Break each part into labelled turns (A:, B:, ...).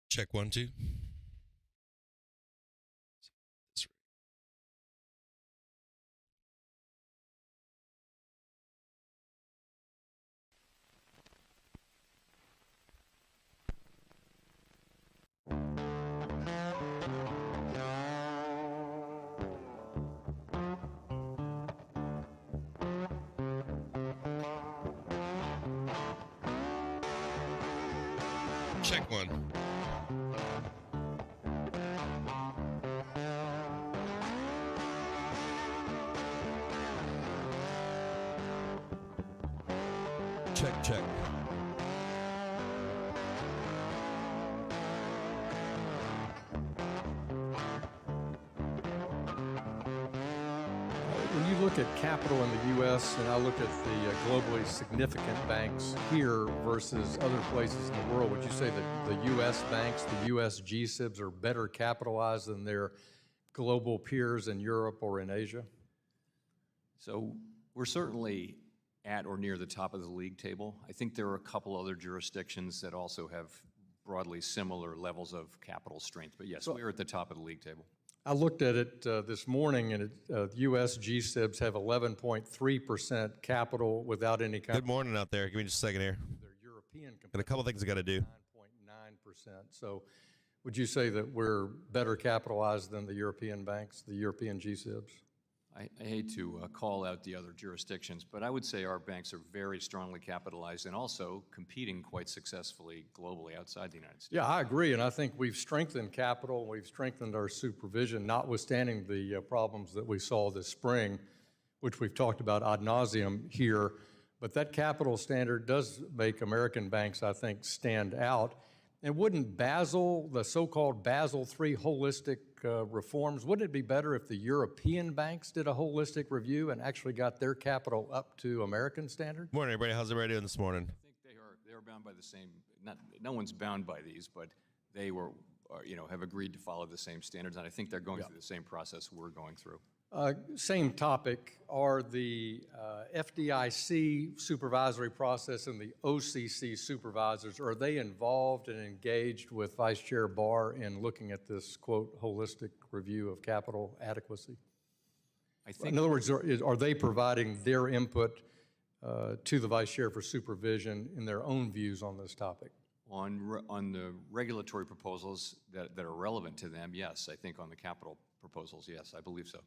A: Check 1, 2. Check 1. Check, check.
B: When you look at capital in the U.S. and I look at the globally significant banks here versus other places in the world, would you say that the U.S. banks, the U.S. G-SIBs are better capitalized than their global peers in Europe or in Asia?
C: So we're certainly at or near the top of the league table. I think there are a couple other jurisdictions that also have broadly similar levels of capital strength. But yes, we're at the top of the league table.
B: I looked at it this morning, and U.S. G-SIBs have 11.3% capital without any kind.
A: Good morning out there. Give me just a second here.
B: Their European
A: got a couple things I got to do.
B: 9.9%. So would you say that we're better capitalized than the European banks, the European G-SIBs?
C: I hate to call out the other jurisdictions, but I would say our banks are very strongly capitalized and also competing quite successfully globally outside the United States.
B: Yeah, I agree, and I think we've strengthened capital, we've strengthened our supervision, notwithstanding the problems that we saw this spring, which we've talked about ad nauseum here. But that capital standard does make American banks, I think, stand out. And wouldn't Basel, the so-called Basel III holistic reforms, wouldn't it be better if the European banks did a holistic review and actually got their capital up to American standard?
A: Morning, everybody. How's everybody doing this morning?
C: I think they are bound by the same. No one's bound by these, but they were, have agreed to follow the same standards, and I think they're going through the same process we're going through.
B: Same topic. Are the FDIC supervisory process and the OCC supervisors, are they involved and engaged with Vice Chair Barr in looking at this, quote, holistic review of capital adequacy?
C: I think,
B: in other words, are they providing their input to the Vice Chair for supervision in their own views on this topic?
C: On the regulatory proposals that are relevant to them, yes. I think on the capital proposals, yes, I believe so.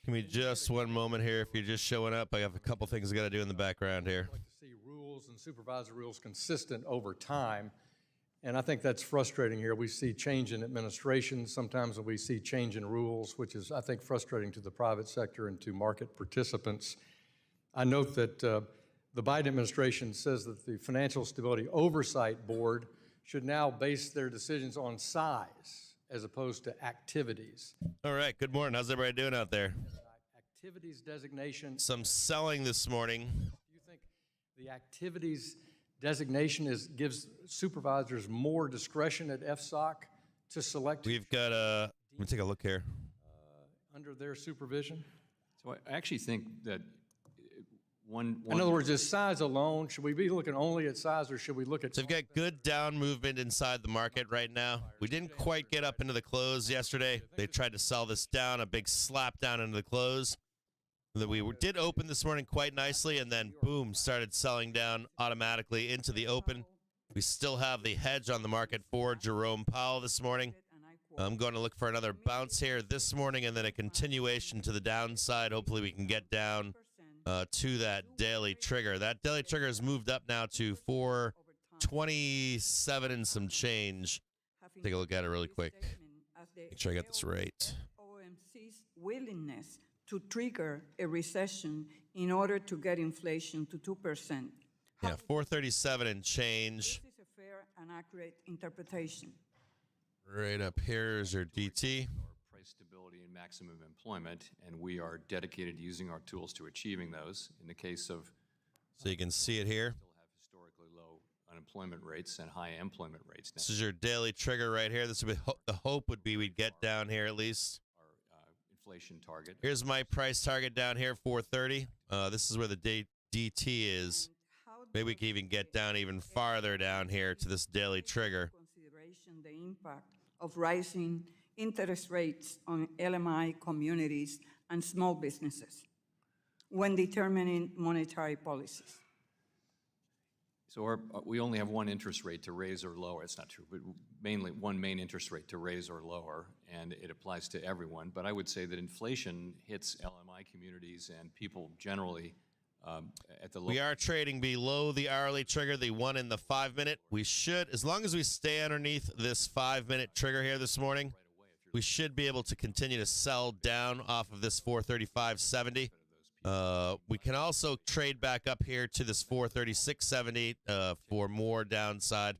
A: Give me just one moment here. If you're just showing up, I have a couple things I got to do in the background here.
B: I'd like to see rules and supervisory rules consistent over time, and I think that's frustrating here. We see change in administration. Sometimes we see change in rules, which is, I think, frustrating to the private sector and to market participants. I note that the Biden administration says that the Financial Stability Oversight Board should now base their decisions on size as opposed to activities.
A: All right, good morning. How's everybody doing out there?
B: Activities designation.
A: Some selling this morning.
B: Do you think the activities designation gives supervisors more discretion at FSOC to select?
A: We've got let me take a look here.
B: Under their supervision?
C: So I actually think that
B: in other words, is size alone, should we be looking only at size, or should we look at...
A: So we've got good down movement inside the market right now. We didn't quite get up into the close yesterday. They tried to sell this down, a big slap down into the close. We did open this morning quite nicely, and then, boom, started selling down automatically into the open. We still have the hedge on the market for Jerome Powell this morning. I'm going to look for another bounce here this morning and then a continuation to the downside. Hopefully we can get down to that daily trigger. That daily trigger has moved up now to 427 and some change. Take a look at it really quick. Make sure I got this right.
D: OMC's willingness to trigger a recession in order to get inflation to 2%.
A: Yeah, 437 and change.
D: This is a fair and accurate interpretation.
A: Right up here is your DT.
C: Price stability and maximum employment, and we are dedicated to using our tools to achieving those. In the case of,
A: so you can see it here.
C: Still have historically low unemployment rates and high employment rates.
A: This is your daily trigger right here. This would be, the hope would be we'd get down here at least.
C: Our inflation target.
A: Here's my price target down here, 430. This is where the DT is. Maybe we can even get down even farther down here to this daily trigger.
D: the impact of rising interest rates on LMI communities and small businesses when determining monetary policies?
C: So we only have one interest rate to raise or lower. It's not true, but mainly one main interest rate to raise or lower, and it applies to everyone. But I would say that inflation hits LMI communities and people generally at the low.
A: We are trading below the hourly trigger, the 1 and the 5 minute. We should, as long as we stay underneath this 5 minute trigger here this morning, we should be able to continue to sell down off of this 435.70. We can also trade back up here to this 436.70 for more downside.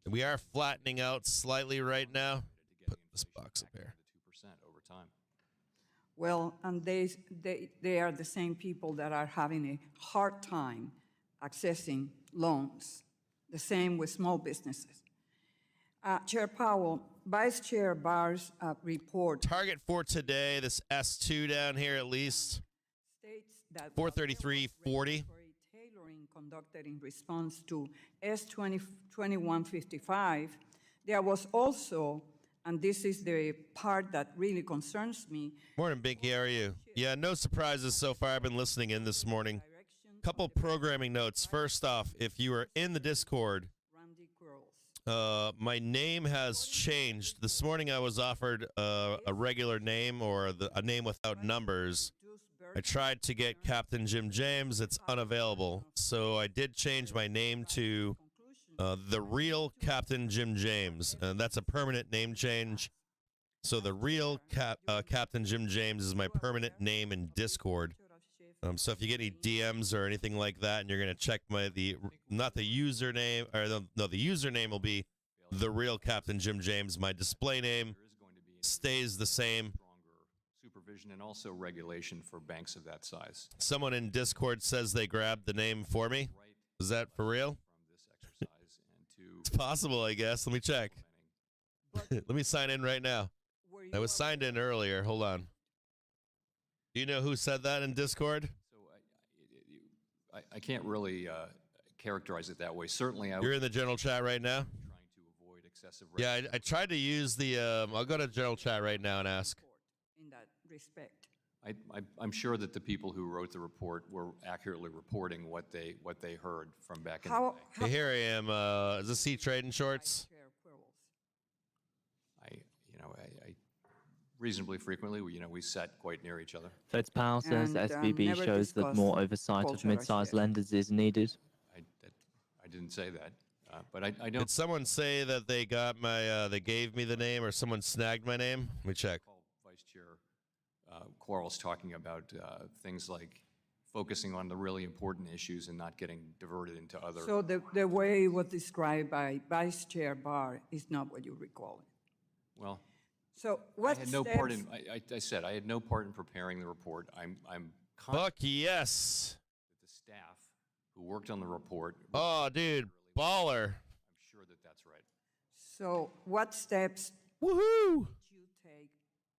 A: We are flattening out slightly right now. Put this box up here.
C: 2% over time.
D: Well, and they are the same people that are having a hard time accessing loans, the same with small businesses. Chair Powell, Vice Chair Barr's report
A: Target for today, this S2 down here at least,
D: states that
A: 433.40.
D: tailoring conducted in response to S2155, there was also, and this is the part that really concerns me,
A: Morning, Binky. How are you? Yeah, no surprises so far. I've been listening in this morning. Couple programming notes. First off, if you are in the Discord,
D: Randy Curls.
A: my name has changed. This morning I was offered a regular name or a name without numbers. I tried to get Captain Jim James. It's unavailable. So I did change my name to the real Captain Jim James. And that's a permanent name change. So the real Captain Jim James is my permanent name in Discord. So if you get any DMs or anything like that, and you're going to check not the username, or the username will be the real Captain Jim James. My display name stays the same.
C: Supervision and also regulation for banks of that size.
A: Someone in Discord says they grabbed the name for me. Is that for real?
C: From this exercise and
A: It's possible, I guess. Let me check. Let me sign in right now. I was signed in earlier. Hold on. Do you know who said that in Discord?
C: So I can't really characterize it that way. Certainly,
A: You're in the general chat right now?
C: trying to avoid excessive.
A: Yeah, I tried to use the, I'll go to general chat right now and ask.
D: In that respect.
C: I'm sure that the people who wrote the report were accurately reporting what they heard from back in
D: How,
C: the day.
A: Hey, here I am. Is this C Trading Shorts?
D: Chair Quirrells.
C: I reasonably frequently, we sat quite near each other.
E: Fed's Powell says the
D: And,
E: SVB
D: never
E: shows that
D: discuss
E: more oversight of
D: culture
E: mid-sized
D: share.
E: lenders is needed.
C: I didn't say that, but I don't.
A: Did someone say that they got my, they gave me the name or someone snagged my name? Let me check.
C: recall Vice Chair Quarles talking about things like focusing on the really important issues and not getting diverted into other.
D: So the way it was described by Vice Chair Barr is not what you recall it.
C: Well,
D: So
C: I
D: what
C: had no part
D: steps-
C: in. I said I had no part in preparing the report. I'm
A: Fuck
C: confident
A: yes.
C: that the staff who worked on the report.
A: Oh, dude. Baller.
C: I'm sure that that's right.
D: So what steps
A: Woohoo.
D: did you take?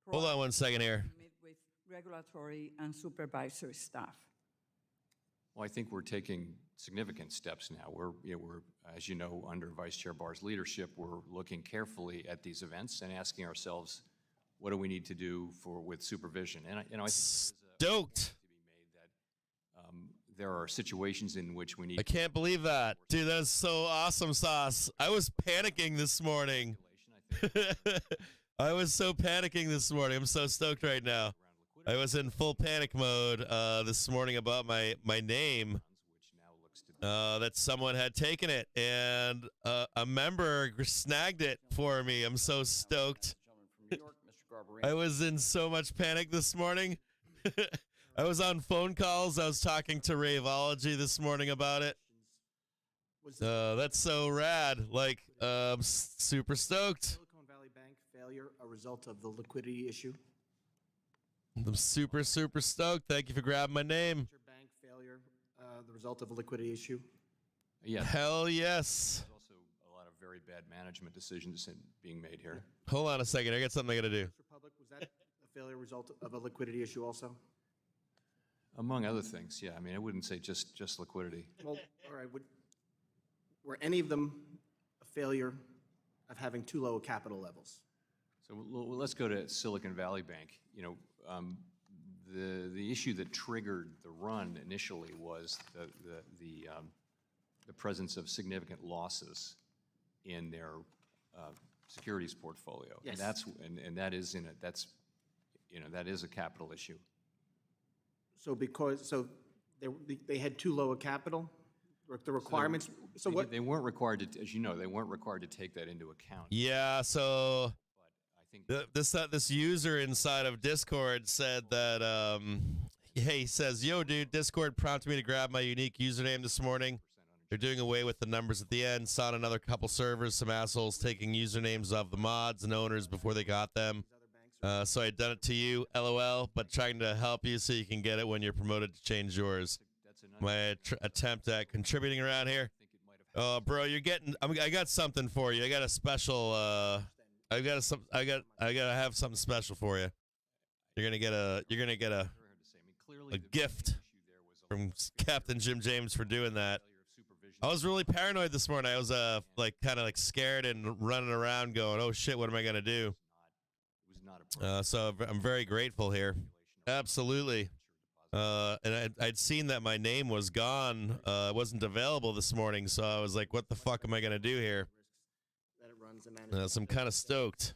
A: Hold on one second here.
D: to meet with regulatory and supervisory staff?
C: Well, I think we're taking significant steps now. We're, as you know, under Vice Chair Barr's leadership, we're looking carefully at these events and asking ourselves, what do we need to do with supervision? And I think there's
A: Stoked.
C: to be made that there are situations in which we need.
A: I can't believe that. Dude, that is so awesome, Sauce. I was panicking this morning. I was so panicking this morning. I'm so stoked right now. I was in full panic mode this morning about my name, that someone had taken it, and a member snagged it for me. I'm so stoked. I was in so much panic this morning. I was on phone calls. I was talking to Raveology this morning about it. That's so rad. Like, I'm super stoked.
F: Silicon Valley Bank failure a result of the liquidity issue?
A: I'm super, super stoked. Thank you for grabbing my name.
F: Your bank failure the result of a liquidity issue?
C: Yes.
A: Hell yes.
C: There's also a lot of very bad management decisions being made here.
A: Hold on a second. I got something I got to do.
F: First Republic, was that a failure result of a liquidity issue also?
C: Among other things, yeah. I mean, I wouldn't say just liquidity.
F: Well, all right. Were any of them a failure of having too low capital levels?
C: So let's go to Silicon Valley Bank. You know, the issue that triggered the run initially was the presence of significant losses in their securities portfolio.
F: Yes.
C: And that is that is a capital issue.
F: So they had too low a capital, the requirements, so what?
C: They weren't required to, as you know, they weren't required to take that into account.
A: Yeah, so
C: But I think
A: this user inside of Discord said that he says, "Yo, dude, Discord prompted me to grab my unique username this morning. They're doing away with the numbers at the end. Saw on another couple servers some assholes taking usernames of the mods and owners before they got them. So I done it to you, LOL, but trying to help you so you can get it when you're promoted to change yours. My attempt at contributing around here. Oh, bro, you're getting. I got something for you. I got a special. I gotta have something special for you. You're gonna get a gift from CaptainJimJames for doing that. I was really paranoid this morning. I was kind of scared and running around going, "Oh shit, what am I gonna do?" So I'm very grateful here. Absolutely. And I'd seen that my name was gone. It wasn't available this morning, so I was like, "What the fuck am I gonna do here?" So I'm kind of stoked.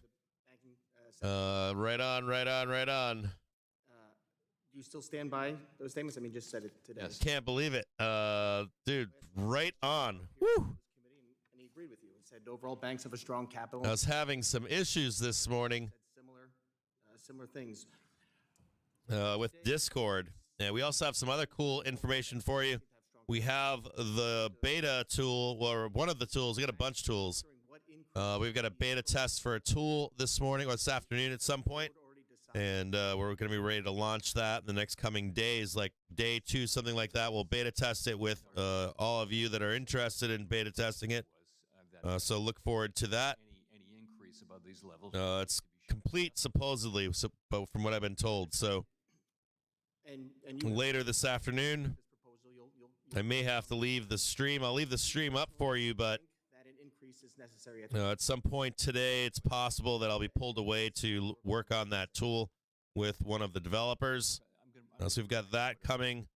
A: Right on.
F: Do you still stand by those statements? I mean, just said it today.
C: Yes.
A: Can't believe it. Dude, right on. Woo!
F: And he agreed with you. He said overall banks have a strong capital.
A: I was having some issues this morning
F: Said similar things.
A: with Discord. And we also have some other cool information for you. We have the beta tool, or one of the tools. We got a bunch of tools. We've got a beta test for a tool this morning or this afternoon at some point. And we're going to be ready to launch that in the next coming days, like day 2, something like that. We'll beta test it with all of you that are interested in beta testing it. So look forward to that.
C: Any increase above these levels?
A: It's complete, supposedly, but from what I've been told. So
F: And you
A: later this afternoon,
F: this proposal, you'll
A: I may have to leave the stream. I'll leave the stream up for you, but
F: think that an increase is necessary.
A: at some point today, it's possible that I'll be pulled away to work on that tool with one of the developers. So we've got that coming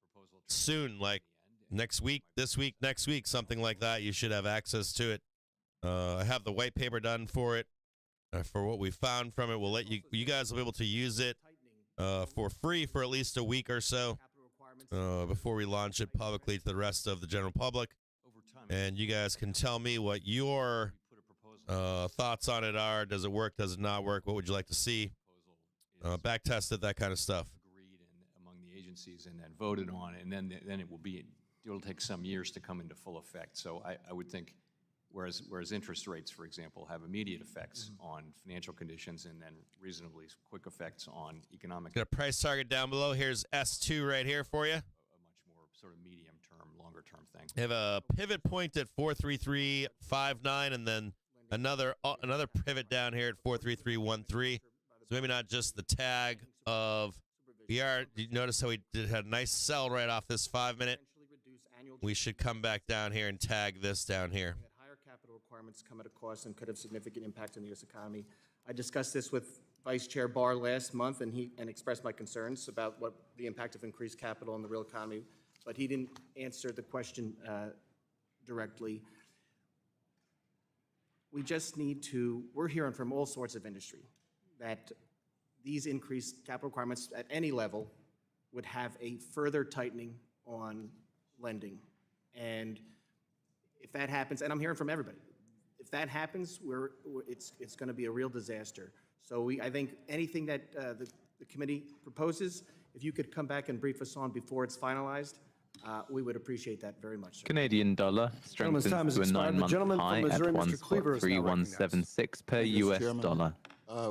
A: soon, like next week, this week, next week, something like that. You should have access to it. I have the white paper done for it, for what we found from it. We'll let you guys will be able to use it for free for at least a week or so before we launch it publicly to the rest of the general public. And you guys can tell me what your thoughts on it are. Does it work? Does it not work? What would you like to see? Back tested, that kind of stuff.
C: Agreed among the agencies and then voted on, and then it'll take some years to come into full effect. So I would think, whereas interest rates, for example, have immediate effects on financial conditions and then reasonably quick effects on economic.
A: Got a price target down below. Here's S2 right here for you.
C: A much more sort of medium-term, longer-term thing.
A: We have a pivot point at 433.59, and then another pivot down here at 433.13. So maybe not just the tag of VR. You notice how we had a nice sell right off this 5-minute. We should come back down here and tag this down here.
F: That higher capital requirements come at a cost and could have significant impact on the U.S. economy. I discussed this with Vice Chair Barr last month, and he expressed my concerns about what the impact of increased capital on the real economy, but he didn't answer the question directly. We just need to, we're hearing from all sorts of industry that these increased capital requirements at any level would have a further tightening on lending. And if that happens, and I'm hearing from everybody, if that happens, it's going to be a real disaster. So I think anything that the committee proposes, if you could come back and brief us on before it's finalized, we would appreciate that very much, sir.
E: Canadian dollar
F: Gentleman's time has
E: strengthens to a
F: expired. The
E: 9-month
F: gentleman
E: high
F: from
E: at
F: Missouri, Mr. Cleaver, is now recognized.
E: 1.3176 per
G: Mr.
E: US
G: Chairman.
E: dollar.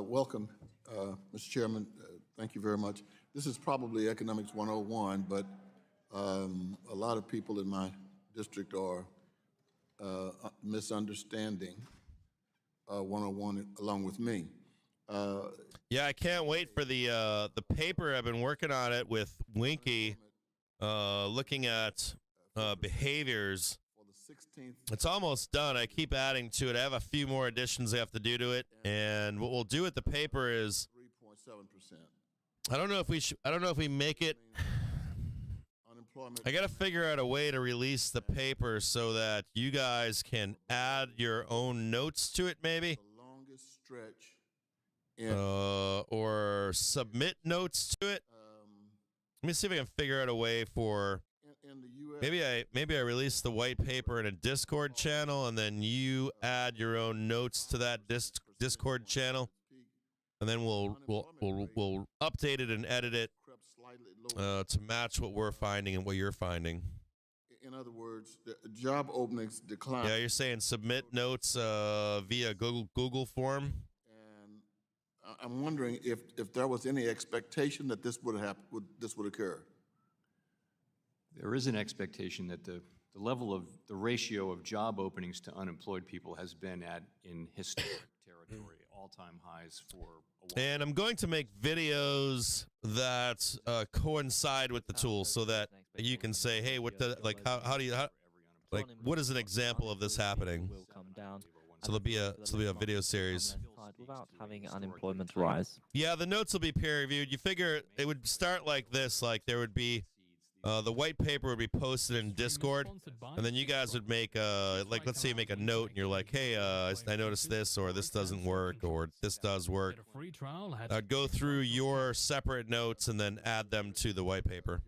G: Welcome, Mr. Chairman. Thank you very much. This is probably Economics 101, but a lot of people in my district are misunderstanding 101 along with me.
A: Yeah, I can't wait for the paper. I've been working on it with Winky, looking at behaviors
G: 16th.
A: It's almost done. I keep adding to it. I have a few more additions I have to do to it. And what we'll do with the paper is,
G: 3.7%.
A: I don't know if we make it.
G: Unemployment.
A: I got to figure out a way to release the paper so that you guys can add your own notes to it, maybe,
G: The longest stretch in
A: or submit notes to it. Let me see if I can figure out a way for.
G: in the U.S.
A: Maybe I release the white paper in a Discord channel, and then you add your own notes to that Discord channel, and then we'll update it and edit it
G: crept slightly lower.
A: to match what we're finding and what you're finding.
G: In other words, the job openings declined.
A: Yeah, you're saying submit notes via Google form.
G: And I'm wondering if there was any expectation that this would happen, this would occur.
C: There is an expectation that the level of, the ratio of job openings to unemployed people has been in historic territory, all-time highs for a while.
A: And I'm going to make videos that coincide with the tool so that you can say, hey, what the, like, like, what is an example of this happening?
E: Will come down.
A: So there'll be a video series.
E: Without having unemployment rise.
A: Yeah, the notes will be peer reviewed. You figure it would start like this, like there would be the white paper would be posted in Discord, and then you guys would make like, let's say you make a note and you're like, hey, I noticed this, or this doesn't work, or this does work. I'd go through your separate notes and then add them to the white paper.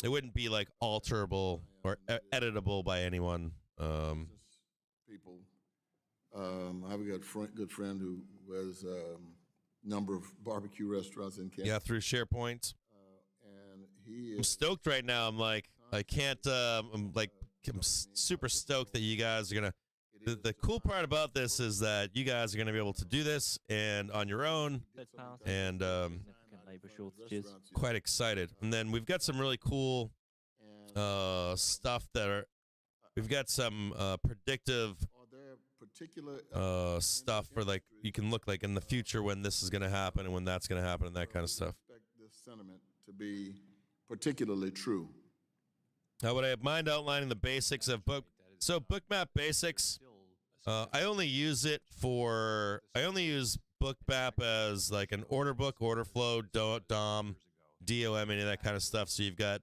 A: It wouldn't be like alterable or editable by anyone.
G: People. I have a good friend who has a number of barbecue restaurants in Canada.
A: Yeah, through SharePoint.
G: And he
A: I'm
G: is
A: stoked right now. I'm like, I can't, I'm super stoked that you guys are going to, the cool part about this is that you guys are going to be able to do this and on your own, and
E: Significant labor shortages.
A: quite excited. And then we've got some really cool stuff that are, we've got some predictive
G: are there particular
A: stuff for, like, you can look like in the future when this is going to happen and when that's going to happen and that kind of stuff.
G: expect this sentiment to be particularly true.
A: Now, would I mind outlining the basics of Bookmap Basics? I only use Bookmap as like an order book, order flow, DOM, any of that kind of stuff. So you've got,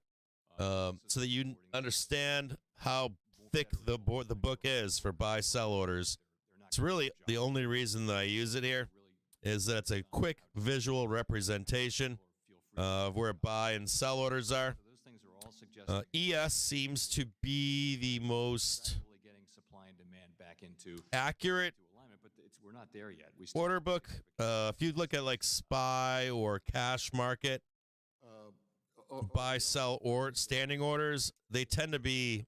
A: so that you understand how thick the book is for buy-sell orders. It's really the only reason that I use it here is that it's a quick visual representation of where buy and sell orders are. ES seems to be the most accurate
C: we're not there yet.
A: order book. If you look at like SPY or Cash Market, buy, sell, or standing orders, they tend to be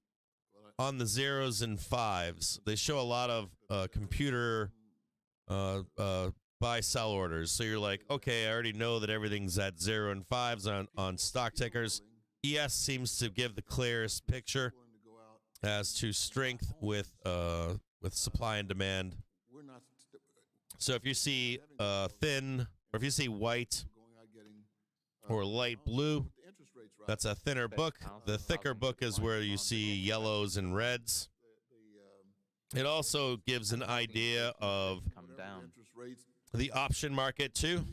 A: on the zeros and fives. They show a lot of computer buy, sell orders. So you're like, okay, I already know that everything's at 0 and 5s on stock tickers. ES seems to give the clearest picture as to strength with supply and demand. So if you see thin, or if you see white or light blue, that's a thinner book. The thicker book is where you see yellows and reds. It also gives an idea of the option market too,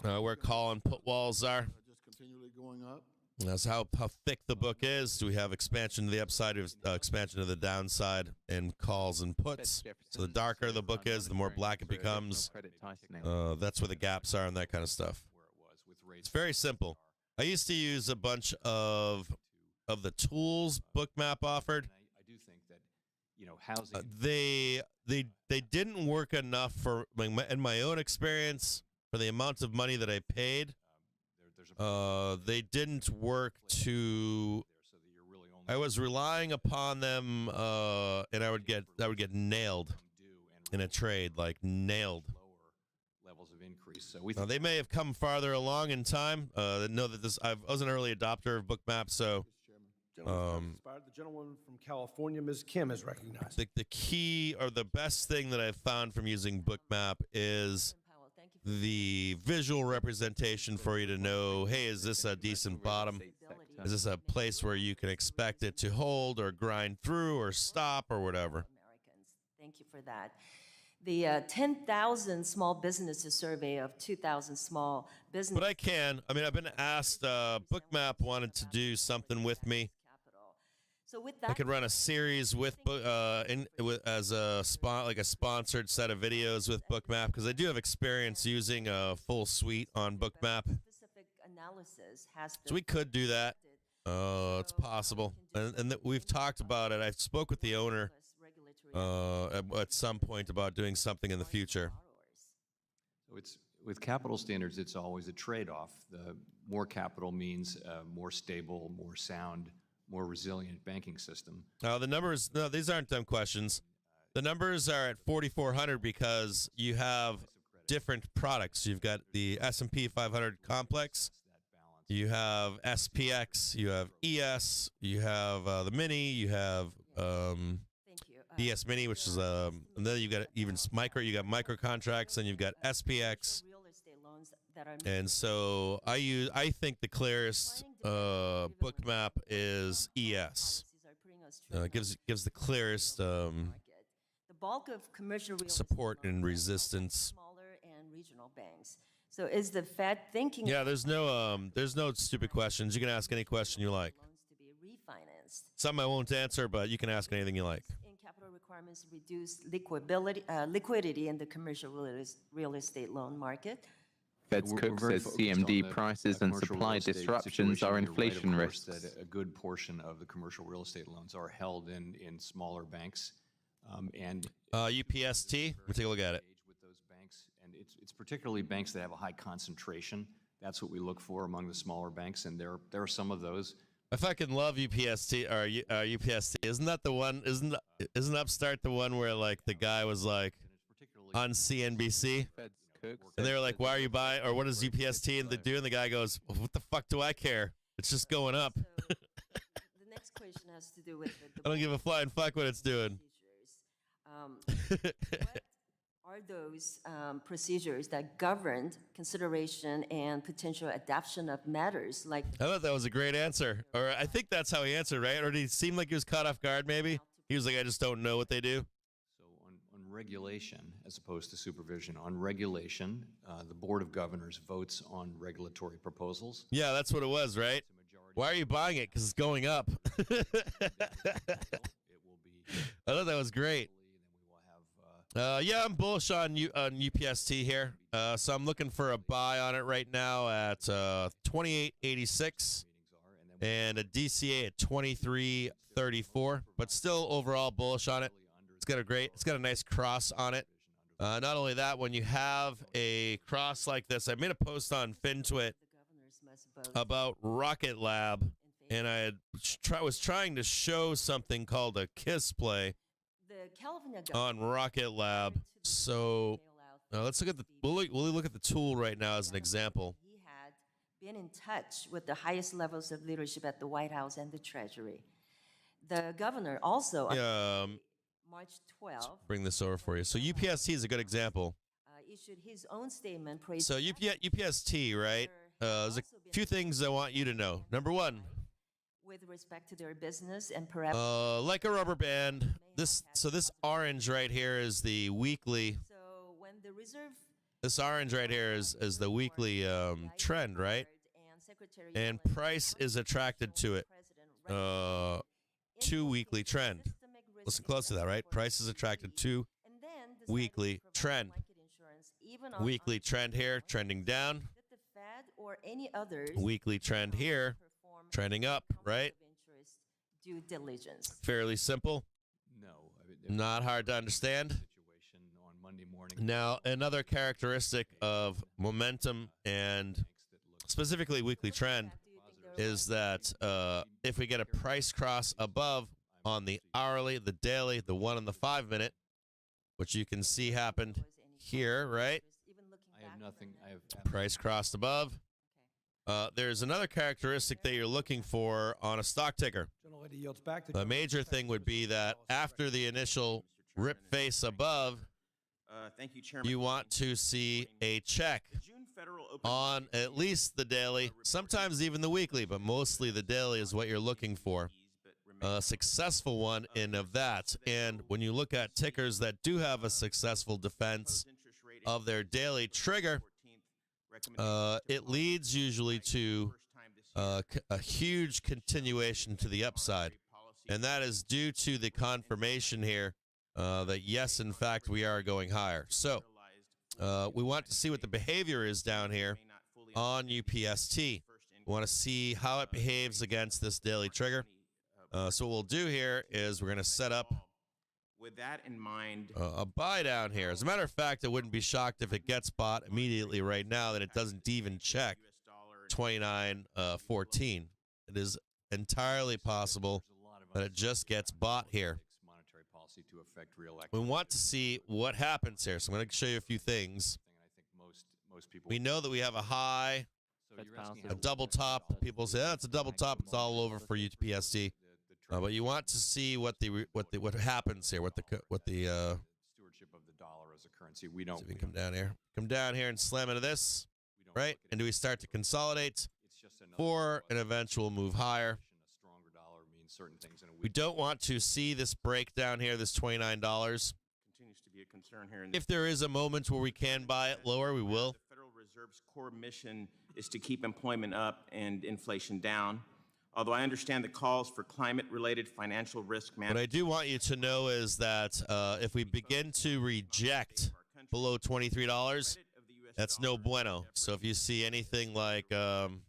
A: where call and put walls are.
G: Just continually going up.
A: That's how thick the book is. Do we have expansion to the upside, expansion to the downside, and calls and puts? So the darker the book is, the more black it becomes. That's where the gaps are and that kind of stuff. It's very simple. I used to use a bunch of the tools Bookmap offered.
C: I do think that, housing.
A: They didn't work enough for, in my own experience, for the amount of money that I paid. They didn't work to. I was relying upon them, and I would get nailed in a trade, like nailed.
C: Levels of increase. So we
A: They may have come farther along in time. Know that I was an early adopter of Bookmap, so
H: The gentleman from California, Ms. Kim, is recognized.
A: the key or the best thing that I've found from using Bookmap is the visual representation for you to know, hey, is this a decent bottom? Is this a place where you can expect it to hold or grind through or stop or whatever?
I: Americans. Thank you for that. The 10,000 small businesses survey of 2,000 small businesses.
A: But I can. I mean, I've been asked, Bookmap wanted to do something with me.
I: So with
A: I
I: that,
A: could run a series with as a like a sponsored set of videos with Bookmap, because I do have experience using a full suite on Bookmap.
I: specific analysis has
A: So we could do that. It's possible, and we've talked about it. I spoke with the owner at some point about doing something in the future.
C: So it's, with capital standards, it's always a trade-off. The more capital means a more stable, more sound, more resilient banking system.
A: The numbers, no, these aren't dumb questions. The numbers are at 4,400 because you have different products. You've got the S&P 500 complex, you have SPX, you have ES, you have the mini, you have DS mini, which is and then you got even you got micro contracts, and you've got SPX. And so I think the clearest Bookmap is ES. Gives the clearest
I: the bulk of commercial real
A: support
I: estate
A: and
I: loans are
A: resistance.
I: smaller and regional banks. So is the Fed thinking?
A: Yeah, there's no stupid questions. You can ask any question you like.
I: Loans to be refinanced.
A: Some I won't answer, but you can ask anything you like.
I: In capital requirements reduce liquidity in the commercial real estate loan market.
J: Fed's Cook says CMD prices and supply disruptions are inflation risks.
C: That a good portion of the commercial real estate loans are held in smaller banks, and
A: UPST. We'll take a look at it.
C: with those banks, and it's particularly banks that have a high concentration. That's what we look for among the smaller banks, and there are some of those.
A: I fucking love UPST or UPST. Isn't that the one? Isn't Upstart the one where like the guy was like on CNBC?
J: Fed's Cook
A: And they
J: says
A: were like, why are you buying, or what does UPST and they do? And the guy goes, well, what the fuck do I care? It's just going up.
I: The next question has to do with the
A: I don't give a flying fuck what it's doing.
I: procedures. What are those procedures that govern consideration and potential adoption of matters like
A: I thought that was a great answer. Or I think that's how he answered, right? Or did he seem like he was caught off guard maybe? He was like, I just don't know what they do.
C: So on regulation, as opposed to supervision, on regulation, the Board of Governors votes on regulatory proposals.
A: Yeah, that's what it was, right? Why are you buying it? Because it's going up.
C: It will be.
A: I thought that was great. Yeah, I'm bullish on UPST here. So I'm looking for a buy on it right now at 28.86 and a DCA at 23.34. But still overall bullish on it. It's got a nice cross on it. Not only that, when you have a cross like this, I made a post on FinTwit
I: the governors must vote
A: about Rocket Lab, and I was trying to show something called a KISS play
I: the California
A: on Rocket Lab. So let's look at we'll look at the tool right now as an example.
I: He had been in touch with the highest levels of leadership at the White House and the Treasury. The governor also on March 12
A: Bring this over for you. So UPST is a good example.
I: issued his own statement praising
A: So UPST, right? There's a few things I want you to know. Number one,
I: with respect to their business and perhaps
A: like a rubber band. This orange right here is the weekly.
I: so when the reserve
A: This orange right here is the weekly trend, right? And price is attracted to it. 2 weekly trend. Listen close to that, right? Price is attracted to weekly trend. Weekly trend here, trending down.
I: the Fed or any others
A: Weekly trend here, trending up, right?
I: due diligence.
A: Fairly simple.
C: No. I mean,
A: Not hard to understand.
C: situation on Monday morning.
A: Now, another characteristic of momentum and specifically weekly trend is that if we get a price cross above on the hourly, the daily, the 1 and the 5 minute, which you can see happened here, right?
C: I have nothing. I have
A: Price crossed above. There's another characteristic that you're looking for on a stock ticker.
H: Gentlelady yields back to.
A: The major thing would be that after the initial rip face above,
K: Thank you, Chairman.
A: you want to see a check.
K: The June
A: on at least the daily, sometimes even the weekly, but mostly the daily is what you're looking for. A successful one in of that. And when you look at tickers that do have a successful defense of their daily trigger, it leads usually to a huge continuation to the upside. And that is due to the confirmation here that, yes, in fact, we are going higher. So we want to see what the behavior is down here on UPST. We want to see how it behaves against this daily trigger. So what we'll do here is we're going to set up
K: with that in mind,
A: a buy down here. As a matter of fact, I wouldn't be shocked if it gets bought immediately right now, that it doesn't even check 29.14. It is entirely possible that it just gets bought here.
C: Monetary policy to affect real
A: We want to see what happens here. So I'm going to show you a few things.
C: I think most people.
A: We know that we have a high, a double top. People say, oh, it's a double top. It's all over for UPST. But you want to see what happens here, what the
C: stewardship of the dollar as a currency. We don't.
A: See if we can come down here and slam into this, right? And do we start to consolidate for an eventual move higher?
C: A stronger dollar means certain things in a
A: We don't want to see this break down here, this $29.
K: continues to be a concern here.
A: If there is a moment where we can buy it lower, we will.
K: The Federal Reserve's core mission is to keep employment up and inflation down. Although I understand the calls for climate-related financial risk
A: What
K: management.
A: I do want you to know is that if we begin to reject below $23, that's no bueno. So if you see anything like
K: Global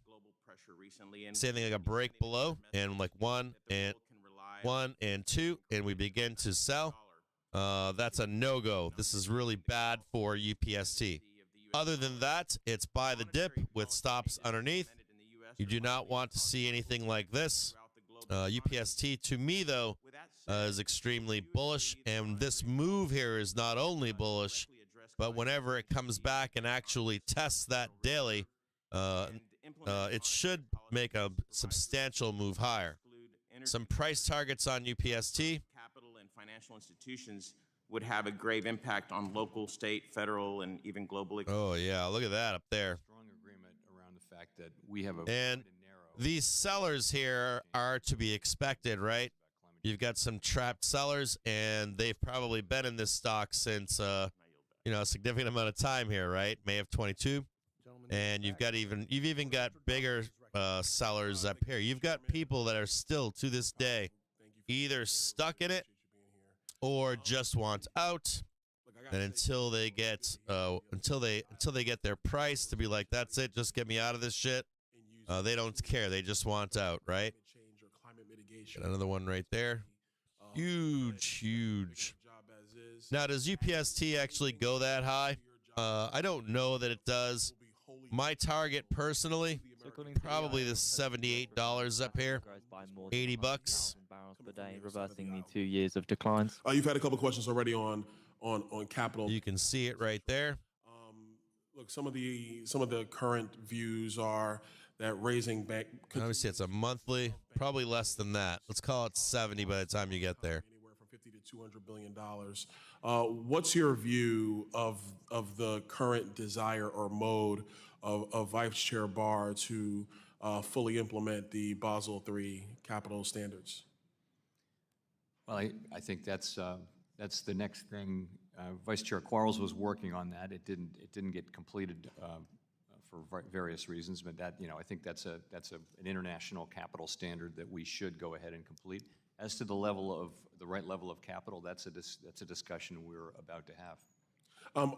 K: pressure recently, and
A: say anything like a break below and like one and two, and we begin to sell, that's a no-go. This is really bad for UPST. Other than that, it's buy the dip with stops underneath. You do not want to see anything like this. UPST, to me, though, is extremely bullish. And this move here is not only bullish, but whenever it comes back and actually tests that daily, it should make a substantial move higher. Some price targets on UPST.
K: Capital and financial institutions would have a grave impact on local, state, federal, and even global economies.
A: Oh, yeah, look at that up there.
C: strong agreement around the fact that we have a
A: And
C: quite a narrow.
A: these sellers here are to be expected, right? You've got some trapped sellers, and they've probably been in this stock since, a significant amount of time here, right? May of 22. And you've even got bigger sellers up here. You've got people that are still to this day either stuck in it or just want out. And until they get their price to be like, that's it, just get me out of this shit, they don't care. They just want out, right? Got another one right there. Huge. Now, does UPST actually go that high? I don't know that it does. My target personally, probably the $78 up here, $80.
E: Barrels per day, reversing the 2 years of declines.
L: You've had a couple questions already on capital.
A: You can see it right there.
L: Look, some of the current views are that raising bank
A: Obviously, it's a monthly, probably less than that. Let's call it 70 by the time you get there.
L: anywhere from $50 to $200 billion. What's your view of the current desire or mode of Vice Chair Barr to fully implement the Basel III capital standards?
C: Well, I think that's the next thing. Vice Chair Quarles was working on that. It didn't get completed for various reasons, but I think that's an international capital standard that we should go ahead and complete. As to the right level of capital, that's a discussion we're about to have.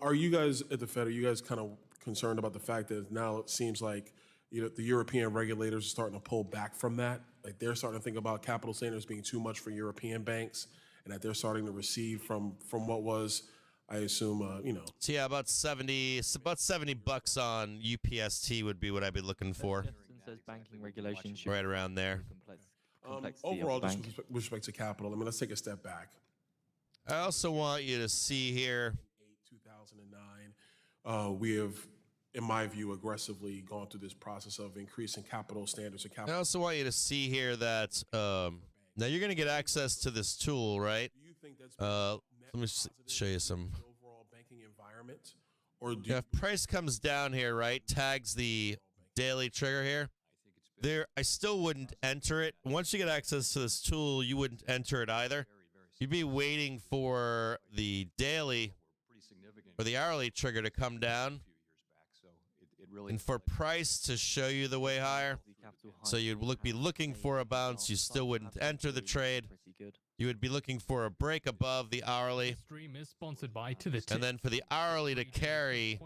L: Are you guys at the Fed, are you guys kind of concerned about the fact that now it seems like the European regulators are starting to pull back from that? Like they're starting to think about capital standards being too much for European banks, and that they're starting to recede from what was, I assume,
A: So yeah, about $70 on UPST would be what I'd be looking for.
E: Says banking regulation should
A: Right around there.
E: complexity
L: overall,
E: of
L: just
E: bank.
L: with respect to capital, I mean, let's take a step back.
A: I also want you to see here.
L: 2009, we have, in my view, aggressively gone through this process of increasing capital standards and
A: I
L: capital.
A: also want you to see here that now you're going to get access to this tool, right?
L: Do you think that's
A: Let me show you some.
L: the overall banking environment, Or do
A: Yeah, if price comes down here, right, tags the daily trigger here, I still wouldn't enter it. Once you get access to this tool, you wouldn't enter it either. You'd be waiting for the daily or the hourly trigger to come down and for price to show you the way higher. So you'd be looking for a bounce. You still wouldn't enter the trade. You would be looking for a break above the hourly.
M: Stream is sponsored by To The Tick.
A: And then for the hourly to carry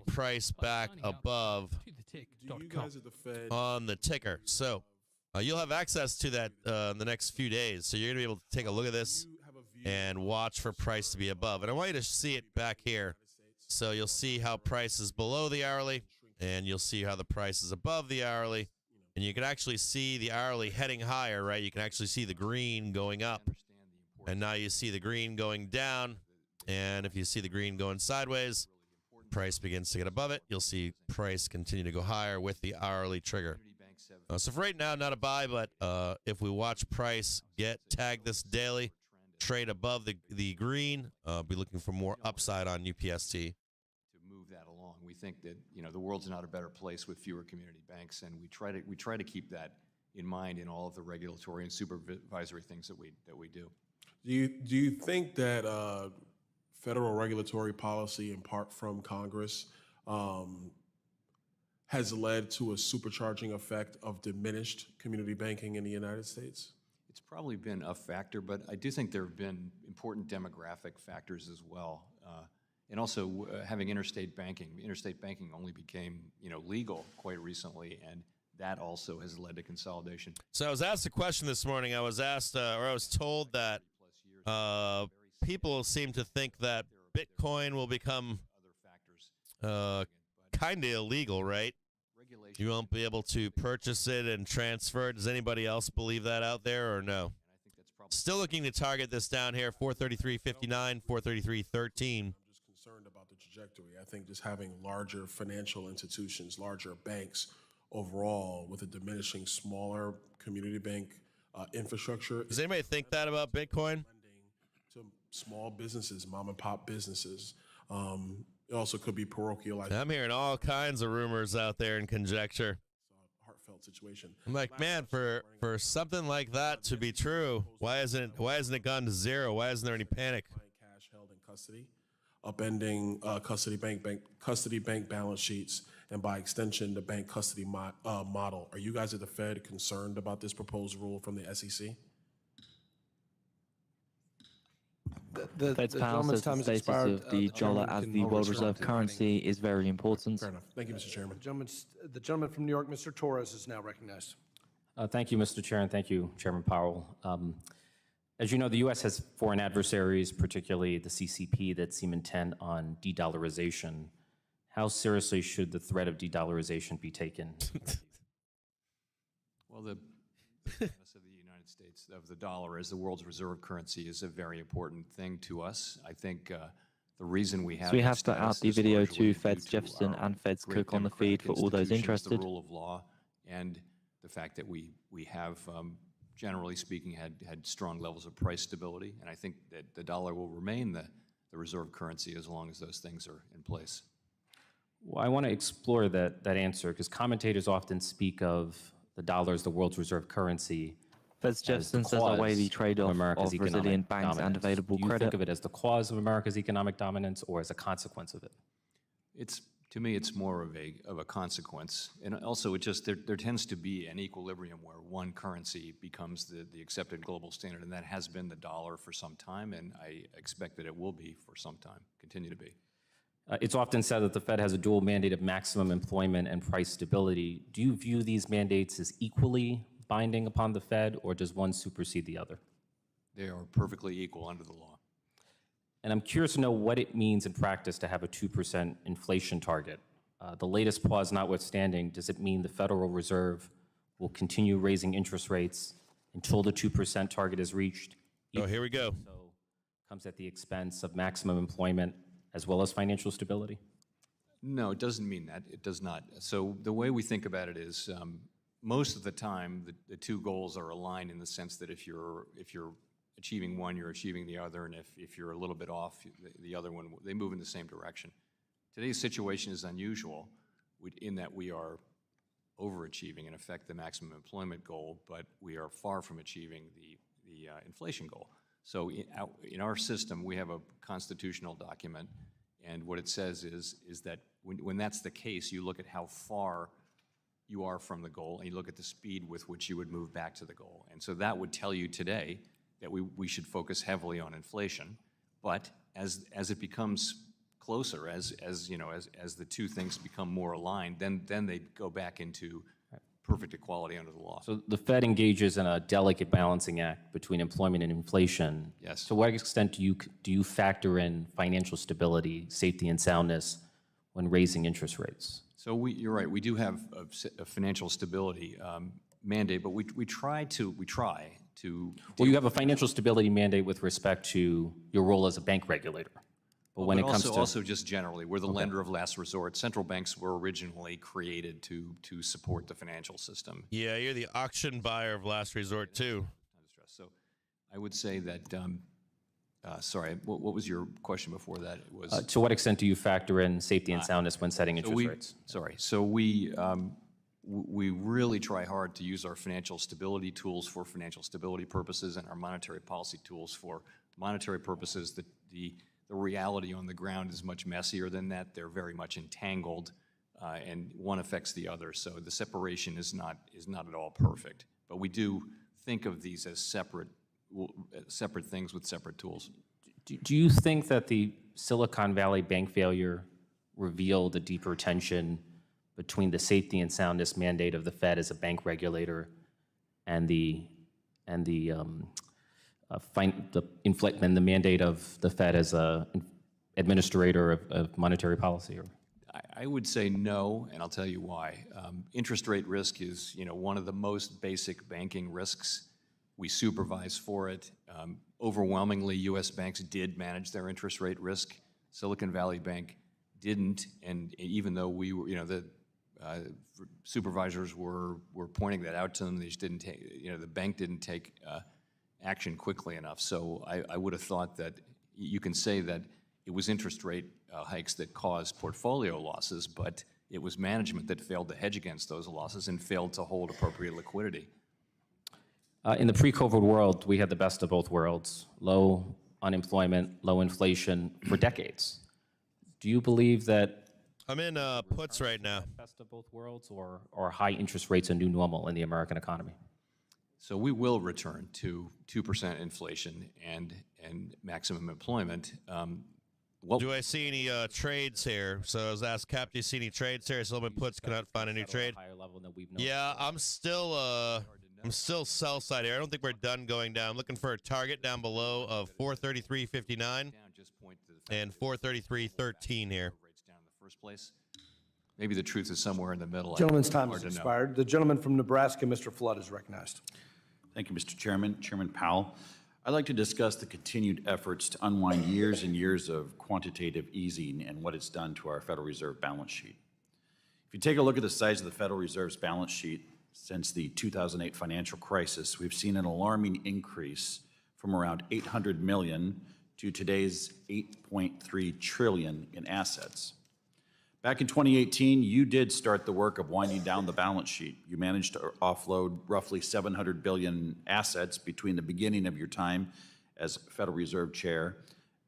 A: price back above on the ticker. So you'll have access to that in the next few days. So you're going to be able to take a look at this and watch for price to be above. And I want you to see it back here. So you'll see how price is below the hourly, and you'll see how the price is above the hourly. And you can actually see the hourly heading higher, right? You can actually see the green going up. And now you see the green going down. And if you see the green going sideways, price begins to get above it. You'll see price continue to go higher with the hourly trigger. So for right now, not a buy, but if we watch price tag this daily, trade above the green, be looking for more upside on UPST.
C: Move that along. We think that the world's not a better place with fewer community banks, and we try to keep that in mind in all of the regulatory and supervisory things that we do.
L: you think that federal regulatory policy, in part from Congress, has led to a supercharging effect of diminished community banking in the United States?
C: It's probably been a factor, but I do think there have been important demographic factors as well. And also having interstate banking. Interstate banking only became, legal quite recently, and that also has led to consolidation.
A: So I was asked a question this morning. I was asked, or I was told that people seem to think that Bitcoin will become kind of illegal, right? You won't be able to purchase it and transfer it. Does anybody else believe that out there or no? Still looking to target this down here, 433.59, 433.13.
L: Concerned about the trajectory. I think just having larger financial institutions, larger banks overall with a diminishing smaller community bank infrastructure.
A: Does anybody think that about Bitcoin?
L: To small businesses, mom and pop businesses. It also could be parochial.
A: I'm hearing all kinds of rumors out there and conjecture.
L: Heartfelt situation.
A: I'm like, man, for something like that to be true, why hasn't it gone to zero? Why isn't there any panic?
L: Cash held in custody, upending custody bank balance sheets, and by extension, the bank custody model. Are you guys at the Fed concerned about this proposed rule from the SEC?
E: Fed's power says the status of the dollar as the world reserve currency is very important.
L: Fair enough. Thank you, Mr. Chairman.
H: The gentleman from New York, Mr. Torres, is now recognized.
N: Thank you, Mr. Chair, and thank you, Chairman Powell. As you know, the U.S. has foreign adversaries, particularly the CCP, that seem intent on de-dollarization. How seriously should the threat of de-dollarization be taken?
C: Well, the status of the United States, of the dollar as the world's reserve currency, is a very important thing to us. I think the reason we have
E: so we have put out the video to Feds Jefferson and Feds Cook on the feed for all those interested.
C: The rule of law and the fact that we have, generally speaking, had strong levels of price stability, and I think that the dollar will remain the reserve currency as long as those things are in place.
N: Well, I want to explore that answer because commentators often speak of the dollar as the world's reserve currency.
E: Feds Jefferson says the way the trade-off of Brazilian banks and available credit.
N: Do you think of it as the cause of America's economic dominance or as a consequence of it?
C: To me, it's more of a consequence. And also, there tends to be an equilibrium where one currency becomes the accepted global standard, and that has been the dollar for some time, and I expect that it will be for some time, continue to be.
N: It's often said that the Fed has a dual mandate of maximum employment and price stability. Do you view these mandates as equally binding upon the Fed, or does one supersede the other?
C: They are perfectly equal under the law.
N: And I'm curious to know what it means in practice to have a 2% inflation target. The latest pause notwithstanding, does it mean the Federal Reserve will continue raising interest rates until the 2% target is reached?
A: Oh, here we go.
N: So comes at the expense of maximum employment as well as financial stability?
C: No, it doesn't mean that. It does not. So the way we think about it is most of the time the two goals are aligned in the sense that if you're achieving one, you're achieving the other, and if you're a little bit off, the other one, they move in the same direction. Today's situation is unusual in that we are overachieving, in effect, the maximum employment goal, but we are far from achieving the inflation goal. So in our system, we have a constitutional document, and what it says is that when that's the case, you look at how far you are from the goal, and you look at the speed with which you would move back to the goal. And so that would tell you today that we should focus heavily on inflation, but as it becomes closer, as the two things become more aligned, then they go back into perfect equality under the law.
N: So the Fed engages in a delicate balancing act between employment and inflation.
C: Yes.
N: To what extent do you factor in financial stability, safety, and soundness when raising interest rates?
C: So you're right, we do have a financial stability mandate, but we try to.
N: Well, you have a financial stability mandate with respect to your role as a bank regulator. But when it comes to
C: also just generally, we're the lender of last resort. Central banks were originally created to support the financial system.
A: Yeah, you're the auction buyer of last resort too.
C: So I would say that, sorry, what was your question before that? It was
N: to what extent do you factor in safety and soundness when setting interest rates?
C: Sorry, so we really try hard to use our financial stability tools for financial stability purposes and our monetary policy tools for monetary purposes. The reality on the ground is much messier than that. They're very much entangled, and one affects the other. So the separation is not at all perfect. But we do think of these as separate things with separate tools.
N: Do you think that the Silicon Valley bank failure revealed a deeper tension between the safety and soundness mandate of the Fed as a bank regulator and the mandate of the Fed as a administrator of monetary policy?
C: I would say no, and I'll tell you why. Interest rate risk is one of the most basic banking risks. We supervise for it. Overwhelmingly, U.S. banks did manage their interest rate risk. Silicon Valley Bank didn't, and even though we were, the supervisors were pointing that out to them, they just didn't take, the bank didn't take action quickly enough. So I would have thought that you can say that it was interest rate hikes that caused portfolio losses, but it was management that failed to hedge against those losses and failed to hold appropriate liquidity.
N: In the pre-COVID world, we had the best of both worlds: low unemployment, low inflation for decades. Do you believe that
A: I'm in puts right now?
N: Best of both worlds, or high interest rates a new normal in the American economy?
C: So we will return to 2% inflation and maximum employment.
A: Do I see any trades here? So I was asked, Cap, do you see any trades here? Settlement puts cannot find a new trade. Yeah, I'm still sell side here. I don't think we're done going down. I'm looking for a target down below of 433.59 and 433.13 here.
C: Maybe the truth is somewhere in the middle.
H: Gentleman's time has expired. The gentleman from Nebraska, Mr. Flood, is recognized.
O: Thank you, Mr. Chairman. Chairman Powell, I'd like to discuss the continued efforts to unwind years and years of quantitative easing and what it's done to our Federal Reserve balance sheet. If you take a look at the size of the Federal Reserve's balance sheet since the 2008 financial crisis, we've seen an alarming increase from around $800 million to today's $8.3 trillion in assets. Back in 2018, you did start the work of winding down the balance sheet. You managed to offload roughly $700 billion assets between the beginning of your time as Federal Reserve Chair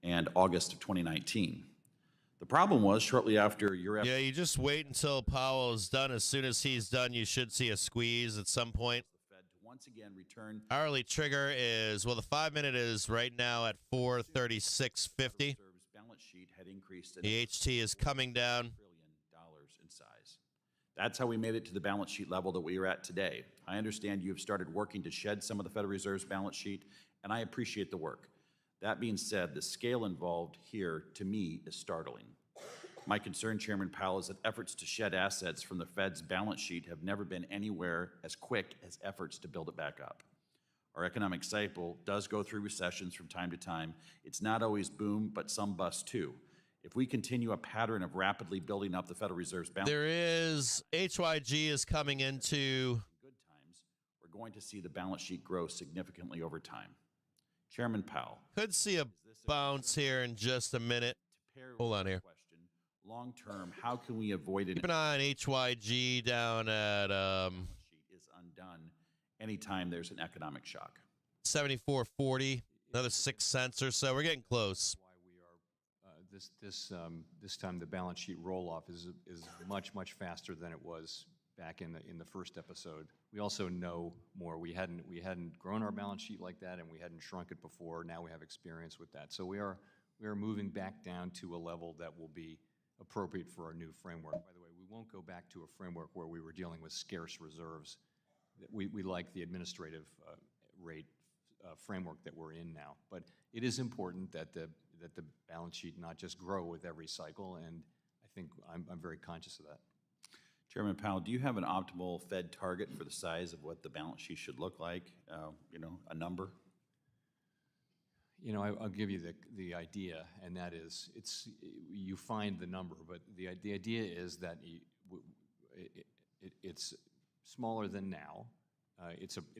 O: and August of 2019. The problem was, shortly after your
A: Yeah, you just wait until Powell is done. As soon as he's done, you should see a squeeze at some point.
O: The Fed to once again return.
A: Hourly trigger is, well, the 5-minute is right now at 436.50.
O: Balance sheet had increased.
A: The HT is coming down.
O: In size. That's how we made it to the balance sheet level that we are at today. I understand you have started working to shed some of the Federal Reserve's balance sheet, and I appreciate the work. That being said, the scale involved here, to me, is startling. My concern, Chairman Powell, is that efforts to shed assets from the Fed's balance sheet have never been anywhere as quick as efforts to build it back up. Our economic cycle does go through recessions from time to time. It's not always boom, but some bust too. If we continue a pattern of rapidly building up the Federal Reserve's balance sheet,
A: there is HYG is coming into
O: good times, we're going to see the balance sheet grow significantly over time. Chairman Powell.
A: Could see a bounce here in just a minute. Hold on here.
O: Long term, how can we avoid
A: Keep an eye on HYG down at
O: is undone anytime there's an economic shock?
A: 74.40, another 6 cents or so. We're getting close.
C: This time the balance sheet roll-off is much faster than it was back in the first episode. We also know more. We hadn't grown our balance sheet like that, and we hadn't shrunk it before. Now we have experience with that. So we are moving back down to a level that will be appropriate for our new framework. By the way, we won't go back to a framework where we were dealing with scarce reserves. We like the administrative rate framework that we're in now. But it is important that the balance sheet not just grow with every cycle, and I think I'm very conscious of that.
O: Chairman Powell, do you have an optimal Fed target for the size of what the balance sheet should look like? A number?
C: I'll give you the idea, and that is, you find the number, but the idea is that it's smaller than now.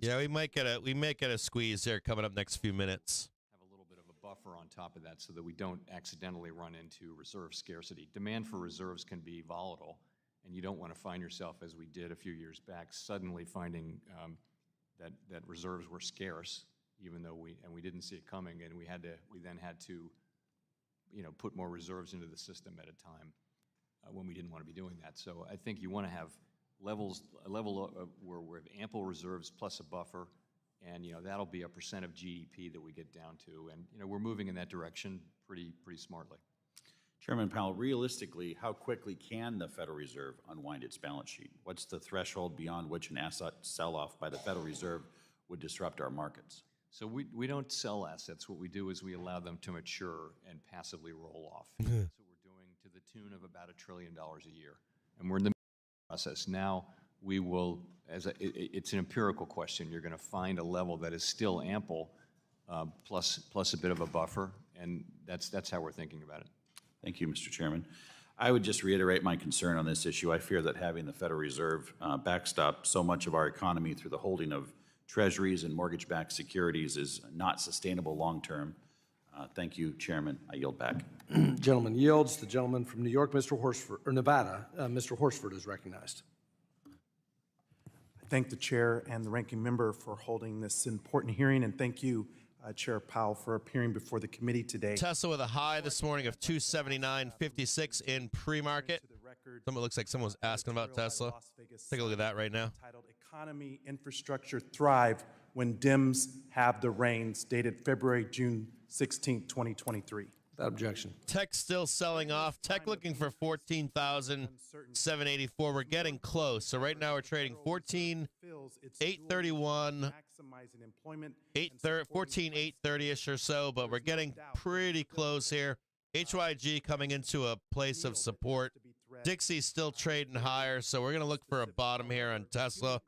A: We might get a squeeze there coming up next few minutes.
C: Have a little bit of a buffer on top of that so that we don't accidentally run into reserve scarcity. Demand for reserves can be volatile, and you don't want to find yourself, as we did a few years back, suddenly finding that reserves were scarce, even though we didn't see it coming, and we then had to put more reserves into the system at a time when we didn't want to be doing that. So I think you want to have a level where we have ample reserves plus a buffer, and that'll be a % of GDP that we get down to, and we're moving in that direction pretty smartly.
O: Chairman Powell, realistically, how quickly can the Federal Reserve unwind its balance sheet? What's the threshold beyond which an asset sell-off by the Federal Reserve would disrupt our markets?
C: So we don't sell assets. What we do is we allow them to mature and passively roll off. That's what we're doing, to the tune of about $1 trillion a year. And we're in the process. Now we will, it's an empirical question. You're going to find a level that is still ample, plus a bit of a buffer, and that's how we're thinking about it.
O: Thank you, Mr. Chairman. I would just reiterate my concern on this issue. I fear that having the Federal Reserve backstop so much of our economy through the holding of treasuries and mortgage-backed securities is not sustainable long-term. Thank you, Chairman. I yield back.
H: Gentleman yields. The gentleman from New York, Nevada, Mr. Horsford is recognized.
P: I thank the chair and the ranking member for holding this important hearing, and thank you, Chair Powell, for appearing before the committee today.
A: Tesla with a high this morning of 279.56 in pre-market. It looks like someone was asking about Tesla. Take a look at that right now.
P: Titled Economy Infrastructure Thrive When Dems Have the Reins, dated June 16, 2023.
H: Without objection.
A: Tech still selling off. Tech looking for 14,784. We're getting close. So right now we're trading 14,831, 14,830-ish or so, but we're getting pretty close here. HYG coming into a place of support. Dixie's still trading higher, so we're going to look for a bottom here on Tesla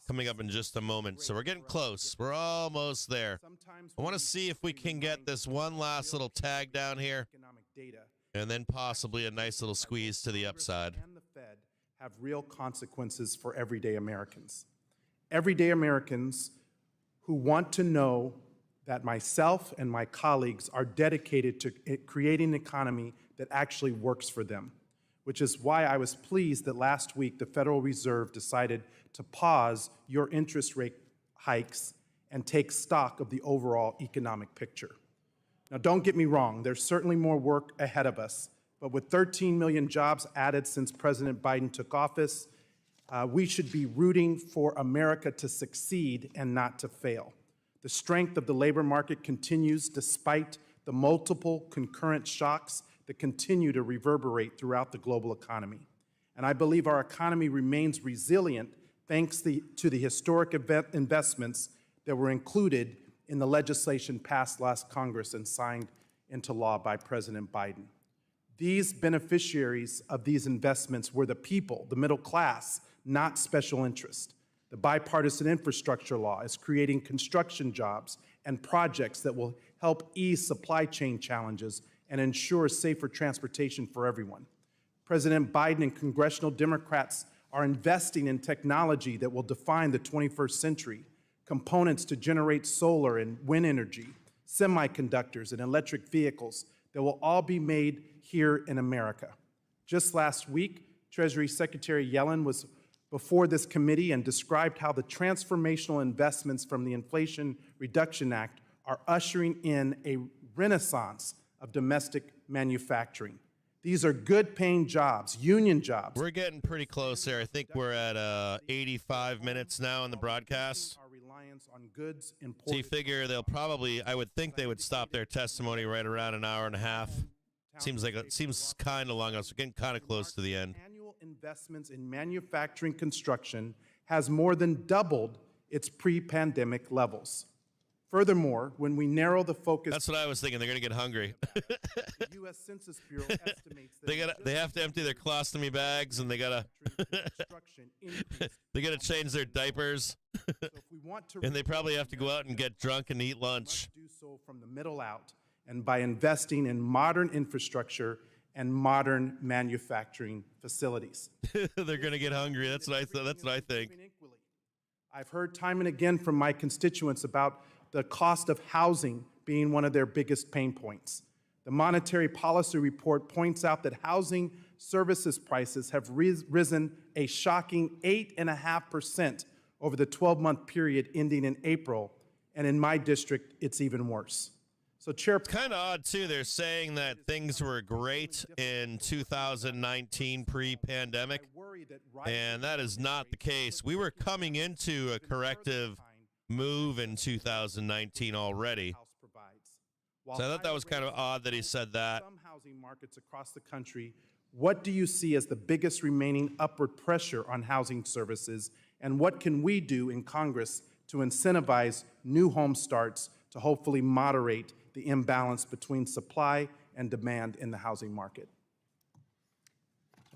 A: coming up in just a moment. So we're getting close. We're almost there. I want to see if we can get this one last little tag down here, and then possibly a nice little squeeze to the upside.
P: And the Fed have real consequences for everyday Americans. Everyday Americans who want to know that myself and my colleagues are dedicated to creating an economy that actually works for them, which is why I was pleased that last week the Federal Reserve decided to pause your interest rate hikes and take stock of the overall economic picture. Now, don't get me wrong, there's certainly more work ahead of us, but with 13 million jobs added since President Biden took office, we should be rooting for America to succeed and not to fail. The strength of the labor market continues despite the multiple concurrent shocks that continue to reverberate throughout the global economy. And I believe our economy remains resilient thanks to the historic investments that were included in the legislation passed last Congress and signed into law by President Biden. These beneficiaries of these investments were the people, the middle class, not special interest. The bipartisan infrastructure law is creating construction jobs and projects that will help ease supply chain challenges and ensure safer transportation for everyone. President Biden and congressional Democrats are investing in technology that will define the 21st century, components to generate solar and wind energy, semiconductors, and electric vehicles that will all be made here in America. Just last week, Treasury Secretary Yellen was before this committee and described how the transformational investments from the Inflation Reduction Act are ushering in a renaissance of domestic manufacturing. These are good-paying jobs, union jobs.
A: We're getting pretty close here. I think we're at 85 minutes now in the broadcast.
P: Our reliance on goods
A: So you
P: imported.
A: figure they'll probably, I would think they would stop their testimony right around an hour and a half. Seems kind of long. I was getting kind of close to the end.
P: Annual investments in manufacturing construction has more than doubled its pre-pandemic levels. Furthermore, when we narrow the focus,
A: That's what I was thinking. They're going to get hungry.
P: the U.S. Census Bureau estimates that
A: They have to empty their colostomy bags, and they gotta
P: construction increased.
A: they gotta change their diapers,
P: So if we want to
A: and they probably have to go out and get drunk and eat lunch.
P: do so from the middle out and by investing in modern infrastructure and modern manufacturing facilities.
A: They're going to get hungry. That's what I think.
P: I've heard time and again from my constituents about the cost of housing being one of their biggest pain points. The Monetary Policy Report points out that housing services prices have risen a shocking 8.5% over the 12-month period ending in April, and in my district, it's even worse. So, Chair,
A: Kind of odd too. They're saying that things were great in 2019 pre-pandemic, and that is not the case. We were coming into a corrective move in 2019 already. So I thought that was kind of odd that he said that.
P: Some housing markets across the country, what do you see as the biggest remaining upward pressure on housing services, and what can we do in Congress to incentivize new home starts to hopefully moderate the imbalance between supply and demand in the housing market?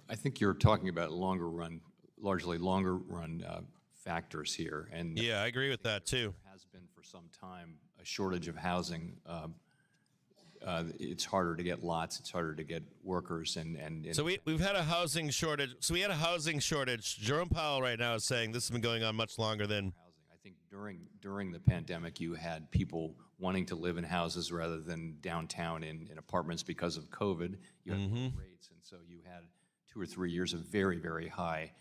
C: I think you're talking about largely longer run factors here. And
A: Yeah, I agree with that too.
C: there has been for some time a shortage of housing. It's harder to get lots, it's harder to get workers, and
A: So we've had a housing shortage. So we had a housing shortage. Jerome Powell right now is saying this has been going on much longer than.
C: I think during the pandemic, you had people wanting to live in houses rather than downtown in apartments because of COVID. You had low rates, and so you had 2 or 3 years of very, very high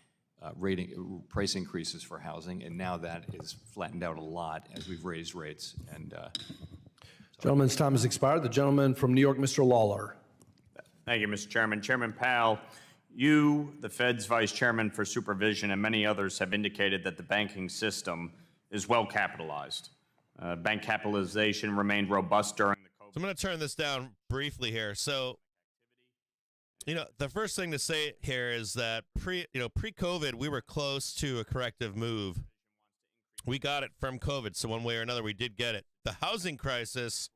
C: price increases for housing, and now that is flattened out a lot as we've raised rates. And
H: Gentleman's time has expired. The gentleman from New York, Mr. Lawler.
Q: Thank you, Mr. Chairman. Chairman Powell, you, the Fed's Vice Chairman for Supervision, and many others have indicated that the banking system is well capitalized. Bank capitalization remained robust during the COVID.
A: So I'm going to turn this down briefly here. So, the first thing to say here is that pre-COVID, we were close to a corrective move. We got it from COVID, so one way or another, we did get it. The housing crisis,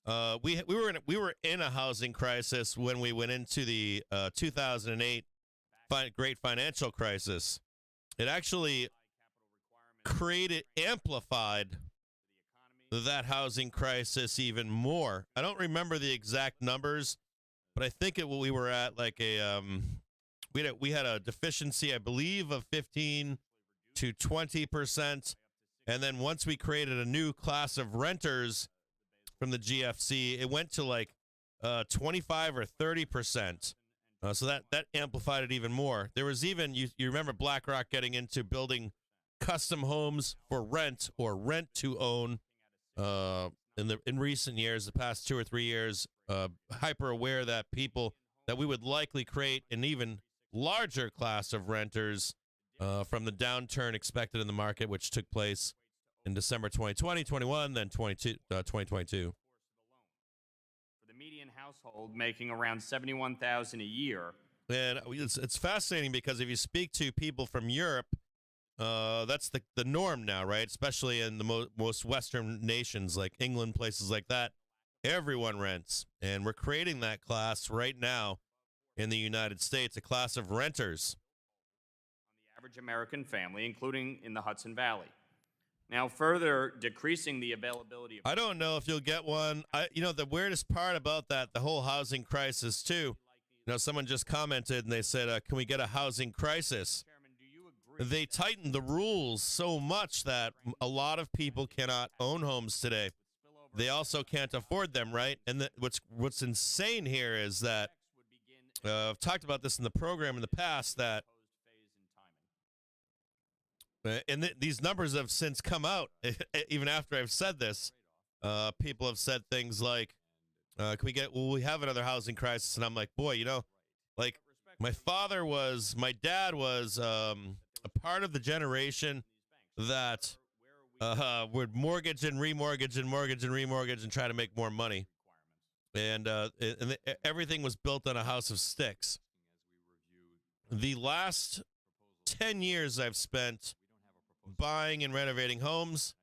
A: we were in a housing crisis when we went into the 2008 great financial crisis. It actually amplified that housing crisis even more. I don't remember the exact numbers, but I think we were at like we had a deficiency, I believe, of 15 to 20%. And then once we created a new class of renters from the GFC, it went to like 25 or 30%. So that amplified it even more. There was even, you remember BlackRock getting into building custom homes for rent or rent to own in recent years, the past 2 or 3 years, hyper aware that we would likely create an even larger class of renters from the downturn expected in the market, which took place in December 2020, 21, then 2022.
Q: For the median household making around $71,000 a year.
A: And it's fascinating because if you speak to people from Europe, that's the norm now, right? Especially in the most Western nations like England, places like that. Everyone rents, and we're creating that class right now in the United States, a class of renters.
Q: On the average American family, including in the Hudson Valley. Now, further decreasing the availability of...
A: I don't know if you'll get one. The weirdest part about that, the whole housing crisis, too, someone just commented and they said, can we get a housing crisis? They tightened the rules so much that a lot of people cannot own homes today. they also can't afford them, right? And what's insane here is that I've talked about this in the program in the past, that and these numbers have since come out. Even after I've said this, people have said things like, "Can we get? Will we have another housing crisis?" And I'm like, boy, like my dad was a part of the generation that would mortgage and remortgage and mortgage and remortgage and try to make more money. And everything was built on a house of sticks. The last 10 years I've spent buying and renovating homes.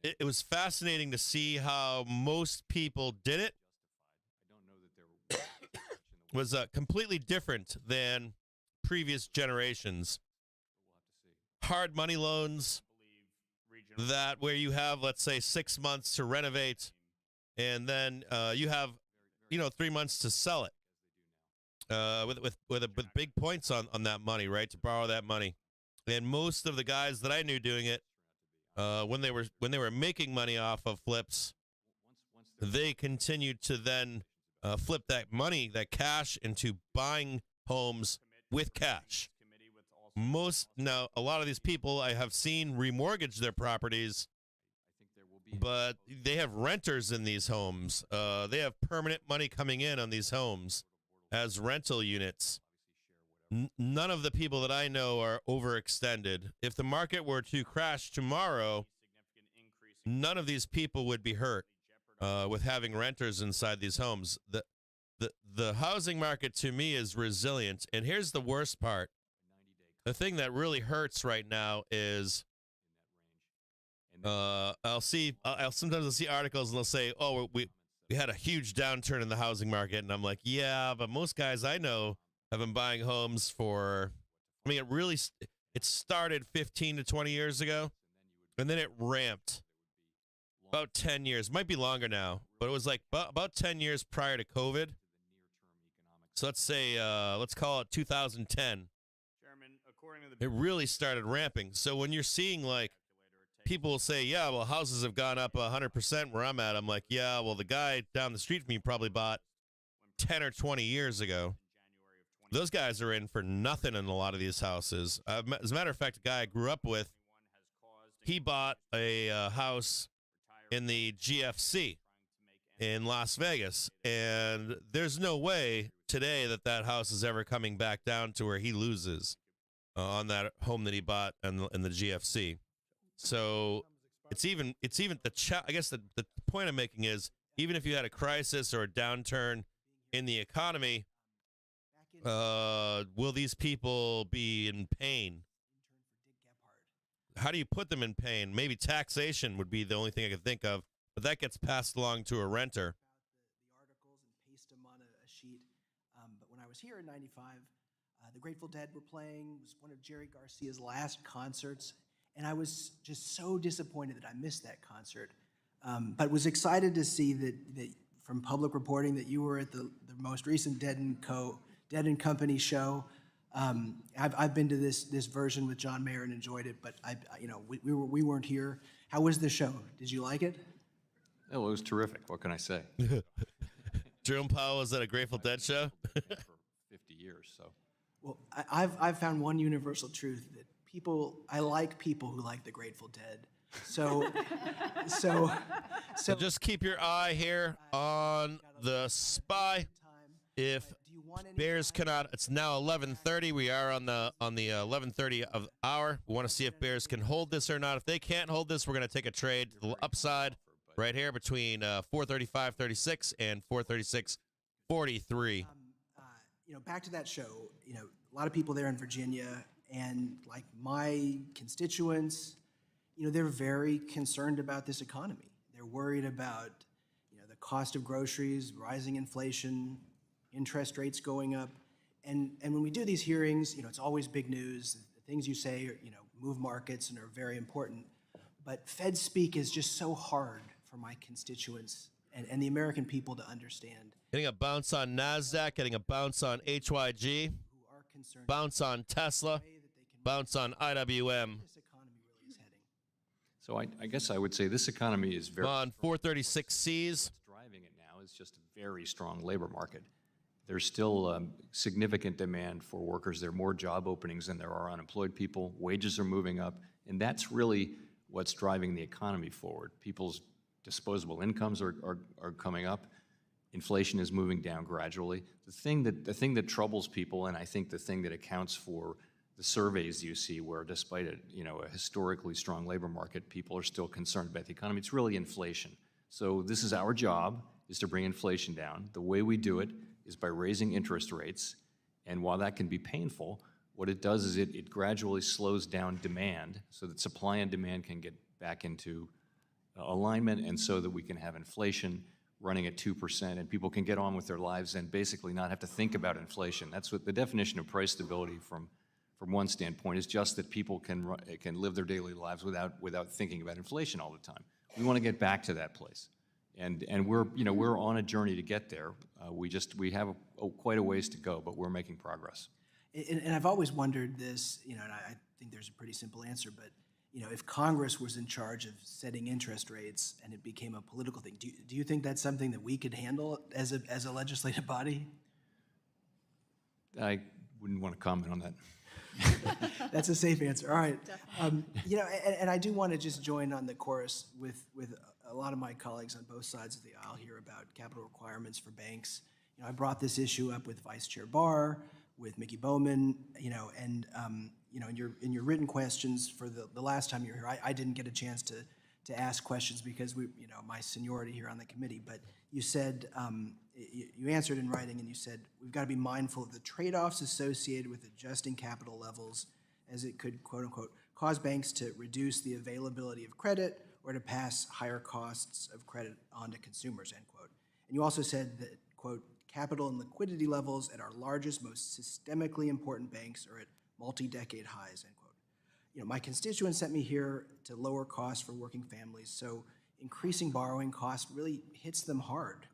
A: It was fascinating to see how most people did it. Was completely different than previous generations. Hard money loans that where you have, let's say, 6 months to renovate, and then you have, 3 months to sell it. With big points on that money, right? To borrow that money. And most of the guys that I knew doing it, when they were making money off of flips, they continued to then flip that money, that cash, into buying homes with cash. Now, a lot of these people I have seen remortgage their properties, but they have renters in these homes. They have permanent money coming in on these homes as rental units. None of the people that I know are overextended. If the market were to crash tomorrow, none of these people would be hurt with having renters inside these homes. The housing market, to me, is resilient. And here's the worst part. The thing that really hurts right now is sometimes I'll see articles and they'll say, "Oh, we had a huge downturn in the housing market," and I'm like, "Yeah, but most guys I know have been buying homes for." I mean, it started 15 to 20 years ago, and then it ramped about 10 years. Might be longer now, but it was like about 10 years prior to COVID. So let's say let's call it 2010. It really started ramping. So when you're seeing, like, people will say, "Yeah, well, houses have gone up 100% where I'm at," I'm like, "Yeah, well, the guy down the street from me probably bought 10 or 20 years ago." Those guys are in for nothing in a lot of these houses. As a matter of fact, a guy I grew up with, he bought a house in the GFC in Las Vegas, and there's no way today that house is ever coming back down to where he loses on that home that he bought in the GFC. So it's even I guess the point I'm making is, even if you had a crisis or a downturn in the economy, will these people be in pain? How do you put them in pain? Maybe taxation would be the only thing I could think of, but that gets passed along to a renter.
R: The articles and paste them on a sheet. But when I was here in '95, the Grateful Dead were playing. It was one of Jerry Garcia's last concerts. And I was just so disappointed that I missed that concert. But was excited to see that from public reporting that you were at the most recent Dead and Company show. I've been to this version with John Mayer and enjoyed it, but we weren't here. How was the show? Did you like it?
C: Oh, it was terrific. What can I say?
A: Jerome Powell was at a Grateful Dead show?
C: For 50 years, so.
R: Well, I've found one universal truth, that I like people who like the Grateful Dead. So
A: just keep your eye here on the SPY. If Bears cannot, it's now 11:30. We are on the 11:30 of hour. We want to see if Bears can hold this or not. If they can't hold this, we're going to take a trade to the upside right here between 435.36 and 436.43.
R: Back to that show. A lot of people there in Virginia, and like my constituents, they're very concerned about this economy. They're worried about, the cost of groceries, rising inflation, interest rates going up. And when we do these hearings, it's always big news. The things you say, move markets and are very important. But Fed speak is just so hard for my constituents and the American people to understand.
A: Getting a bounce on NASDAQ, getting a bounce on HYG, bounce on Tesla, bounce on IWM.
C: So I guess I would say this economy is very.
A: On 436Cs.
C: What's driving it now is just a very strong labor market. There's still significant demand for workers. There are more job openings than there are unemployed people. Wages are moving up, and that's really what's driving the economy forward. People's disposable incomes are coming up. Inflation is moving down gradually. The thing that troubles people, and I think the thing that accounts for the surveys you see where despite a historically strong labor market, people are still concerned about the economy, it's really inflation. So this is our job, is to bring inflation down. The way we do it is by raising interest rates, and while that can be painful, what it does is it gradually slows down demand so that supply and demand can get back into alignment, and so that we can have inflation running at 2%, and people can get on with their lives and basically not have to think about inflation. That's what the definition of price stability from one standpoint is, just that people can live their daily lives without thinking about inflation all the time. We want to get back to that place, and we're on a journey to get there. We have quite a ways to go, but we're making progress.
R: And I've always wondered this, and I think there's a pretty simple answer, but if Congress was in charge of setting interest rates and it became a political thing, do you think that's something that we could handle as a legislative body?
C: I wouldn't want to comment on that.
R: That's a safe answer. All right. And I do want to just join on the chorus with a lot of my colleagues on both sides of the aisle here about capital requirements for banks. I brought this issue up with Vice Chair Barr, with Mickey Bowman, and in your written questions for the last time you were here, I didn't get a chance to ask questions because my seniority here on the committee, but you said, you answered in writing, and you said, we've got to be mindful of the trade-offs associated with adjusting capital levels, as it could, quote unquote, cause banks to reduce the availability of credit or to pass higher costs of credit on to consumers, end quote. And you also said that, quote, capital and liquidity levels at our largest, most systemically important banks are at multi-decade highs, end quote. My constituents sent me here to lower costs for working families, so increasing borrowing costs really hits them hard.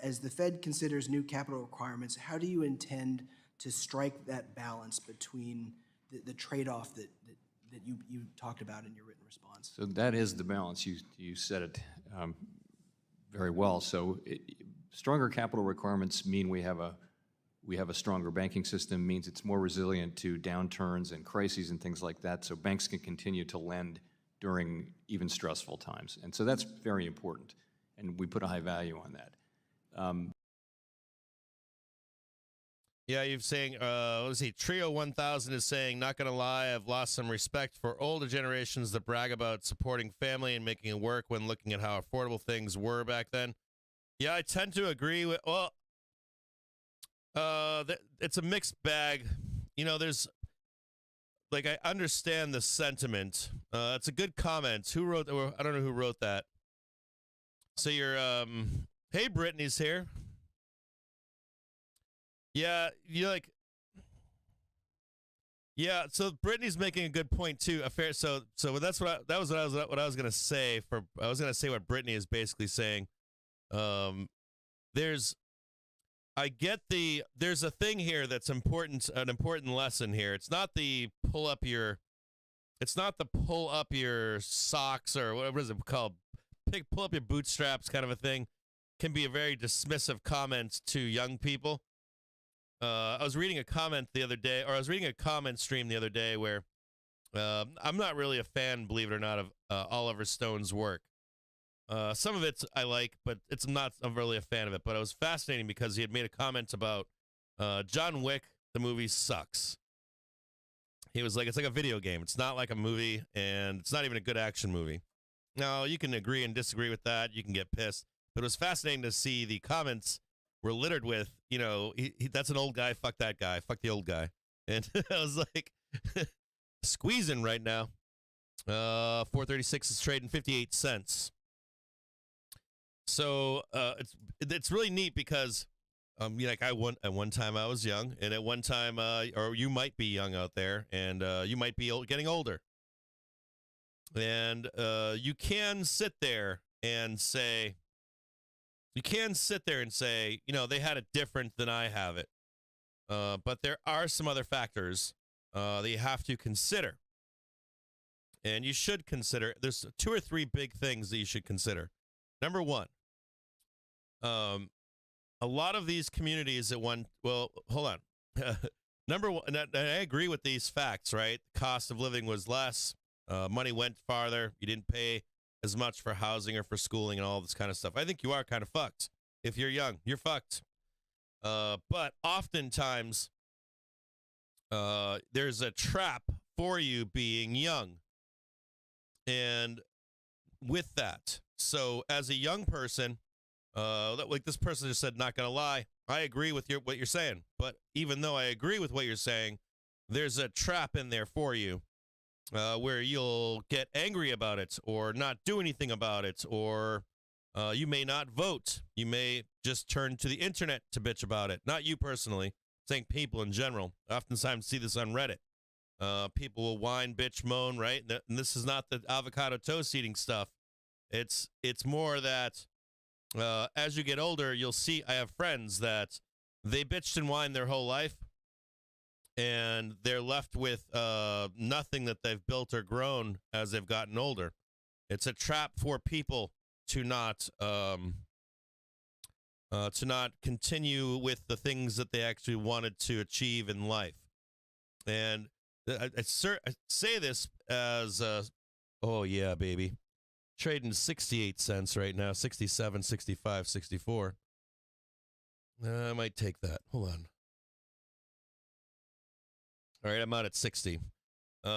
R: As the Fed considers new capital requirements, how do you intend to strike that balance between the trade-off that you talked about in your written response?
C: So that is the balance. You said it very well. So stronger capital requirements mean we have a stronger banking system, means it's more resilient to downturns and crises and things like that, so banks can continue to lend during even stressful times. And so that's very important, and we put a high value on that.
A: Yeah, you're saying, let's see, Trio 1000 is saying, not going to lie, I've lost some respect for older generations that brag about supporting family and making it work when looking at how affordable things were back then. Yeah, I tend to agree with, it's a mixed bag. There's, I understand the sentiment. It's a good comment. Who wrote, I don't know who wrote that. So you're, hey, Brittany's here. Yeah, yeah. So Brittany's making a good point too. So that's what I was gonna say. I was gonna say what Brittany is basically saying. There's a thing here that's important, an important lesson here. It's not the pull up your socks or whatever is it called, pull up your bootstraps kind of a thing. Can be a very dismissive comment to young people. I was reading a comment the other day, or I was reading a comment stream the other day where I'm not really a fan, believe it or not, of Oliver Stone's work. Some of it I like, but I'm really a fan of it. But it was fascinating because he had made a comment about John Wick, the movie sucks. He was like, it's like a video game. It's not like a movie, and it's not even a good action movie. Now, you can agree and disagree with that. You can get pissed. But it was fascinating to see the comments were littered with, that's an old guy, fuck that guy, fuck the old guy. And I was like, squeezing right now. 436 is trading 58 cents. So it's really neat because, at one time I was young, and at one time, or you might be young out there, and you might be getting older. And you can sit there and say, they had it different than I have it. But there are some other factors that you have to consider. And you should consider, there's 2 or 3 big things that you should consider. Number one, a lot of these communities hold on. Number one, and I agree with these facts, right? The cost of living was less. Money went farther. You didn't pay as much for housing or for schooling and all this kind of stuff. I think you are kind of fucked. If you're young, you're fucked. But oftentimes, there's a trap for you being young. And with that, so as a young person, like this person just said, not going to lie, I agree with what you're saying. But even though I agree with what you're saying, there's a trap in there for you where you'll get angry about it or not do anything about it, or you may not vote. You may just turn to the internet to bitch about it. Not you personally, saying people in general. I oftentimes see this on Reddit. People will whine, bitch, moan, right? And this is not the avocado toast eating stuff. It's more that as you get older, you'll see, I have friends that they bitched and whined their whole life, and they're left with nothing that they've built or grown as they've gotten older. It's a trap for people to not continue with the things that they actually wanted to achieve in life. And I say this as, oh yeah, baby. Trading 68 cents right now, 67, 65, 64. I might take that. Hold on. All right, I'm out at 60. So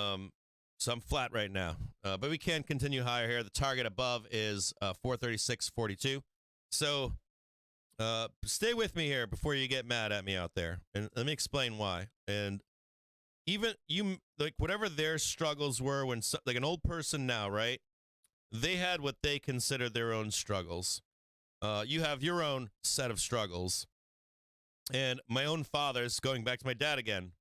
A: I'm flat right now. But we can continue higher here. The target above is 436.42. So stay with me here before you get mad at me out there. And let me explain why. And even you, like whatever their struggles were when, like an old person now, right? They had what they considered their own struggles. You have your own set of struggles. And my own father's, going back to my dad again,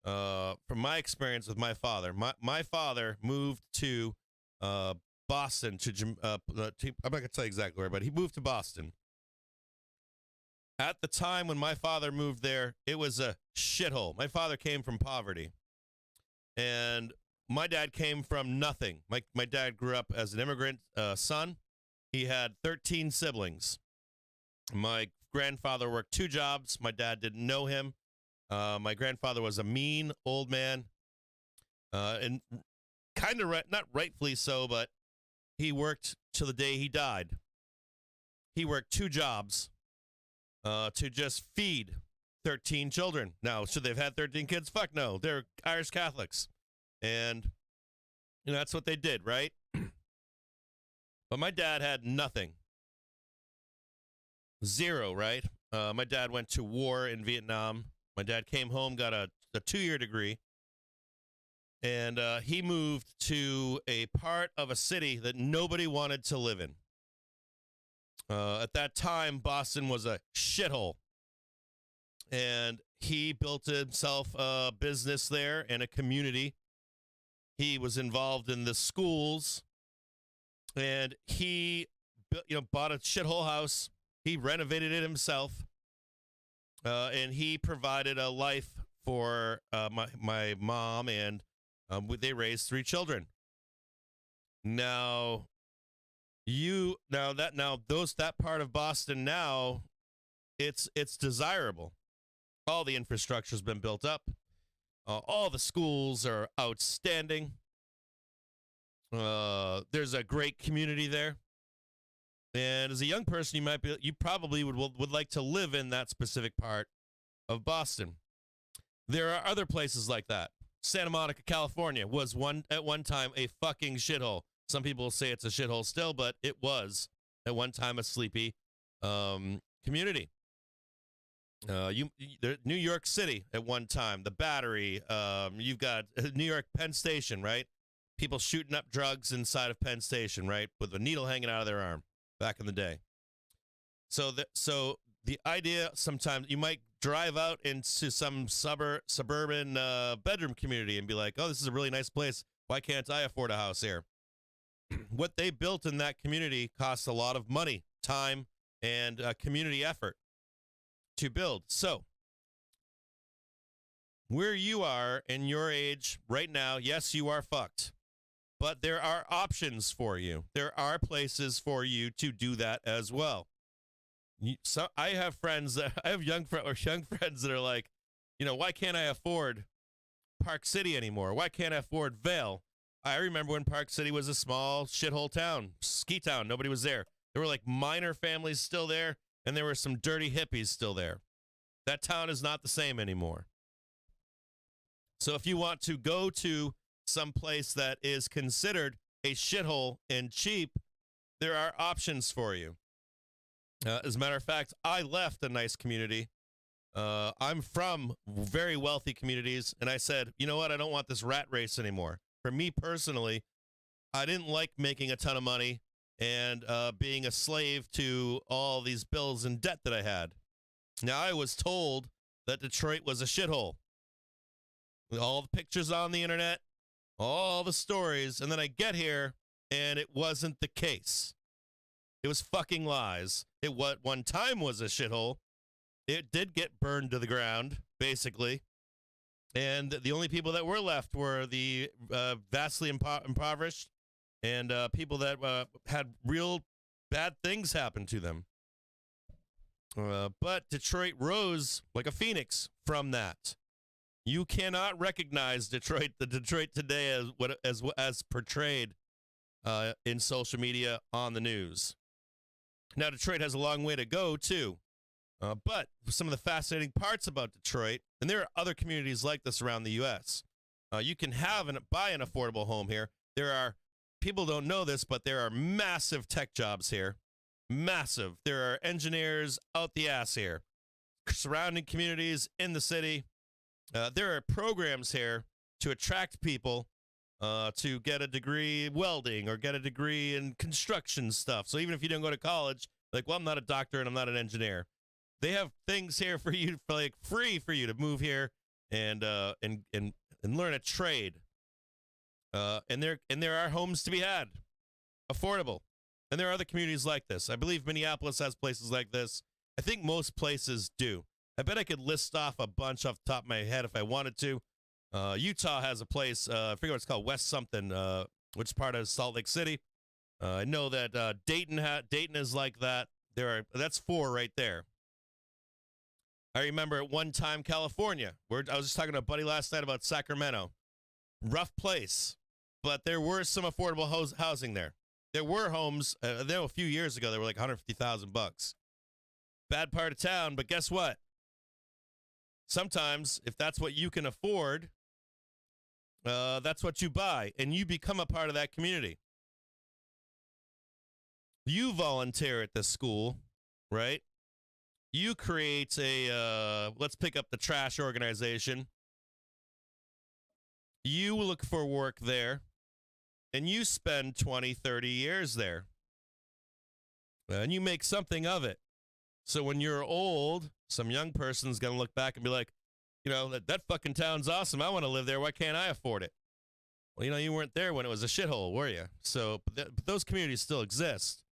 A: from my experience with my father, my father moved to Boston, I'm not going to tell you exactly where, but he moved to Boston. At the time when my father moved there, it was a shithole. My father came from poverty. And my dad came from nothing. My dad grew up as an immigrant son. He had 13 siblings. My grandfather worked 2 jobs. My dad didn't know him. My grandfather was a mean old man. And kind of, not rightfully so, but he worked till the day he died. He worked 2 jobs to just feed 13 children. Now, should they've had 13 kids? Fuck no. They're Irish Catholics. And, you know, that's what they did, right? But my dad had nothing. 0, right? My dad went to war in Vietnam. My dad came home, got a 2-year degree. And he moved to a part of a city that nobody wanted to live in. At that time, Boston was a shithole. And he built himself a business there and a community. He was involved in the schools, and he, bought a shithole house. He renovated it himself, and he provided a life for my mom, and they raised 3 children. That part of Boston now, it's desirable. All the infrastructure's been built up. All the schools are outstanding. There's a great community there. And as a young person, you probably would like to live in that specific part of Boston. There are other places like that. Santa Monica, California was at one time a fucking shithole. Some people say it's a shithole still, but it was at one time a sleepy community. New York City at one time, the Battery. You've got New York Penn Station, right? People shooting up drugs inside of Penn Station, right, with a needle hanging out of their arm back in the day. So the idea, sometimes you might drive out into some suburban bedroom community and be like, oh, this is a really nice place. Why can't I afford a house here? What they built in that community costs a lot of money, time, and community effort to build. So where you are in your age right now, yes, you are fucked. But there are options for you. There are places for you to do that as well. So I have friends that I have young friends that are like, why can't I afford Park City anymore? Why can't I afford Vail? I remember when Park City was a small shithole town, ski town. Nobody was there. There were like minor families still there, and there were some dirty hippies still there. That town is not the same anymore. So if you want to go to some place that is considered a shithole and cheap, there are options for you. As a matter of fact, I left a nice community. I'm from very wealthy communities, and I said, you know what? I don't want this rat race anymore. For me personally, I didn't like making a ton of money and being a slave to all these bills and debt that I had. Now, I was told that Detroit was a shithole. All the pictures on the internet, all the stories, and then I get here, and it wasn't the case. It was fucking lies. It what one time was a shithole. It did get burned to the ground, basically. And the only people that were left were the vastly impoverished and people that had real bad things happen to them. But Detroit rose like a phoenix from that. You cannot recognize Detroit today as portrayed in social media on the news. Now, Detroit has a long way to go, too. But some of the fascinating parts about Detroit, and there are other communities like this around the U.S., you can buy an affordable home here. People don't know this, but there are massive tech jobs here. Massive. There are engineers out the ass here. Surrounding communities in the city. There are programs here to attract people to get a degree welding or get a degree in construction stuff. So even if you don't go to college, like, well, I'm not a doctor and I'm not an engineer. They have things here for you, for like free for you to move here and learn a trade. And there are homes to be had, affordable. And there are other communities like this. I believe Minneapolis has places like this. I think most places do. I bet I could list off a bunch off the top of my head if I wanted to. Utah has a place, I forget what it's called, West something, which is part of Salt Lake City. I know that Dayton is like that. That's 4 right there. I remember at one time California, where I was just talking to a buddy last night about Sacramento. Rough place, but there were some affordable housing there. There were homes, there a few years ago, they were like $150,000. Bad part of town, but guess what? Sometimes, if that's what you can afford, that's what you buy, and you become a part of that community. You volunteer at this school, right? You create let's pick up the trash organization. You look for work there, and you spend 20, 30 years there. And you make something of it. So when you're old, some young person's going to look back and be like, that fucking town's awesome. I want to live there. Why can't I afford it? Well, you weren't there when it was a shithole, were you? So but those communities still exist.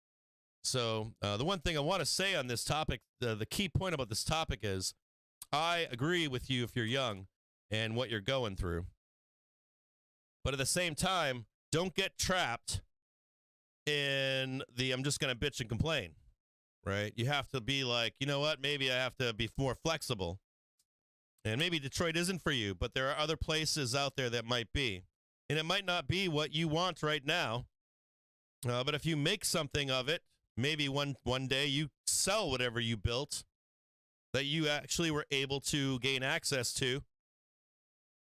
A: So the one thing I want to say on this topic, the key point about this topic is I agree with you if you're young and what you're going through. But at the same time, don't get trapped in I'm just going to bitch and complain, right? You have to be like, you know what? Maybe I have to be more flexible. And maybe Detroit isn't for you, but there are other places out there that might be. And it might not be what you want right now. But if you make something of it, maybe one day you sell whatever you built that you actually were able to gain access to.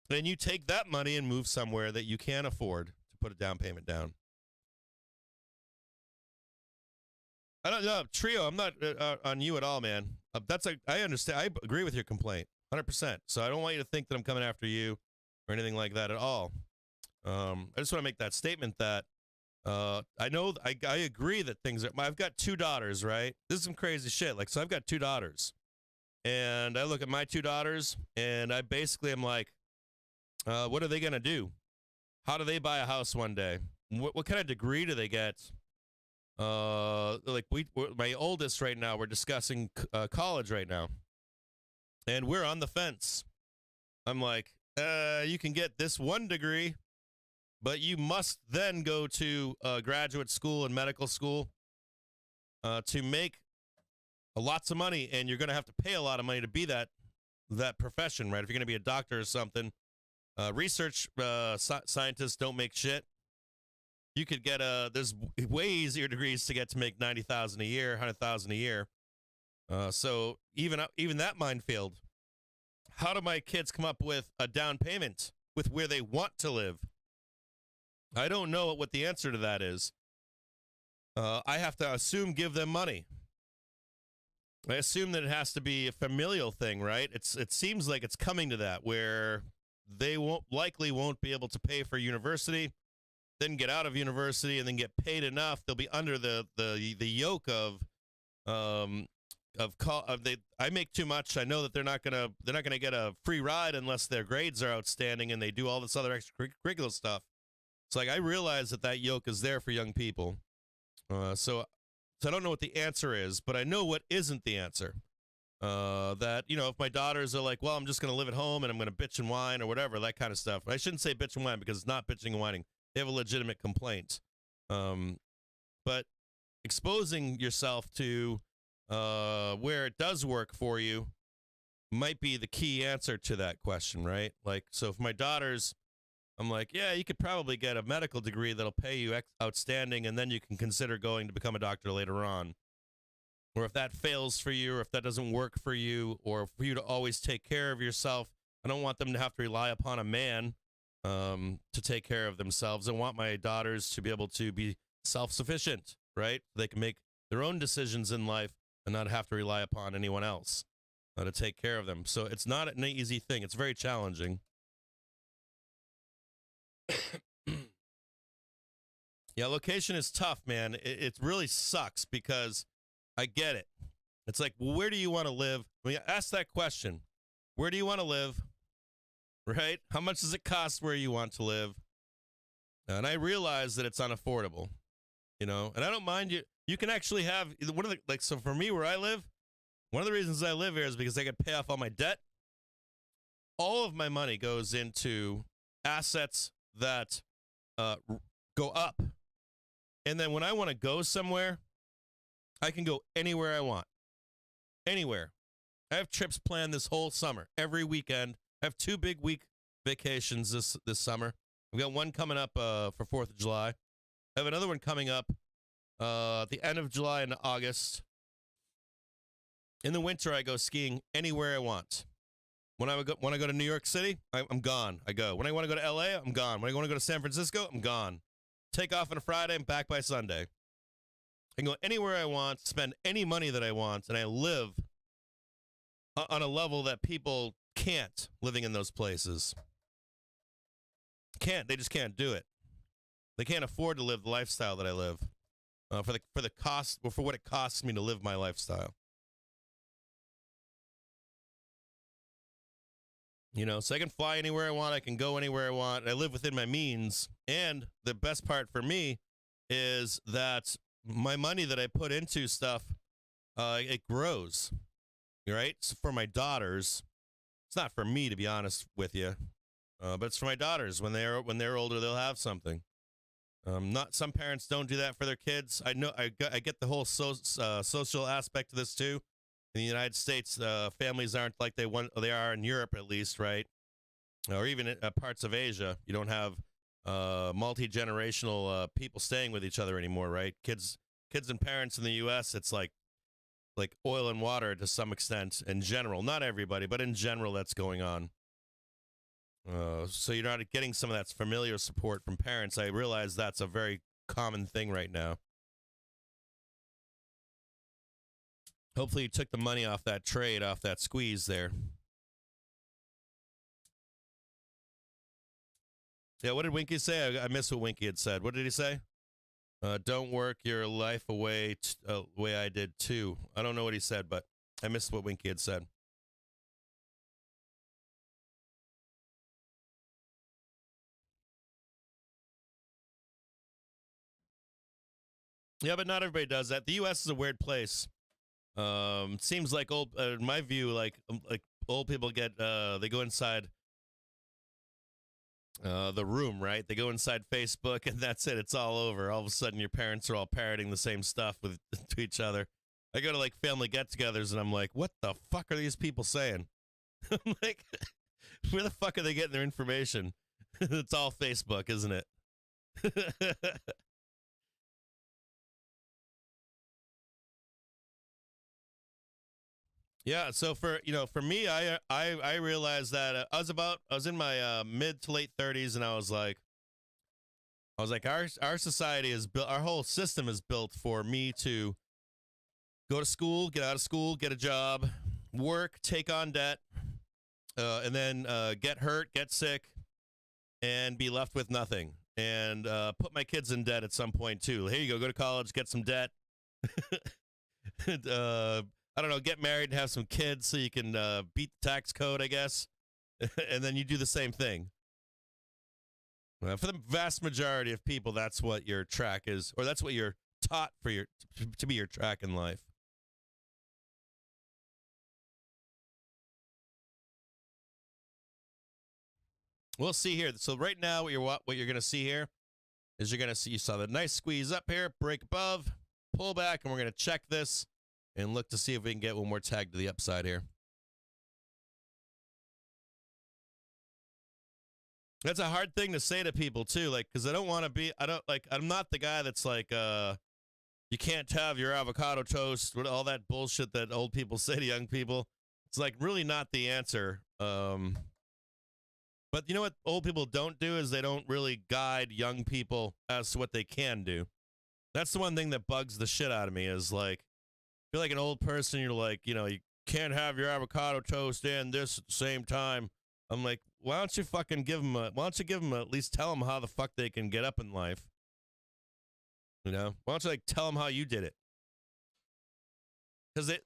A: Then you take that money and move somewhere that you can afford to put a down payment down. I don't know, Trio, I'm not on you at all, man. I understand. I agree with your complaint, 100%. So I don't want you to think that I'm coming after you or anything like that at all. I just want to make that statement that I know I agree that things are. I've got 2 daughters, right? This is some crazy shit. So I've got 2 daughters, and I look at my 2 daughters, and I basically am like, what are they gonna do? How do they buy a house one day? What kind of degree do they get? My oldest right now, we're discussing college right now, and we're on the fence. I'm like, you can get this one degree, But you must then go to graduate school and medical school to make lots of money, and you're going to have to pay a lot of money to be that profession, right? If you're going to be a doctor or something, research scientists don't make shit. You could get there's way easier degrees to get to make $90,000 a year, $100,000 a year. So even that minefield. How do my kids come up with a down payment with where they want to live? I don't know what the answer to that is. I have to give them money. I assume that it has to be a familial thing, right? It seems like it's coming to that, where they likely won't be able to pay for university, then get out of university, and then get paid enough. They'll be under the yoke of I make too much. I know that they're not gonna get a free ride unless their grades are outstanding and they do all this other extracurricular stuff. It's like I realize that yoke is there for young people. So I don't know what the answer is, but I know what isn't the answer. That, if my daughters are like, well, I'm just going to live at home and I'm going to bitch and whine or whatever, that kind of stuff. I shouldn't say bitch and whine because it's not bitching and whining. They have a legitimate complaint. But exposing yourself to where it does work for you might be the key answer to that question, right? Like, so if my daughters, I'm like, yeah, you could probably get a medical degree that'll pay you outstanding, and then you can consider going to become a doctor later on. Or if that fails for you, or if that doesn't work for you, or for you to always take care of yourself, I don't want them to have to rely upon a man to take care of themselves. I want my daughters to be able to be self-sufficient, right? They can make their own decisions in life and not have to rely upon anyone else to take care of them. So it's not an easy thing. It's very challenging. Yeah, location is tough, man. It really sucks because I get it. It's like, well, where do you want to live? When you ask that question, where do you want to live? Right? How much does it cost where you want to live? And I realize that it's unaffordable, and I don't mind you. You can actually have so for me where I live, one of the reasons I live here is because I can pay off all my debt. All of my money goes into assets that go up. And then when I want to go somewhere, I can go anywhere I want. Anywhere. I have trips planned this whole summer, every weekend. I have 2 big week vacations this summer. We've got one coming up for 4th of July. I have another one coming up at the end of July and August. In the winter, I go skiing anywhere I want. When I go to New York City, I'm gone. I go. When I want to go to LA, I'm gone. When I want to go to San Francisco, I'm gone. Take off on a Friday, I'm back by Sunday. I can go anywhere I want, spend any money that I want, and I live on a level that people can't living in those places. They just can't do it. They can't afford to live the lifestyle that I live for the cost, or for what it costs me to live my lifestyle. So I can fly anywhere I want. I can go anywhere I want. I live within my means. And the best part for me is that my money that I put into stuff, it grows, right? So for my daughters, it's not for me, to be honest with you, but it's for my daughters. When they're older, they'll have something. Not some parents don't do that for their kids. I know I get the whole social aspect of this too. In the United States, families aren't like they are in Europe, at least, right? Or even in parts of Asia. You don't have multi-generational people staying with each other anymore, right? Kids and parents in the U.S., it's like oil and water to some extent in general. Not everybody, but in general, that's going on. So you're not getting some of that familiar support from parents. I realize that's a very common thing right now. Hopefully you took the money off that trade, off that squeeze there. Yeah, what did Winky say? I missed what Winky had said. What did he say? Don't work your life away the way I did too. I don't know what he said, but I missed what Winky had said. Yeah, but not everybody does that. The U.S. is a weird place. Seems like in my view, like old people get, they go inside the room, right? They go inside Facebook, and that's it. It's all over. All of a sudden, your parents are all parroting the same stuff with to each other. I go to like family get-togethers, and I'm like, what the fuck are these people saying? I'm like, where the fuck are they getting their information? It's all Facebook, isn't it? Yeah, so for me, I realized that I was in my mid to late 30s, and I was like our society is built, our whole system is built for me to go to school, get out of school, get a job, work, take on debt, and then get hurt, get sick, and be left with nothing, and put my kids in debt at some point too. Here you go to college, get some debt. I don't know, get married and have some kids so you can beat the tax code, I guess. And then you do the same thing. For the vast majority of people, that's what your track is, or that's what you're taught to be your track in life. We'll see here. So right now, what you're going to see here is you saw the nice squeeze up here, break above, pull back, and we're going to check this and look to see if we can get one more tag to the upside here. That's a hard thing to say to people too, like, because I'm not the guy that's like, you can't have your avocado toast, all that bullshit that old people say to young people. It's like really not the answer. But you know what old people don't do is they don't really guide young people as to what they can do. That's the one thing that bugs the shit out of me is like, you're like an old person, you're like, you can't have your avocado toast and this at the same time. I'm like, why don't you at least tell them how the fuck they can get up in life? Why don't you like tell them how you did it? Because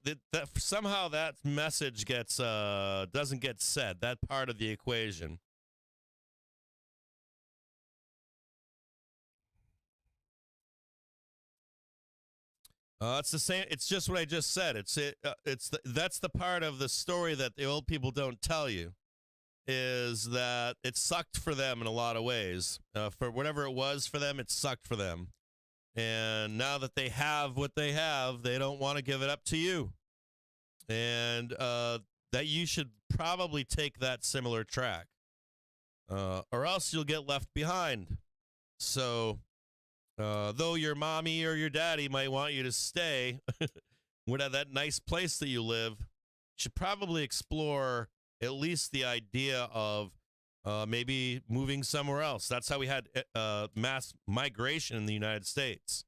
A: somehow that message doesn't get said, that part of the equation. It's the same. It's just what I just said. That's the part of the story that the old people don't tell you, is that it sucked for them in a lot of ways. For whatever it was for them, it sucked for them. And now that they have what they have, they don't want to give it up to you. And that you should probably take that similar track, or else you'll get left behind. So. Though your mommy or your daddy might want you to stay at that nice place that you live, you should probably explore at least the idea of maybe moving somewhere else. That's how we had mass migration in the United States.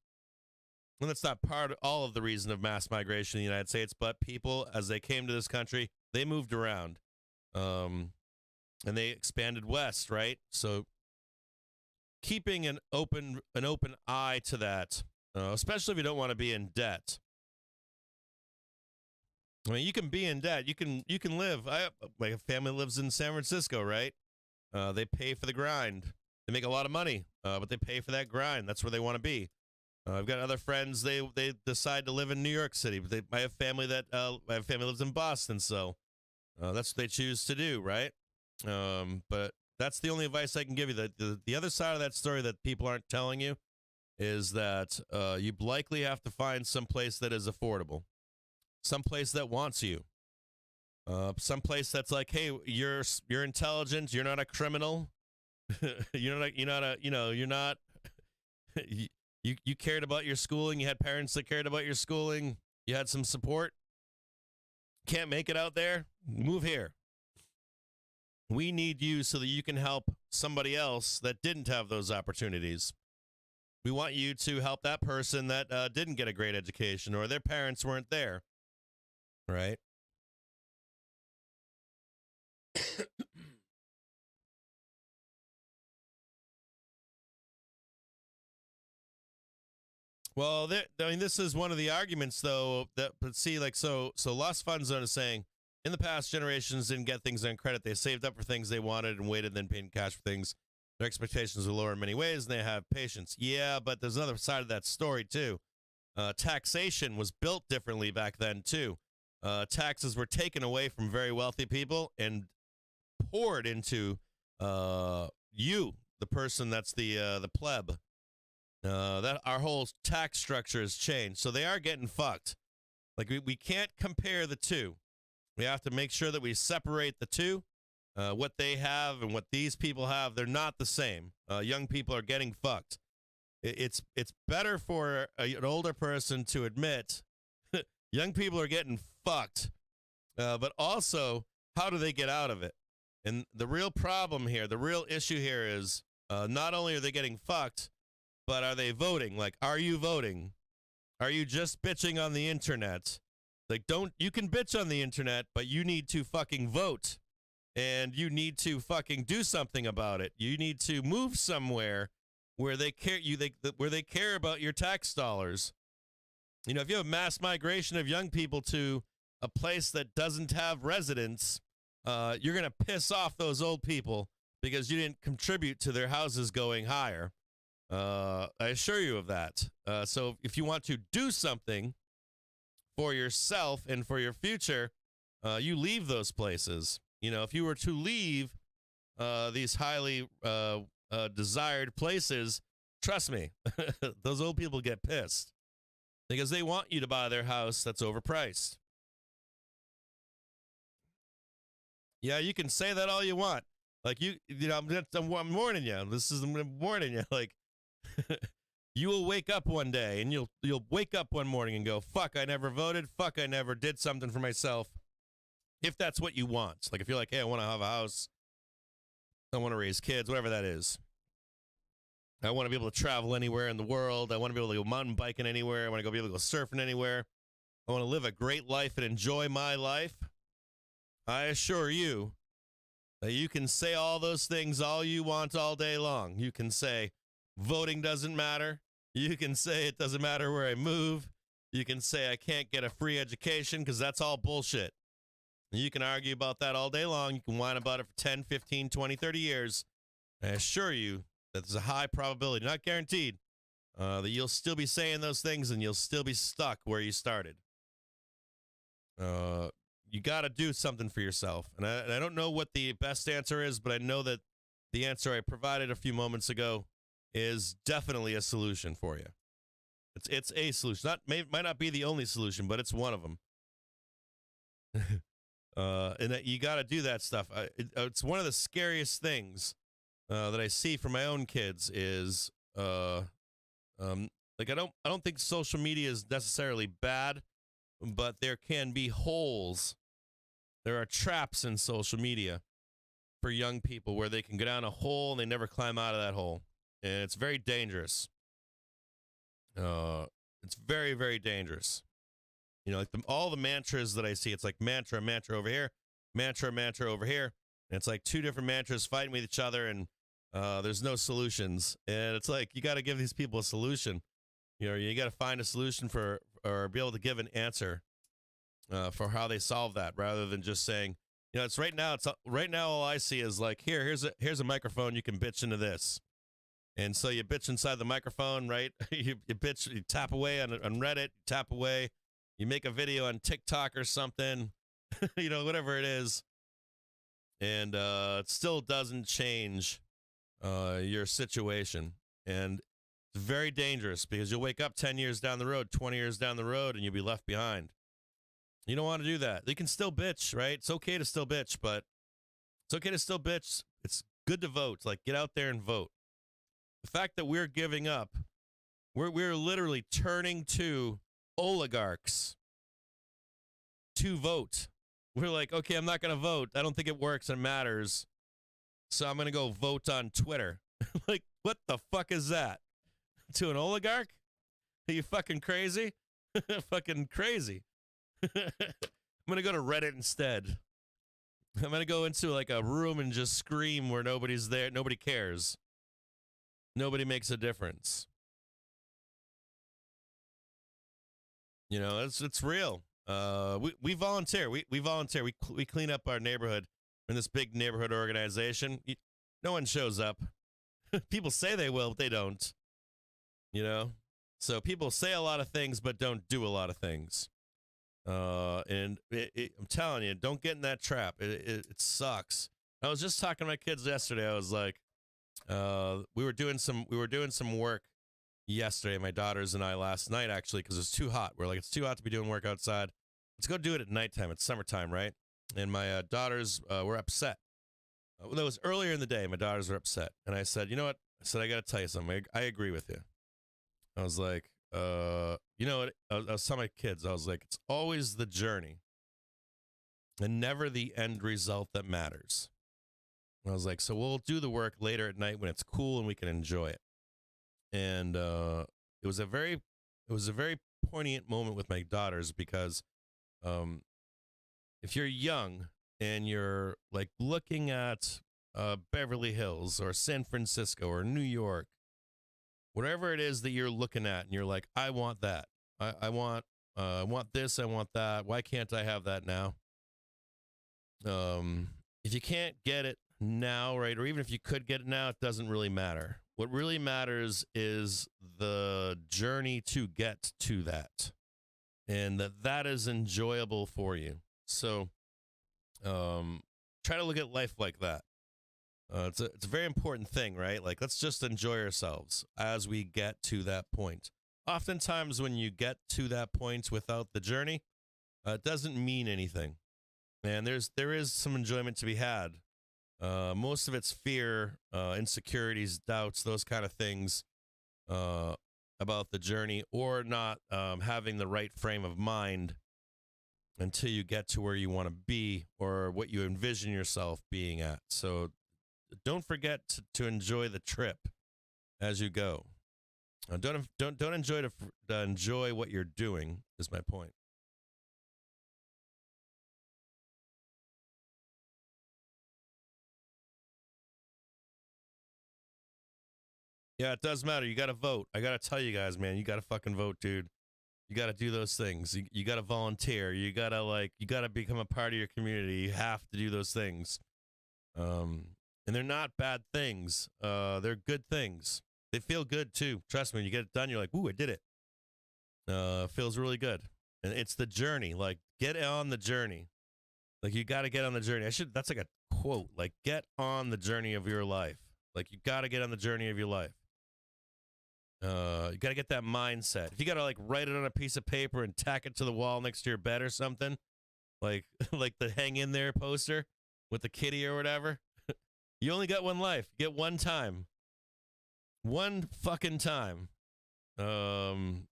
A: And that's not all of the reason of mass migration in the United States, but people, as they came to this country, they moved around. And they expanded west, right? So keeping an open eye to that, especially if you don't want to be in debt. I mean, you can be in debt. You can live. My family lives in San Francisco, right? They pay for the grind. They make a lot of money, but they pay for that grind. That's where they want to be. I've got other friends. They decide to live in New York City, but I have family lives in Boston, so that's what they choose to do, right? But that's the only advice I can give you. The other side of that story that people aren't telling you is that you likely have to find some place that is affordable, some place that wants you, some place that's like, hey, you're intelligent, you're not a criminal, you cared about your schooling, you had parents that cared about your schooling, you had some support. Can't make it out there? Move here. We need you so that you can help somebody else that didn't have those opportunities. We want you to help that person that didn't get a great education or their parents weren't there, right? Well, this is one of the arguments, though, that, but see, like, so Lost Fund Zone is saying, in the past, generations didn't get things on credit. They saved up for things they wanted and waited, then paid in cash for things. Their expectations were lower in many ways, and they have patience. Yeah, but there's another side of that story, too. Taxation was built differently back then, too. Taxes were taken away from very wealthy people and poured into you, the person that's the pleb. That our whole tax structure has changed, so they are getting fucked. Like we can't compare the two. We have to make sure that we separate the two. What they have and what these people have, they're not the same. Young people are getting fucked. It's better for an older person to admit young people are getting fucked, but also how do they get out of it? And the real problem here, the real issue here is not only are they getting fucked, but are they voting? Like, are you voting? Are you just bitching on the internet? Like, you can bitch on the internet, but you need to fucking vote. And you need to fucking do something about it. You need to move somewhere where they care where they care about your tax dollars. You know, if you have mass migration of young people to a place that doesn't have residents, you're going to piss off those old people because you didn't contribute to their houses going higher. I assure you of that. So if you want to do something for yourself and for your future, you leave those places. You know, if you were to leave these highly desired places, trust me, those old people get pissed because they want you to buy their house that's overpriced. Yeah, you can say that all you want. Like, you know, I'm warning you. I'm warning you. Like, you will wake up one day and you'll wake up one morning and go, fuck, I never voted. Fuck, I never did something for myself. If that's what you want. Like, if you're like, hey, I want to have a house, I want to raise kids, whatever that is. I want to be able to travel anywhere in the world. I want to be able to go mountain biking anywhere. I want to be able to go surfing anywhere. I want to live a great life and enjoy my life. I assure you that you can say all those things all you want all day long. You can say voting doesn't matter. You can say it doesn't matter where I move. You can say I can't get a free education because that's all bullshit. You can argue about that all day long. You can whine about it for 10, 15, 20, 30 years. I assure you that there's a high probability, not guaranteed, that you'll still be saying those things and you'll still be stuck where you started. You got to do something for yourself. And I don't know what the best answer is, but I know that the answer I provided a few moments ago is definitely a solution for you. It's a solution. Might not be the only solution, but it's one of them. And that you got to do that stuff. It's one of the scariest things that I see from my own kids is like I don't think social media is necessarily bad, but there can be holes. There are traps in social media for young people where they can go down a hole and they never climb out of that hole, and it's very dangerous. It's very, very dangerous. You know, like all the mantras that I see, it's like mantra over here, mantra over here. And it's like two different mantras fighting with each other, and there's no solutions. And it's like, you got to give these people a solution. You know, you got to find a solution or be able to give an answer for how they solve that, rather than just saying, you know, it's right now all I see is like, here's a microphone, you can bitch into this. And so you bitch inside the microphone, right? you bitch, you tap away on Reddit, tap away. You make a video on TikTok or something, you know, whatever it is, and it still doesn't change your situation. And it's very dangerous because you'll wake up 10 years down the road, 20 years down the road, and you'll be left behind. You don't want to do that. You can still bitch, right? It's okay to still bitch, but it's okay to still bitch. It's good to vote. Like, get out there and vote. The fact that we're giving up, we're literally turning to oligarchs to vote. We're like, okay, I'm not going to vote. I don't think it works and matters. So I'm going to go vote on Twitter. Like, what the fuck is that? To an oligarch? Are you fucking crazy? Fucking crazy. I'm going to go to Reddit instead. I'm going to go into like a room and just scream where nobody's there. Nobody cares. Nobody makes a difference. You know, it's real. We volunteer. We volunteer. We clean up our neighborhood. We're in this big neighborhood organization. No one shows up. People say they will, but they don't. You know? So people say a lot of things, but don't do a lot of things. And I'm telling you, don't get in that trap. It sucks. I was just talking to my kids yesterday. I was like, We were doing some work yesterday, my daughters and I, last night, actually, because it's too hot. We're like, it's too hot to be doing work outside. Let's go do it at nighttime. It's summertime, right? And my daughters were upset. That was earlier in the day. My daughters were upset. And I said, you know what? I said, I got to tell you something. I agree with you. I was like, you know what? I was telling my kids, I was like, it's always the journey and never the end result that matters. And I was like, so we'll do the work later at night when it's cool and we can enjoy it. And it was a very poignant moment with my daughters because if you're young and you're like looking at Beverly Hills or San Francisco or New York, whatever it is that you're looking at, and you're like, I want that. I want this. I want that. Why can't I have that now? If you can't get it now, right, or even if you could get it now, it doesn't really matter. What really matters is the journey to get to that, and that is enjoyable for you. So try to look at life like that. It's a very important thing, right? Like, let's just enjoy ourselves as we get to that point. Oftentimes when you get to that point without the journey, it doesn't mean anything. And there is some enjoyment to be had. Most of it's fear, insecurities, doubts, those kind of things about the journey, or not having the right frame of mind until you get to where you want to be or what you envision yourself being at. So don't forget to enjoy the trip as you go. Don't enjoy what you're doing is my point. Yeah, it does matter. You got to vote. I got to tell you guys, man, you got to fucking vote, dude. You got to do those things. You got to volunteer. You got to become a part of your community. You have to do those things. And they're not bad things. They're good things. They feel good too. Trust me, when you get it done, you're like, ooh, I did it. It feels really good. And it's the journey. Like, get on the journey. Like, you got to get on the journey. That's like a quote. Like, get on the journey of your life. Like, you got to get on the journey of your life. You got to get that mindset. If you got to like write it on a piece of paper and tack it to the wall next to your bed or something, like the hang in there poster with the kitty or whatever, you only got one life. Get one time. One fucking time. Don't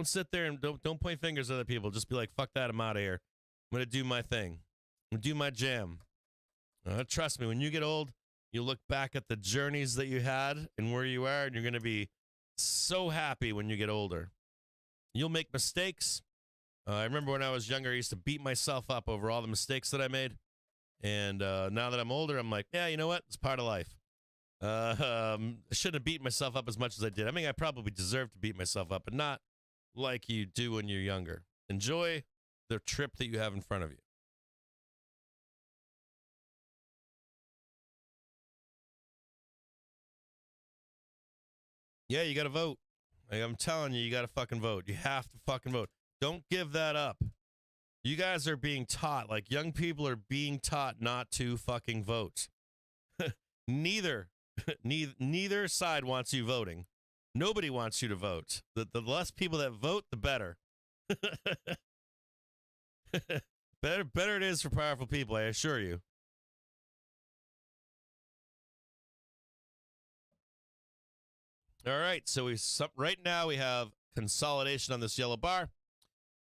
A: sit there and don't point fingers at other people. Just be like, fuck that, I'm out of here. I'm going to do my thing. I'm going to do my jam. Trust me, when you get old, you look back at the journeys that you had and where you are, and you're going to be so happy when you get older. You'll make mistakes. I remember when I was younger, I used to beat myself up over all the mistakes that I made. And now that I'm older, I'm like, yeah, you know what? It's part of life. I shouldn't have beaten myself up as much as I did. I mean, I probably deserve to beat myself up, but not like you do when you're younger. Enjoy the trip that you have in front of you. Yeah, you got to vote. Like, I'm telling you, you got to fucking vote. You have to fucking vote. Don't give that up. You guys are being taught, like, young people are being taught not to fucking vote. Neither side wants you voting. Nobody wants you to vote. The less people that vote, the better. Better it is for powerful people, I assure you. All right, so right now we have consolidation on this yellow bar.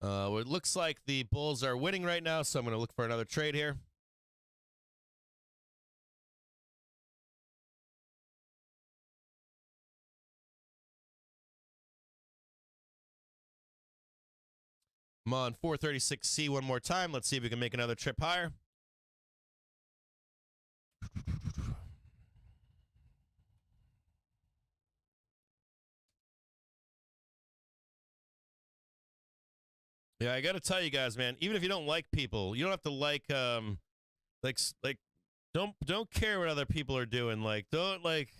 A: It looks like the bulls are winning right now, so I'm going to look for another trade here. I'm on 436C one more time. Let's see if we can make another trip higher. Yeah, I got to tell you guys, man, even if you don't like people, you don't have to like don't care what other people are doing. Like, don't like,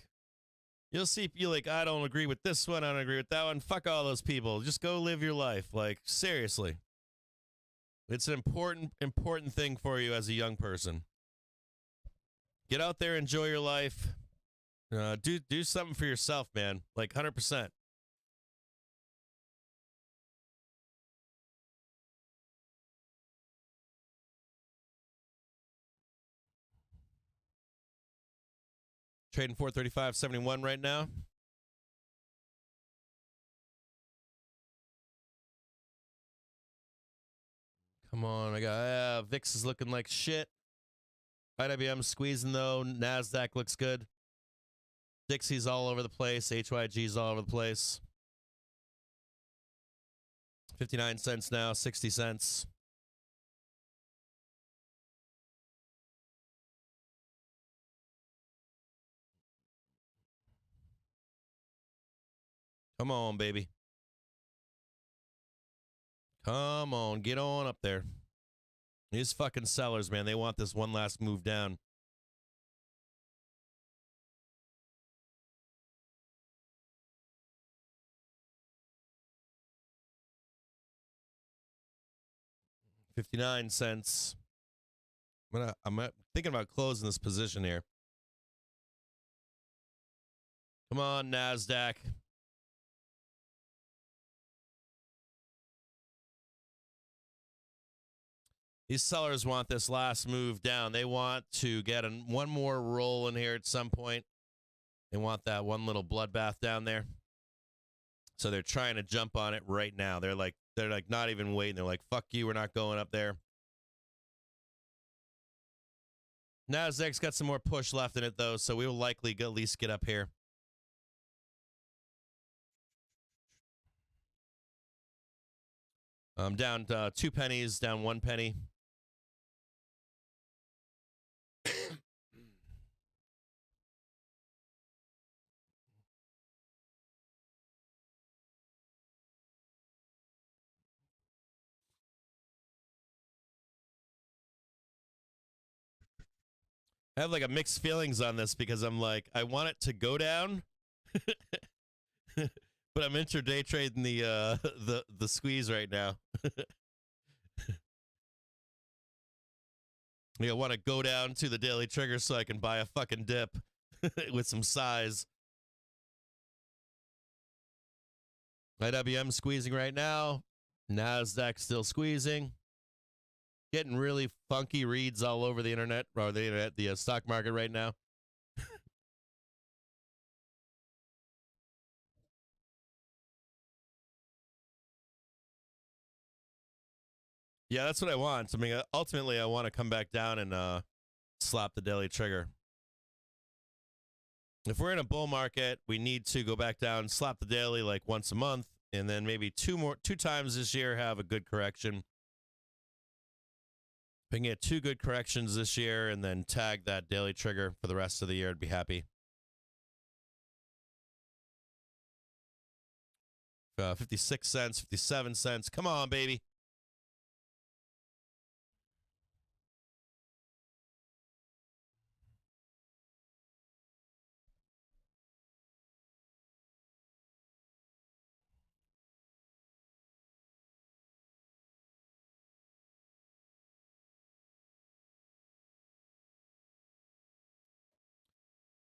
A: you'll see you like, I don't agree with this one. I don't agree with that one. Fuck all those people. Just go live your life. Like, seriously. It's an important thing for you as a young person. Get out there, enjoy your life. Do something for yourself, man. Like 100%. Trading 435.71 right now. Come on, I got VIX is looking like shit. IWM squeezing though. NASDAQ looks good. Dixie's all over the place. HYG's all over the place. 59 cents now, 60 cents. Come on, baby. Come on, get on up there. These fucking sellers, man, they want this one last move down. $0.59. I'm thinking about closing this position here. Come on, NASDAQ. These sellers want this last move down. They want to get one more roll in here at some point. They want that one little bloodbath down there. So they're trying to jump on it right now. They're like not even waiting. They're like, fuck you, we're not going up there. NASDAQ's got some more push left in it, though, so we will likely at least get up here. I'm down 2 pennies, down 1 penny. I have like a mixed feelings on this because I'm like, I want it to go down, but I'm intraday trading the squeeze right now. I want to go down to the daily trigger so I can buy a fucking dip with some size. IWM squeezing right now. NASDAQ still squeezing. Getting really funky reads all over the internet, or the stock market right now. Yeah, that's what I want. I mean, ultimately, I want to come back down and slap the daily trigger. If we're in a bull market, we need to go back down, slap the daily like once a month, and then maybe two times this year have a good correction. If I can get 2 good corrections this year and then tag that daily trigger for the rest of the year, I'd be happy. 56 cents, 57 cents. Come on, baby.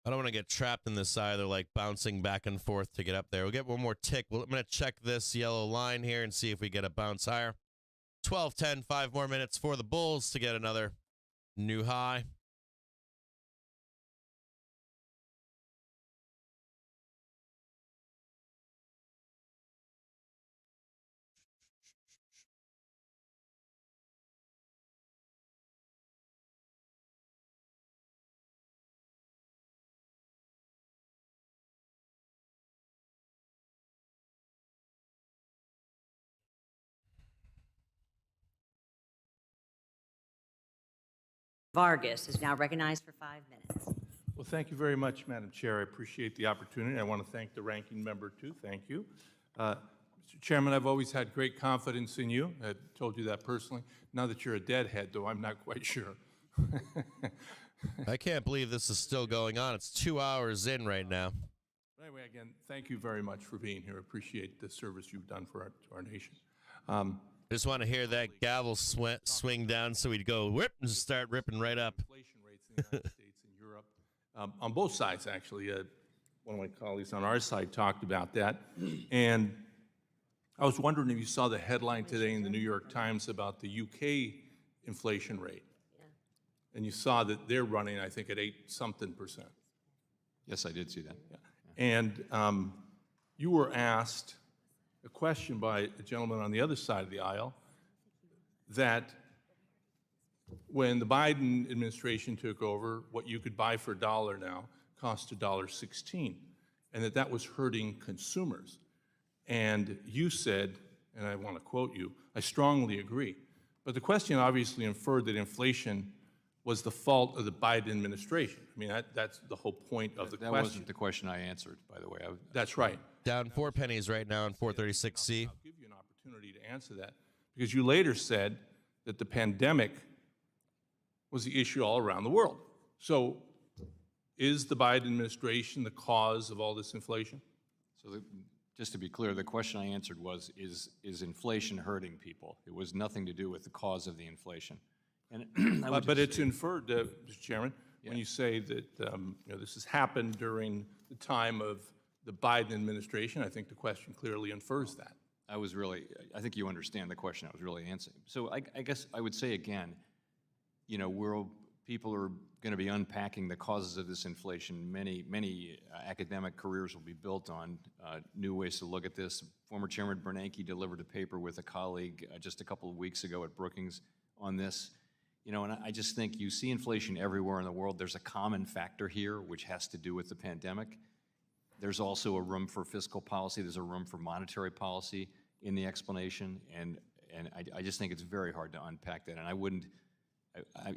A: I don't want to get trapped in this either, like bouncing back and forth to get up there. We'll get one more tick. I'm going to check this yellow line here and see if we get a bounce higher. 12:10, 5 more minutes for the bulls to get another new high.
S: Vargas is now recognized for 5 minutes.
T: Well, thank you very much, Madam Chair. I appreciate the opportunity. I want to thank the ranking member, too. Thank you. Mr. Chairman, I've always had great confidence in you. I told you that personally. Now that you're a deadhead, though, I'm not quite sure.
A: I can't believe this is still going on. It's 2 hours in right now.
T: But anyway, again, thank you very much for being here. I appreciate the service you've done for our nation.
A: Just want to hear that gavel swing down so we'd go whip and start ripping right up.
T: Inflation rates in the United States and Europe, on both sides, actually. one of my colleagues on our side talked about that. And I was wondering if you saw the headline today in the New York Times about the UK inflation rate. And you saw that they're running, I think, at 8-something%.
C: Yes, I did see that.
T: And you were asked a question by a gentleman on the other side of the aisle that when the Biden administration took over, what you could buy for $1 now cost $1.16, and that was hurting consumers. And you said, and I want to quote you, I strongly agree. But the question obviously inferred that inflation was the fault of the Biden administration. I mean, that's the whole point of the question.
C: That wasn't the question I answered, by the way.
T: That's right.
A: Down 4 pennies right now in 436C.
T: I'll give you an opportunity to answer that, because you later said that the pandemic was the issue all around the world. So is the Biden administration the cause of all this inflation?
C: So just to be clear, the question I answered was, is inflation hurting people? It was nothing to do with the cause of the inflation. And
T: but it's inferred, Mr. Chairman, when you say that this has happened during the time of the Biden administration. I think the question clearly infers that.
C: I think you understand the question I was really answering. So I guess I would say again, people are going to be unpacking the causes of this inflation. Many academic careers will be built on new ways to look at this. Former Chairman Bernanke delivered a paper with a colleague just a couple of weeks ago at Brookings on this. And I just think you see inflation everywhere in the world. There's a common factor here, which has to do with the pandemic. There's also a room for fiscal policy. There's a room for monetary policy in the explanation. And I just think it's very hard to unpack that. And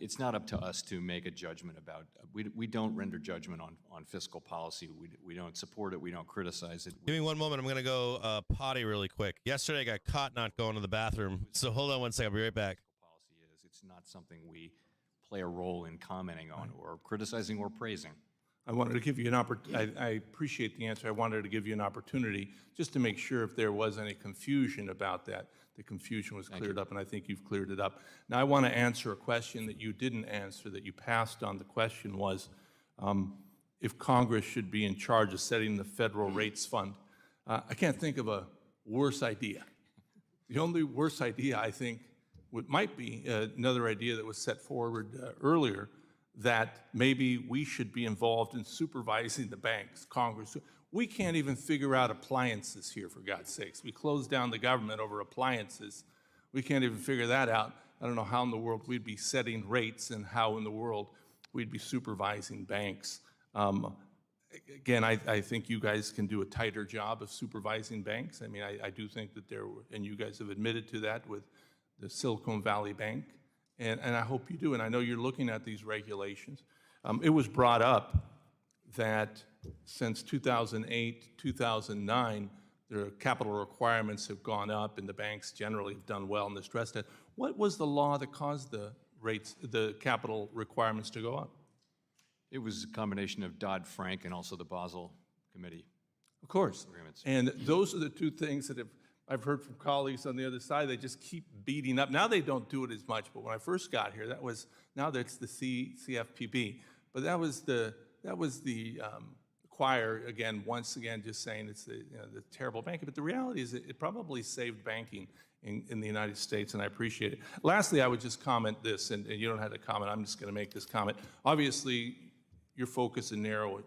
C: it's not up to us to make a judgment about, we don't render judgment on fiscal policy. We don't support it. We don't criticize it.
A: Give me one moment. I'm going to go potty really quick. Yesterday I got caught not going to the bathroom. So hold on one second. I'll be right back.
C: It's not something we play a role in commenting on or criticizing or praising.
T: I wanted to give you an opportunity. I appreciate the answer. I wanted to give you an opportunity just to make sure if there was any confusion about that, the confusion was cleared up, and I think you've cleared it up. Now, I want to answer a question that you didn't answer, that you passed on. The question was if Congress should be in charge of setting the federal rates fund. I can't think of a worse idea. The only worse idea, I think, might be another idea that was set forward earlier, that maybe we should be involved in supervising the banks, Congress. We can't even figure out appliances here, for God's sakes. We closed down the government over appliances. We can't even figure that out. I don't know how in the world we'd be setting rates and how in the world we'd be supervising banks. Again, I think you guys can do a tighter job of supervising banks. I mean, I do think that and you guys have admitted to that with the Silicon Valley Bank, and I hope you do, and I know you're looking at these regulations. It was brought up that since 2008, 2009, their capital requirements have gone up, and the banks generally have done well in the stress test. What was the law that caused the capital requirements to go up?
C: It was a combination of Dodd-Frank and also the Basel Committee.
T: Of course.
C: Agreements.
T: And those are the two things that I've heard from colleagues on the other side. They just keep beating up. Now they don't do it as much, but when I first got here, now that's the CFPB. But that was the choir again, once again, just saying it's the terrible banking. But the reality is it probably saved banking in the United States, and I appreciate it. Lastly, I would just comment this, and you don't have to comment. I'm just going to make this comment. Obviously, your focus is narrow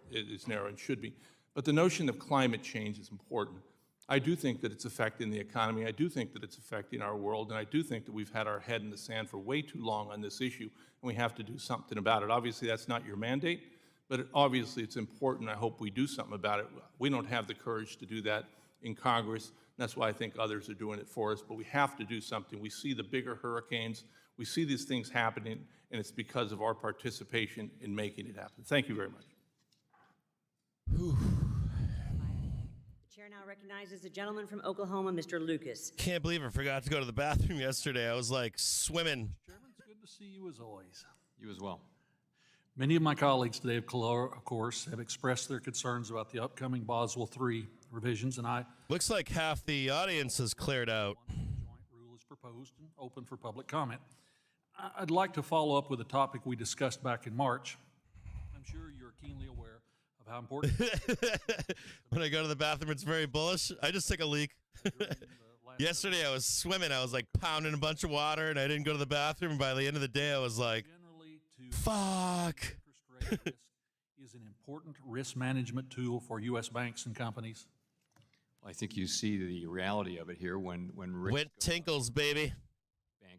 T: and should be, but the notion of climate change is important. I do think that it's affecting the economy. I do think that it's affecting our world, and I do think that we've had our head in the sand for way too long on this issue, and we have to do something about it. Obviously, that's not your mandate, but obviously it's important. I hope we do something about it. We don't have the courage to do that in Congress. That's why I think others are doing it for us, but we have to do something. We see the bigger hurricanes. We see these things happening, and it's because of our participation in making it happen. Thank you very much.
S: The chair now recognizes the gentleman from Oklahoma, Mr. Lucas.
A: Can't believe I forgot to go to the bathroom yesterday. I was like swimming.
U: Chairman, it's good to see you as always.
C: You as well.
U: Many of my colleagues today, of course, have expressed their concerns about the upcoming Basel III revisions, and
A: Looks like half the audience has cleared out.
U: The joint rule is proposed and open for public comment. I'd like to follow up with a topic we discussed back in March. I'm sure you're keenly aware of how important
A: When I go to the bathroom, it's very bullish. I just took a leak. Yesterday, I was swimming. I was like pounding a bunch of water, and I didn't go to the bathroom. And by the end of the day, I was like, fuck.
U: is an important risk management tool for U.S. banks and companies.
C: I think you see the reality of it here when
A: Went tinkles, baby.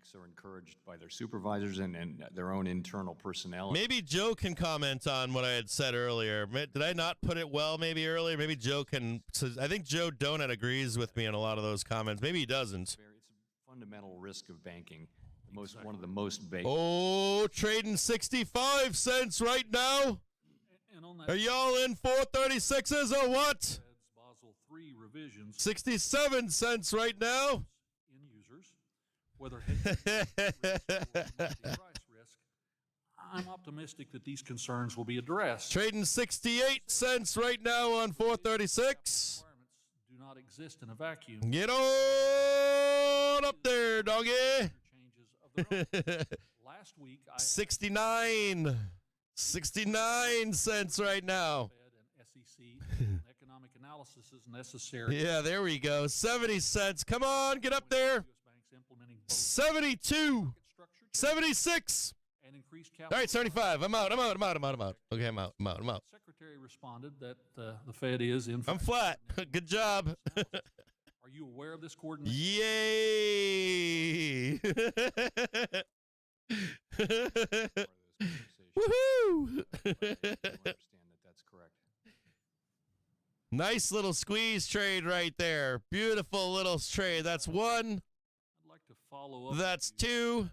C: banks are encouraged by their supervisors and their own internal personnel.
A: Maybe Joe can comment on what I had said earlier. Did I not put it well maybe earlier? Maybe Joe can. So I think Joe Donut agrees with me on a lot of those comments. Maybe he doesn't.
C: It's a fundamental risk of banking. One of the most basic.
A: Oh, trading 65 cents right now. Are y'all in 436s or what?
U: Basel III revisions
A: 67 cents right now.
U: in users, whether hedging price risk, I'm optimistic that these concerns will be addressed.
A: Trading 68 cents right now on 436.
U: Do not exist in a vacuum.
A: Get on up there, doggy.
U: Last week,
A: 69 cents right now.
U: SEC economic analysis is necessary.
A: Yeah, there we go. 70 cents. Come on, get up there. 72. 76.
U: And increased
A: All right, 75. I'm out. Okay, I'm out.
U: Secretary responded that the Fed is in.
A: I'm flat. Good job.
U: Are you aware of this coordination?
A: Yay! Woohoo!
C: That's correct.
A: Nice little squeeze trade right there. Beautiful little trade. That's one.
U: I'd like to follow up.
A: That's two.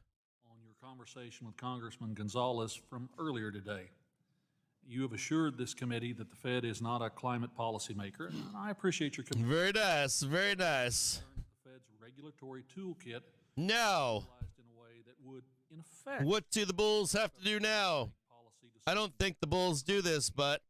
U: On your conversation with Congressman Gonzalez from earlier today. You have assured this committee that the Fed is not a climate policymaker, and I appreciate your commitment.
A: Very nice. Very nice.
U: The Fed's regulatory toolkit
A: Now,
U: in a way that would, in effect,
A: what do the Bulls have to do now? I don't think the Bulls do this, but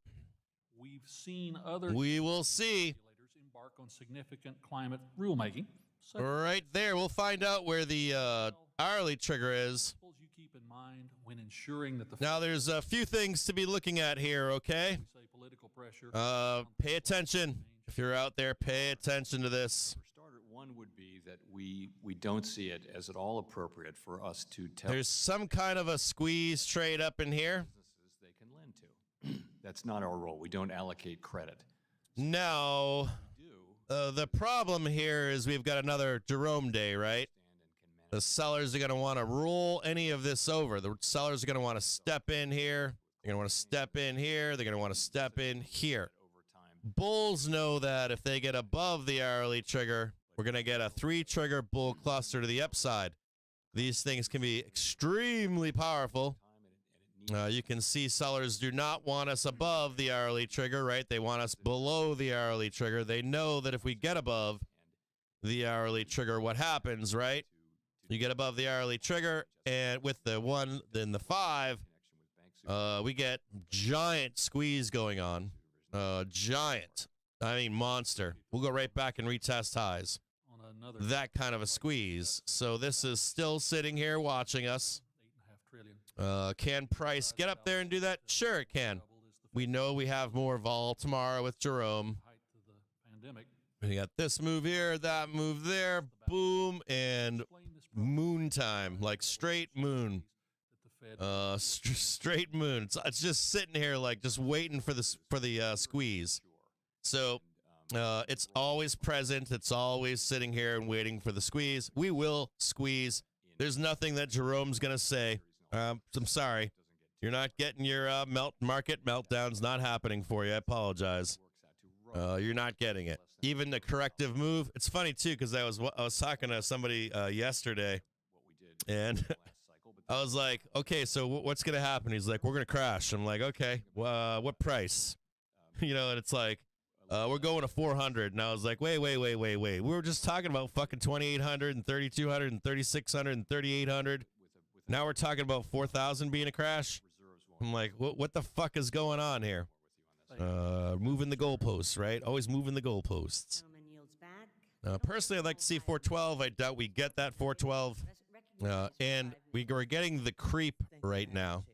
U: we've seen other
A: we will see.
U: regulators embark on significant climate rulemaking. So
A: Right there. We'll find out where the hourly trigger is.
U: you keep in mind when ensuring that the
A: Now, there's a few things to be looking at here, okay?
U: say political pressure.
A: Pay attention. If you're out there, pay attention to this.
C: For starter, one would be that we don't see it as at all appropriate for us to tell
A: There's some kind of a squeeze trade up in here.
C: businesses they can lend to. That's not our role. We don't allocate credit.
A: Now, the problem here is we've got another Jerome day, right? The sellers are going to want to roll any of this over. The sellers are going to want to step in here. They're going to want to step in here. They're going to want to step in here. Bulls know that if they get above the hourly trigger, we're going to get a 3-trigger bull cluster to the upside. These things can be extremely powerful. You can see sellers do not want us above the hourly trigger, right? They want us below the hourly trigger. They know that if we get above the hourly trigger, what happens, right? You get above the hourly trigger, and with the 1, then the 5, we get giant squeeze going on. Giant. I mean, monster. We'll go right back and retest highs.
U: On another
A: That kind of a squeeze. So this is still sitting here watching us.
U: $8.5 trillion.
A: Can price get up there and do that? Sure, it can. We know we have more vol tomorrow with Jerome.
U: Height of the pandemic.
A: We got this move here, that move there, boom, and moon time, like straight moon. Straight moon. It's just sitting here, like just waiting for the squeeze. So it's always present. It's always sitting here and waiting for the squeeze. We will squeeze. There's nothing that Jerome's gonna say. I'm sorry. You're not getting your market meltdowns. Not happening for you. I apologize. You're not getting it. Even the corrective move. It's funny too because I was talking to somebody yesterday, and I was like, okay, so what's gonna happen? He's like, we're gonna crash. I'm like, okay, what price? You know, and it's like, we're going to 400, and I was like, wait. We were just talking about fucking 2,800 and 3,200 and 3,600 and 3,800. Now we're talking about 4,000 being a crash. I'm like, what the fuck is going on here? Moving the goalposts, right? Always moving the goalposts. Personally, I'd like to see 412. I doubt we get that 412. And we're getting the creep right now.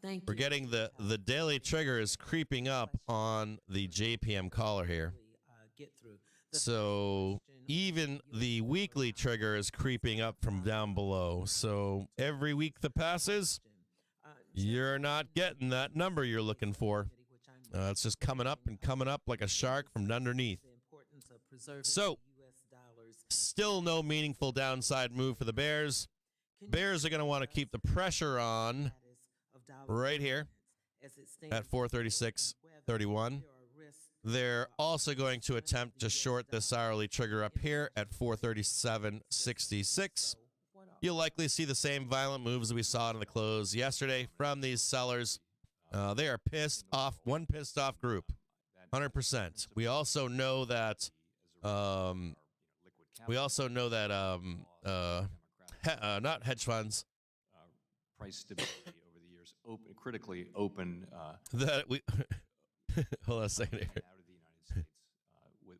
S: Thank
A: We're
S: you.
A: getting the daily trigger is creeping up on the JPM caller here.
S: Get through.
A: So even the weekly trigger is creeping up from down below. So every week that passes, you're not getting that number you're looking for. It's just coming up and coming up like a shark from underneath. So still no meaningful downside move for the Bears. Bears are going to want to keep the pressure on right here at 436.31. They're also going to attempt to short this hourly trigger up here at 437.66. You'll likely see the same violent moves that we saw in the close yesterday from these sellers. They are pissed off, one pissed off group, 100%. We also know that not hedge funds.
C: Price stability over the years, critically open.
A: That we hold on a second here.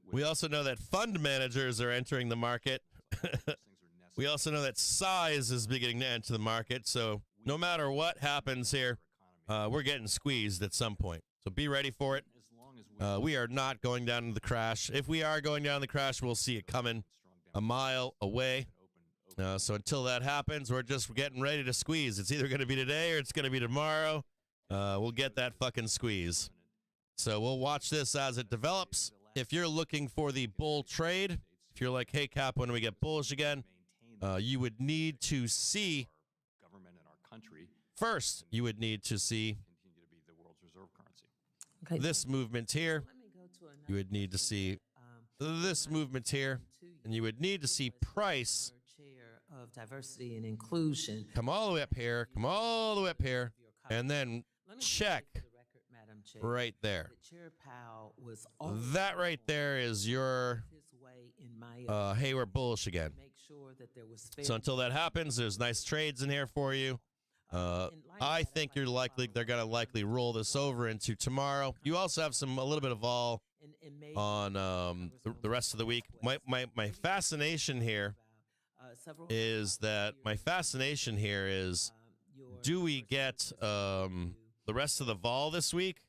A: We also know that fund managers are entering the market. We also know that size is beginning to enter the market. So no matter what happens here, we're getting squeezed at some point. So be ready for it. We are not going down to the crash. If we are going down the crash, we'll see it coming a mile away. So until that happens, we're just getting ready to squeeze. It's either going to be today or it's going to be tomorrow. We'll get that fucking squeeze. So we'll watch this as it develops. If you're looking for the bull trade, if you're like, hey, Cap, when do we get bullish again? You would need to see first. You would need to see this movement here. You would need to see this movement here, and you would need to see price
S: Of diversity and inclusion.
A: come all the way up here, come all the way up here, and then check right there.
S: Chair Powell was
A: That right there is your hey, we're bullish again. So until that happens, there's nice trades in here for you. I think they're going to likely roll this over into tomorrow. You also have a little bit of vol on the rest of the week. My fascination here is do we get the rest of the vol this week?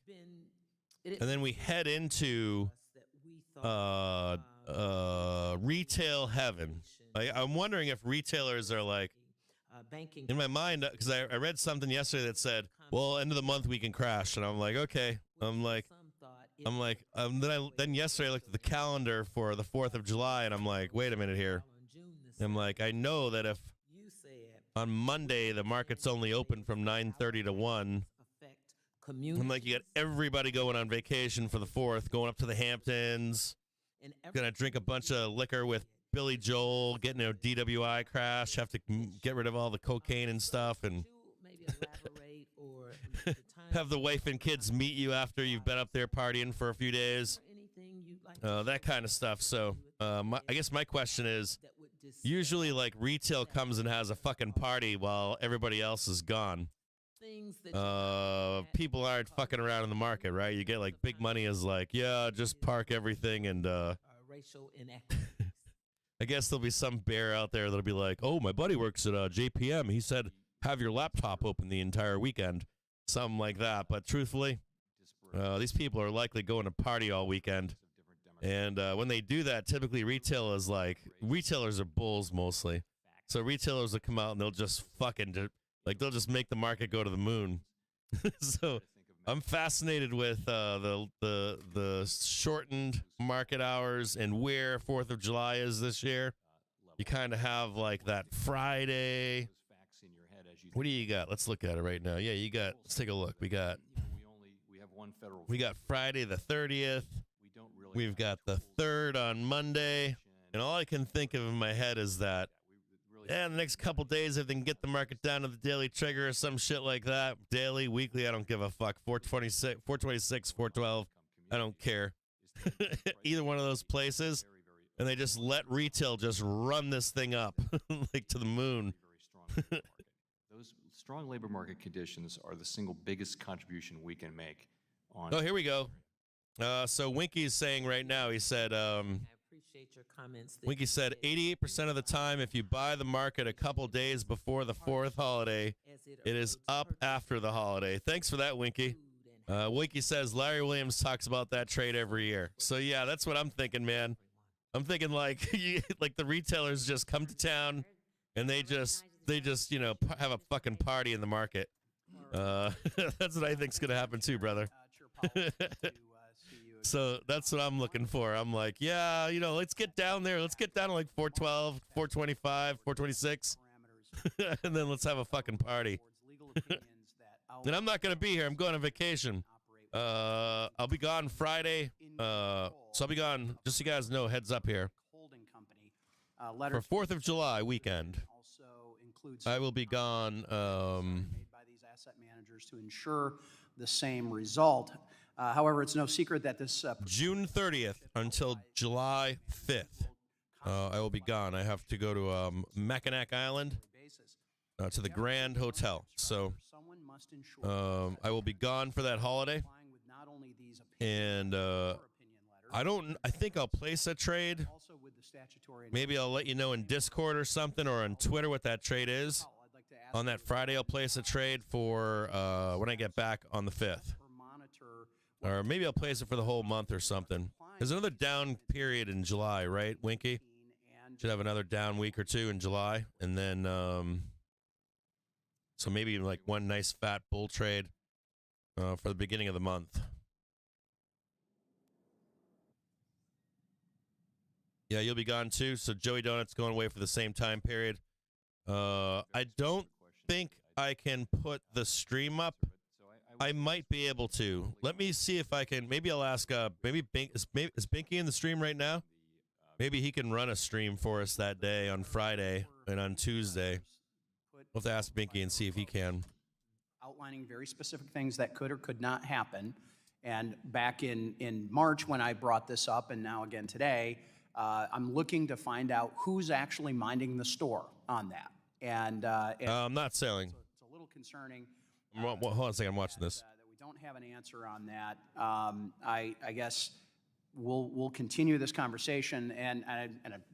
A: And then we head into retail heaven. I'm wondering if retailers are like, in my mind, because I read something yesterday that said, well, end of the month we can crash. And I'm like, okay. Then yesterday I looked at the calendar for the 4th of July and I'm like, wait a minute here. I'm like, I know that if on Monday the market's only open from 9:30 to 1, I'm like, you got everybody going on vacation for the 4th, going up to the Hamptons, gonna drink a bunch of liquor with Billy Joel, getting a DWI crash, have to get rid of all the cocaine and stuff, and have the wife and kids meet you after you've been up there partying for a few days, that kind of stuff. So I guess my question is, usually like retail comes and has a fucking party while everybody else is gone. People aren't fucking around in the market, right? You get like big money is like, yeah, just park everything, and
S: racial inequity.
A: I guess there'll be some bear out there that'll be like, oh, my buddy works at JPM. He said, have your laptop open the entire weekend. Something like that. But truthfully, these people are likely going to party all weekend. And when they do that, typically retailers are bulls mostly. So retailers will come out and they'll just they'll just make the market go to the moon. So I'm fascinated with the shortened market hours and where 4th of July is this year. You kind of have like that Friday. What do you got? Let's look at it right now. Yeah, let's take a look. We got Friday the 30th. We've got the 3rd on Monday. And all I can think of in my head is that, the next couple days, if they can get the market down to the daily trigger or some shit like that, daily, weekly, I don't give a fuck. 426, 412, I don't care. Either one of those places, and they just let retail just run this thing up like to the moon.
C: Those strong labor market conditions are the single biggest contribution we can make on.
A: Oh, here we go. So Winky's saying right now, he said,
B: appreciate your comments.
A: Winky said 88% of the time, if you buy the market a couple days before the 4th holiday, it is up after the holiday. Thanks for that, Winky. Winky says Larry Williams talks about that trade every year. So yeah, that's what I'm thinking, man. I'm thinking like like the retailers just come to town and they just you know have a fucking party in the market. That's what I think's gonna happen too, brother. So that's what I'm looking for. I'm like, yeah, you know, let's get down there. Let's get down to like 412, 425, 426, and then let's have a fucking party. Then I'm not going to be here. I'm going on vacation. I'll be gone Friday. So I'll be gone, just so you guys know, heads up here. For 4th of July weekend. I will be gone.
V: By these asset managers to ensure the same result. However, it's no secret that this
A: June 30th until July 5th. I will be gone. I have to go to Mackinac Island to the Grand Hotel. So I will be gone for that holiday. And I think I'll place a trade. Maybe I'll let you know in Discord or something or on Twitter what that trade is. On that Friday, I'll place a trade for when I get back on the 5th. Or maybe I'll place it for the whole month or something. There's another down period in July, right, Winky? Should have another down week or two in July. And then, so maybe like one nice fat bull trade for the beginning of the month. Yeah, you'll be gone too. So Joey Donut's going away for the same time period. I don't think I can put the stream up. I might be able to. Let me see if I can. Maybe I'll ask. Maybe is Binky in the stream right now? Maybe he can run a stream for us that day on Friday and on Tuesday. We'll have to ask Binky and see if he can.
V: outlining very specific things that could or could not happen. And back in March when I brought this up, and now again today, I'm looking to find out who's actually minding the store on that. And
A: I'm not selling.
V: So it's a little concerning.
A: Hold on a second, I'm watching this.
V: That we don't have an answer on that. I guess we'll continue this conversation, and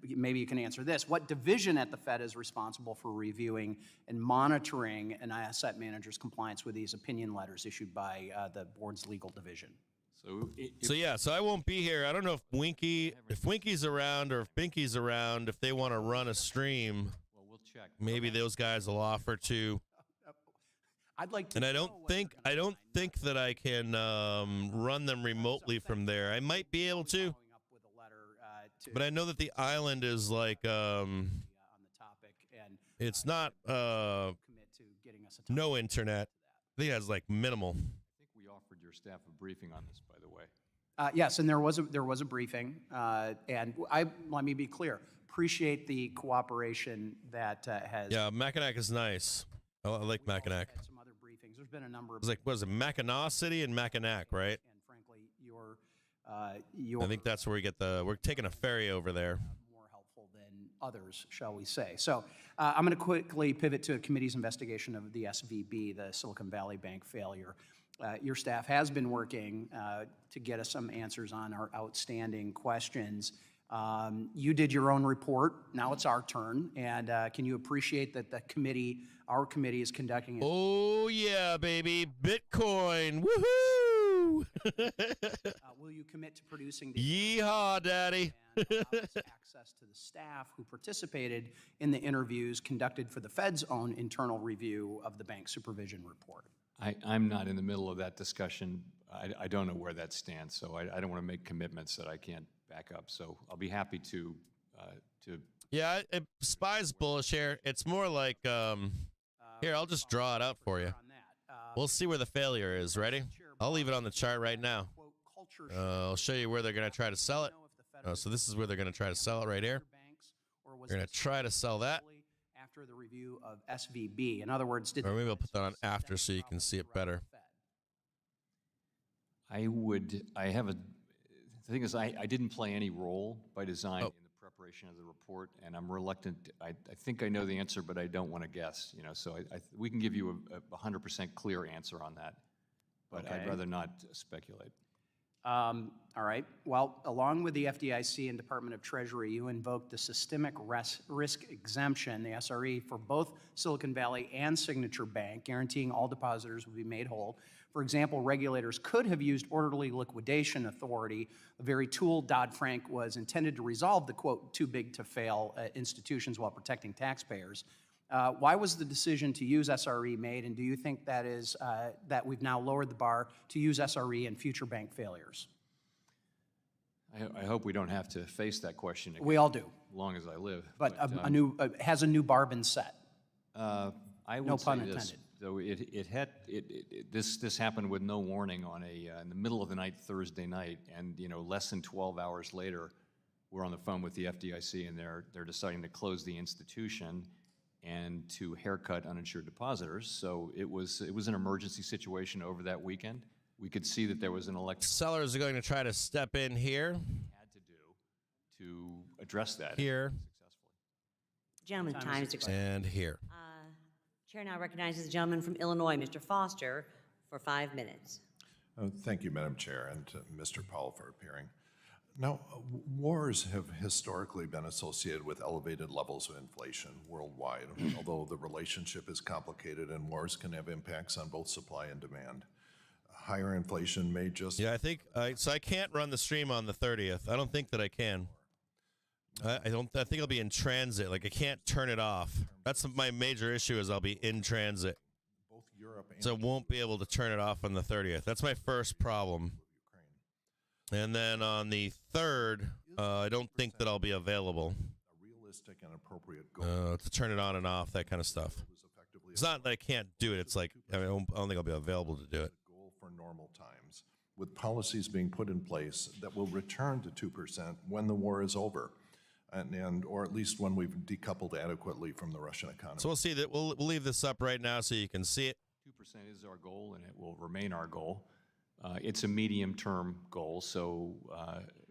V: maybe you can answer this. What division at the Fed is responsible for reviewing and monitoring an asset manager's compliance with these opinion letters issued by the board's legal division?
A: So I won't be here. I don't know if Winky's around or if Binky's around. If they want to run a stream,
C: we'll check.
A: Maybe those guys will offer to.
V: I'd like to.
A: And I don't think that I can run them remotely from there. I might be able to, but I know that the island is like it's not no internet. I think that's like minimal.
C: I think we offered your staff a briefing on this, by the way.
V: Yes, and there was a briefing, and let me be clear. Appreciate the cooperation that has.
A: Yeah, Mackinac is nice. I like Mackinac.
V: Some other briefings. There's been a number of.
A: It's like, what is it, Mackinac City and Mackinac, right?
V: And frankly,
A: I think that's where we get we're taking a ferry over there.
V: More helpful than others, shall we say. So I'm going to quickly pivot to a committee's investigation of the SVB, the Silicon Valley Bank failure. Your staff has been working to get us some answers on our outstanding questions. You did your own report. Now it's our turn. And can you appreciate that our committee is conducting it?
A: Oh, yeah, baby. Bitcoin. Woohoo!
V: Will you commit to producing the
A: Yeehaw, Daddy.
V: and access to the staff who participated in the interviews conducted for the Fed's own internal review of the bank supervision report?
C: I'm not in the middle of that discussion. I don't know where that stands, so I don't want to make commitments that I can't back up. So I'll be happy to.
A: Yeah, SPY's bullish here. It's more like, here, I'll just draw it out for you. We'll see where the failure is. Ready? I'll leave it on the chart right now. I'll show you where they're going to try to sell it. So this is where they're going to try to sell it right here. We're going to try to sell that.
V: After the review of SVB. In other words,
A: or maybe I'll put that on after so you can see it better.
C: The thing is, I didn't play any role by design in the preparation of the report, and I'm reluctant. I think I know the answer, but I don't want to guess. So we can give you a 100% clear answer on that, but I'd rather not speculate.
V: All right. Well, along with the FDIC and Department of Treasury, you invoked the systemic risk exemption, the SRE, for both Silicon Valley and Signature Bank, guaranteeing all depositors would be made whole. For example, regulators could have used orderly liquidation authority, the very tool Dodd-Frank was intended to resolve the, quote, too big to fail institutions while protecting taxpayers. Why was the decision to use SRE made, and do you think that is that we've now lowered the bar to use SRE in future bank failures?
C: I hope we don't have to face that question again.
V: We all do.
C: As long as I live.
V: But has a new bar been set?
C: I would
V: No
C: say
V: pun
C: this,
V: intended.
C: though this happened with no warning on in the middle of the night, Thursday night, and less than 12 hours later, we're on the phone with the FDIC, and they're deciding to close the institution and to haircut uninsured depositors. So it was an emergency situation over that weekend. We could see that there was an election.
A: Sellers are going to try to step in here.
C: Had to do to address that
A: Here.
S: Gentlemen, time is expired.
A: And here.
S: Chair now recognizes the gentleman from Illinois, Mr. Foster, for 5 minutes.
B: Thank you, Madam Chair, and to Mr. Powell for appearing. Now, wars have historically been associated with elevated levels of inflation worldwide, although the relationship is complicated and wars can have impacts on both supply and demand. Higher inflation may just...
A: Yeah, I think, so I can't run the stream on the 30th. I don't think that I can. I think it'll be in transit. Like, I can't turn it off. That's my major issue is I'll be in transit.
B: Both Europe and...
A: So I won't be able to turn it off on the 30th. That's my first problem. And then on the 3rd, I don't think that I'll be available.
B: A realistic and appropriate goal.
A: To turn it on and off, that kind of stuff. It's not that I can't do it. It's like, I don't think I'll be available to do it.
B: Goal for normal times, with policies being put in place that will return to 2% when the war is over, or at least when we've decoupled adequately from the Russian economy.
A: So we'll see that. We'll leave this up right now so you can see it.
C: 2% is our goal, and it will remain our goal. It's a medium-term goal, so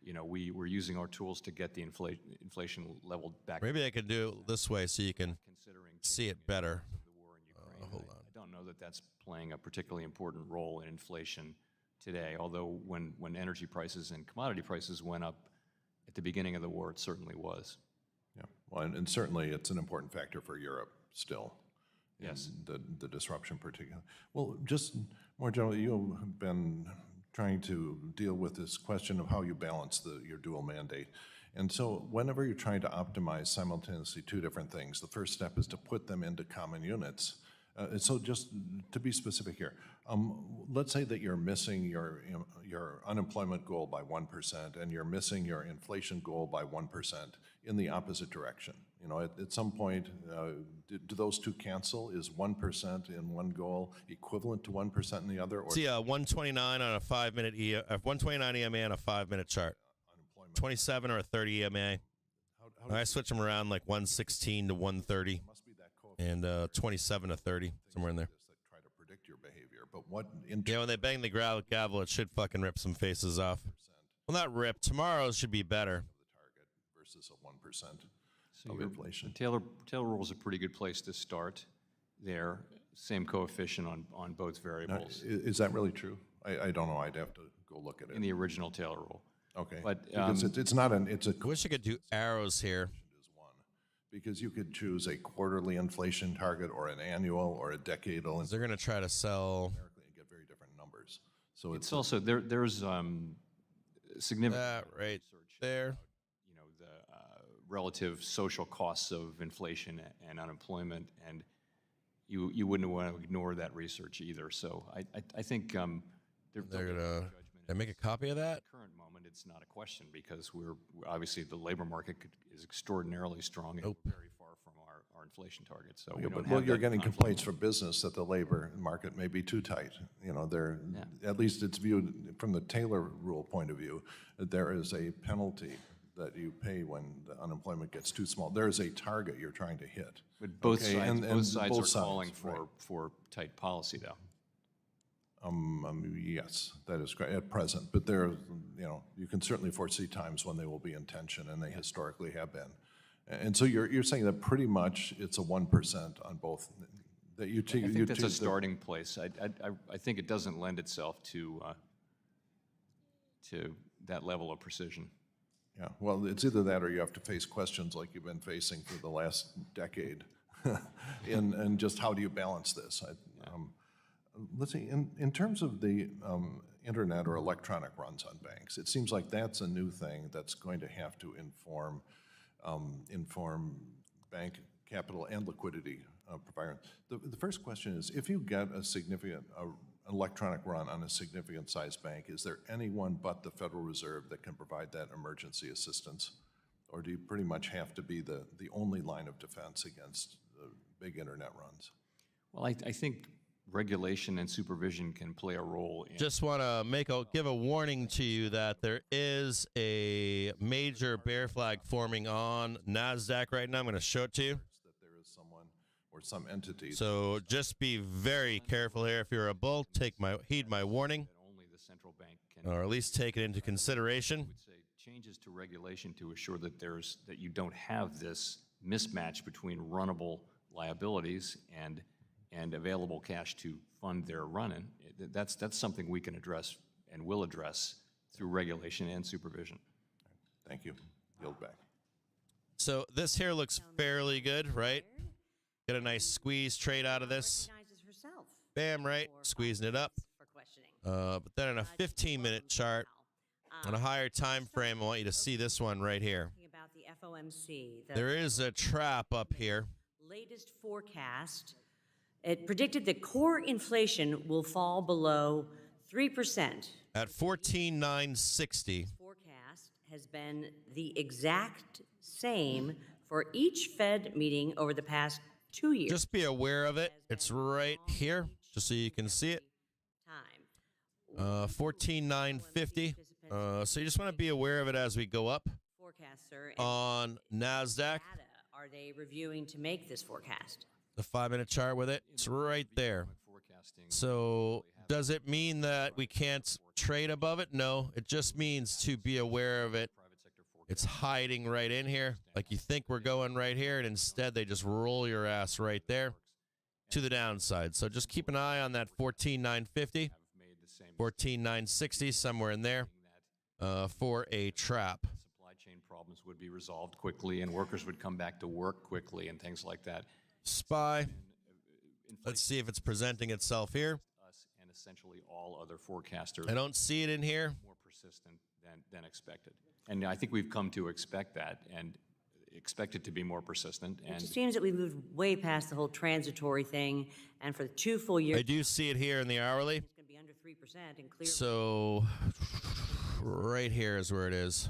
C: we're using our tools to get the inflation level back.
A: Maybe I could do it this way so you can see it better. Hold on.
C: I don't know that that's playing a particularly important role in inflation today, although when energy prices and commodity prices went up at the beginning of the war, it certainly was.
B: Yeah, well, and certainly it's an important factor for Europe still.
C: Yes.
B: The disruption particularly. Well, just more generally, you have been trying to deal with this question of how you balance your dual mandate. And so whenever you're trying to optimize simultaneously two different things, the first step is to put them into common units. So just to be specific here, let's say that you're missing your unemployment goal by 1% and you're missing your inflation goal by 1% in the opposite direction. At some point, do those two cancel? Is 1% in one goal equivalent to 1% in the other? Or
A: See, 129 on a 5-minute 129 EMA on a 5-minute chart. 27 or a 30 EMA. I switch them around like 116 to 130. And 27 to 30, somewhere in there.
B: Try to predict your behavior, but what?
A: Yeah, when they bang the gavel, it should fucking rip some faces off. Well, not rip. Tomorrow's should be better.
B: Versus a 1% of inflation.
C: Taylor rule is a pretty good place to start there. Same coefficient on both variables.
B: Now, is that really true? I don't know. I'd have to go look at it.
C: In the original Taylor rule.
B: Okay.
C: But
B: because it's not an. It's a.
A: I wish I could do arrows here.
B: Because you could choose a quarterly inflation target or an annual or a decadal.
A: They're going to try to sell.
B: And get very different numbers. So
C: it's also there's significant
A: right there.
C: The relative social costs of inflation and unemployment, and you wouldn't want to ignore that research either. So I think
A: they're going to. Did I make a copy of that?
C: Current moment, it's not a question because we're obviously the labor market is extraordinarily strong and very far from our inflation target. So we don't have
B: you're getting complaints from business that the labor market may be too tight. At least it's viewed from the Taylor rule point of view that there is a penalty that you pay when the unemployment gets too small. There is a target you're trying to hit.
C: But both sides are calling for tight policy, though.
B: Yes, that is correct at present, but you can certainly foresee times when they will be in tension, and they historically have been. And so you're saying that pretty much it's a 1% on both. That you
C: I think that's a starting place. I think it doesn't lend itself to to that level of precision.
B: Yeah, well, it's either that or you have to face questions like you've been facing for the last decade. and just how do you balance this? Let's see, in terms of the internet or electronic runs on banks, it seems like that's a new thing that's going to have to inform bank capital and liquidity provider. The first question is, if you get a significant electronic run on a significant size bank, is there anyone but the Federal Reserve that can provide that emergency assistance? Or do you pretty much have to be the only line of defense against big internet runs?
C: Well, I think regulation and supervision can play a role in.
A: Just want to give a warning to you that there is a major bear flag forming on NASDAQ right now. I'm going to show it to you.
B: That there is someone or some entity.
A: So just be very careful here. If you're a bull, heed my warning,
C: Only the central bank can.
A: or at least take it into consideration.
C: I would say changes to regulation to assure that that you don't have this mismatch between runnable liabilities and available cash to fund their running. That's something we can address and will address through regulation and supervision.
B: Thank you. Yield back.
A: So this here looks fairly good, right? Get a nice squeeze trade out of this. Bam, right? Squeezing it up. But then on a 15-minute chart, on a higher time frame, I want you to see this one right here.
S: About the FOMC,
A: There is a trap up here.
S: latest forecast, it predicted that core inflation will fall below 3%.
A: At 14,960.
S: Forecast has been the exact same for each Fed meeting over the past 2 years.
A: Just be aware of it. It's right here, just so you can see it. 14,950. So you just want to be aware of it as we go up
S: Forecaster
A: on NASDAQ.
S: Are they reviewing to make this forecast?
A: The 5-minute chart with it. It's right there. So does it mean that we can't trade above it? No, it just means to be aware of it. It's hiding right in here. Like you think we're going right here, and instead they just roll your ass right there to the downside. So just keep an eye on that 14,950, 14,960, somewhere in there for a trap.
C: Supply chain problems would be resolved quickly and workers would come back to work quickly and things like that.
A: SPY. Let's see if it's presenting itself here.
C: Us and essentially all other forecasters.
A: I don't see it in here.
C: More persistent than expected. And I think we've come to expect that and expect it to be more persistent.
S: It just seems that we've moved way past the whole transitory thing, and for the 2 full years,
A: I do see it here in the hourly.
S: it's going to be under 3% and clearly.
A: So right here is where it is.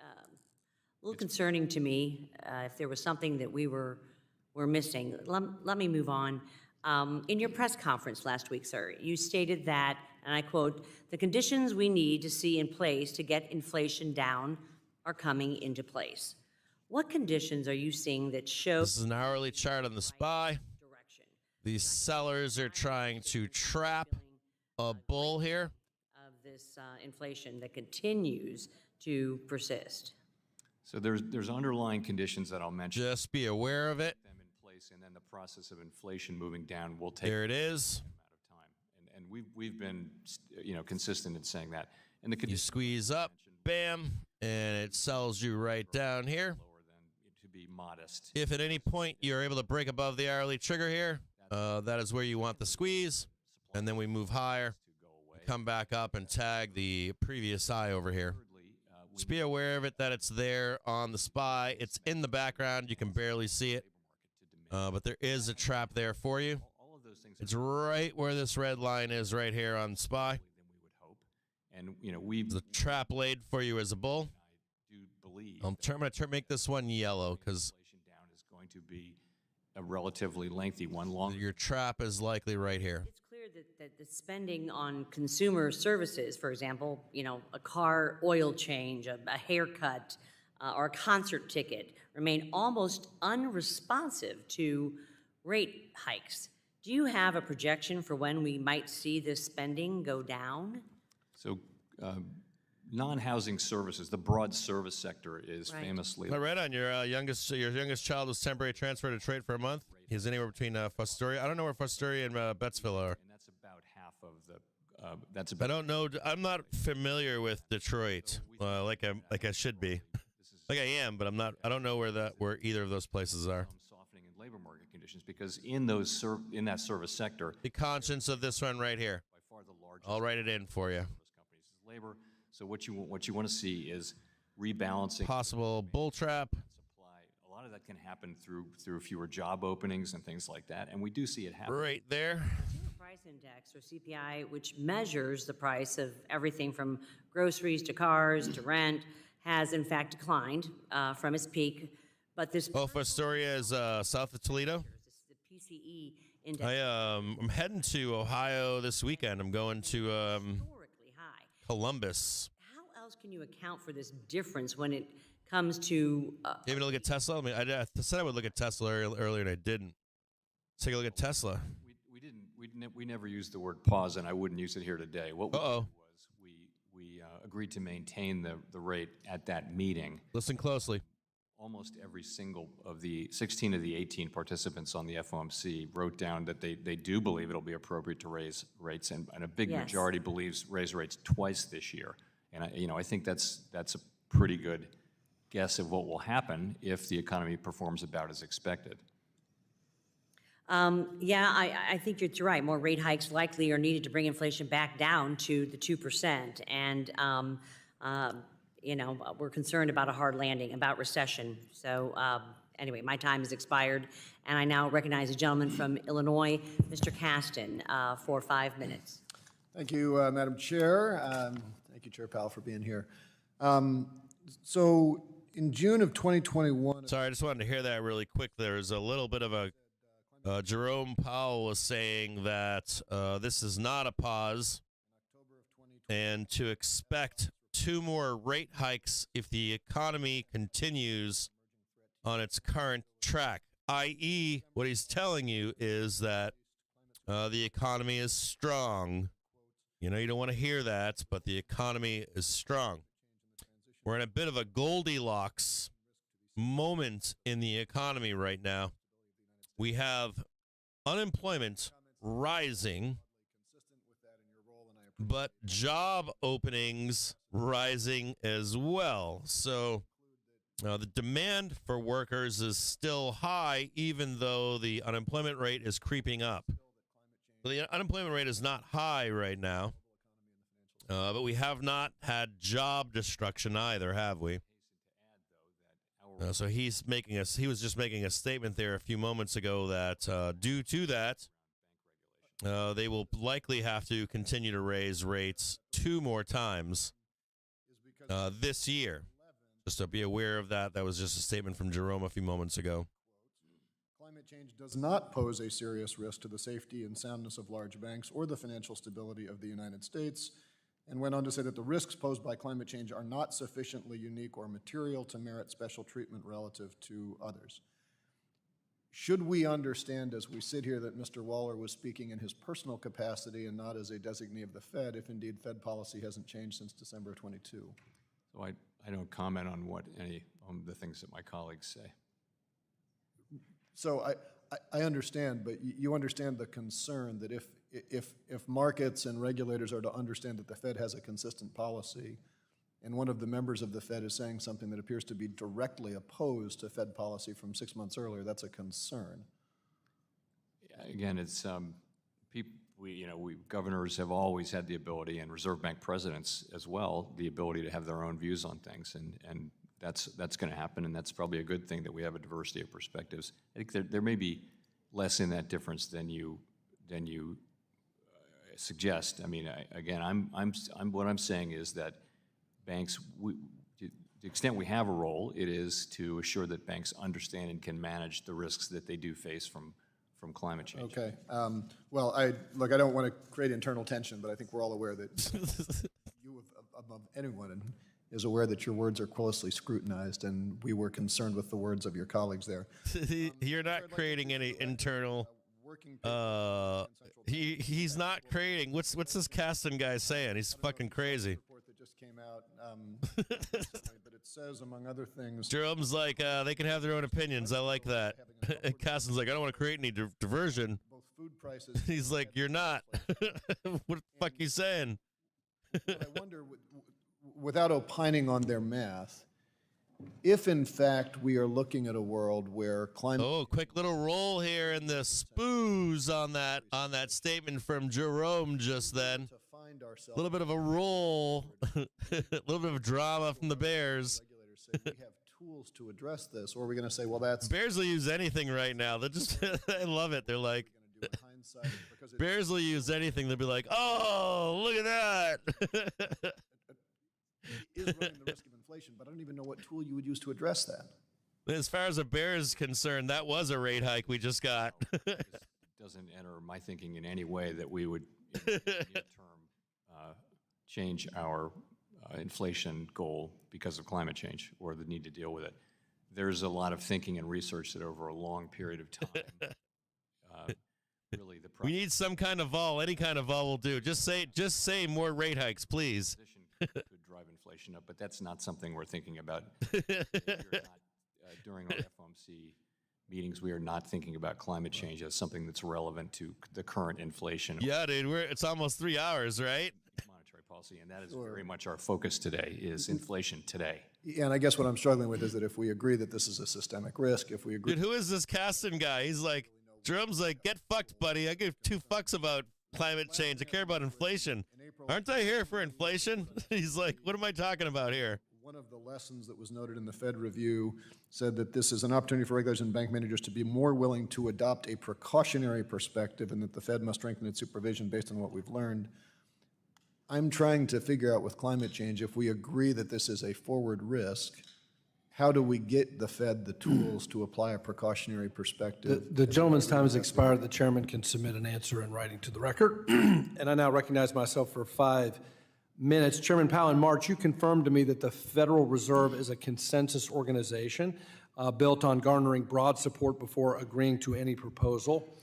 S: A little concerning to me if there was something that we're missing. Let me move on. In your press conference last week, sir, you stated that, and I quote, "The conditions we need to see in place to get inflation down are coming into place." What conditions are you seeing that show
A: This is an hourly chart on the SPY. These sellers are trying to trap a bull here.
S: of this inflation that continues to persist?
C: So there's underlying conditions that I'll mention.
A: Just be aware of it.
C: Them in place, and then the process of inflation moving down will take
A: There it is.
C: amount of time. And we've been consistent in saying that. And the
A: You squeeze up, bam, and it sells you right down here.
C: lower than to be modest.
A: If at any point you're able to break above the hourly trigger here, that is where you want the squeeze, and then we move higher, come back up and tag the previous high over here. Just be aware of it that it's there on the SPY. It's in the background. You can barely see it, but there is a trap there for you. It's right where this red line is right here on SPY.
C: And we've
A: The trap laid for you as a bull.
C: do believe
A: I'm going to make this one yellow because
C: inflation down is going to be a relatively lengthy one.
A: your trap is likely right here.
S: It's clear that the spending on consumer services, for example, a car oil change, a haircut, or a concert ticket, remain almost unresponsive to rate hikes. Do you have a projection for when we might see this spending go down?
C: So non-housing services, the broad service sector is famously.
A: I read on your youngest child was temporary transferred to Detroit for a month. He's anywhere between Fostoria. I don't know where Fostoria and Bettsville are.
C: And that's about half of that's
A: I don't know. I'm not familiar with Detroit, like I should be, like I am, but I'm not. I don't know where either of those places are.
C: Softening in labor market conditions, because in that service sector,
A: The conscience of this one right here.
C: by far the largest
A: I'll write it in for you.
C: companies is labor. So what you want to see is rebalancing
A: Possible bull trap.
C: supply. A lot of that can happen through fewer job openings and things like that, and we do see it happen.
A: Right there.
S: Consumer Price Index, or CPI, which measures the price of everything from groceries to cars to rent, has in fact declined from its peak. But this
A: Both Astoria is south of Toledo.
S: the PCE index
A: I'm heading to Ohio this weekend. I'm going to
S: historically high.
A: Columbus.
S: How else can you account for this difference when it comes to
A: You even look at Tesla? I mean, I said I would look at Tesla earlier, and I didn't. Let's take a look at Tesla.
C: We never used the word pause, and I wouldn't use it here today. What we did was we agreed to maintain the rate at that meeting.
A: Listen closely.
C: Almost every single of the 16 of the 18 participants on the FOMC wrote down that they do believe it'll be appropriate to raise rates, and a big
S: Yes.
C: majority believes raise rates twice this year. And I think that's a pretty good guess of what will happen if the economy performs about as expected.
S: Yeah, I think you're right. More rate hikes likely are needed to bring inflation back down to the 2%. And, we're concerned about a hard landing, about recession. So anyway, my time has expired. And I now recognize a gentleman from Illinois, Mr. Caston, for 5 minutes.
D: Thank you, Madam Chair. Thank you, Chair Powell, for being here. So in June of 2021...
A: Sorry, I just wanted to hear that really quick. There's a little bit of a... Jerome Powell was saying that this is not a pause, and to expect 2 more rate hikes if the economy continues on its current track, i.e., what he's telling you is that the economy is strong. You know, you don't want to hear that, but the economy is strong. We're in a bit of a Goldilocks moment in the economy right now. We have unemployment rising, but job openings rising as well. So the demand for workers is still high, even though the unemployment rate is creeping up. So the unemployment rate is not high right now, but we have not had job destruction either, have we? So he was just making a statement there a few moments ago that due to that, they will likely have to continue to raise rates 2 more times this year. Just to be aware of that. That was just a statement from Jerome a few moments ago.
D: Climate change does not pose a serious risk to the safety and soundness of large banks or the financial stability of the United States, and went on to say that the risks posed by climate change are not sufficiently unique or material to merit special treatment relative to others. Should we understand as we sit here that Mr. Waller was speaking in his personal capacity and not as a designee of the Fed, if indeed Fed policy hasn't changed since December of 22?
C: So I don't comment on the things that my colleagues say.
D: So I understand, but you understand the concern that if markets and regulators are to understand that the Fed has a consistent policy, and one of the members of the Fed is saying something that appears to be directly opposed to Fed policy from 6 months earlier, that's a concern.
C: Again, it's governors have always had the ability, and Reserve Bank presidents as well, the ability to have their own views on things, and that's going to happen, and that's probably a good thing that we have a diversity of perspectives. I think there may be less in that difference than you suggest. I mean, what I'm saying is that banks, to the extent we have a role, it is to assure that banks understand and can manage the risks that they do face from climate change.
D: Okay. Well, I don't want to create internal tension, but I think we're all aware that you, above anyone, is aware that your words are closely scrutinized, and we were concerned with the words of your colleagues there.
A: You're not creating any internal. He's not creating. What's this Caston guy saying? He's fucking crazy.
D: Report that just came out, but it says, among other things,
A: Jerome's like, they can have their own opinions. I like that. Caston's like, I don't want to create any diversion.
D: both food prices.
A: He's like, you're not. What the fuck you saying?
D: But I wonder, without opining on their math, if in fact we are looking at a world where climate.
A: Oh, quick little roll here in the spoos on that statement from Jerome just then. A little bit of a roll, a little bit of drama from the Bears.
D: Regulators say we have tools to address this, or are we going to say, well, that's
A: Bears will use anything right now. They're just, I love it. They're like, Bears will use anything. They'll be like, oh, look at that.
D: is running the risk of inflation, but I don't even know what tool you would use to address that.
A: As far as the Bears is concerned, that was a rate hike we just got.
C: It doesn't enter my thinking in any way that we would, in the near term, change our inflation goal because of climate change or the need to deal with it. There's a lot of thinking and research that over a long period of time, really the
A: we need some kind of vol. Any kind of vol will do. Just say more rate hikes, please.
C: could drive inflation up, but that's not something we're thinking about. During our FOMC meetings, we are not thinking about climate change as something that's relevant to the current inflation.
A: Yeah, dude, it's almost 3 hours, right?
C: Monetary policy, and that is very much our focus today, is inflation today.
D: Yeah, and I guess what I'm struggling with is that if we agree that this is a systemic risk, if we agree.
A: Dude, who is this Caston guy? He's like, Jerome's like, get fucked, buddy. I give 2 fucks about climate change. I care about inflation. Aren't I here for inflation? He's like, what am I talking about here?
D: One of the lessons that was noted in the Fed review said that this is an opportunity for regulators and bank managers to be more willing to adopt a precautionary perspective, and that the Fed must strengthen its supervision based on what we've learned. I'm trying to figure out with climate change, if we agree that this is a forward risk, how do we get the Fed the tools to apply a precautionary perspective?
H: The gentleman's time has expired. The chairman can submit an answer in writing to the record. And I now recognize myself for 5 minutes. Chairman Powell, in March, you confirmed to me that the Federal Reserve is a consensus organization built on garnering broad support before agreeing to any proposal.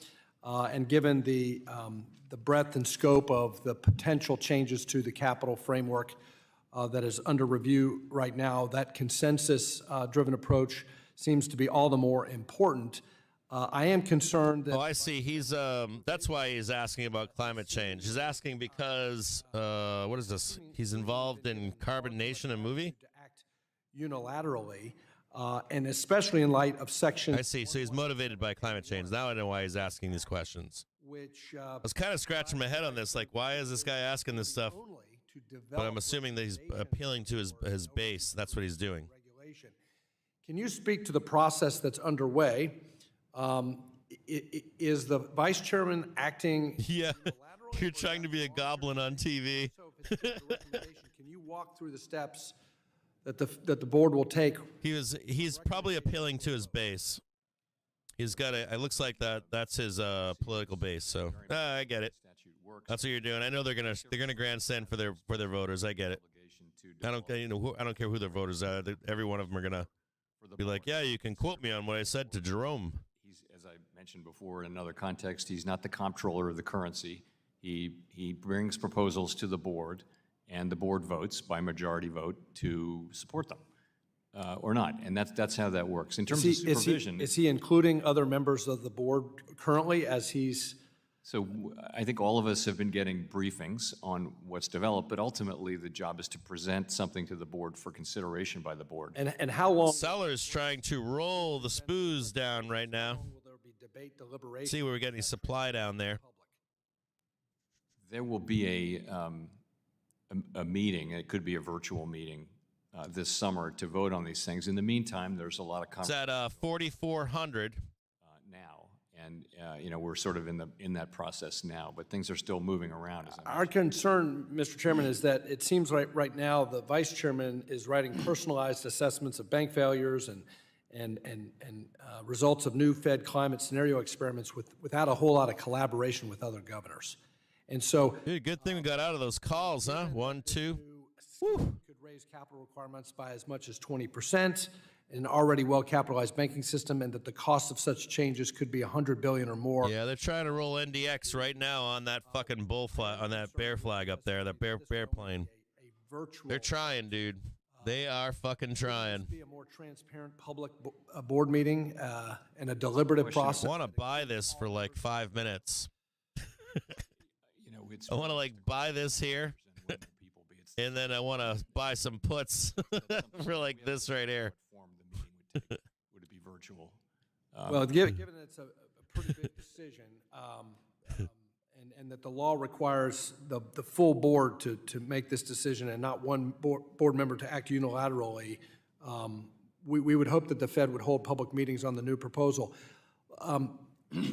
H: And given the breadth and scope of the potential changes to the capital framework that is under review right now, that consensus-driven approach seems to be all the more important. I am concerned that...
A: Oh, I see. He's that's why he's asking about climate change. He's asking because, what is this? He's involved in Carbon Nation, a movie?
H: To act unilaterally, and especially in light of Section...
A: I see. So he's motivated by climate change. Now I know why he's asking these questions.
H: Which...
A: I was kind of scratching my head on this, like, why is this guy asking this stuff? But I'm assuming that he's appealing to his base. That's what he's doing.
H: Regulation. Can you speak to the process that's underway? Is the vice chairman acting?
A: Yeah, you're trying to be a goblin on TV.
H: So if it's just a recommendation, can you walk through the steps that the board will take?
A: He's probably appealing to his base. He's got it looks like that's his political base. So I get it. That's what you're doing. I know they're gonna grandstand for their voters. I get it. I don't care who their voters are. Every one of them are gonna be like, yeah, you can quote me on what I said to Jerome.
C: He's, as I mentioned before in another context, he's not the comptroller of the currency. He brings proposals to the board, and the board votes by majority vote to support them or not. And that's how that works. In terms of supervision,
H: is he including other members of the board currently as he's?
C: So I think all of us have been getting briefings on what's developed, but ultimately the job is to present something to the board for consideration by the board.
H: And how long?
A: Sellers trying to roll the spoos down right now.
H: Will there be debate, deliberation?
A: See where we're getting supply down there.
C: There will be a meeting. It could be a virtual meeting this summer to vote on these things. In the meantime, there's a lot of
A: It's at 4,400
C: now, and we're sort of in that process now. But things are still moving around.
H: Our concern, Mr. Chairman, is that it seems right now the vice chairman is writing personalized assessments of bank failures and results of new Fed climate scenario experiments without a whole lot of collaboration with other governors. And so,
A: dude, good thing we got out of those calls, huh? 1, 2.
H: Could raise capital requirements by as much as 20% in an already well-capitalized banking system, and that the cost of such changes could be $100 billion or more.
A: Yeah, they're trying to roll NDX right now on that fucking bull flag, on that bear flag up there, that bear plane. They're trying, dude. They are fucking trying.
H: Be a more transparent public board meeting and a deliberative process.
A: I want to buy this for like 5 minutes. I want to like buy this here, and then I want to buy some puts for like this right here.
C: Would it be virtual?
H: Well, given it's a pretty big decision, and that the law requires the full board to make this decision and not one board member to act unilaterally, we would hope that the Fed would hold public meetings on the new proposal.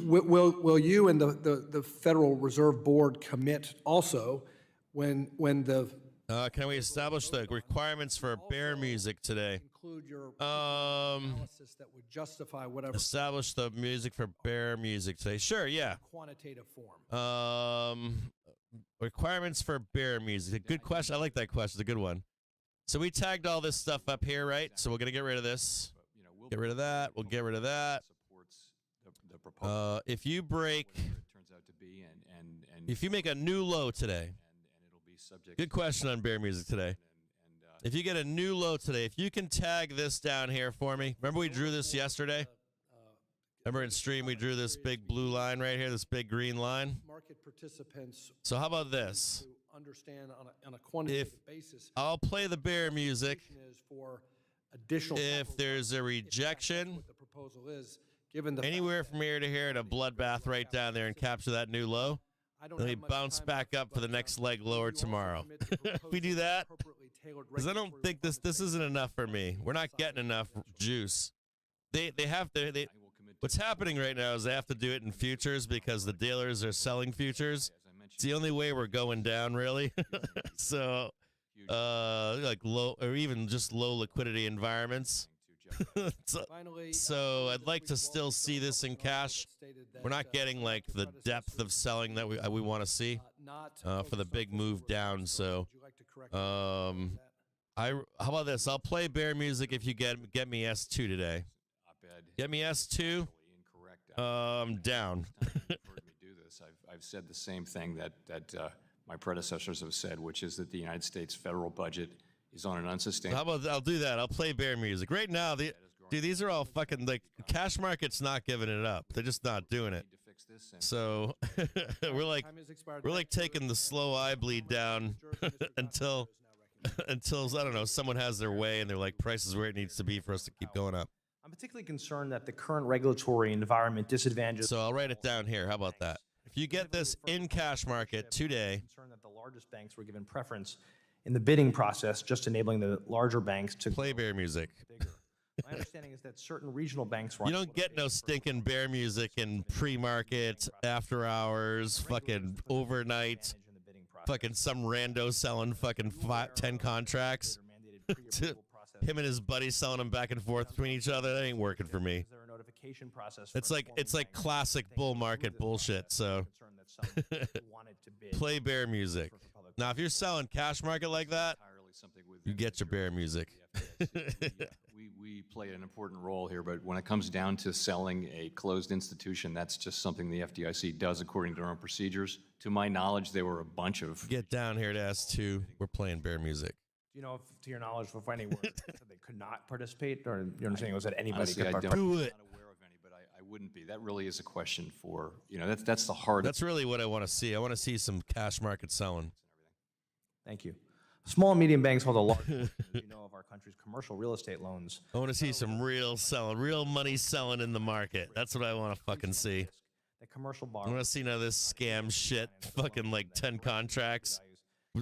H: Will you and the Federal Reserve Board commit also when the
A: can we establish the requirements for bear music today?
H: include your analysis that would justify whatever
A: Establish the music for bear music today. Sure, yeah.
H: quantitative form?
A: Requirements for bear music. Good question. I like that question. It's a good one. So we tagged all this stuff up here, right? So we're gonna get rid of this. Get rid of that. We'll get rid of that. If you break, if you make a new low today, good question on bear music today. If you get a new low today, if you can tag this down here for me. Remember we drew this yesterday? Remember in stream we drew this big blue line right here, this big green line?
H: Market participants
A: So how about this?
H: to understand on a quantitative basis.
A: I'll play the bear music.
H: Is for additional
A: If there's a rejection,
H: what the proposal is, given the
A: anywhere from here to here at a bloodbath right down there and capture that new low. Let me bounce back up for the next leg lower tomorrow. If we do that, because I don't think this isn't enough for me. We're not getting enough juice. They have to. What's happening right now is they have to do it in futures because the dealers are selling futures. It's the only way we're going down, really. So, like low or even just low liquidity environments. So I'd like to still see this in cash. We're not getting like the depth of selling that we want to see for the big move down. So how about this? I'll play bear music if you get me S2 today. Get me S2. Down.
C: I've said the same thing that my predecessors have said, which is that the United States federal budget is on an unsustainable.
A: How about I'll do that? I'll play bear music right now. Dude, these are all fucking like cash market's not giving it up. They're just not doing it. So we're like taking the slow eye bleed down until I don't know, someone has their way and they're like price is where it needs to be for us to keep going up.
F: I'm particularly concerned that the current regulatory environment disadvantages.
A: So I'll write it down here. How about that? If you get this in cash market today,
F: concerned that the largest banks were given preference in the bidding process, just enabling the larger banks to
A: play bear music.
F: My understanding is that certain regional banks were.
A: You don't get no stinking bear music in pre-market, after hours, fucking overnight, fucking some rando selling fucking 10 contracts. Him and his buddy selling them back and forth between each other. That ain't working for me. It's like classic bull market bullshit. So play bear music. Now, if you're selling cash market like that, you get your bear music.
C: We play an important role here, but when it comes down to selling a closed institution, that's just something the FDIC does according to our own procedures. To my knowledge, there were a bunch of...
A: Get down here to S2. We're playing bear music.
F: Do you know, if, to your knowledge, if any were that they could not participate, or your understanding was that anybody
C: Honestly,
F: could
C: I'm
F: participate?
C: not aware of any, but I wouldn't be. That really is a question for, that's the heart.
A: That's really what I want to see. I want to see some cash market selling.
F: Thank you. Small and medium banks hold a large portion, as you know, of our country's commercial real estate loans.
A: I want to see some real selling, real money selling in the market. That's what I want to fucking see.
F: The commercial
A: I
F: borrowers.
A: want to see none of this scam shit, fucking like 10 contracts.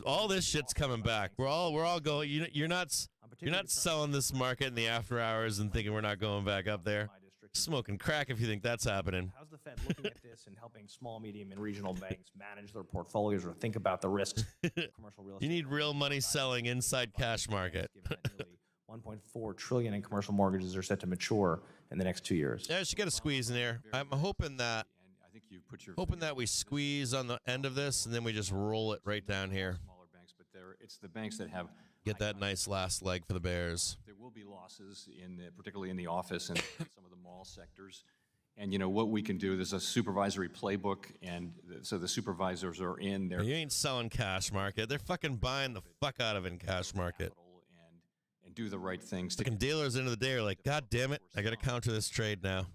A: All this shit's coming back. We're all going. You're not selling this market in the after hours and thinking we're not going back up there. Smoking crack if you think that's happening.
F: How's the Fed looking at this and helping small, medium, and regional banks manage their portfolios or think about the risks of commercial real estate?
A: You need real money selling inside cash market.
F: 1.4 trillion in commercial mortgages are set to mature in the next 2 years.
A: Yeah, I should get a squeeze in there. I'm hoping that we squeeze on the end of this and then we just roll it right down here.
C: Smaller banks, but it's the banks that have
A: get that nice last leg for the Bears.
C: There will be losses particularly in the office and some of the mall sectors. And what we can do, there's a supervisory playbook, and so the supervisors are in there.
A: You ain't selling cash market. They're fucking buying the fuck out of it in cash market.
C: And do the right things.
A: Fucking dealers into the day are like, God damn it, I got to counter this trade now.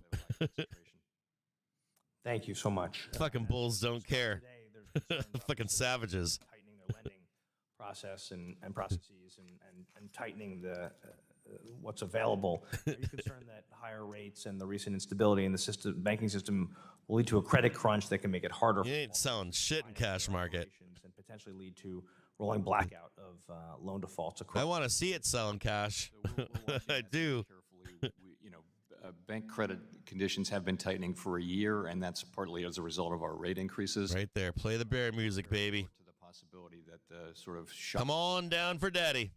F: Thank you so much.
A: Fucking bulls don't care.
F: Today
A: Fucking savages.
F: tightening their lending process and processes and tightening the what's available. Are you concerned that higher rates and the recent instability in the system, banking system will lead to a credit crunch that can make it harder
A: You ain't selling shit in cash market.
F: and potentially lead to rolling blackout of loan defaults across?
A: I want to see it selling cash. I do.
C: Bank credit conditions have been tightening for a year, and that's partly as a result of our rate increases.
A: Right there. Play the bear music, baby.
C: To the possibility that sort of
A: Come on down for daddy.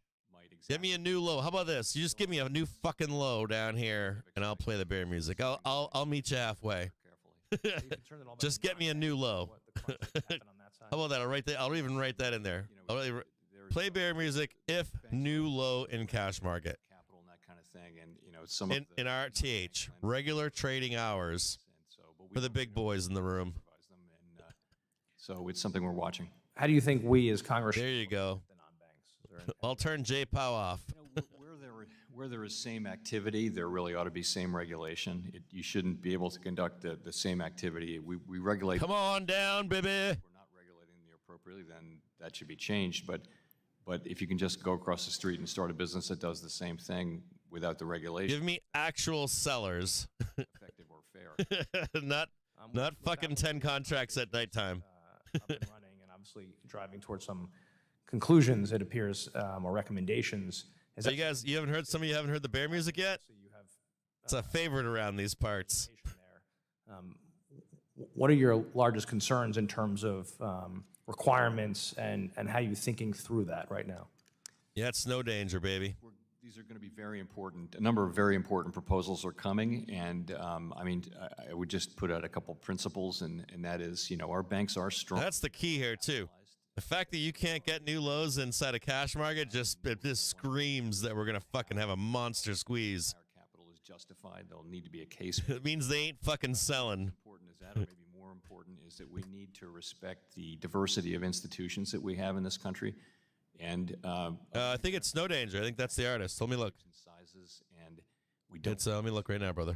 A: Give me a new low. How about this? You just give me a new fucking low down here, and I'll play the bear music. I'll meet you halfway. Just get me a new low. How about that? I'll even write that in there. Play bear music if new low in cash market.
C: Capital and that kind of thing, and some of
A: in RTH, regular trading hours for the big boys in the room.
C: So it's something we're watching.
F: How do you think we as Congress?
A: There you go. I'll turn J. Powell off.
C: Where there is same activity, there really ought to be same regulation. You shouldn't be able to conduct the same activity. We regulate.
A: Come on down, baby.
C: If we're not regulating appropriately, then that should be changed. But if you can just go across the street and start a business that does the same thing without the regulation,
A: give me actual sellers.
C: Effective or fair.
A: not fucking 10 contracts at nighttime.
F: Up and running, and obviously driving towards some conclusions, it appears, or recommendations.
A: So you haven't heard, some of you haven't heard the bear music yet?
F: So you have,
A: it's a favorite around these parts.
F: What are your largest concerns in terms of requirements and how you're thinking through that right now?
A: Yeah, it's no danger, baby.
C: These are going to be very important. A number of very important proposals are coming, and I would just put out a couple principles, and that is, our banks are strong.
A: That's the key here too. The fact that you can't get new lows inside a cash market just screams that we're gonna fucking have a monster squeeze.
C: Our capital is justified. There'll need to be a case.
A: It means they ain't fucking selling.
C: Important as that, or maybe more important, is that we need to respect the diversity of institutions that we have in this country. And
A: I think it's No Danger. I think that's the artist. Let me look.
C: Sizes, and we don't.
A: Let me look right now, brother.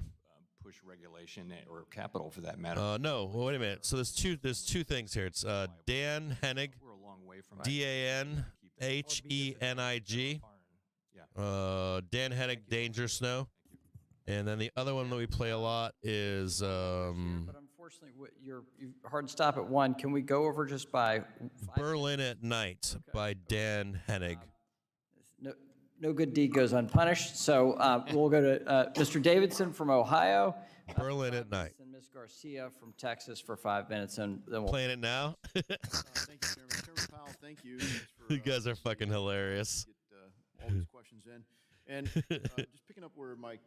C: Push regulation or capital for that matter.
A: No. Well, wait a minute. So there's two things here. It's Dan Hennig.
C: We're a long way from
A: DANHENIG. Dan Hennig, Danger Snow. And then the other one that we play a lot is.
G: But unfortunately, you're hard to stop at one. Can we go over just by
A: Berlin at Night by Dan Hennig.
G: No good deed goes unpunished. So we'll go to Mr. Davidson from Ohio.
A: Berlin at Night.
G: And Ms. Garcia from Texas for 5 minutes, and then we'll
A: playing it now.
D: Thank you, Chairman. Chairman Powell, thank you.
A: You guys are fucking hilarious.
D: Get all these questions in. And just picking up where my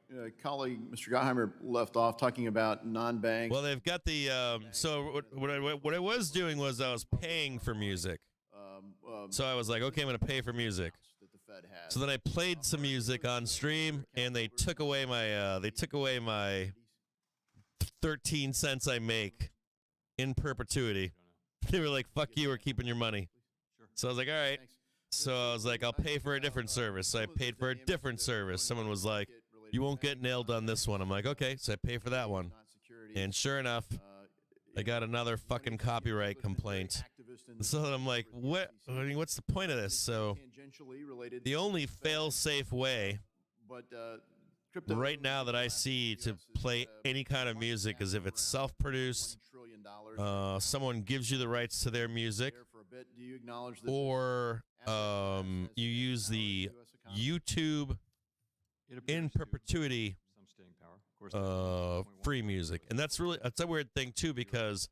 D: colleague, Mr. Gottheimer, left off, talking about non-bank.
A: Well, they've got the, so what I was doing was I was paying for music. So I was like, okay, I'm going to pay for music. So then I played some music on stream, and they took away my 13 cents I make in perpetuity. They were like, fuck you, we're keeping your money. So I was like, all right. So I was like, I'll pay for a different service. So I paid for a different service. Someone was like, you won't get nailed on this one. I'm like, okay. So I pay for that one. And sure enough, I got another fucking copyright complaint. So I'm like, what? I mean, what's the point of this? So the only fail-safe way right now that I see to play any kind of music is if it's self-produced, someone gives you the rights to their music, or you use the YouTube in perpetuity free music. And that's a weird thing too, because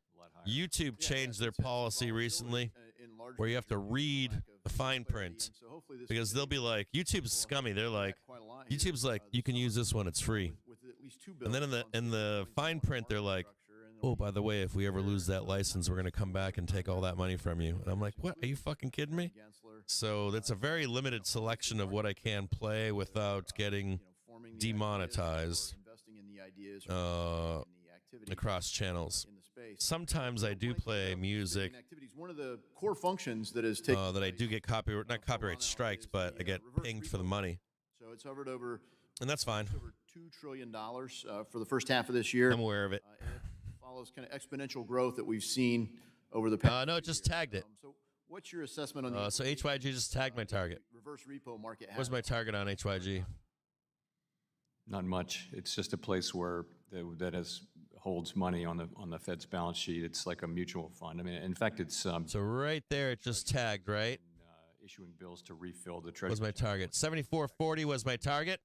A: YouTube changed their policy recently where you have to read the fine print, because they'll be like, YouTube's scummy. They're like, YouTube's like, you can use this one, it's free. And then in the fine print, they're like, oh, by the way, if we ever lose that license, we're going to come back and take all that money from you. And I'm like, what? Are you fucking kidding me? So that's a very limited selection of what I can play without getting demonetized across channels. Sometimes I do play music
D: one of the core functions that is taken
A: that I do get not copyright striked, but I get pinged for the money.
D: So it's hovered over,
A: and that's fine.
D: Over $2 trillion for the first half of this year.
A: I'm aware of it.
D: And it follows kind of exponential growth that we've seen
I: over the past.
A: No, it just tagged it.
I: So what's your assessment on the
A: So HYG just tagged my target.
I: reverse repo market?
A: Where's my target on HYG?
C: Not much. It's just a place where holds money on the Fed's balance sheet. It's like a mutual fund. I mean, in fact, it's
A: So right there, it just tagged, right?
C: issuing bills to refill the treasury.
A: Was my target 74.40 was my target.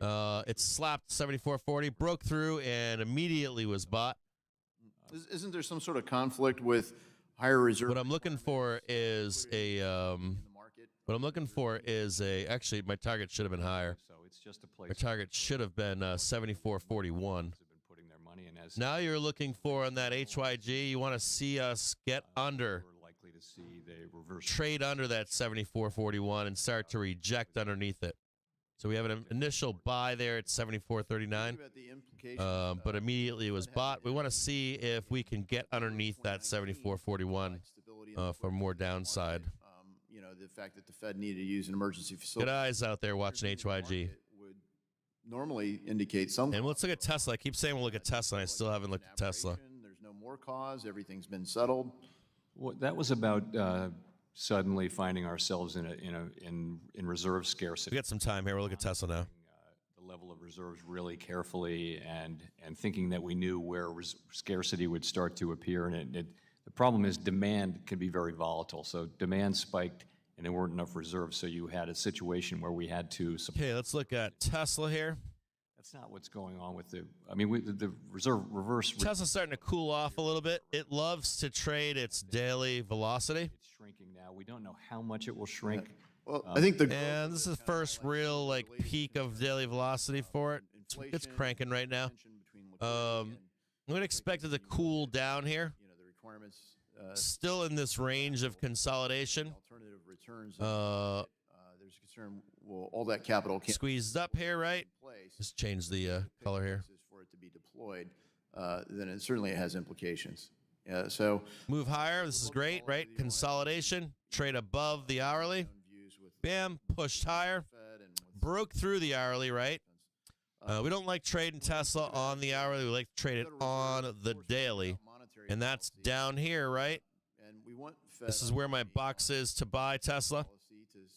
A: It slapped 74.40, broke through, and immediately was bought.
I: Isn't there some sort of conflict with higher reserve?
A: What I'm looking for is a. Actually, my target should have been higher.
C: So it's just a place.
A: My target should have been 74.41.
C: Putting their money in as
A: Now you're looking for on that HYG. You want to see us get under.
C: we're likely to see the reverse.
A: Trade under that 74.41 and start to reject underneath it. So we have an initial buy there at 74.39, but immediately it was bought. We want to see if we can get underneath that 74.41 for more downside.
I: You know, the fact that the Fed needed to use an emergency facility.
A: Good eyes out there watching HYG.
I: Would normally indicate some.
A: And let's look at Tesla. I keep saying we'll look at Tesla, and I still haven't looked at Tesla.
I: There's no more cause. Everything's been settled.
C: Well, that was about suddenly finding ourselves in reserve scarcity.
A: We got some time here. We'll look at Tesla now.
C: The level of reserves really carefully and thinking that we knew where scarcity would start to appear. And the problem is demand can be very volatile. So demand spiked and there weren't enough reserves. So you had a situation where we had to supply.
A: Okay, let's look at Tesla here.
C: That's not what's going on with the reverse.
A: Tesla's starting to cool off a little bit. It loves to trade its daily velocity.
C: It's shrinking now. We don't know how much it will shrink.
I: Well, I think the
A: and this is the first real peak of daily velocity for it. It's cranking right now. I'm gonna expect it to cool down here.
I: You know, the requirements.
A: Still in this range of consolidation.
I: Alternative returns. There's concern. Well, all that capital can't
A: Squeezed up here, right? Just change the color here.
I: For it to be deployed, then it certainly has implications. So
A: move higher. This is great, right? Consolidation. Trade above the hourly. Bam. Pushed higher. Broke through the hourly, right? We don't like trading Tesla on the hourly. We like to trade it on the daily. And that's down here, right? This is where my box is to buy Tesla.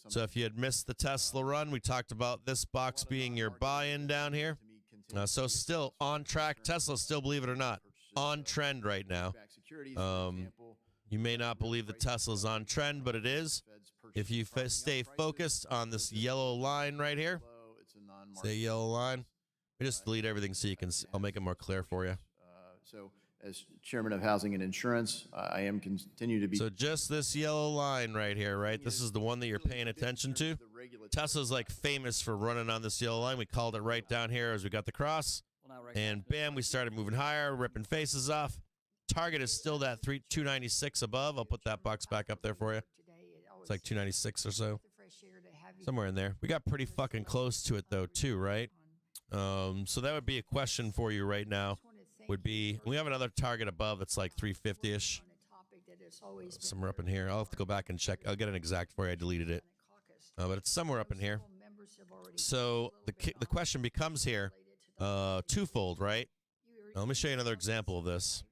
A: So if you had missed the Tesla run, we talked about this box being your buy-in down here. So still on track. Tesla, still, believe it or not, on trend right now. You may not believe that Tesla's on trend, but it is. If you stay focused on this yellow line right here, say yellow line. We just delete everything so you can see. I'll make it more clear for you.
I: So as chairman of Housing and Insurance, I am continue to be.
A: So just this yellow line right here, right? This is the one that you're paying attention to. Tesla's famous for running on this yellow line. We called it right down here as we got the cross. And bam, we started moving higher, ripping faces off. Target is still that 296 above. I'll put that box back up there for you. It's like 296 or so. Somewhere in there. We got pretty fucking close to it though too, right? So that would be a question for you right now. Would be, we have another target above that's like 350-ish. Somewhere up in here. I'll have to go back and check. I'll get an exact for you. I deleted it. But it's somewhere up in here. So the question becomes here, twofold, right? Now, let me show you another example of this.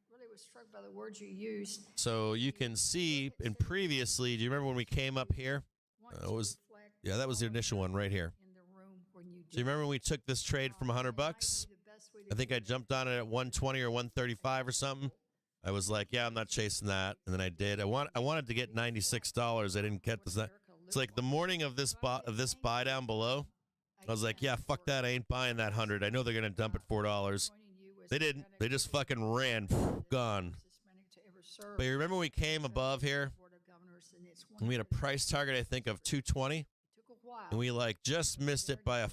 A: So you can see in previously, do you remember when we came up here? That was the initial one right here. So you remember when we took this trade from $100? I think I jumped on it at 120 or 135 or something. I was like, yeah, I'm not chasing that. And then I did. I wanted to get $96. I didn't get this. It's like the morning of this buy down below. I was like, yeah, fuck that. I ain't buying that 100. I know they're going to dump at $4. They didn't. They just fucking ran. Gone. But you remember when we came above here? And we had a price target, I think, of 220. And we just missed it by a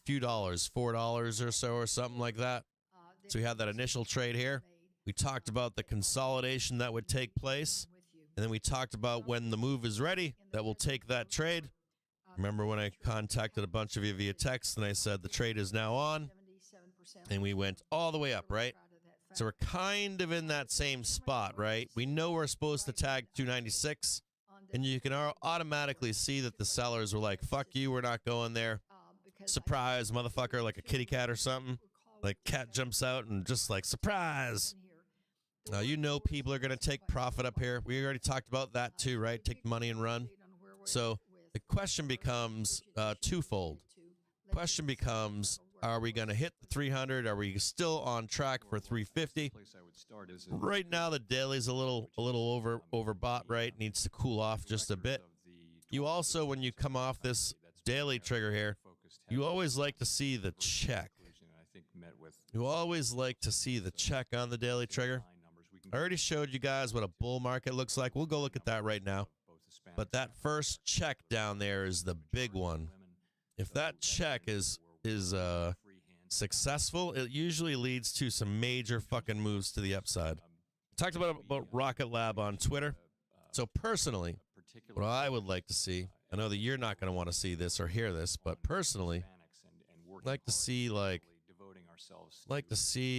A: few dollars, $4 or so or something like that. So we had that initial trade here. We talked about the consolidation that would take place. And then we talked about when the move is ready that we'll take that trade. Remember when I contacted a bunch of you via text and I said the trade is now on? And we went all the way up, right? So we're kind of in that same spot, right? We know we're supposed to tag 296. And you can automatically see that the sellers were like, fuck you, we're not going there. Surprise, motherfucker, like a kitty cat or something. Like cat jumps out and just like, surprise. Now, you know people are going to take profit up here. We already talked about that too, right? Take the money and run. So the question becomes twofold. Question becomes, are we going to hit the 300? Are we still on track for 350? Right now, the daily's a little overbought, right? Needs to cool off just a bit. You also, when you come off this daily trigger here, you always like to see the check. You always like to see the check on the daily trigger. I already showed you guys what a bull market looks like. We'll go look at that right now. But that first check down there is the big one. If that check is successful, it usually leads to some major fucking moves to the upside. Talked about Rocket Lab on Twitter. So personally, what I would like to see, I know that you're not going to want to see this or hear this, but personally, I'd like to see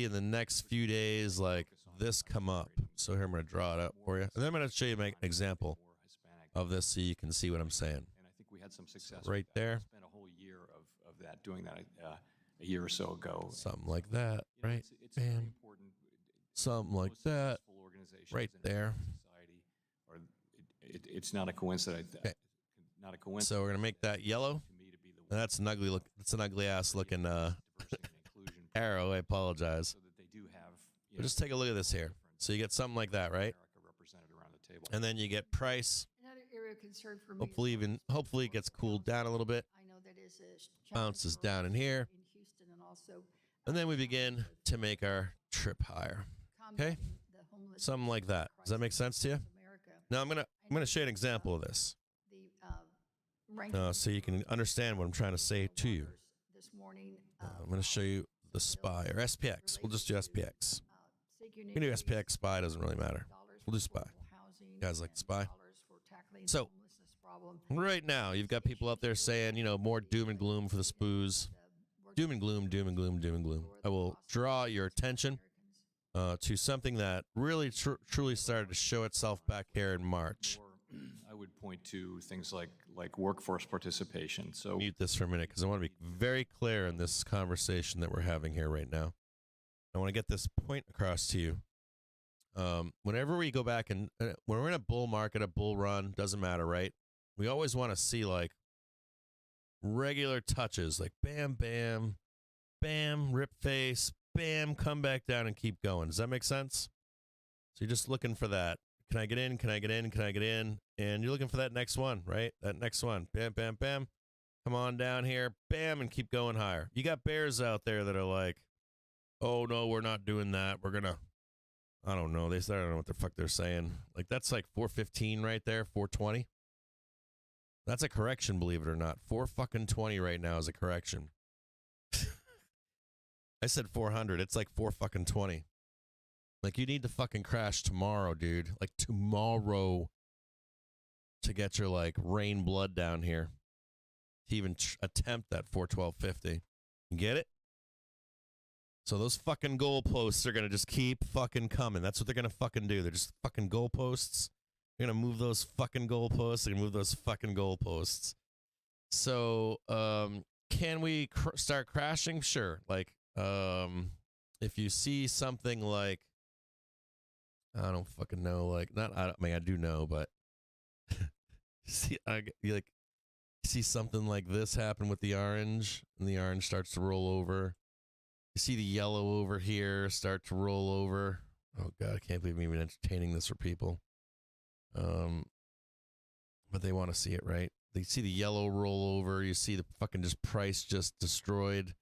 A: in the next few days like this come up. So here I'm going to draw it up for you, and then I'm going to show you an example of this so you can see what I'm saying.
C: And I think we had some success.
A: Right there.
C: Spent a whole year of that, doing that a year or so ago.
A: Something like that, right? Bam. Something like that, right there.
C: It's not a coincidence.
A: Okay.
C: Not a coincidence.
A: So we're gonna make that yellow. That's an ugly look. It's an ugly ass looking arrow. I apologize. But just take a look at this here. So you get something like that, right? And then you get price.
J: Another area of concern for me.
A: Hopefully it gets cooled down a little bit.
J: I know that is a
A: Bounces down in here.
J: in Houston and also
A: And then we begin to make our trip higher. Okay?
J: the homeless
A: Something like that. Does that make sense to you?
J: America.
A: Now I'm gonna show you an example of this.
J: The ranking
A: So you can understand what I'm trying to say to you.
J: this morning.
A: I'm going to show you the SPY, or SPX. We'll just do SPX. You can do SPX, SPY, doesn't really matter. We'll do SPY. You guys like SPY? So, right now, you've got people out there saying, you know, more doom and gloom for the SPOOs. Doom and gloom, doom and gloom, doom and gloom. I will draw your attention to something that really truly started to show itself back here in March.
C: I would point to things like workforce participation. So
A: Mute this for a minute because I want to be very clear in this conversation that we're having here right now. I want to get this point across to you. Whenever we go back and when we're in a bull market, a bull run, doesn't matter, right? We always want to see like regular touches, like bam, bam, bam, rip face, bam, come back down and keep going. Does that make sense? So you're just looking for that. Can I get in? Can I get in? Can I get in? And you're looking for that next one, right? That next one. Bam, bam, bam. Come on down here. Bam, and keep going higher. You got bears out there that are like, oh, no, we're not doing that. We're going to, I don't know. I don't know what the fuck they're saying. Like, that's like 415 right there, 420. That's a correction, believe it or not. 420 right now is a correction. I said 400. It's like 420. Like, you need to fucking crash tomorrow, dude. Like, tomorrow to get your, like, rain blood down here. To even attempt that 412.50. You get it? So those fucking goalposts are going to just keep fucking coming. That's what they're going to fucking do. They're just fucking goalposts. They're going to move those fucking goalposts. They're going to move those fucking goalposts. So, can we start crashing? Sure. Like, if you see something like, I don't fucking know, like, I mean, I do know, but see something like this happen with the orange, and the orange starts to roll over. You see the yellow over here start to roll over. Oh, God, I can't believe I'm even entertaining this for people. But they want to see it, right? They see the yellow roll over. You see the fucking just price just destroyed.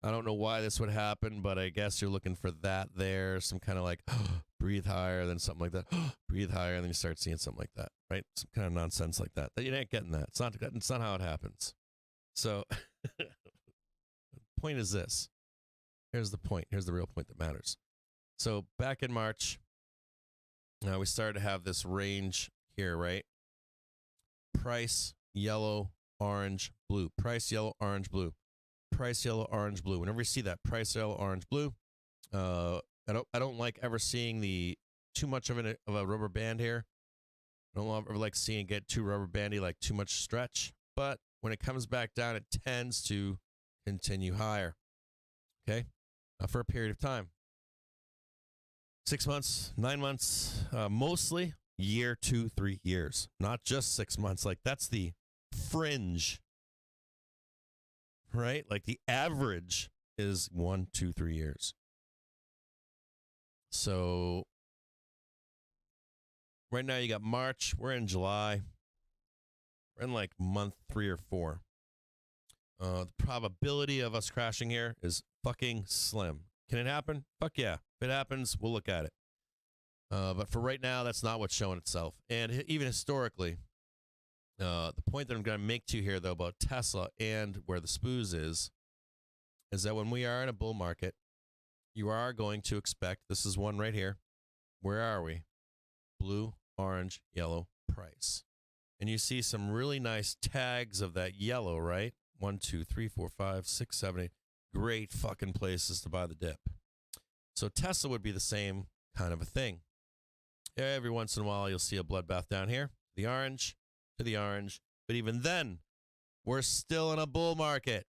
A: I don't know why this would happen, but I guess you're looking for that there. Some kind of like, breathe higher, then something like that. Breathe higher, and then you start seeing something like that, right? Some kind of nonsense like that. You ain't getting that. It's not how it happens. So, the point is this. Here's the point. Here's the real point that matters. So, back in March, we started to have this range here, right? Price, yellow, orange, blue. Price, yellow, orange, blue. Price, yellow, orange, blue. Whenever you see that price, yellow, orange, blue, I don't like ever seeing too much of a rubber band here. I don't ever like seeing it get too rubber bandy, like too much stretch. But when it comes back down, it tends to continue higher. Okay, for a period of time. 6 months, 9 months, mostly year, 2, 3 years, not just 6 months. Like that's the fringe, right? Like the average is 1, 2, 3 years. So right now you got March, we're in July. We're in like month 3 or 4. The probability of us crashing here is fucking slim. Can it happen? Fuck yeah. If it happens, we'll look at it. But for right now, that's not what's showing itself. And even historically, the point that I'm going to make to you here, though, about Tesla and where the spoos is that when we are in a bull market, you are going to expect, this is one right here. Where are we? Blue, orange, yellow, price. And you see some really nice tags of that yellow, right? 1, 2, 3, 4, 5, 6, 7, 8. Great fucking places to buy the dip. So Tesla would be the same kind of a thing. Every once in a while, you'll see a bloodbath down here. The orange to the orange. But even then, we're still in a bull market.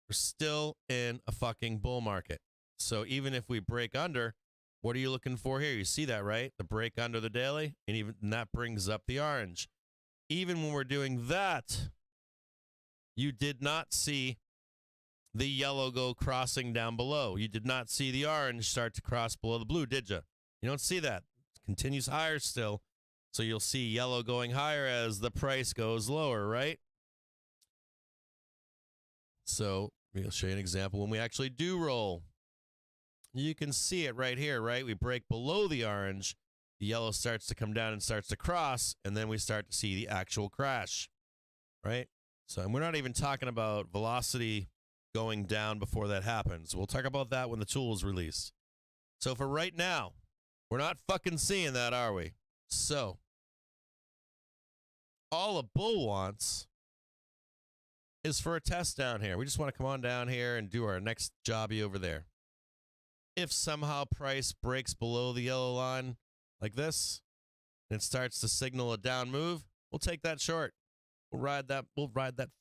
A: We're still in a fucking bull market. So even if we break under, what are you looking for here? You see that, right? The break under the daily, and that brings up the orange. Even when we're doing that, you did not see the yellow go crossing down below. You did not see the orange start to cross below the blue, did you? You don't see that. It continues higher still. So you'll see yellow going higher as the price goes lower, right? So we'll show you an example when we actually do roll. You can see it right here, right? We break below the orange. The yellow starts to come down and starts to cross, and then we start to see the actual crash, right? So and we're not even talking about velocity going down before that happens. We'll talk about that when the tool is released. So for right now, we're not fucking seeing that, are we? So all a bull wants is for a test down here. We just want to come on down here and do our next jobby over there. If somehow price breaks below the yellow line like this, and it starts to signal a down move, we'll take that short. We'll ride that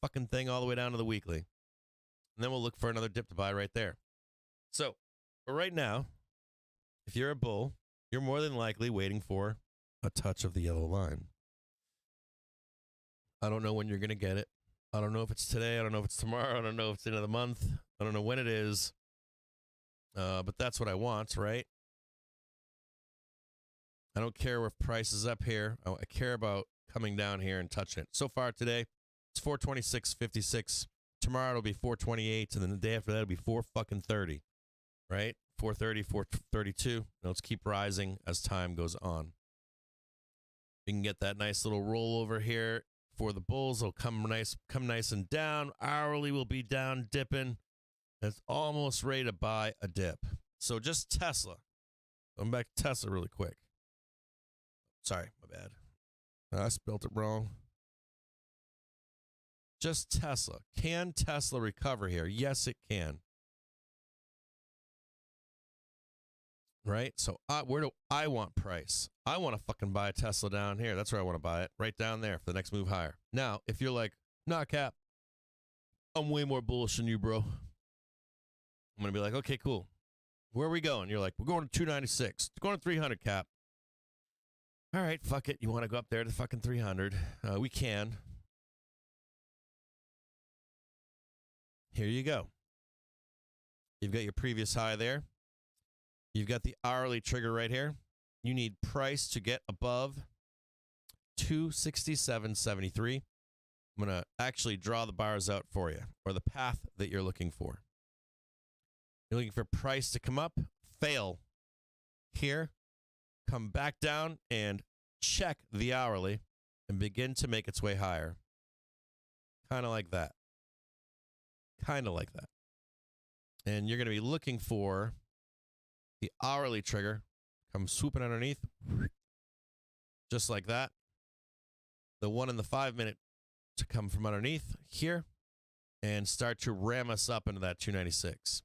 A: fucking thing all the way down to the weekly. And then we'll look for another dip to buy right there. So, for right now, if you're a bull, you're more than likely waiting for a touch of the yellow line. I don't know when you're going to get it. I don't know if it's today. I don't know if it's tomorrow. I don't know if it's the end of the month. I don't know when it is. But that's what I want, right? I don't care if price is up here. I care about coming down here and touching it. So far today, it's 426.56. Tomorrow it'll be 428, and then the day after that it'll be 430, right? 430, 432. Let's keep rising as time goes on. You can get that nice little roll over here for the bulls. It'll come nice and down. Hourly will be down, dipping. It's almost ready to buy a dip. So just Tesla. Going back to Tesla really quick. Sorry, my bad. I spelled it wrong. Just Tesla. Can Tesla recover here? Yes, it can. Right? So where do I want price? I want to fucking buy a Tesla down here. That's where I want to buy it. Right down there for the next move higher. Now, if you're like, nah, Cap, I'm way more bullish than you, bro. I'm going to be like, okay, cool. Where are we going? You're like, we're going to 296. We're going to 300, Cap. All right, fuck it. You want to go up there to fucking 300? We can. Here you go. You've got your previous high there. You've got the hourly trigger right here. You need price to get above 267.73. I'm going to actually draw the bars out for you, or the path that you're looking for. You're looking for price to come up, fail here, come back down, and check the hourly, and begin to make its way higher. Kind of like that. Kind of like that. And you're going to be looking for the hourly trigger, come swooping underneath, just like that. The 1 and the 5 minute to come from underneath here and start to ram us up into that 296.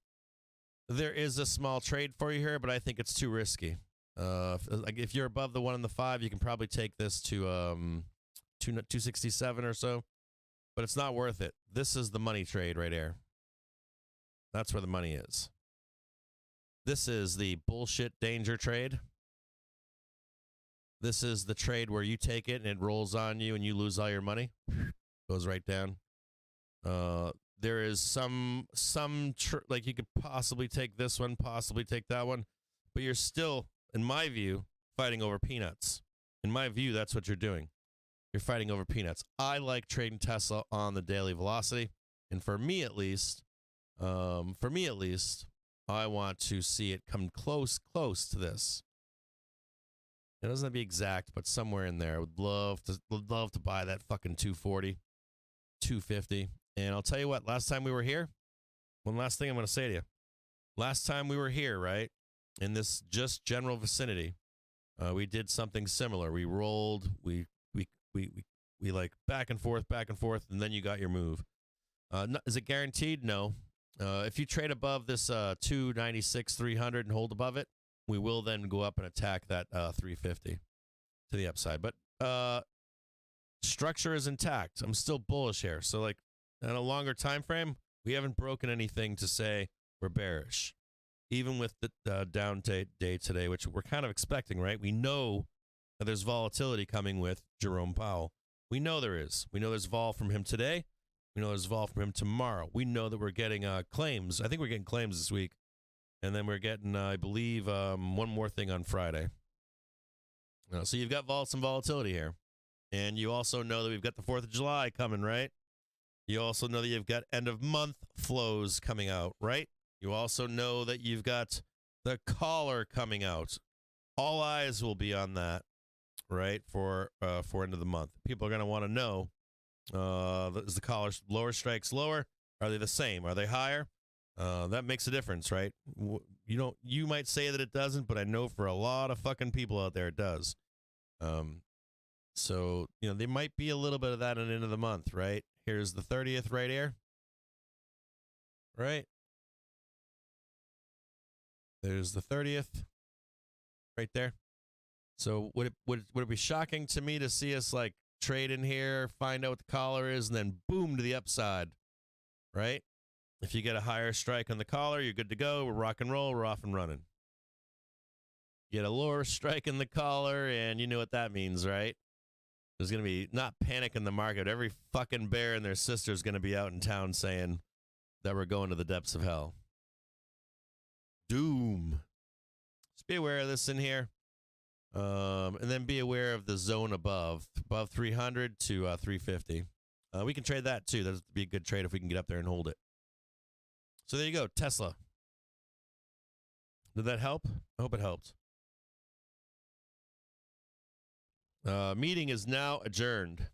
A: There is a small trade for you here, but I think it's too risky. If you're above the 1 and the 5, you can probably take this to 267 or so, but it's not worth it. This is the money trade right here. That's where the money is. This is the bullshit danger trade. This is the trade where you take it and it rolls on you and you lose all your money. Goes right down. There is some like you could possibly take this one, possibly take that one, but you're still, in my view, fighting over peanuts. In my view, that's what you're doing. You're fighting over peanuts. I like trading Tesla on the daily velocity, and for me at least, I want to see it come close to this. It doesn't have to be exact, but somewhere in there. I would love to buy that fucking 240, 250. And I'll tell you what, last time we were here, one last thing I'm going to say to you. Last time we were here, right, in this just general vicinity, we did something similar. We rolled, we like back and forth, and then you got your move. Is it guaranteed? No. If you trade above this 296, 300 and hold above it, we will then go up and attack that 350 to the upside. But structure is intact. I'm still bullish here. So like in a longer time frame, we haven't broken anything to say we're bearish. Even with the down day today, which we're kind of expecting, right? We know that there's volatility coming with Jerome Powell. We know there is. We know there's vol from him today. We know there's vol from him tomorrow. We know that we're getting claims. I think we're getting claims this week. And then we're getting, I believe, one more thing on Friday. So you've got some volatility here. And you also know that we've got the 4th of July coming, right? You also know that you've got end-of-month flows coming out, right? You also know that you've got the collar coming out. All eyes will be on that, right, for end of the month. People are going to want to know, is the collar lower strikes lower? Are they the same? Are they higher? That makes a difference, right? You might say that it doesn't, but I know for a lot of fucking people out there it does. So, there might be a little bit of that at the end of the month, right? Here's the 30th right here. Right? There's the 30th right there. So would it be shocking to me to see us like trade in here, find out what the collar is, and then boom to the upside, right? If you get a higher strike on the collar, you're good to go. We're rock and roll. We're off and running. You get a lower strike in the collar, and you know what that means, right? There's going to be not panic in the market. Every fucking bear and their sister is going to be out in town saying that we're going to the depths of hell. Doom. Just be aware of this in here. And then be aware of the zone above 300 to 350. We can trade that too. That would be a good trade if we can get up there and hold it. So there you go, Tesla. Did that help? I hope it helped. Meeting is now adjourned.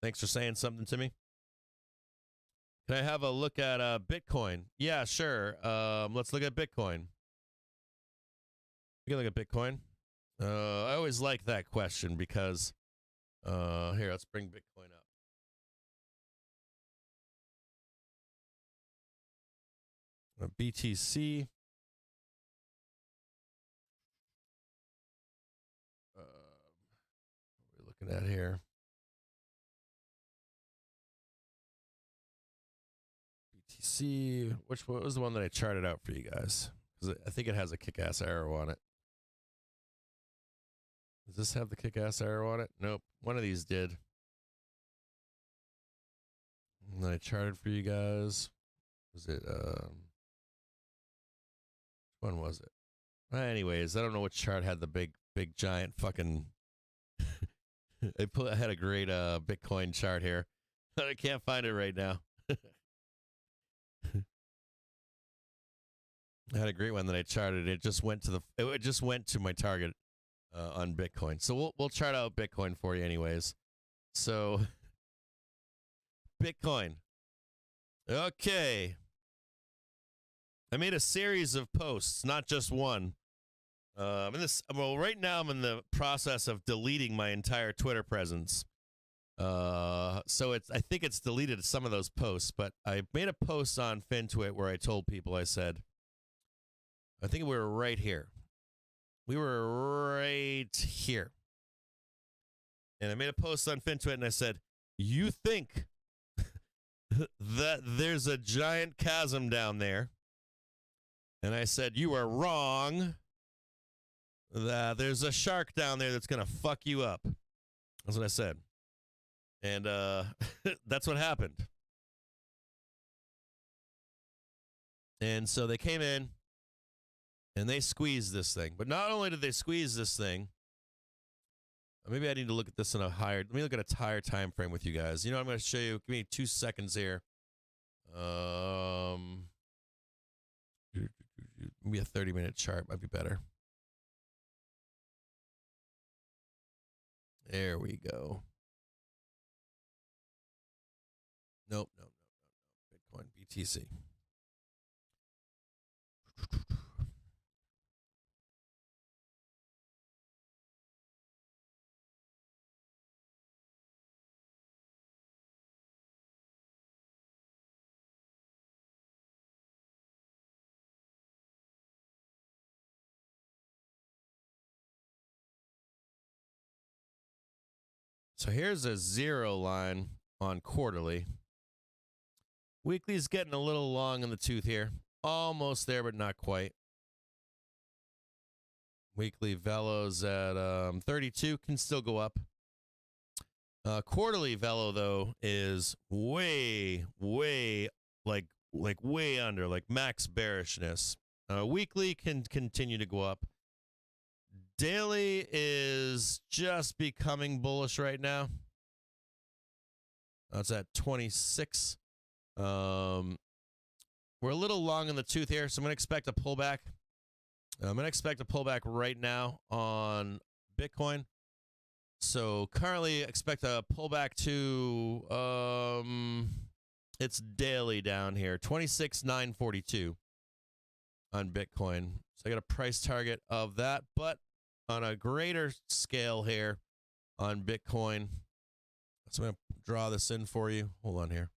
A: Thanks for saying something to me. Can I have a look at Bitcoin? Yeah, sure. Let's look at Bitcoin. We can look at Bitcoin. I always like that question because here, let's bring Bitcoin up. BTC. What are we looking at here? BTC. What was the one that I charted out for you guys? Because I think it has a kick-ass arrow on it. Does this have the kick-ass arrow on it? Nope. One of these did. And then I charted for you guys. Was it, when was it? Anyways, I don't know which chart had the big giant fucking... I had a great Bitcoin chart here. I can't find it right now. I had a great one that I charted. It just went to my target on Bitcoin. So we'll chart out Bitcoin for you anyways. So Bitcoin. Okay. I made a series of posts, not just one. Right now I'm in the process of deleting my entire Twitter presence. So I think it's deleted some of those posts, but I made a post on FinTwit where I told people, I said, I think we were right here. We were right here. And I made a post on FinTwit and I said, you think that there's a giant chasm down there And I said, you are wrong. That there's a shark down there that's going to fuck you up. That's what I said. And that's what happened. And so they came in and they squeezed this thing. But not only did they squeeze this thing, maybe I need to look at this in a higher, let me look at a higher time frame with you guys. You know what I'm going to show you? Give me 2 seconds here. Maybe a 30-minute chart might be better. There we go. Nope. Bitcoin, BTC. So here's a 0 line on quarterly. Weekly's getting a little long in the tooth here. Almost there, but not quite. Weekly velo's at 32, can still go up. Quarterly velo, though, is way under, like max bearishness. Weekly can continue to go up. Daily is just becoming bullish right now. That's at 26. We're a little long in the tooth here, so I'm going to expect a pullback. I'm going to expect a pullback right now on Bitcoin. So currently expect a pullback to it's daily down here, 26,942 on Bitcoin. So I got a price target of that, but on a greater scale here on Bitcoin. So I'm going to draw this in for you. Hold on here.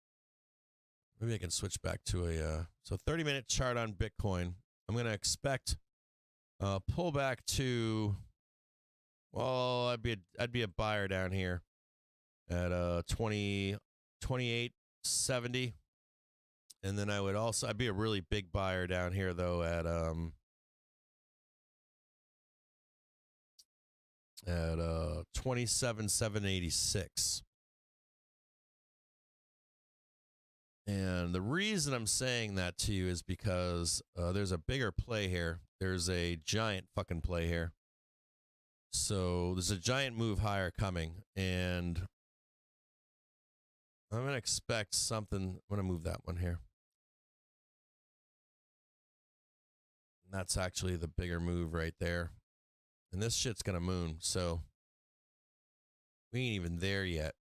A: Maybe I can switch back to a 30-minute chart on Bitcoin. I'm going to expect a pullback to, well, I'd be a buyer down here at 28.70, and then I'd be a really big buyer down here though at 27,786. And the reason I'm saying that to you is because there's a bigger play here. There's a giant fucking play here. So there's a giant move higher coming, and I'm going to expect something. I'm going to move that one here. And that's actually the bigger move right there. And this shit's going to moon, so we ain't even there yet.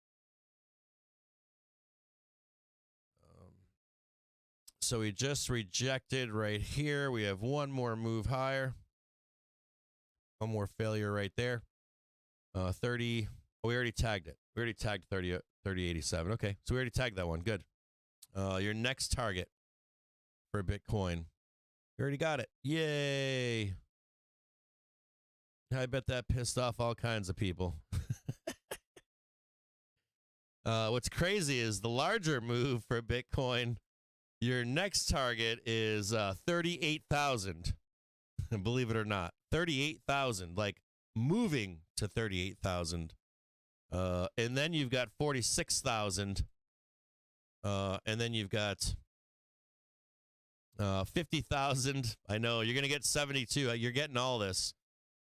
A: So we just rejected right here. We have one more move higher. One more failure right there. 30. Oh, we already tagged it. We already tagged 3087. Okay, so we already tagged that one. Good. Your next target for Bitcoin. You already got it. Yay. I bet that pissed off all kinds of people. What's crazy is the larger move for Bitcoin. Your next target is 38,000. Believe it or not, 38,000. Like moving to 38,000. And then you've got 46,000. And then you've got 50,000. I know you're gonna get 72. You're getting all this.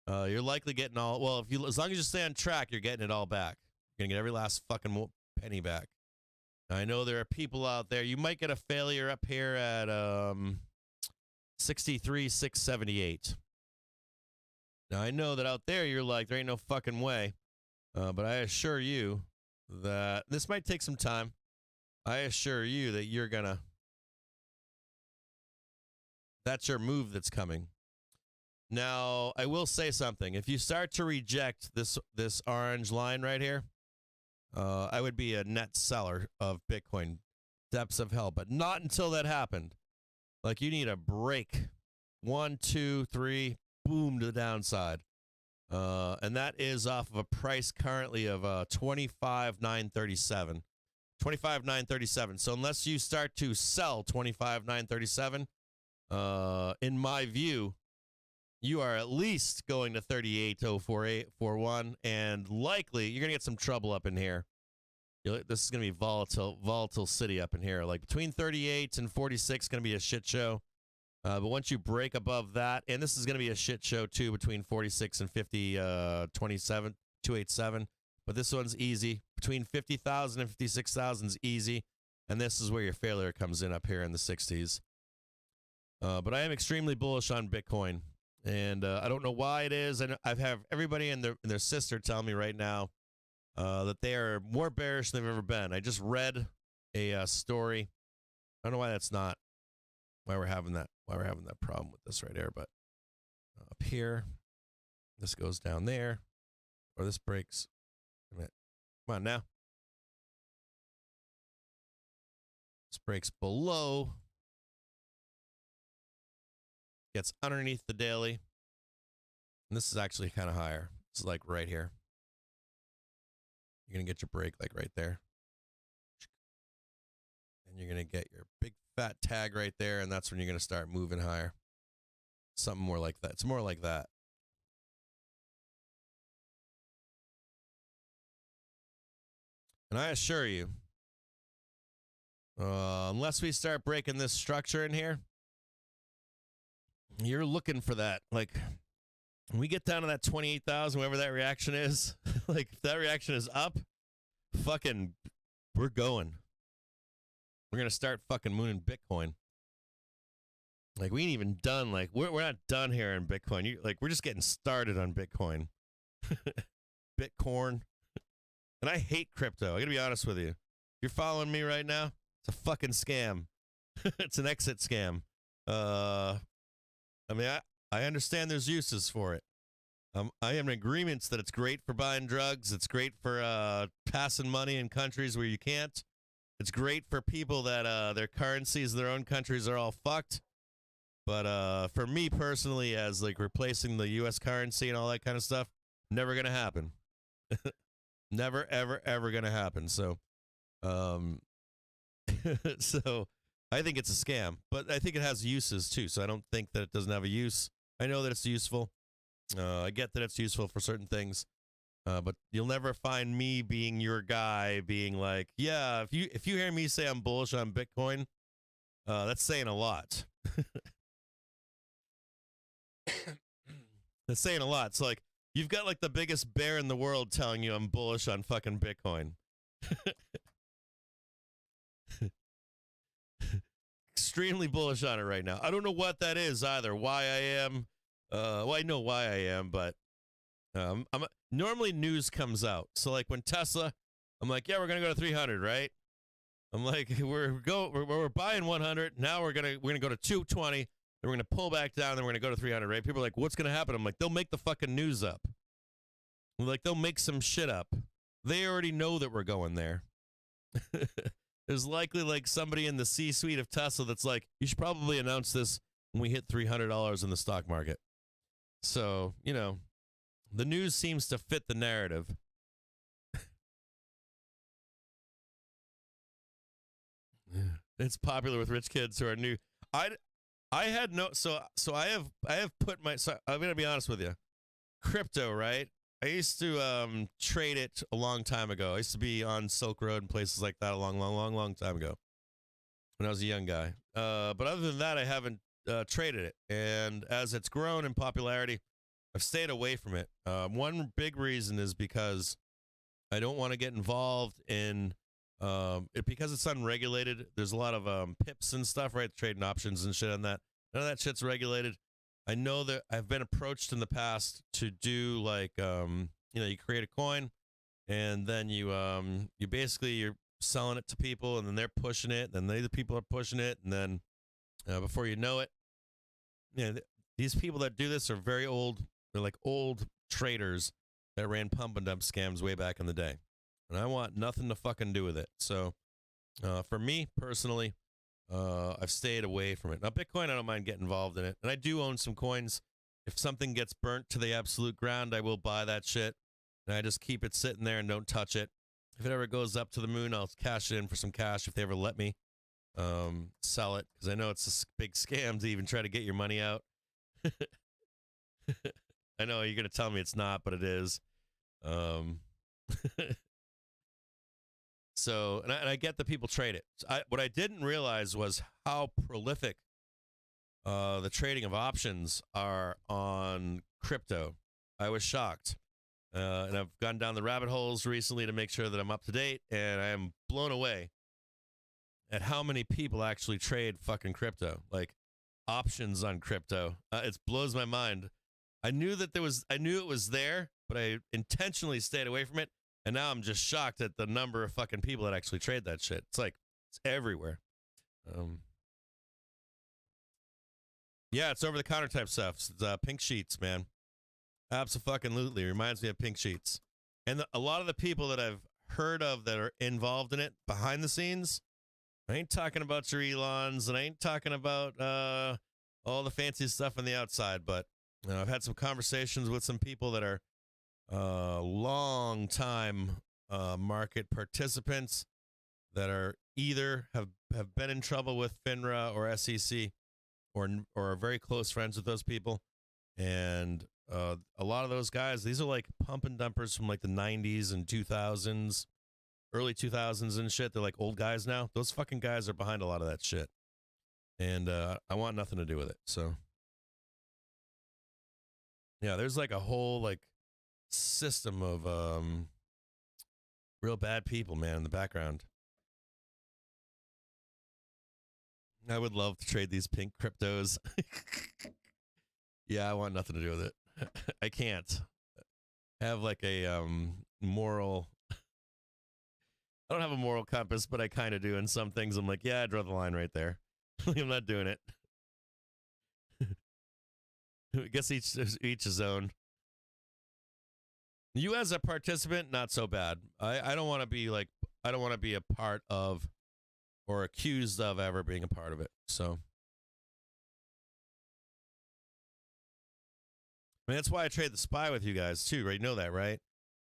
A: You're likely getting all. Well, as long as you stay on track, you're getting it all back. You're gonna get every last fucking penny back. I know there are people out there. You might get a failure up here at 63,678. Now I know that out there you're like, there ain't no fucking way. But I assure you that this might take some time. I assure you that you're gonna. That's your move that's coming. Now I will say something. If you start to reject this orange line right here. I would be a net seller of Bitcoin, depths of hell, but not until that happened. Like you need a break. 1, 2, 3, boom to the downside. And that is off of a price currently of 25,937. 25,937. So unless you start to sell 25,937, in my view, you are at least going to 38.04841, and likely you're going to get some trouble up in here. This is going to be volatile city up in here. Like between 38 and 46 going to be a shit show. But once you break above that, and this is going to be a shit show too, between 46 and 287. But this one's easy. Between 50,000 and 56,000 is easy. And this is where your failure comes in up here in the 60s. But I am extremely bullish on Bitcoin. And I don't know why it is. And I've had everybody and their sister tell me right now that they are more bearish than they've ever been. I just read a story. I don't know why that's not. Why we're having that problem with this right here. But up here, this goes down there. Or this breaks. Wait a minute. Come on now. This breaks below. Gets underneath the daily. And this is actually kind of higher. This is like right here. You're going to get your break like right there. And you're going to get your big fat tag right there. And that's when you're going to start moving higher. Something more like that. It's more like that. And I assure you, unless we start breaking this structure in here, you're looking for that. Like, when we get down to that 28,000, whatever that reaction is, like, if that reaction is up, fucking, we're going. We're going to start fucking mooning Bitcoin. Like, we ain't even done. Like, we're not done here in Bitcoin. We're just getting started on Bitcoin. Bitcoin. And I hate crypto. I got to be honest with you. If you're following me right now, it's a fucking scam. It's an exit scam. I mean, I understand there's uses for it. I am in agreement that it's great for buying drugs. It's great for passing money in countries where you can't. It's great for people that their currencies, their own countries are all fucked. But for me personally, as like replacing the U.S. currency and all that kind of stuff, never going to happen. Never, ever, ever going to happen. So, so I think it's a scam, but I think it has uses too. So I don't think that it doesn't have a use. I know that it's useful. I get that it's useful for certain things, but you'll never find me being your guy, being like, yeah, if you hear me say I'm bullish on Bitcoin, that's saying a lot. That's saying a lot. It's like, you've got like the biggest bear in the world telling you I'm bullish on fucking Bitcoin. Extremely bullish on it right now. I don't know what that is either. Why I am. Well, I know why I am, but normally news comes out. So like when Tesla, I'm like, yeah, we're gonna go to 300, right? I'm like, we're buying 100. Now we're gonna go to 220. Then we're gonna pull back down. Then we're gonna go to 300, right? People are like, what's gonna happen? I'm like, they'll make the fucking news up. Like they'll make some shit up. They already know that we're going there. There's likely like somebody in the C-suite of Tesla that's like, you should probably announce this when we hit $300 in the stock market. So, you know, the news seems to fit the narrative. It's popular with rich kids who are new. I had no, so I have put my, so I'm going to be honest with you. Crypto, right? I used to trade it a long time ago. I used to be on Silk Road and places like that a long time ago when I was a young guy. But other than that, I haven't traded it. And as it's grown in popularity, I've stayed away from it. One big reason is because I don't want to get involved in it because it's unregulated. There's a lot of pips and stuff, right? Trading options and shit on that. None of that shit's regulated. I know that I've been approached in the past to do like, you know, you create a coin and then you basically, you're selling it to people and then they're pushing it and then the people are pushing it. And then before you know it, you know, these people that do this are very old. They're like old traders that ran pump and dump scams way back in the day. And I want nothing to fucking do with it. So for me personally, I've stayed away from it. Now, Bitcoin, I don't mind getting involved in it. And I do own some coins. If something gets burnt to the absolute ground, I will buy that shit. And I just keep it sitting there and don't touch it. If it ever goes up to the moon, I'll cash it in for some cash if they ever let me. sell it because I know it's a big scam to even try to get your money out. I know you're going to tell me it's not, but it is. So, and I get that people trade it. What I didn't realize was how prolific the trading of options are on crypto. I was shocked. And I've gone down the rabbit holes recently to make sure that I'm up to date, and I am blown away at how many people actually trade fucking crypto, like options on crypto. It blows my mind. I knew it was there, but I intentionally stayed away from it. And now I'm just shocked at the number of fucking people that actually trade that shit. It's everywhere. Yeah, it's over the counter type stuff. It's pink sheets, man. Absolutely. Reminds me of pink sheets. And a lot of the people that I've heard of that are involved in it behind the scenes, I ain't talking about your Elons, and I ain't talking about all the fancy stuff on the outside, but I've had some conversations with some people that are long time market participants that are either have been in trouble with FINRA or SEC or are very close friends with those people. And a lot of those guys, these are like pump and dumpers from like the 90s and 2000s, early 2000s and shit. They're like old guys now. Those fucking guys are behind a lot of that shit. And I want nothing to do with it. So, yeah, there's like a whole like system of real bad people, man, in the background. I would love to trade these pink cryptos. Yeah, I want nothing to do with it. I can't have like a moral. I don't have a moral compass, but I kind of do in some things. I'm like, yeah, I draw the line right there. I'm not doing it. I guess each his own. You as a participant, not so bad. I don't want to be like, I don't want to be a part of or accused of ever being a part of it. So, I mean, that's why I trade the SPY with you guys too, right? You know that, right?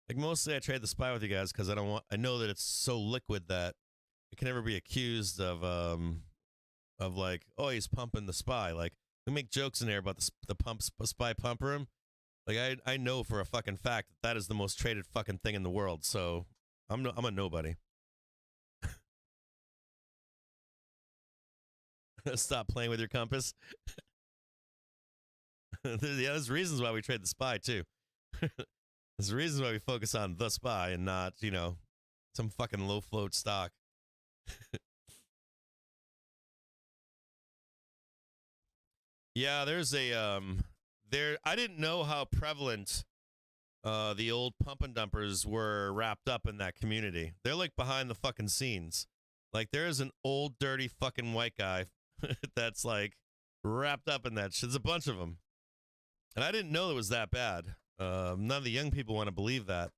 A: Like mostly I trade the SPY with you guys because I know that it's so liquid that it can never be accused of like, oh, he's pumping the SPY. Like we make jokes in there about the SPY pump room. Like I know for a fucking fact that is the most traded fucking thing in the world. So I'm a nobody. Stop playing with your compass. Yeah, there's reasons why we trade the SPY too. There's reasons why we focus on the SPY and not, some fucking low float stock. Yeah, there's a I didn't know how prevalent the old pump and dumpers were wrapped up in that community. They're like behind the fucking scenes. Like there's an old dirty fucking white guy that's like wrapped up in that shit. There's a bunch of them. And I didn't know it was that bad. None of the young people want to believe that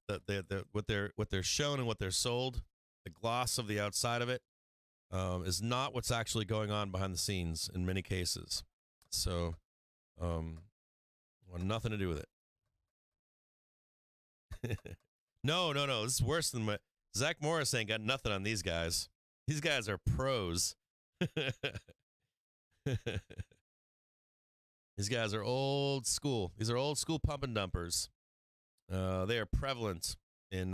A: what they're shown and what they're sold, the gloss of the outside of it, is not what's actually going on behind the scenes in many cases. So, want nothing to do with it. No. This is worse than Zach Morris ain't got nothing on these guys. These guys are pros. These guys are old school. These are old school pump and dumpers. They are prevalent in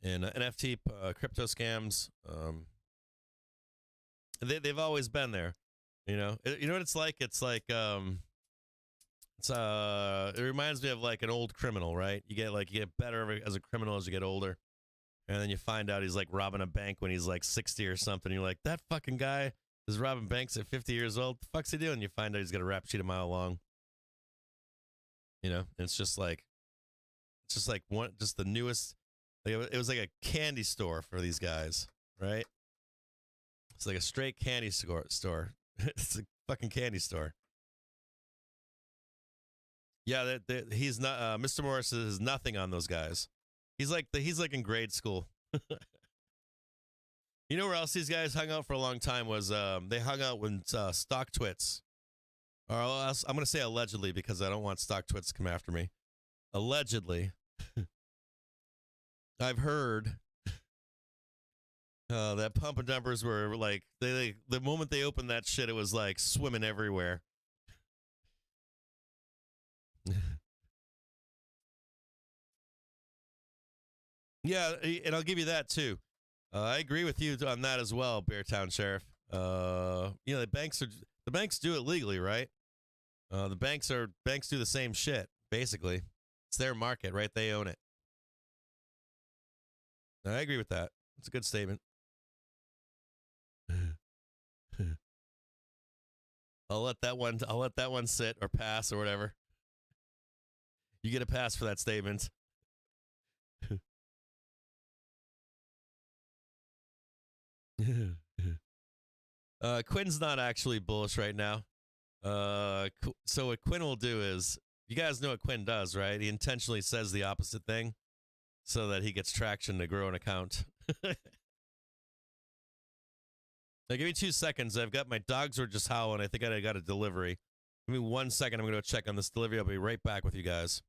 A: NFT crypto scams. They've always been there. You know what it's like? It's like it reminds me of like an old criminal, right? You get better as a criminal as you get older, and then you find out he's like robbing a bank when he's like 60 or something. You're like, that fucking guy is robbing banks at 50 years old. The fuck's he doing? You find out he's got a rap sheet a mile long. And it's just like the newest. Like it was like a candy store for these guys, right? It's like a straight candy store. It's a fucking candy store. Yeah, he's not. Mr. Morris is nothing on those guys. He's like in grade school. You know where else these guys hung out for a long time was they hung out when Stock Twits. Or else, I'm going to say allegedly because I don't want Stock Twits to come after me. Allegedly, I've heard That pump and dumpers were like, the moment they opened that shit, it was like swimming everywhere. Yeah, and I'll give you that too. I agree with you on that as well, Beartown Sheriff. The banks do it legally, right? The banks do the same shit, basically. It's their market, right? They own it. I agree with that. It's a good statement. I'll let that one sit or pass or whatever. You get a pass for that statement. Quinn's not actually bullish right now. So what Quinn will do is, you guys know what Quinn does, right? He intentionally says the opposite thing so that he gets traction to grow an account. Now, give me 2 seconds. My dogs are just howling. I think I got a delivery. Give me 1 second. I'm going to go check on this delivery. I'll be right back with you guys.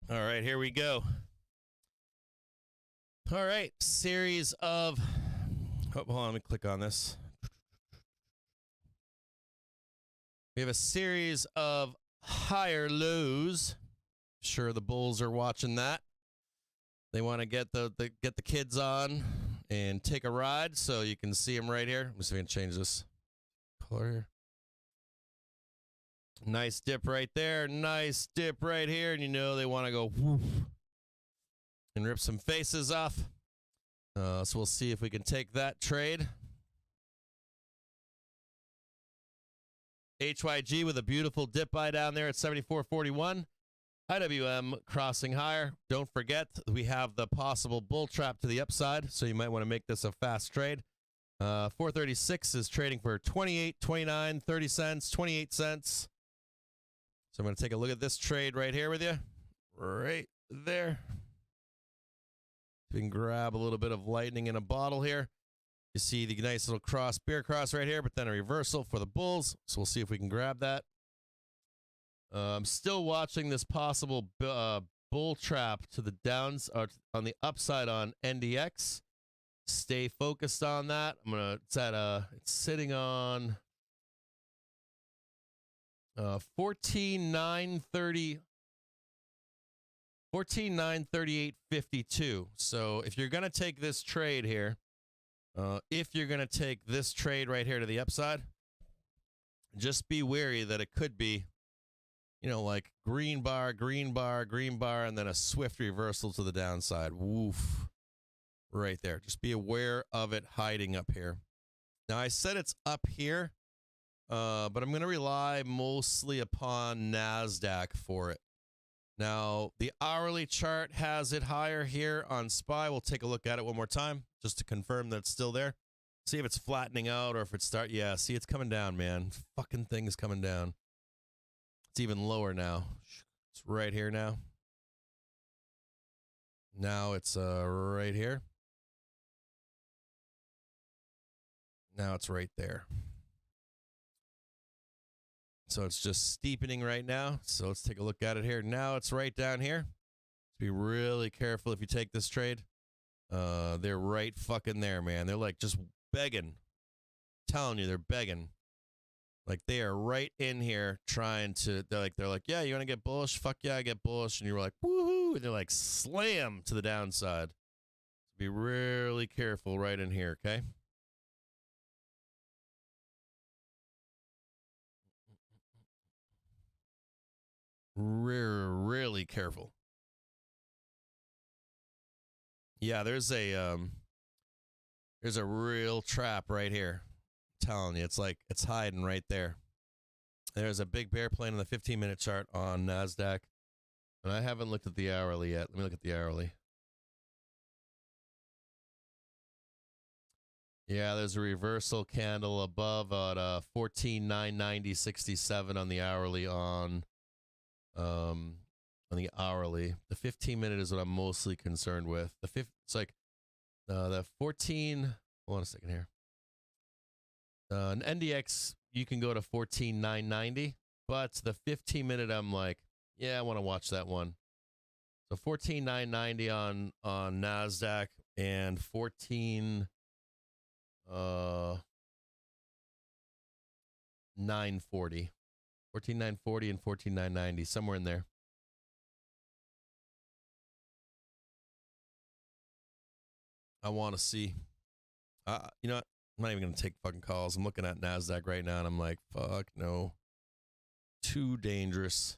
A: All right, here we go. All right, series of... hold on, let me click on this. We have a series of higher lows. Sure, the Bulls are watching that. They want to get the kids on and take a ride, so you can see them right here. I'm just going to change this color here. Nice dip right there. Nice dip right here. And you know they want to go woof and rip some faces off. So we'll see if we can take that trade. HYG with a beautiful dip buy down there at 74.41. IWM crossing higher. Don't forget, we have the possible bull trap to the upside, so you might want to make this a fast trade. 436 is trading for 28, 29, 30 cents, 28 cents. So I'm going to take a look at this trade right here with you. Right there. We can grab a little bit of lightning in a bottle here. You see the nice little cross, bear cross right here, but then a reversal for the bulls. So we'll see if we can grab that. I'm still watching this possible bull trap to the downs or on the upside on NDX. Stay focused on that. It's sitting on 14,938.52. So if you're going to take this trade here, if you're going to take this trade right here to the upside, just be wary that it could be, like green bar, green bar, green bar, and then a swift reversal to the downside. Woof. Right there. Just be aware of it hiding up here. Now, I said it's up here, but I'm going to rely mostly upon NASDAQ for it. Now, the hourly chart has it higher here on SPY. We'll take a look at it one more time just to confirm that it's still there. See if it's flattening out or if it's yeah, see, it's coming down, man. Fucking thing is coming down. It's even lower now. It's right here now. Now it's right here. Now it's right there. So it's just steepening right now. So let's take a look at it here. Now it's right down here. Be really careful if you take this trade. They're right fucking there, man. They're like just begging. Telling you, they're begging. Like they are right in here trying to, they're like, yeah, you want to get bullish? Fuck yeah, I get bullish. And you're like, woohoo. And they're like, slam to the downside. Be really careful right in here, okay? Really careful. Yeah, there's a real trap right here. I'm telling you, it's like it's hiding right there. There's a big bear plane on the 15-minute chart on NASDAQ. And I haven't looked at the hourly yet. Let me look at the hourly. Yeah, there's a reversal candle above at 14,990.67 on the hourly on the hourly. The 15-minute is what I'm mostly concerned with. It's like the 14. Hold on a second here. An NDX, you can go to 14,990, but the 15-minute, I'm like, yeah, I want to watch that one. So 14,990 on NASDAQ and 14,940. 14,940 and 14,990, somewhere in there. I want to see. You know what? I'm not even going to take fucking calls. I'm looking at NASDAQ right now, and I'm like, fuck no. Too dangerous.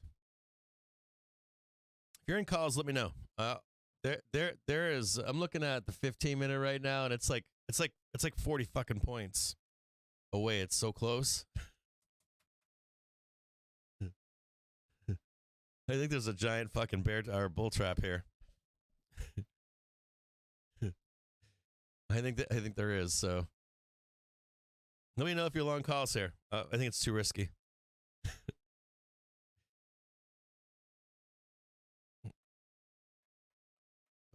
A: If you're in calls, let me know. There is. I'm looking at the 15-minute right now, and it's like 40 fucking points away. It's so close. I think there's a giant fucking bear or bull trap here. I think there is. So let me know if you're long calls here. I think it's too risky.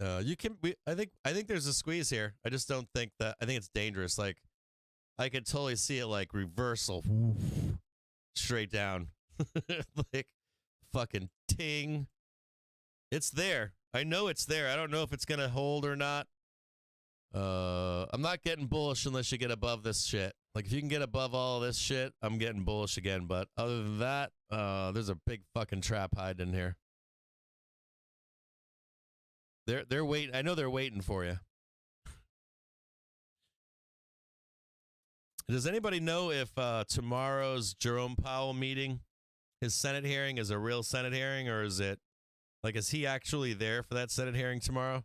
A: I think there's a squeeze here. I just don't think that. I think it's dangerous. Like I could totally see it like reversal, straight down, like fucking ting. It's there. I know it's there. I don't know if it's gonna hold or not. I'm not getting bullish unless you get above this shit. Like if you can get above all this shit, I'm getting bullish again. But other than that, there's a big fucking trap hiding in here. They're waiting. I know they're waiting for you. Does anybody know if tomorrow's Jerome Powell meeting, his Senate hearing, is a real Senate hearing, or is it like, is he actually there for that Senate hearing tomorrow?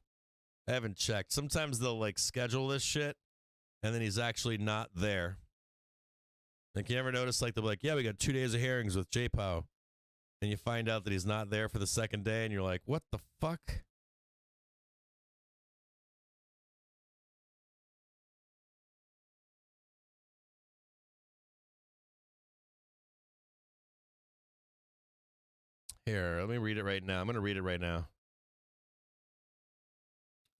A: I haven't checked. Sometimes they'll like schedule this shit and then he's actually not there. Like you ever notice like they'll be like, yeah, we got 2 days of hearings with J. Powell. and you find out that he's not there for the second day, and you're like, what the fuck? Here, let me read it right now. I'm going to read it right now.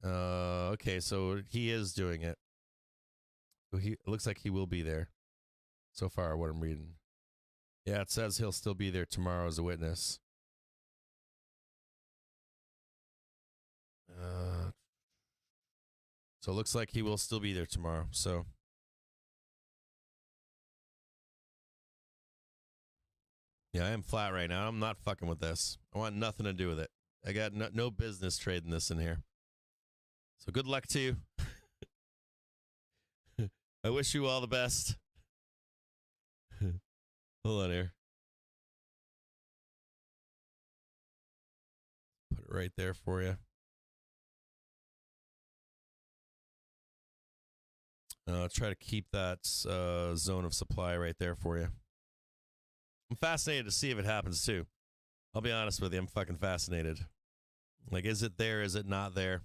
A: Okay, so he is doing it. It looks like he will be there. So far, what I'm reading. Yeah, it says he'll still be there tomorrow as a witness. So it looks like he will still be there tomorrow. So yeah, I am flat right now. I'm not fucking with this. I want nothing to do with it. I got no business trading this in here. So good luck to you. I wish you all the best. Hold on here. Put it right there for you. Try to keep that zone of supply right there for you. I'm fascinated to see if it happens too. I'll be honest with you. I'm fucking fascinated. Like, is it there? Is it not there?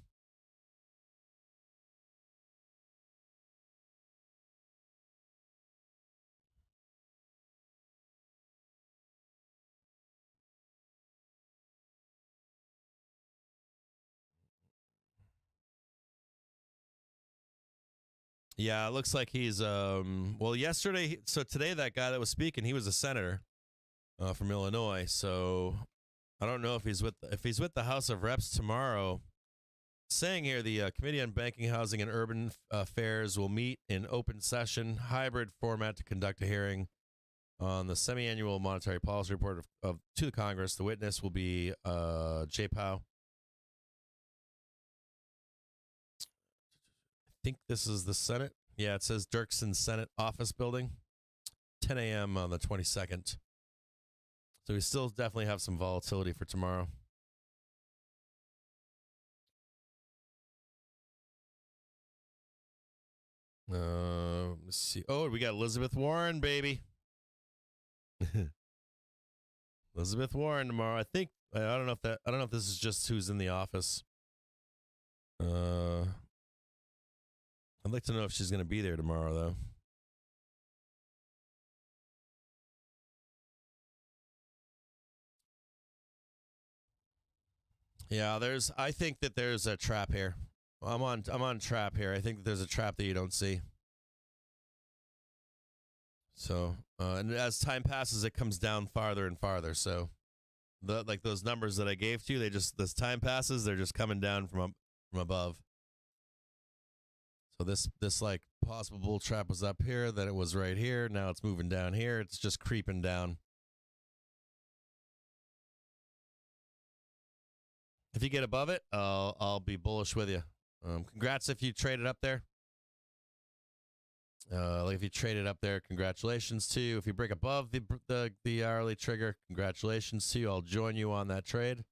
A: Yeah, it looks like he's well, yesterday, so today that guy that was speaking, he was a senator from Illinois. So I don't know if he's with the House of Reps tomorrow. Saying here, the Committee on Banking, Housing, and Urban Affairs will meet in open session, hybrid format to conduct a hearing on the semi-annual monetary policy report to the Congress. The witness will be Jay Powell. I think this is the Senate. Yeah, it says Dirksen Senate Office Building, 10 a.m. on the 22nd. So we still definitely have some volatility for tomorrow. Let's see. Oh, we got Elizabeth Warren, baby. Elizabeth Warren tomorrow. I think I don't know if this is just who's in the office. I'd like to know if she's going to be there tomorrow, though. Yeah, I think that there's a trap here. I'm on trap here. I think that there's a trap that you don't see. So, and as time passes, it comes down farther and farther. So, like those numbers that I gave to you, as time passes, they're just coming down from above. So this like possible bull trap was up here, then it was right here. Now it's moving down here. It's just creeping down. If you get above it, I'll be bullish with you. Congrats if you traded up there. Like if you traded up there, congratulations to you. If you break above the hourly trigger, congratulations to you. I'll join you on that trade.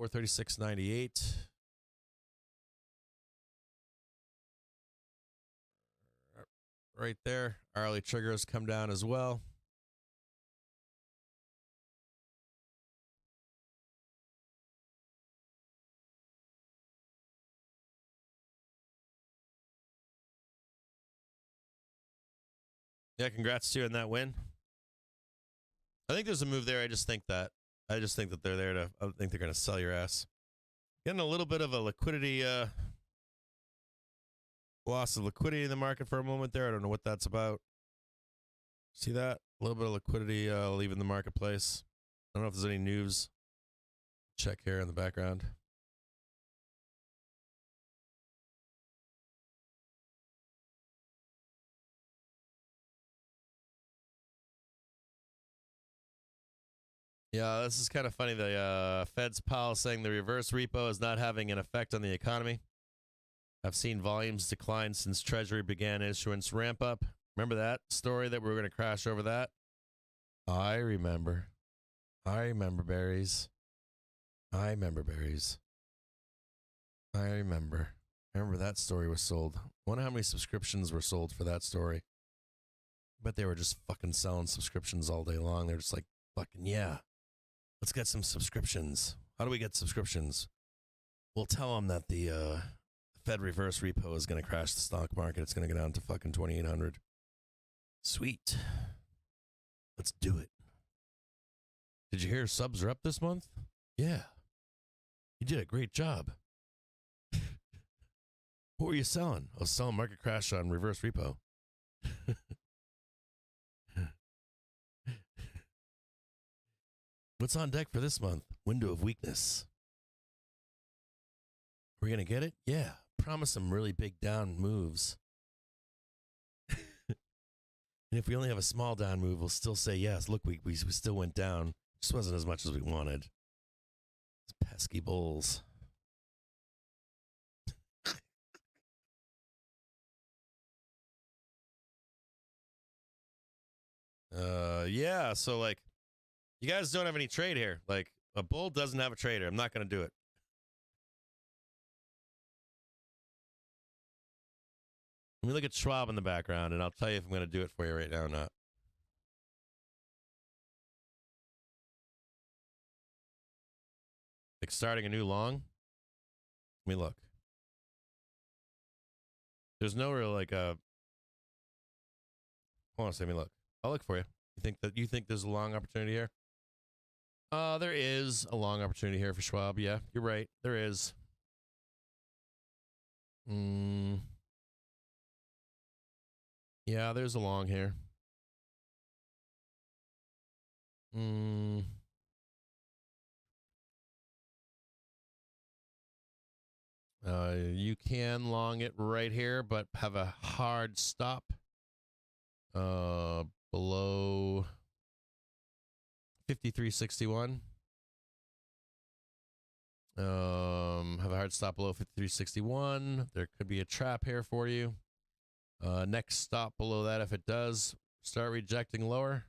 A: 436.98. Right there. Hourly triggers come down as well. Yeah, congrats to you on that win. I think there's a move there. I just think that they're there to. I think they're going to sell your ass. Getting a little bit of a liquidity loss of liquidity in the market for a moment there. I don't know what that's about. See that? A little bit of liquidity leaving the marketplace. I don't know if there's any news. Check here in the background. Yeah, this is kind of funny. The Fed's Powell saying the reverse repo is not having an effect on the economy. I've seen volumes decline since Treasury began issuance ramp up. Remember that story that we were going to crash over that? I remember. Berries. I remember that story was sold. Wonder how many subscriptions were sold for that story. Bet they were just fucking selling subscriptions all day long. They're just like Fucking yeah. Let's get some subscriptions. How do we get subscriptions? We'll tell them that the Fed reverse repo is going to crash the stock market. It's going to go down to fucking 2,800. Sweet. Let's do it. Did you hear subs are up this month? Yeah. You did a great job. What were you selling? I was selling market crash on reverse repo. What's on deck for this month? Window of weakness. We're going to get it? Yeah. Promise some really big down moves. And if we only have a small down move, we'll still say yes. Look, we still went down. Just wasn't as much as we wanted. These pesky bulls. Yeah, so like, you guys don't have any trade here. Like, a bull doesn't have a trader. I'm not going to do it. Let me look at Schwab in the background, and I'll tell you if I'm going to do it for you right now or not. Like starting a new long? Let me look. There's no real, like, hold on a second, let me look. I'll look for you. You think there's a long opportunity here? There is a long opportunity here for Schwab. Yeah, you're right. There is. Yeah, there's a long here. You can long it right here, but have a hard stop below 53.61. Have a hard stop below 53.61. There could be a trap here for you. Next stop below that, if it does start rejecting lower.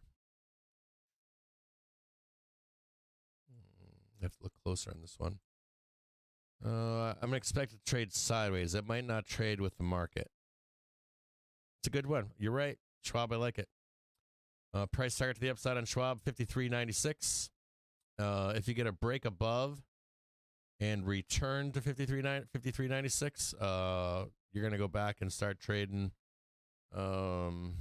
A: I have to look closer on this one. I'm expected to trade sideways. It might not trade with the market. It's a good one. You're right. Schwab, I like it. Price target to the upside on Schwab, 53.96. If you get a break above and return to 53.96, you're going to go back and start trading. Go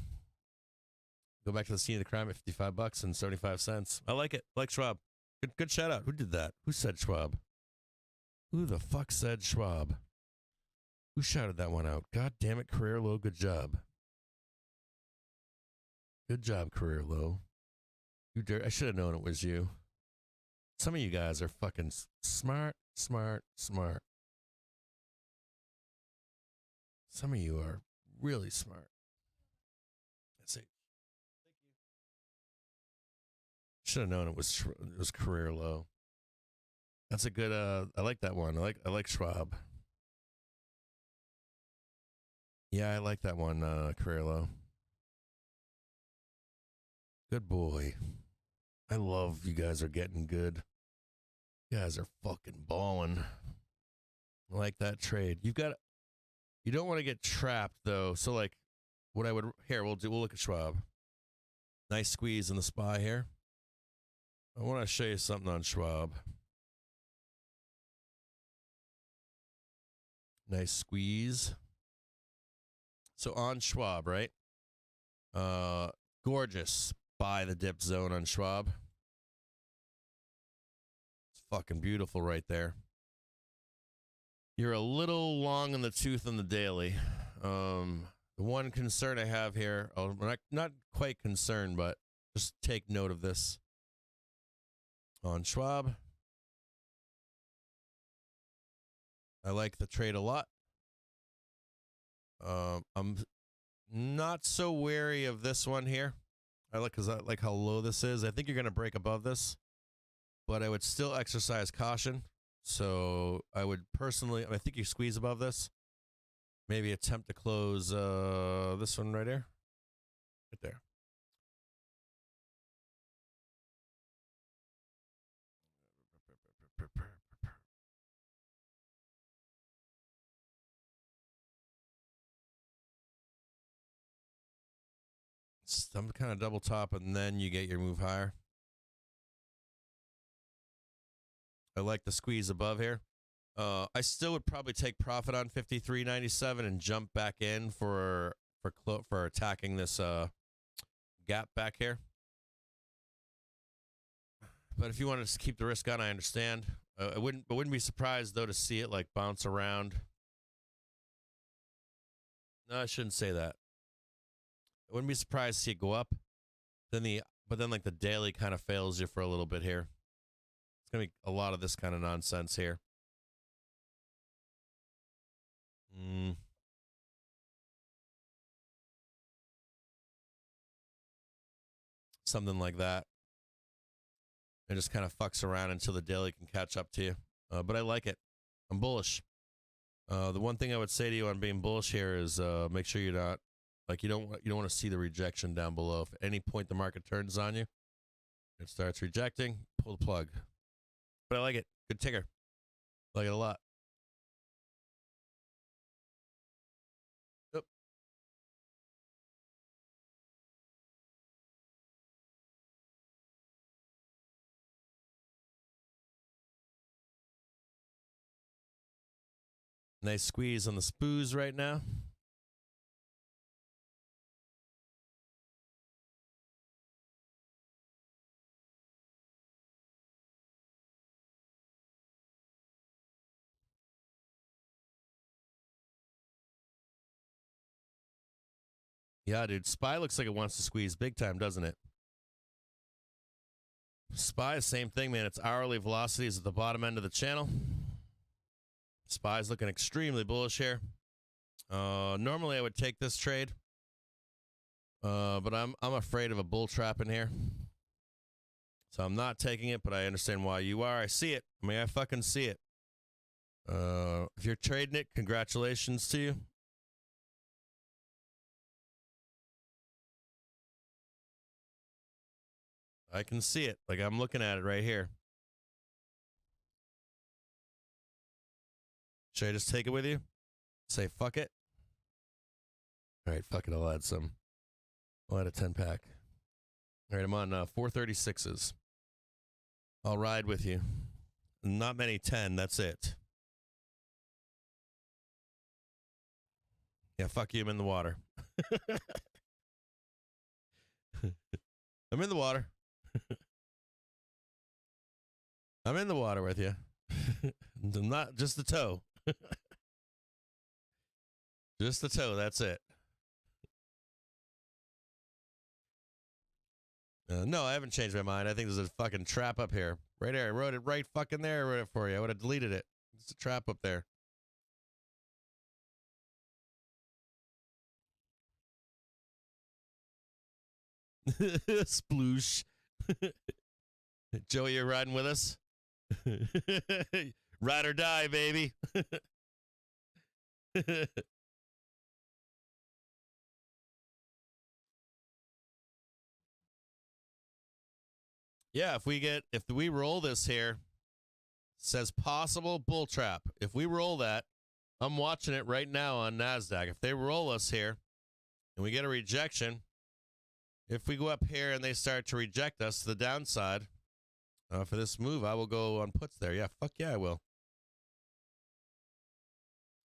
A: back to the scene of the crime at $55 and 75 cents. I like it. I like Schwab. Good shout out. Who did that? Who said Schwab? Who the fuck said Schwab? Who shouted that one out? God damn it, Career Low. Good job. Good job, Career Low. I should have known it was you. Some of you guys are fucking smart. Some of you are really smart. That's it. Should have known it was Career Low. That's a good. I like that one. I like Schwab. Yeah, I like that one, Career Low. Good boy. I love you guys are getting good. You guys are fucking balling. I like that trade. You don't want to get trapped though. So like, we'll look at Schwab. Nice squeeze in the SPY here. I want to show you something on Schwab. Nice squeeze. So on Schwab, right? Gorgeous. Buy the dip zone on Schwab. It's fucking beautiful right there. You're a little long in the tooth on the daily. The one concern I have here, not quite concerned, but just take note of this. On Schwab, I like the trade a lot. I'm not so wary of this one here. I like how low this is. I think you're going to break above this, but I would still exercise caution. So I would personally, I think you squeeze above this. Maybe attempt to close this one right here. Right there. Some kind of double top, and then you get your move higher. I like the squeeze above here. I still would probably take profit on 53.97 and jump back in for attacking this gap back here. But if you want to just keep the risk on, I understand. I wouldn't be surprised though to see it like bounce around. No, I shouldn't say that. I wouldn't be surprised to see it go up. But then like the daily kind of fails you for a little bit here. It's gonna be a lot of this kind of nonsense here. Something like that. It just kind of fucks around until the daily can catch up to you. But I like it. I'm bullish. The one thing I would say to you on being bullish here is make sure you're not like you don't want to see the rejection down below. If at any point the market turns on you, it starts rejecting, pull the plug. But I like it. Good ticker. Like it a lot. Yep. Nice squeeze on the spoos right now. Yeah, dude. SPY looks like it wants to squeeze big time, doesn't it? SPY, same thing, man. Its hourly velocity is at the bottom end of the channel. SPY's looking extremely bullish here. Normally I would take this trade, but I'm afraid of a bull trap in here, so I'm not taking it. But I understand why you are. I see it. I mean, I fucking see it. If you're trading it, congratulations to you. I can see it. Like I'm looking at it right here. Should I just take it with you? Say fuck it? All right, fuck it. I'll add some. I'll add a 10-pack. All right, I'm on 436s. I'll ride with you. Not many 10, that's it. Yeah, fuck you, I'm in the water. I'm in the water. I'm in the water with you. Not just the toe. Just the toe, that's it. No, I haven't changed my mind. I think there's a fucking trap up here. Right there. I wrote it right fucking there. I wrote it for you. I would have deleted it. It's a trap up there. Sploosh. Joey, you're riding with us? Ride or die, baby. Yeah, if we roll this here, it says possible bull trap. If we roll that, I'm watching it right now on NASDAQ. If they roll us here and we get a rejection, if we go up here and they start to reject us to the downside for this move, I will go on puts there. Yeah, fuck yeah, I will.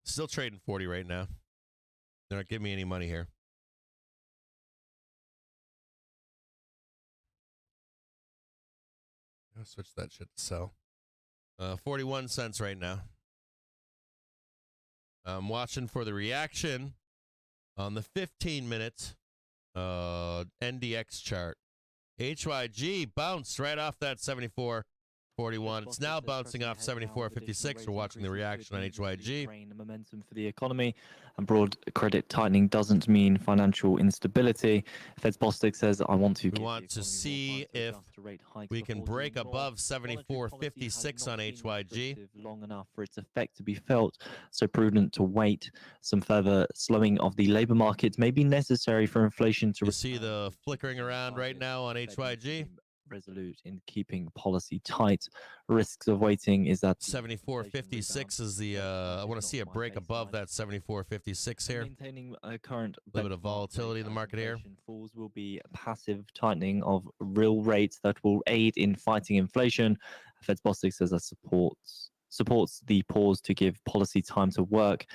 A: Still trading 40 right now. They're not giving me any money here. I'll switch that shit to sell. 41 cents right now. I'm watching for the reaction on the 15-minute NDX chart. HYG bounced right off that 74.41. It's now bouncing off 74.56. We're watching the reaction on HYG.
E: The momentum for the economy, and broad credit tightening doesn't mean financial instability. Fed's Bostic says, I want to.
A: We want to see if we can break above 74.56 on HYG.
E: Long enough for its effect to be felt, so prudent to wait. Some further slowing of the labor market may be necessary for inflation to.
A: You see the flickering around right now on HYG.
E: Resolute in keeping policy tight. Risks of waiting is that
A: 74.56 is the I want to see a break above that 74.56 here.
E: Maintaining a current
A: a little bit of volatility in the market here.
E: Falls will be a passive tightening of real rates that will aid in fighting inflation, Fed's Bostic says that supports the pause to give policy time to work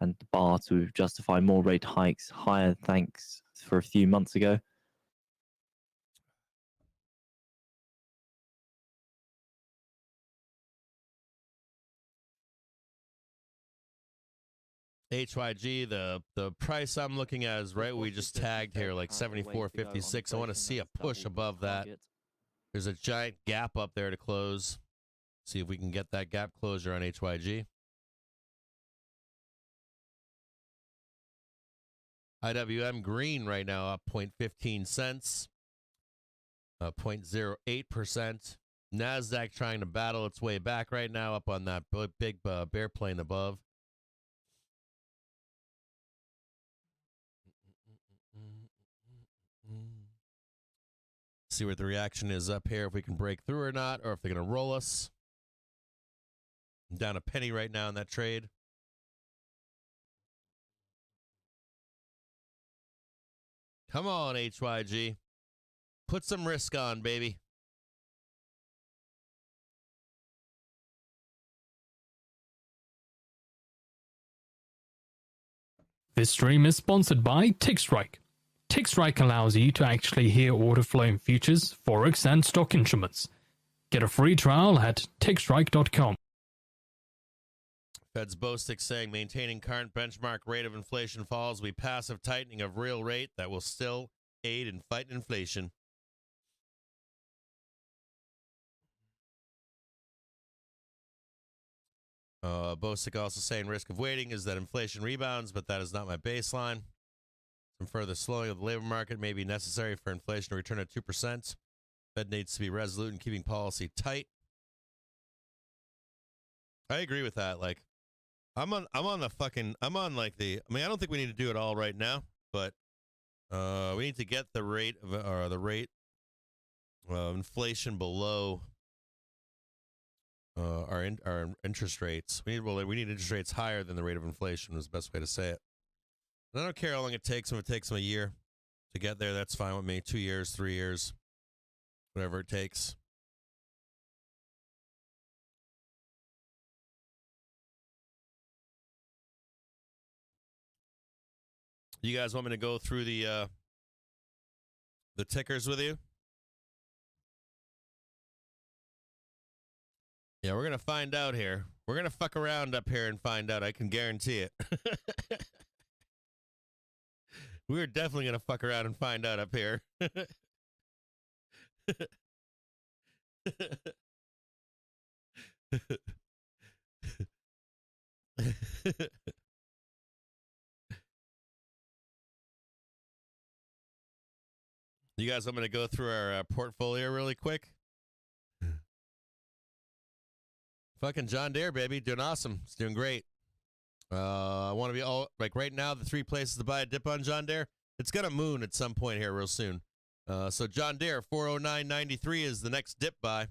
E: and the bar to justify more rate hikes higher thanks for a few months ago.
A: HYG, the price I'm looking at is right we just tagged here, like 74.56. I want to see a push above that. There's a giant gap up there to close. See if we can get that gap closure on HYG. IWM green right now up 0.15 cents, 0.08%. NASDAQ trying to battle its way back right now up on that big bear plane above. See what the reaction is up here, if we can break through or not, or if they're going to roll us. I'm down a penny right now in that trade. Come on, HYG. Put some risk on, baby.
K: This stream is sponsored by TickStrike. TickStrike allows you to actually hear order flow in futures, forex, and stock instruments. Get a free trial at tickstrike.com.
A: Fed's Bostic saying maintaining current benchmark rate of inflation falls. We passive tightening of real rate that will still aid in fighting inflation. Bostic also saying risk of waiting is that inflation rebounds, but that is not my baseline. Some further slowing of the labor market may be necessary for inflation to return at 2%. Fed needs to be resolute in keeping policy tight. I agree with that. Like, I don't think we need to do it all right now, but we need to get the rate of inflation below our interest rates. We need interest rates higher than the rate of inflation is the best way to say it. And I don't care how long it takes them. If it takes them a year to get there, that's fine with me. 2 years, 3 years, whatever it takes. You guys want me to go through the tickers with you? Yeah, we're going to find out here. We're going to fuck around up here and find out. I can guarantee it. We're definitely going to fuck around and find out up here. You guys, I'm going to go through our portfolio really quick. Fucking John Deere, baby. Doing awesome. It's doing great. I want to be all, like right now, the 3 places to buy a dip on John Deere. It's going to moon at some point here real soon. So John Deere, 409.93 is the next dip buy.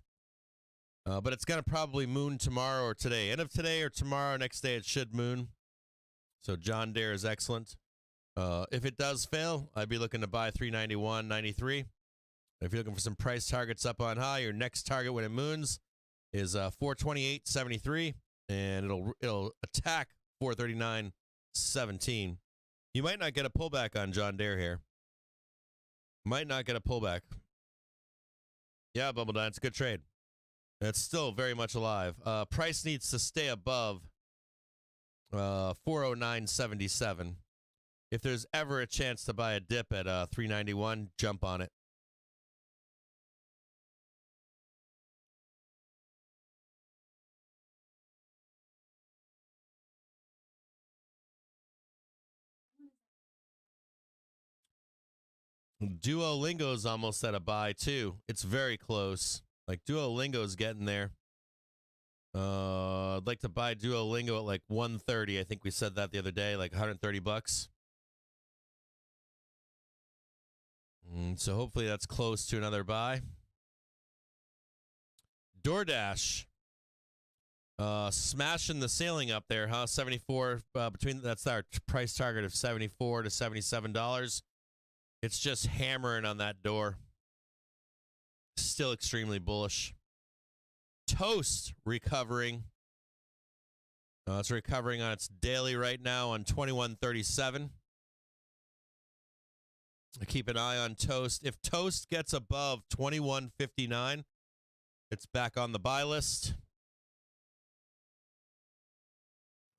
A: But it's going to probably moon tomorrow or today. End of today or tomorrow, next day it should moon. So John Deere is excellent. If it does fail, I'd be looking to buy 391.93. If you're looking for some price targets up on high, your next target when it moons is 428.73, and it'll attack 439.17. You might not get a pullback on John Deere here. Might not get a pullback. Yeah, Bumbledine, it's a good trade. It's still very much alive. Price needs to stay above 409.77. If there's ever a chance to buy a dip at 391, jump on it. Duolingo's almost at a buy too. It's very close. Like Duolingo's getting there. I'd like to buy Duolingo at like 130. I think we said that the other day, like 130 bucks. So hopefully that's close to another buy. DoorDash. Smashing the ceiling up there, huh? 74 that's our price target of $74 to $77. It's just hammering on that door. Still extremely bullish. Toast recovering. It's recovering on its daily right now on 2137. Keep an eye on Toast. If Toast gets above 2159, it's back on the buy list.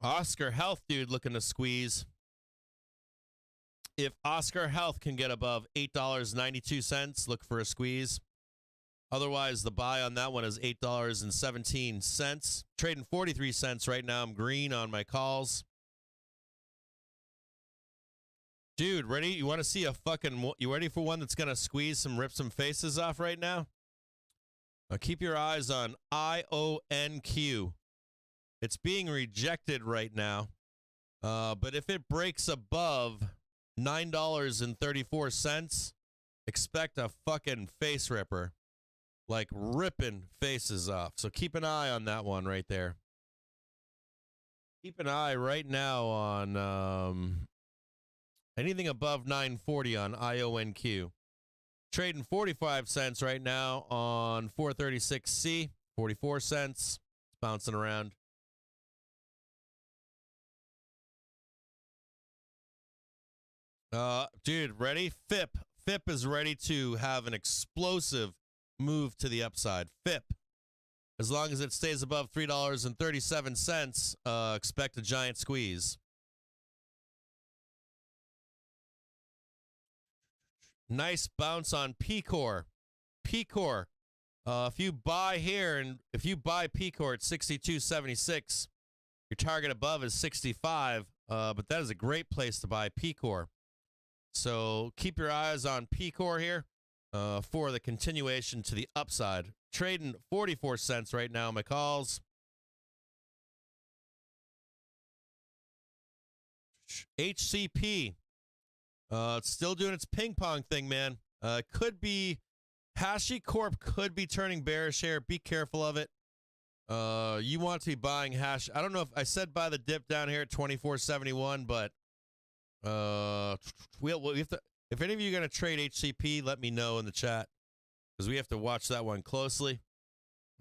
A: Oscar Health, dude, looking to squeeze. If Oscar Health can get above $8.92, look for a squeeze. Otherwise, the buy on that one is $8.17. Trading 43 cents right now. I'm green on my calls. Dude, ready? You want to see a fucking... You ready for one that's going to squeeze rip some faces off right now? Keep your eyes on IONQ. It's being rejected right now. But if it breaks above $9.34, expect a fucking face ripper. Like ripping faces off. So keep an eye on that one right there. Keep an eye right now on anything above 940 on IONQ. Trading 45 cents right now on 436C. 44 cents. It's bouncing around. Dude, ready? FIP. FIP is ready to have an explosive move to the upside. FIP. As long as it stays above $3.37, expect a giant squeeze. Nice bounce on PCOR. PCOR. If you buy here and if you buy PCOR at 62.76, your target above is 65. But that is a great place to buy PCOR. So keep your eyes on PCOR here for the continuation to the upside. Trading 44 cents right now, my calls. HCP. It's still doing its ping pong thing, man. Could be HashiCorp could be turning bearish here. Be careful of it. You want to be buying hash. I don't know if I said buy the dip down here at 24.71, but we have to. If any of you are going to trade HCP, let me know in the chat because we have to watch that one closely,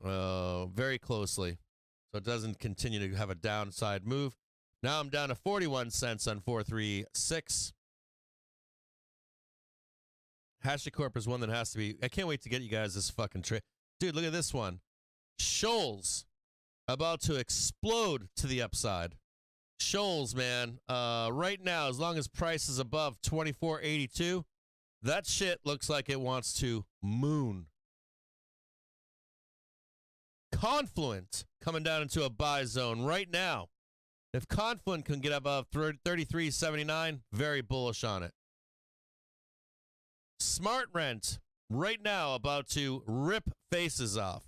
A: very closely, so it doesn't continue to have a downside move. Now I'm down to 41 cents on 436. HashiCorp is one that has to be. I can't wait to get you guys this fucking trade. Dude, look at this one. Shoals about to explode to the upside. Shoals, man. Right now, as long as price is above 24.82, that shit looks like it wants to moon. Confluent coming down into a buy zone right now. If Confluent can get above 33.79, very bullish on it. Smart Rent right now about to rip faces off.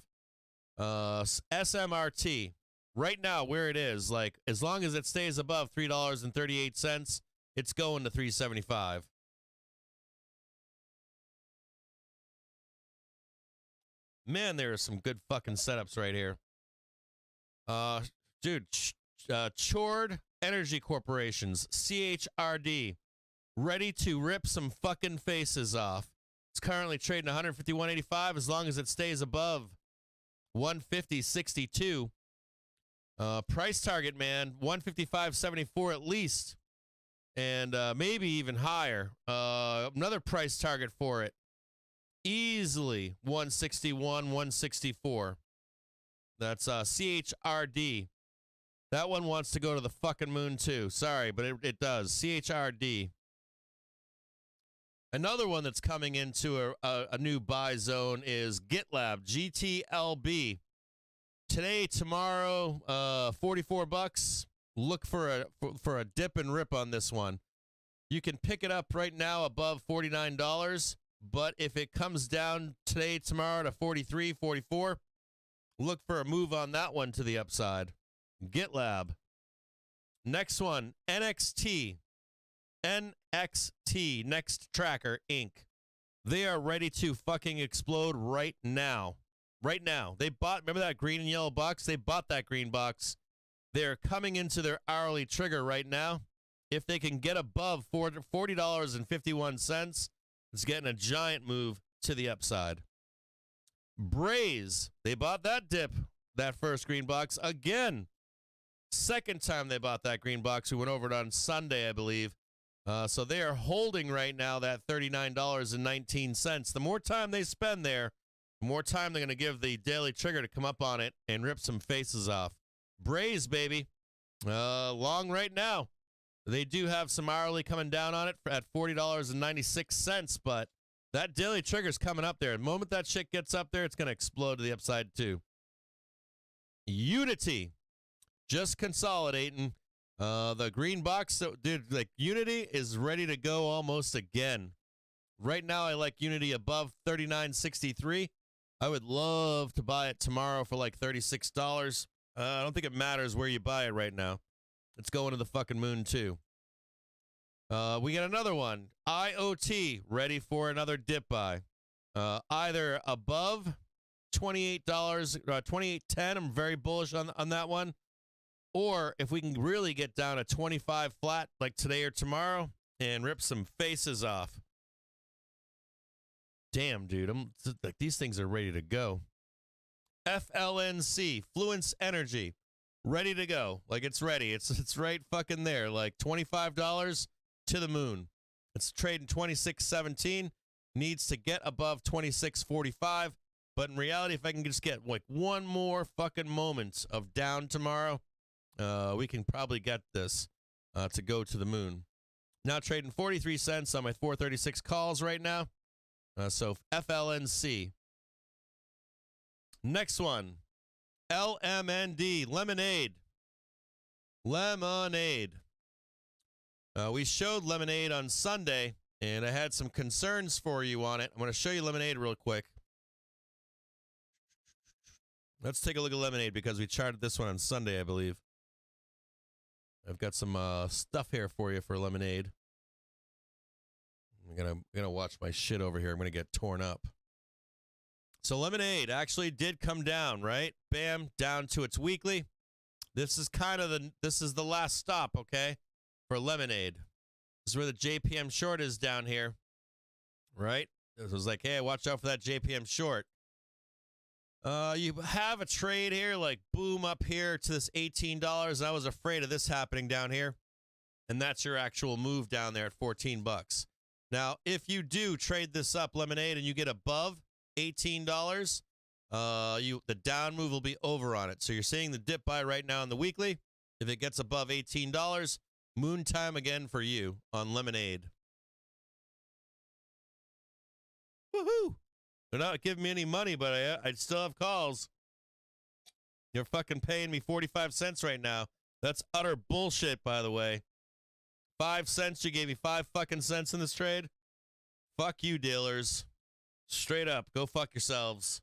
A: SMRT right now where it is, like as long as it stays above $3.38, it's going to 3.75. Man, there are some good fucking setups right here. Dude, Chord Energy Corporations, CHRD, ready to rip some fucking faces off. It's currently trading 151.85 as long as it stays above 150.62. Price target, man, 155.74 at least, and maybe even higher. Another price target for it, easily 161, 164. That's CHRD. That one wants to go to the fucking moon too. Sorry, but it does. CHRD. Another one that's coming into a new buy zone is GitLab, GTLB. Today, tomorrow, 44 bucks. Look for a dip and rip on this one. You can pick it up right now above $49, but if it comes down today, tomorrow to 43, 44, look for a move on that one to the upside. GitLab. Next one, NXT. NXT, Next Tracker, Inc. They are ready to fucking explode right now. Right now. They bought, remember that green and yellow box? They bought that green box. They're coming into their hourly trigger right now. If they can get above $40.51, it's getting a giant move to the upside. Braze, they bought that dip that first green box again. Second time they bought that green box. We went over it on Sunday, I believe. So they are holding right now that $39.19. The more time they spend there, the more time they're going to give the daily trigger to come up on it and rip some faces off. Braze, baby. Long right now. They do have some hourly coming down on it at $40.96, but that daily trigger's coming up there. The moment that shit gets up there, it's going to explode to the upside too. Unity. Just consolidating. The green box, dude, like Unity is ready to go almost again. Right now, I like Unity above $39.63. I would love to buy it tomorrow for like $36. I don't think it matters where you buy it right now. It's going to the fucking moon too. We got another one. IoT, ready for another dip buy. Either above $28, $28.10. I'm very bullish on that one. Or if we can really get down to 25 flat like today or tomorrow and rip some faces off. Damn, dude. Like these things are ready to go. FLNC, Fluence Energy, ready to go. Like it's ready. It's right fucking there. Like $25 to the moon. It's trading 26.17. Needs to get above 26.45. But in reality, if I can just get like one more fucking moment of down tomorrow, we can probably get this to go to the moon. Now trading 43 cents on my 436 calls right now. So FLNC. Next one. LMND. Lemonade. Lemonade. We showed Lemonade on Sunday, and I had some concerns for you on it. I'm going to show you Lemonade real quick. Let's take a look at Lemonade because we charted this one on Sunday, I believe. I've got some stuff here for you for Lemonade. I'm gonna watch my shit over here. I'm gonna get torn up. So Lemonade actually did come down, right? Bam, down to its weekly. This is kind of the last stop, okay, for Lemonade. This is where the JPM short is down here, right? It was like, hey, watch out for that JPM short. You have a trade here, like boom up here to this $18. I was afraid of this happening down here, and that's your actual move down there at $14. Now, if you do trade this up, Lemonade, and you get above $18, the down move will be over on it. So you're seeing the dip buy right now in the weekly. If it gets above $18, moon time again for you on Lemonade. Woohoo! They're not giving me any money, but I still have calls. You're fucking paying me 45 cents right now. That's utter bullshit, by the way. 5 cents? You gave me 5 fucking cents in this trade? Fuck you, dealers. Straight up. Go fuck yourselves.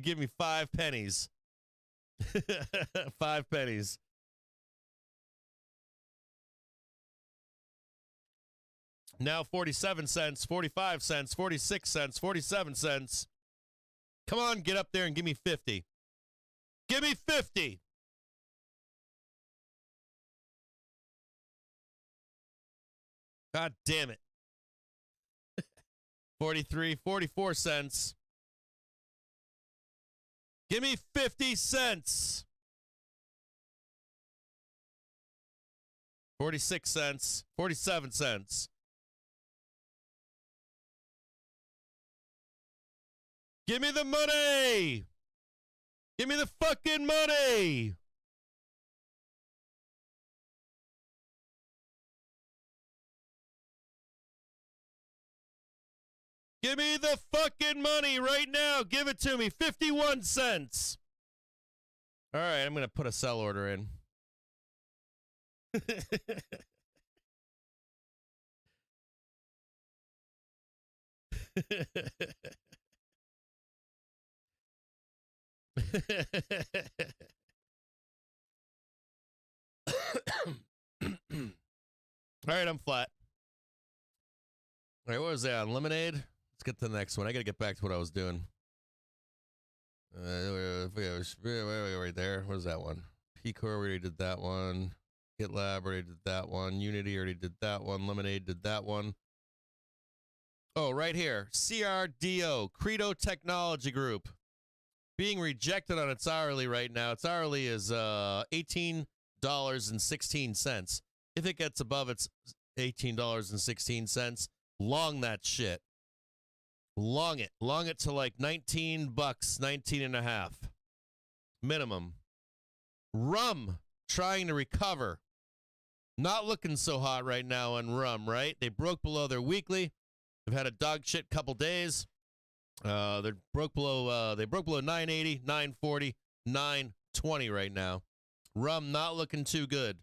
A: Give me 5 pennies. 5 pennies. Now 47 cents, 45 cents, 46 cents, 47 cents. Come on, get up there and give me 50. Give me 50. God damn it. 43, 44 cents. Give me 50 cents. 46 cents, 47 cents. Give me the money! Give me the fucking money! Give me the fucking money right now! Give it to me! 51 cents! Alright, I'm gonna put a sell order in. All right, I'm flat. All right, what was that on Lemonade? Let's get to the next one. I got to get back to what I was doing. Right there. What is that one? P-Core, we already did that one. GitLab already did that one. Unity already did that one. Lemonade did that one. Oh, right here. CRDO, Credo Technology Group. Being rejected on its hourly right now. Its hourly is $18.16. If it gets above its $18.16, long that shit. Long it. Long it to like $19, 19 and a half. Minimum. Rum trying to recover. Not looking so hot right now on rum, right? They broke below their weekly. They've had a dog shit couple days. They broke below 980, 940, 920 right now. Rum not looking too good.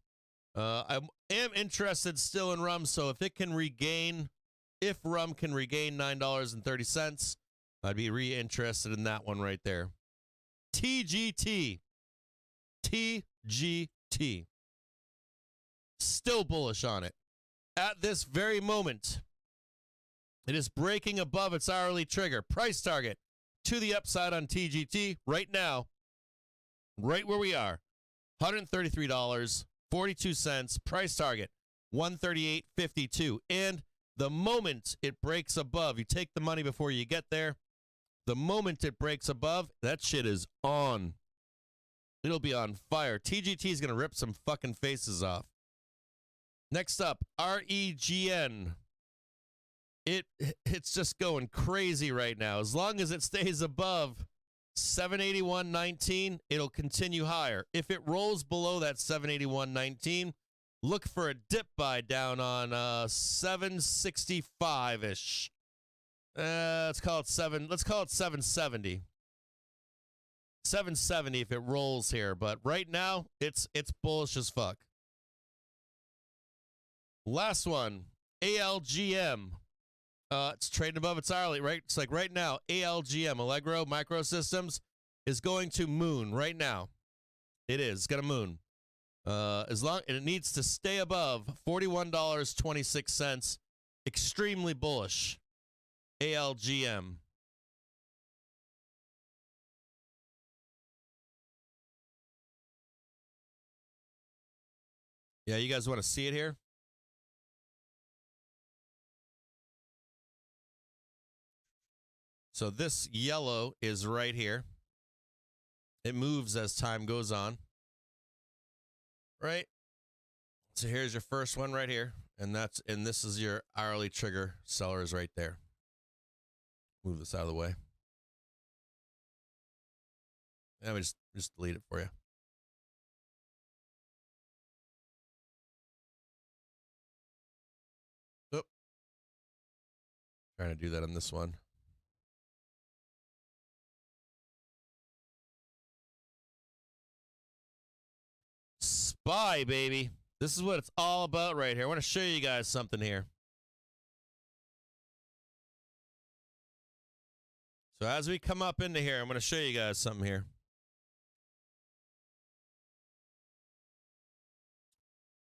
A: I am interested still in rum, so if rum can regain $9.30, I'd be re-interested in that one right there. TGT. TGT. Still bullish on it. At this very moment, it is breaking above its hourly trigger. Price target to the upside on TGT right now, right where we are. $133.42. Price target, $138.52. And the moment it breaks above, you take the money before you get there. The moment it breaks above, that shit is on. It'll be on fire. TGT is going to rip some fucking faces off. Next up, REGN. It's just going crazy right now. As long as it stays above 781.19, it'll continue higher. If it rolls below that 781.19, look for a dip buy down on 765-ish. Let's call it 770. 770 if it rolls here, but right now it's bullish as fuck. Last one, ALGM. It's trading above its hourly, right? It's like right now, ALGM, Allegro Microsystems, is going to moon right now. It is. It's going to moon. And it needs to stay above $41.26. Extremely bullish. ALGM. Yeah, you guys want to see it here? So this yellow is right here. It moves as time goes on. Right? So here's your first one right here. And this is your hourly trigger sellers right there. Move this out of the way. Let me just delete it for you. Oop. Trying to do that on this one. Spy, baby. This is what it's all about right here. I want to show you guys something here. So as we come up into here, I'm going to show you guys something here.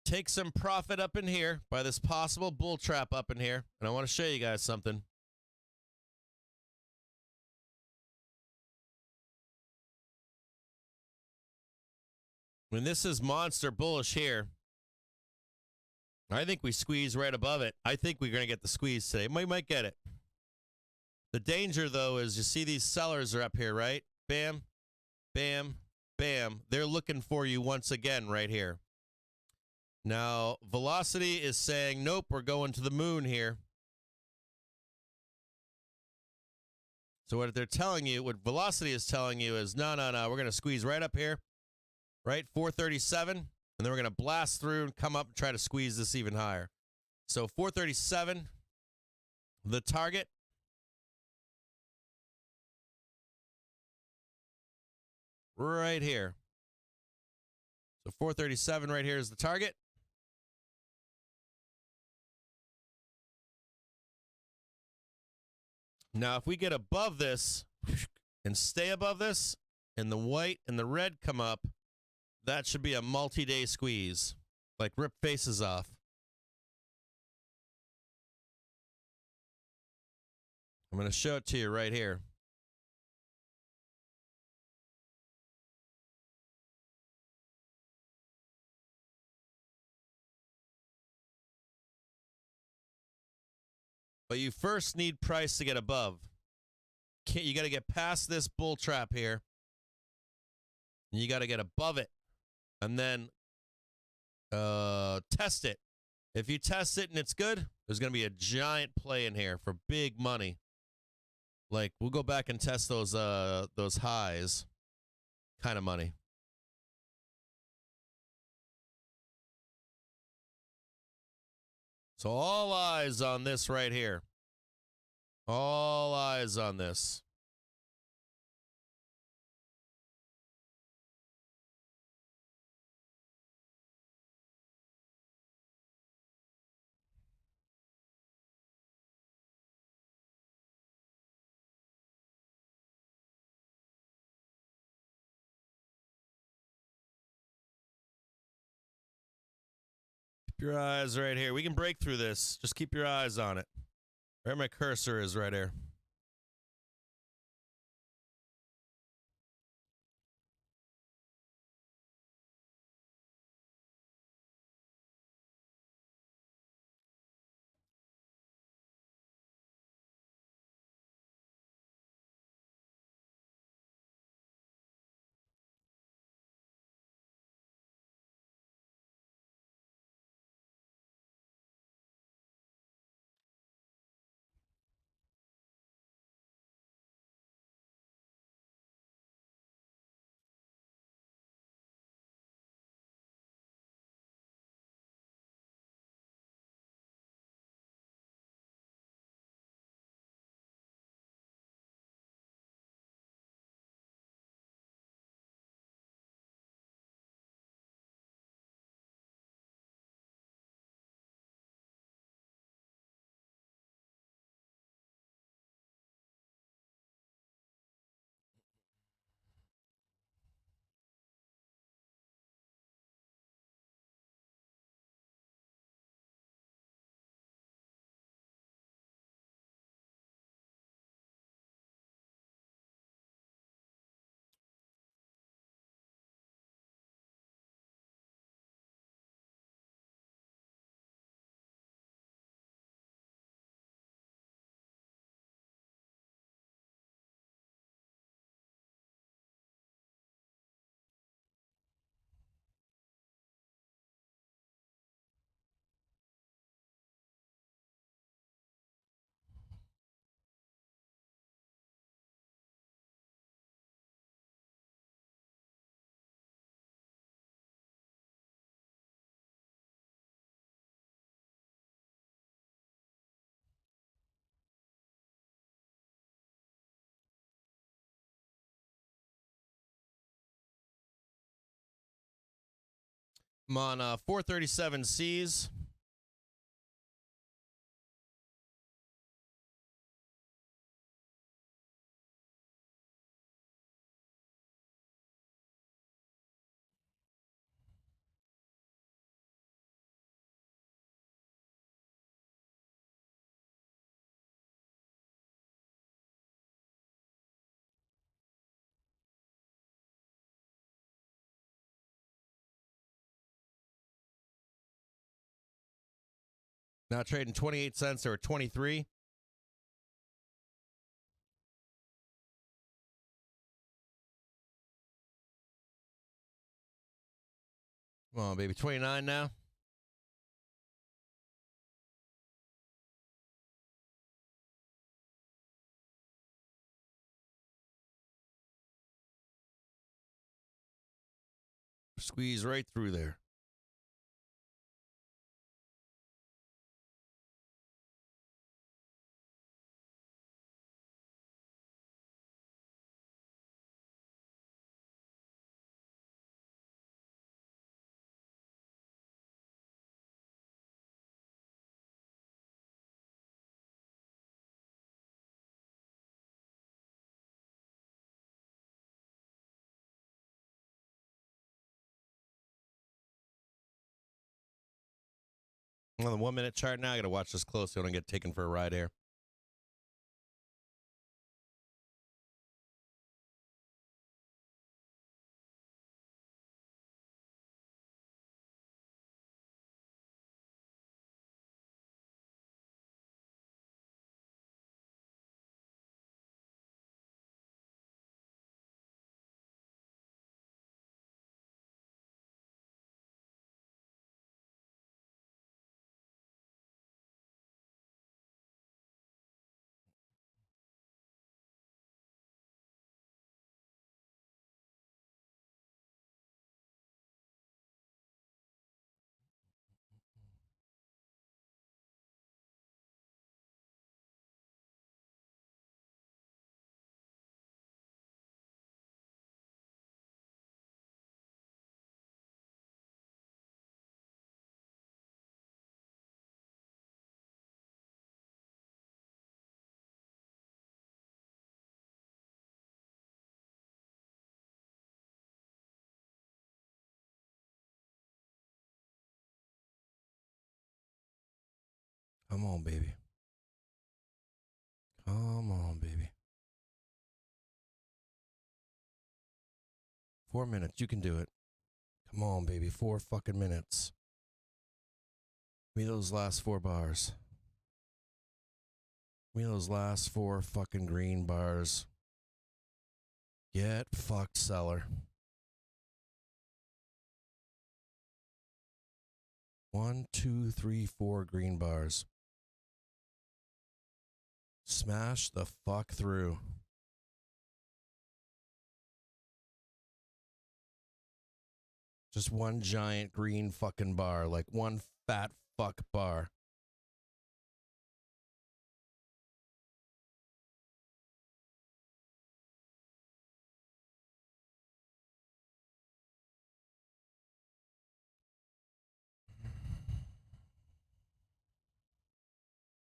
A: Take some profit up in here by this possible bull trap up in here. And I want to show you guys something. When this is monster bullish here, I think we squeeze right above it. I think we're going to get the squeeze today. We might get it. The danger, though, is you see these sellers are up here, right? Bam, bam, bam. They're looking for you once again right here. Now, Velocity is saying, nope, we're going to the moon here. So what they're telling you, what Velocity is telling you is, no, we're going to squeeze right up here. Right, 437, and then we're going to blast through and come up and try to squeeze this even higher. So 437, the target. Right here. So 437 right here is the target. Now, if we get above this and stay above this, and the white and the red come up, that should be a multi-day squeeze. Like rip faces off. I'm going to show it to you right here. But you first need price to get above. You got to get past this bull trap here. You got to get above it. And then test it. If you test it and it's good, there's going to be a giant play in here for big money. Like, we'll go back and test those highs kind of money. So all eyes on this right here. All eyes on this. Keep your eyes right here. We can break through this. Just keep your eyes on it. Where my cursor is right here. I'm on 437 Cs. Now trading 28 cents or 23. Come on, baby. 29 now. Squeeze right through there. On the 1 minute chart now, I got to watch this closely. I don't get taken for a ride here. Come on, baby. Come on, baby. 4 minutes. You can do it. Come on, baby. 4 fucking minutes. Give me those last 4 bars. Give me those last 4 fucking green bars. Get fucked, seller. 1, 2, 3, 4 green bars. Smash the fuck through. Just one giant green fucking bar, like one fat fuck bar.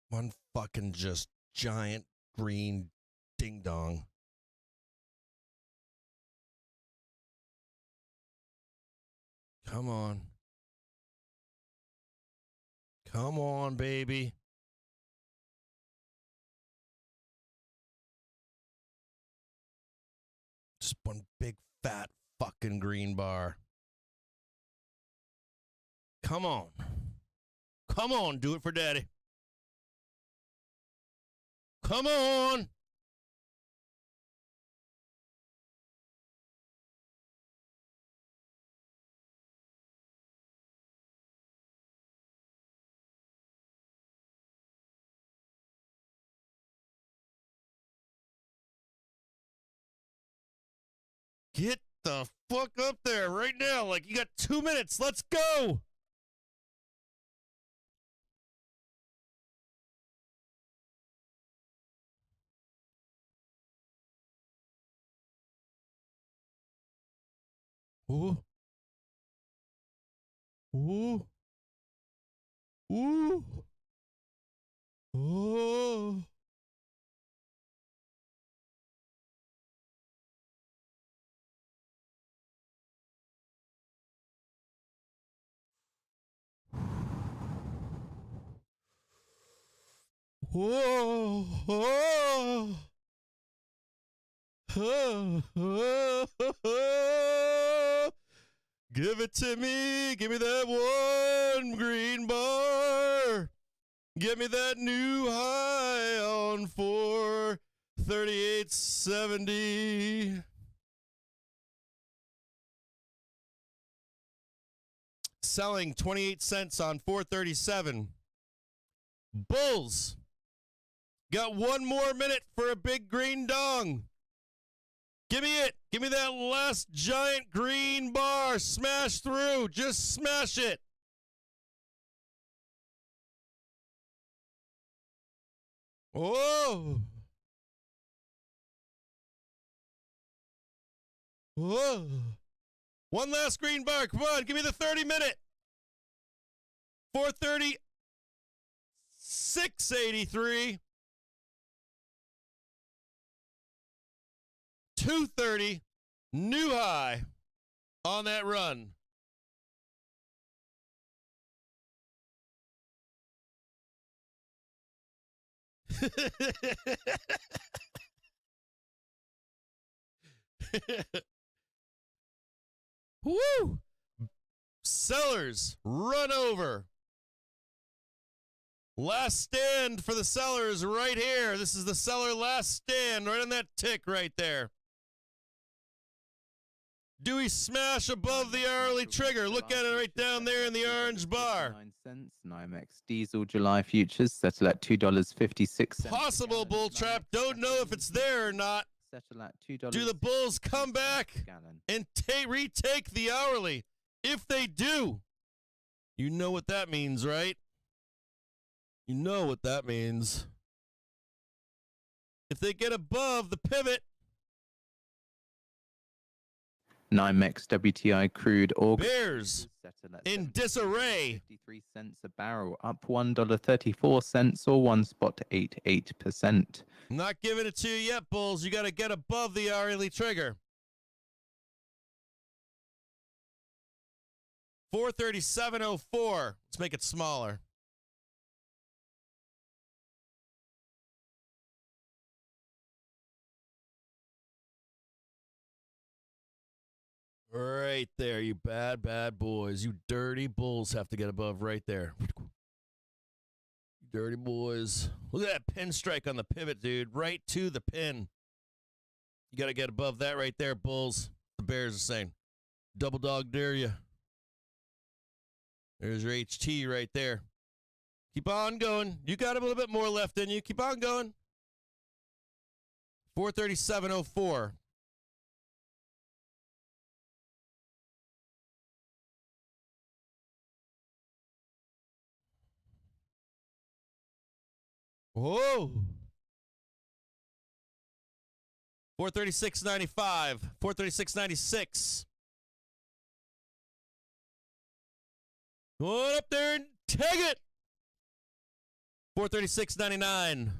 A: One fucking just giant green ding dong. Come on. Come on, baby. Just one big fat fucking green bar. Come on. Come on, do it for daddy. Come on. Get the fuck up there right now. Like, you got 2 minutes. Let's go. Ooh. Ooh. Ooh. Oh. Whoa. Oh. Oh. Oh. Oh. Give it to me. Give me that one green bar. Give me that new high on 438.70. Selling 28 cents on 437. Bulls. Got 1 more minute for a big green dong. Give me it. Give me that last giant green bar. Smash through. Just smash it. Whoa. Whoa. One last green bar. Come on. Give me the 30-minute. 430. 683. 230. New high on that run. Woo! Sellers, run over. Last stand for the sellers right here. This is the seller last stand right on that tick right there. Dewey smash above the hourly trigger. Look at it right down there in the orange bar.
E: 9 cents. NYMEX diesel July futures settle at $2.56.
A: Possible bull trap. Don't know if it's there or not.
E: Settle at $2.
A: Do the bulls come back and retake the hourly? If they do, you know what that means, right? You know what that means. If they get above the pivot.
E: NYMEX WTI crude oil.
A: Bears in disarray.
E: 53 cents a barrel, up $1.34 or 1.88%.
A: I'm not giving it to you yet, bulls. You got to get above the hourly trigger. 437.04. Let's make it smaller. Right there, you bad, bad boys. You dirty bulls have to get above right there. You dirty boys. Look at that pin strike on the pivot, dude. Right to the pin. You got to get above that right there, bulls. The Bears are saying, double dog dare you. There's your HT right there. Keep on going. You got a little bit more left in you. Keep on going. 437.04. Whoa. 436.95. 436.96. Go up there and take it. 436.99.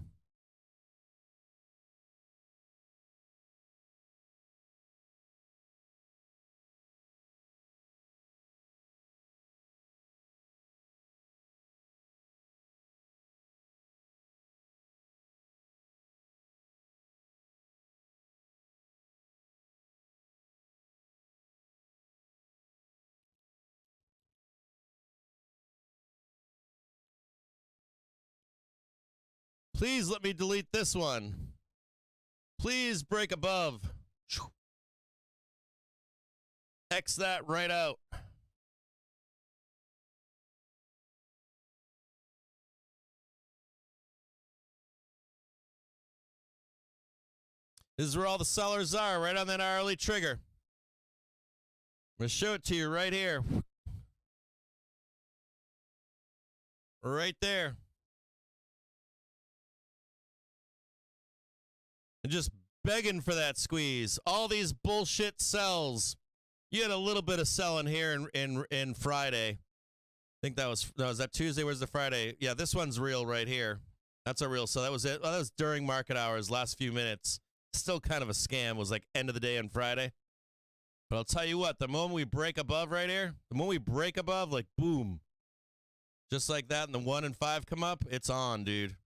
A: Please let me delete this one. Please break above. X that right out. This is where all the sellers are, right on that hourly trigger. I'm going to show it to you right here. Right there. And just begging for that squeeze. All these bullshit sells. You had a little bit of selling here in Friday. I think that was that Tuesday. Where's the Friday? Yeah, this one's real right here. That's a real sell. That was it. Well, that was during market hours, last few minutes. Still kind of a scam. It was like end of the day on Friday. But I'll tell you what, the moment we break above right here, the moment we break above, like boom, just like that, and the 1 and 5 come up, it's on, dude.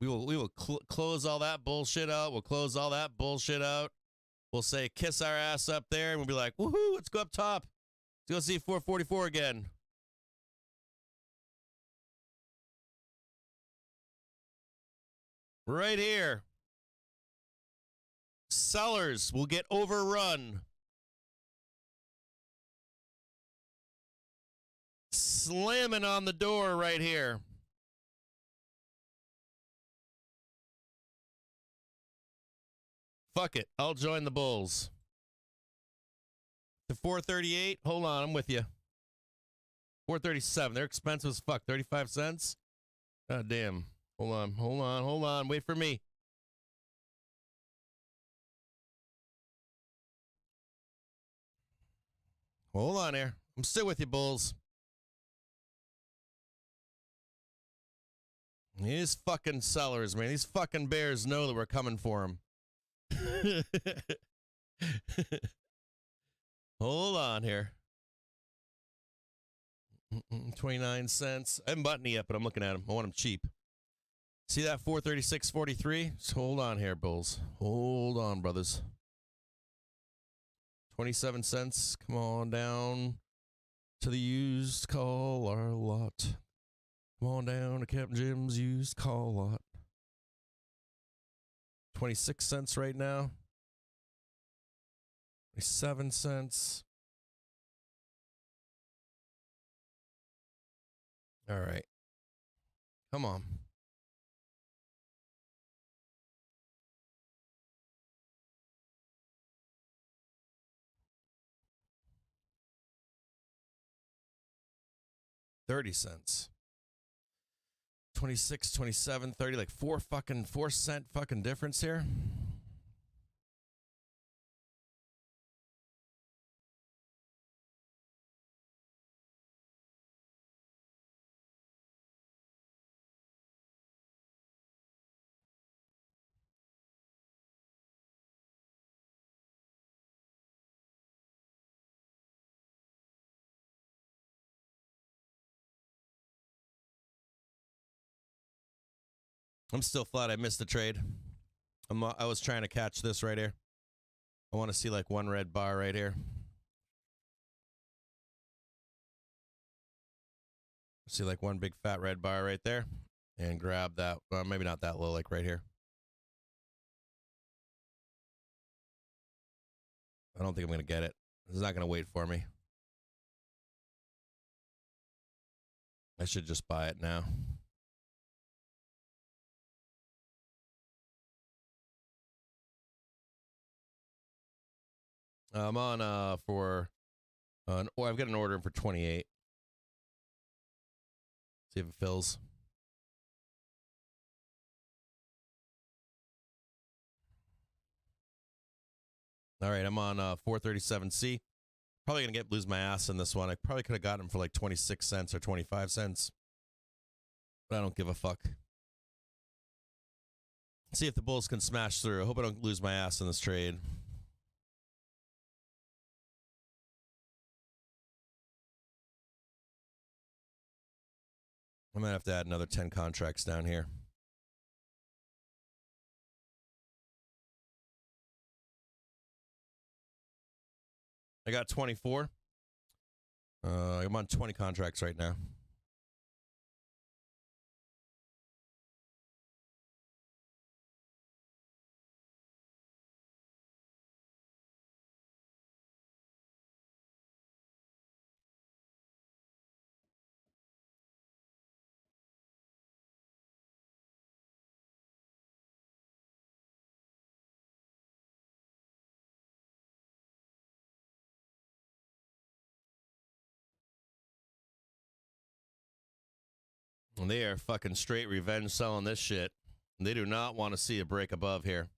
A: We will close all that bullshit out. We'll close all that bullshit out. We'll say kiss our ass up there, and we'll be like, woohoo, let's go up top. Let's go see 444 again. Right here. Sellers will get overrun. Slamming on the door right here. Fuck it. I'll join the bulls. The 438. Hold on. I'm with you. 437. They're expensive as fuck. 35 cents. God damn. Hold on. Hold on. Hold on. Wait for me. Hold on here. I'm still with you, bulls. These fucking sellers, man. These fucking bears know that we're coming for them. Hold on here. 29 cents. I haven't bought any yet, but I'm looking at them. I want them cheap. See that 436.43? So hold on here, bulls. Hold on, brothers. 27 cents. Come on down to the used car lot. Come on down to Captain Jim's used car lot. 26 cents right now. 27 cents. All right. Come on. $0.30. 26, 27, 30, like 4 cent fucking difference here. I'm still flat. I missed the trade. I was trying to catch this right here. I want to see like one red bar right here. See like one big fat red bar right there, and grab that. Well, maybe not that low, like right here. I don't think I'm going to get it. It's not going to wait for me. I should just buy it now. I'm on for I've got an order for 28. See if it fills. All right, I'm on 437C. Probably gonna lose my ass in this one. I probably could have gotten them for like 26 cents or 25 cents, but I don't give a fuck. See if the bulls can smash through. I hope I don't lose my ass in this trade. I might have to add another 10 contracts down here. I got 24. I'm on 20 contracts right now. And they are fucking straight revenge selling this shit. They do not want to see a break above here.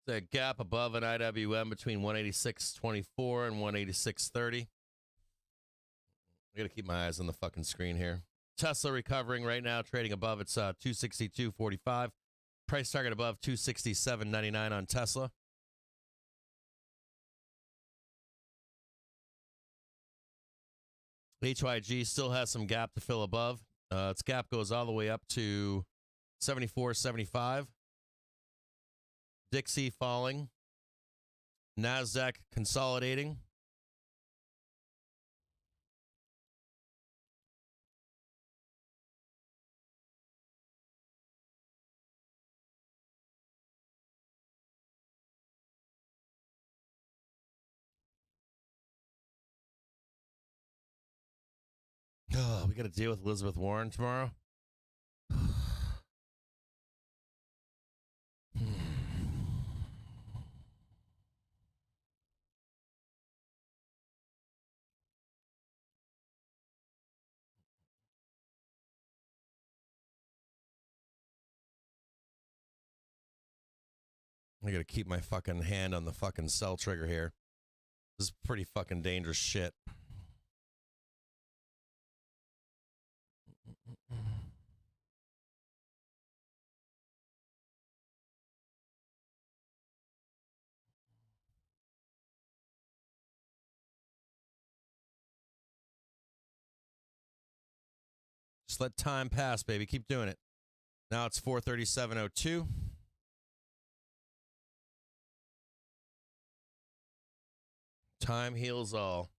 A: The gap above an IWM between 186.24 and 186.30. I got to keep my eyes on the fucking screen here. Tesla recovering right now, trading above its 262.45. Price target above 267.99 on Tesla. HYG still has some gap to fill above. Its gap goes all the way up to 74.75. Dixie falling. NASDAQ consolidating. Oh, we got to deal with Elizabeth Warren tomorrow. I got to keep my fucking hand on the fucking sell trigger here. This is pretty fucking dangerous shit. Just let time pass, baby. Keep doing it. Now it's 437.02. Time heals all.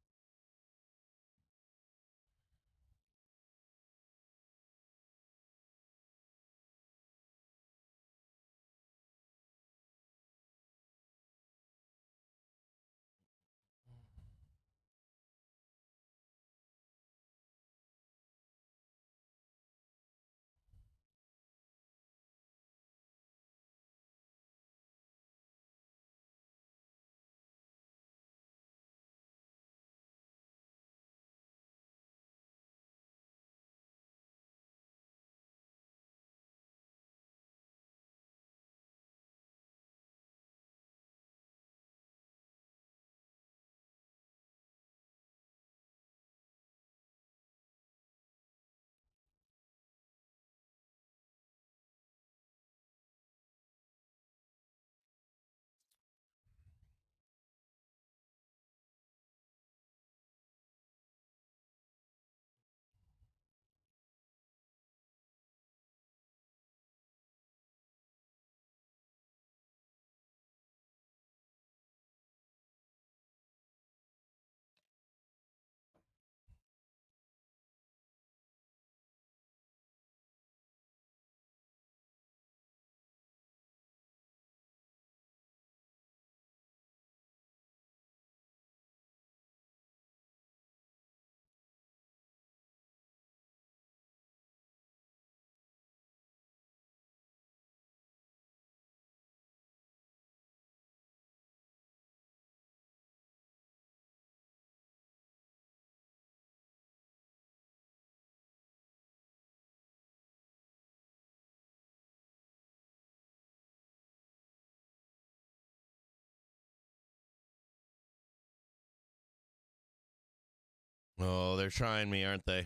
A: they're trying me, aren't they?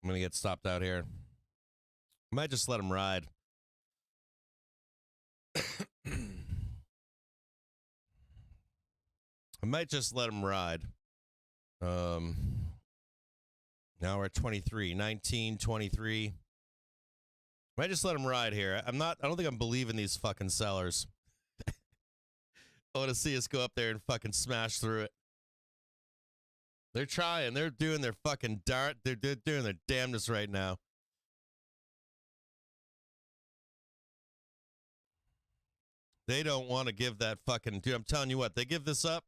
A: I'm going to get stopped out here. I might just let him ride. I might just let him ride. Now we're at 23, 19, 23. Might just let him ride here. I don't think I'm believing these fucking sellers. I want to see us go up there and fucking smash through it. They're trying. They're doing their fucking dart. They're doing their damnedest right now. They don't want to give that fucking... Dude, I'm telling you what. They give this up.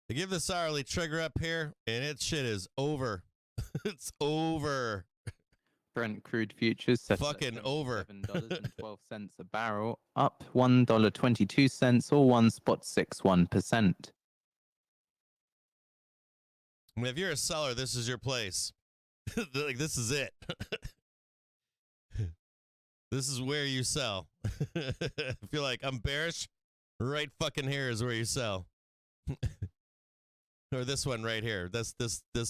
A: They give this hourly trigger up here, and it shit is over. It's over.
E: Brent crude futures set
A: fucking over.
E: $7.12 a barrel, up $1.22 or 1.61%.
A: I mean, if you're a seller, this is your place. Like, this is it. This is where you sell. If you're like, I'm bearish, right fucking here is where you sell. Or this one right here. This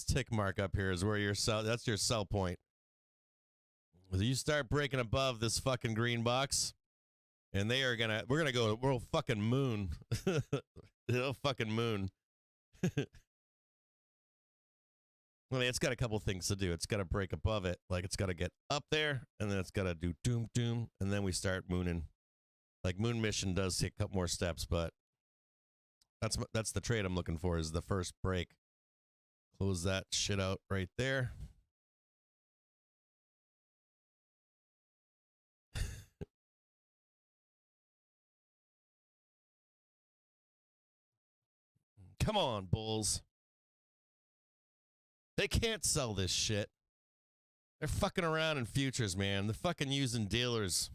A: tick mark up here is where you're sell. That's your sell point. You start breaking above this fucking green box, and we're gonna go, we'll fucking moon. It'll fucking moon. I mean, it's got a couple things to do. It's got to break above it. Like, it's got to get up there, and then it's got to do doom, doom, and then we start mooning. Like, Moon Mission does take a couple more steps, but that's the trade I'm looking for, is the first break. Close that shit out right there. Come on, bulls. They can't sell this shit. They're fucking around in futures, man. They're fucking using dealers.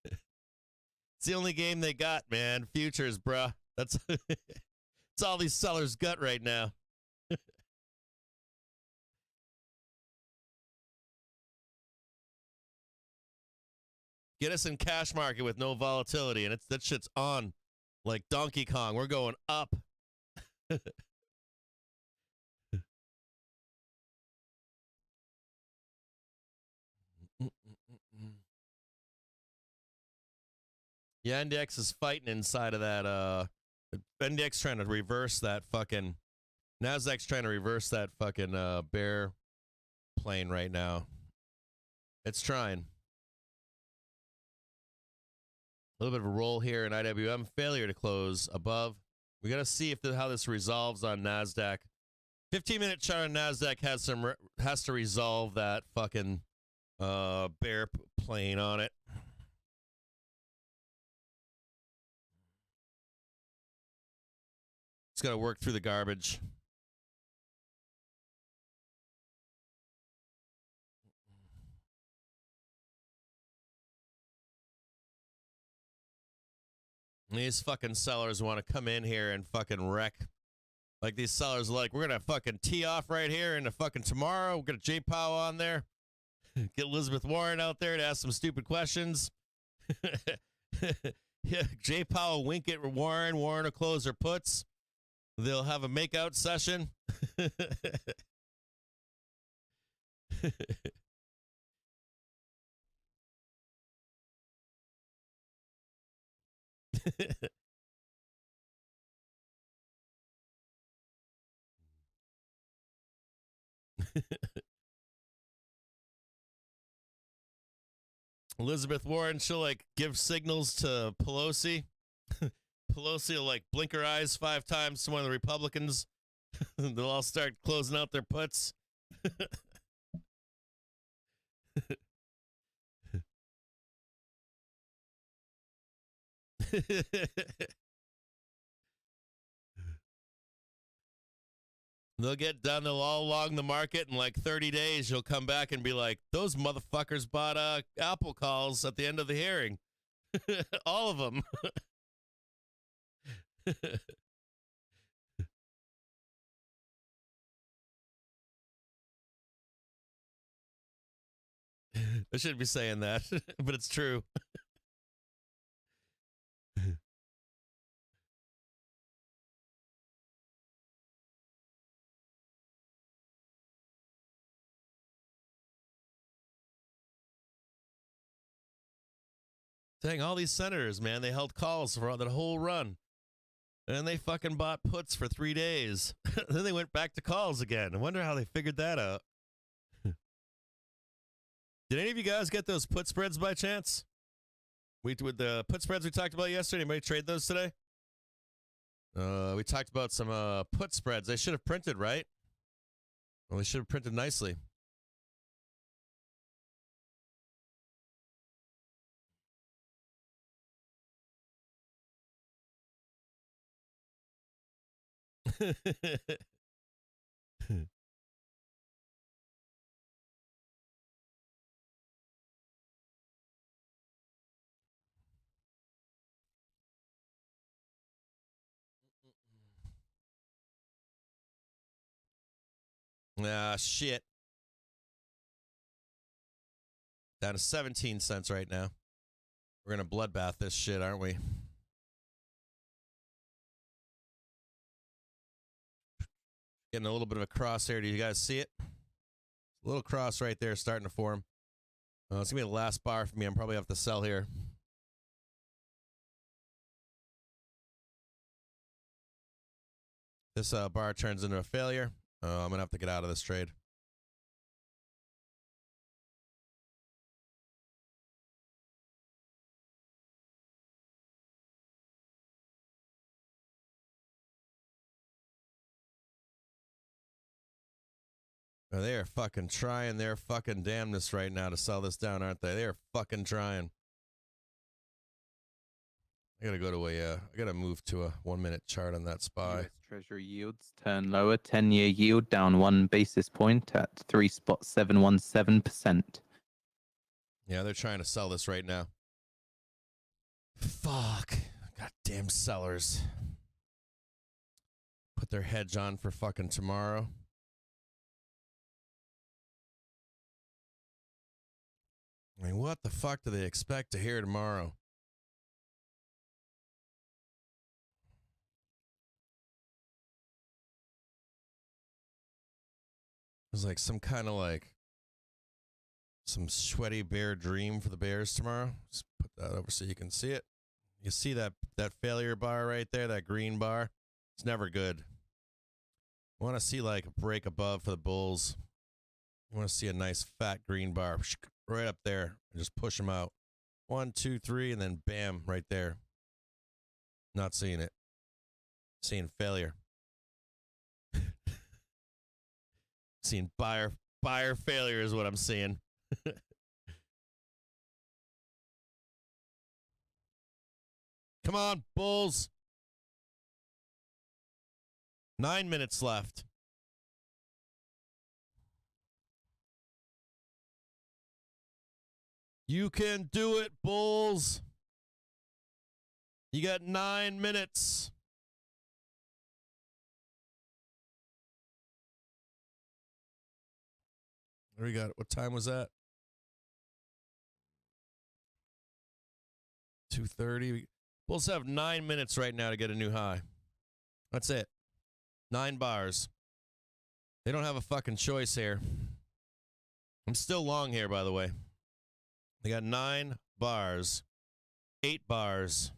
A: It's the only game they got, man. Futures, bruh. That's it's all these sellers got right now. Get us in cash market with no volatility, and that shit's on like Donkey Kong. We're going up. Yeah, index is fighting inside of that. Index trying to reverse that fucking. Nasdaq's trying to reverse that fucking bear plane right now. It's trying. A little bit of a roll here in IWM. Failure to close above. We got to see how this resolves on NASDAQ. 15-minute chart on NASDAQ has to resolve that fucking bear plane on it. It's got to work through the garbage. These fucking sellers want to come in here and fucking wreck. Like, these sellers are like, we're going to fucking tee off right here into fucking tomorrow. We're going to J Powell on there. Get Elizabeth Warren out there to ask some stupid questions. Yeah, J Powell wink at Warren. Warren will close her puts. They'll have a makeout session. Elizabeth Warren, she'll like give signals to Pelosi. Pelosi will like blink her eyes 5 times to one of the Republicans. They'll all start closing out their puts. They'll get done. They'll all long the market in like 30 days. You'll come back and be like, those motherfuckers bought Apple calls at the end of the hearing. All of them. I shouldn't be saying that, but it's true. Dang, all these senators, man, they held calls for the whole run. And they fucking bought puts for 3 days. Then they went back to calls again. I wonder how they figured that out. Did any of you guys get those put spreads by chance? With the put spreads we talked about yesterday, anybody trade those today? We talked about some put spreads. They should have printed, right? Well, they should have printed nicely. Ah, shit. Down to 17 cents right now. We're going to bloodbath this shit, aren't we? Getting a little bit of a cross here. Do you guys see it? A little cross right there starting to form. It's going to be the last bar for me. I'm probably have to sell here. This bar turns into a failure. I'm going to have to get out of this trade. They are fucking trying their fucking damnness right now to sell this down, aren't they? They are fucking trying. I gotta go to I gotta move to a 1 minute chart on that SPY.
E: US Treasury yields turn lower. 10-year yield down 1 basis point at 3.717%.
A: Yeah, they're trying to sell this right now. Fuck. Goddamn sellers. Put their hedge on for fucking tomorrow. I mean, what the fuck do they expect to hear tomorrow? It was like some kind of some sweaty bear dream for the Bears tomorrow. Just put that over so you can see it. You see that failure bar right there, that green bar? It's never good. I want to see like a break above for the Bulls. You want to see a nice fat green bar right up there and just push them out. 1, 2, 3, and then bam, right there. Not seeing it. Seeing failure. Seeing buyer failure is what I'm seeing. Come on, Bulls. 9 minutes left. You can do it, Bulls. You got 9 minutes. What do we got? What time was that? 2:30. Bulls have 9 minutes right now to get a new high. That's it. 9 bars. They don't have a fucking choice here. I'm still long here, by the way. They got 9 bars. 8 bars.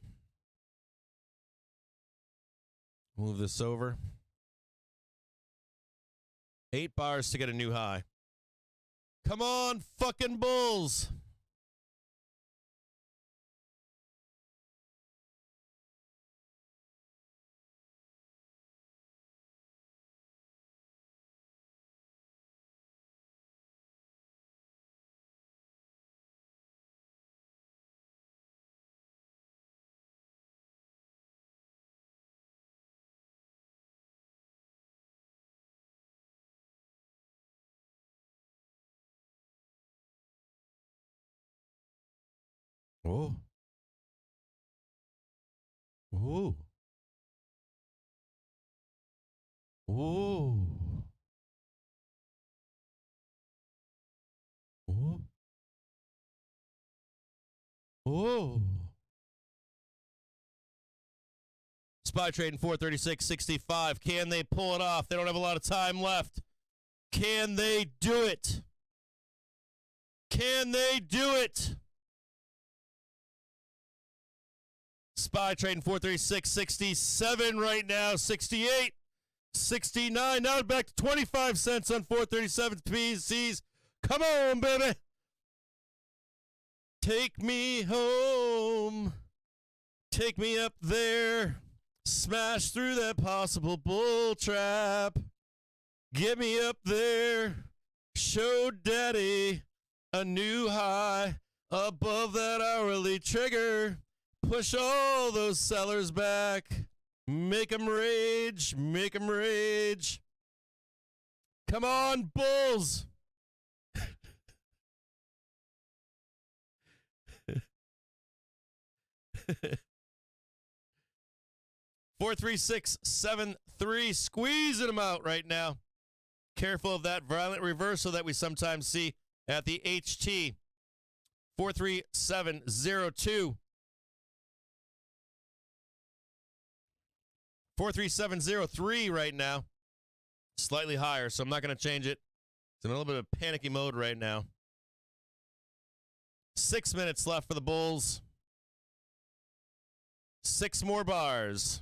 A: Move this over. 8 bars to get a new high. Come on, fucking Bulls. Oh. Oh. Ooh. Ooh. Ooh. SPY trading 436.65. Can they pull it off? They don't have a lot of time left. Can they do it? Can they do it? SPY trading 436.67 right now. 68. 69. Now back to 25 cents on 437 PCs. Come on, baby. Take me home. Take me up there. Smash through that possible bull trap. Get me up there. Show daddy a new high above that hourly trigger. Push all those sellers back. Make them rage. Make them rage. Come on, bulls. 43673, squeezing them out right now. Careful of that violent reversal that we sometimes see at the HT. 43702. 43703 right now. Slightly higher, so I'm not going to change it. It's in a little bit of panicky mode right now. 6 minutes left for the bulls. 6 more bars.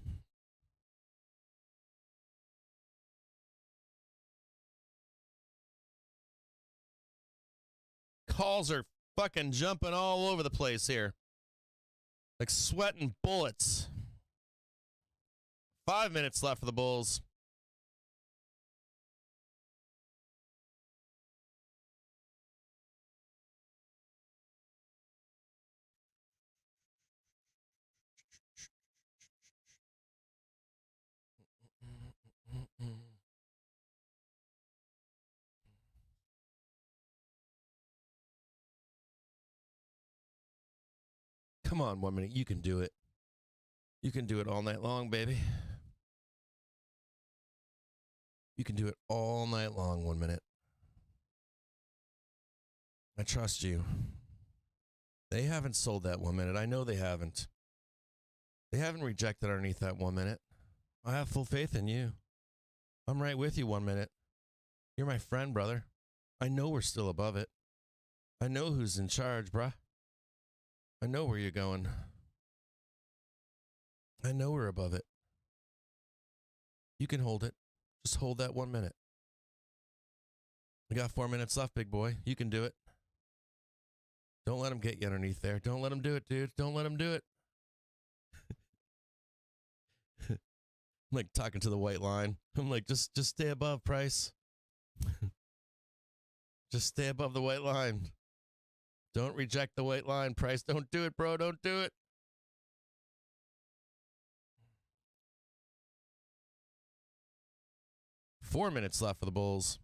A: Calls are fucking jumping all over the place here. Like sweating bullets. 5 minutes left for the bulls. Come on, 1 minute. You can do it. You can do it all night long, baby. You can do it all night long, 1 minute. I trust you. They haven't sold that 1 minute. I know they haven't. They haven't rejected underneath that 1 minute. I have full faith in you. I'm right with you 1 minute. You're my friend, brother. I know we're still above it. I know who's in charge, bruh. I know where you're going. I know we're above it. You can hold it. Just hold that 1 minute. We got 4 minutes left, big boy. You can do it. Don't let him get you underneath there. Don't let him do it, dude. Don't let him do it. I'm like talking to the white line. I'm like, just stay above, Price. Just stay above the white line. Don't reject the white line, Price. Don't do it, bro. Don't do it. Four minutes left for the bulls.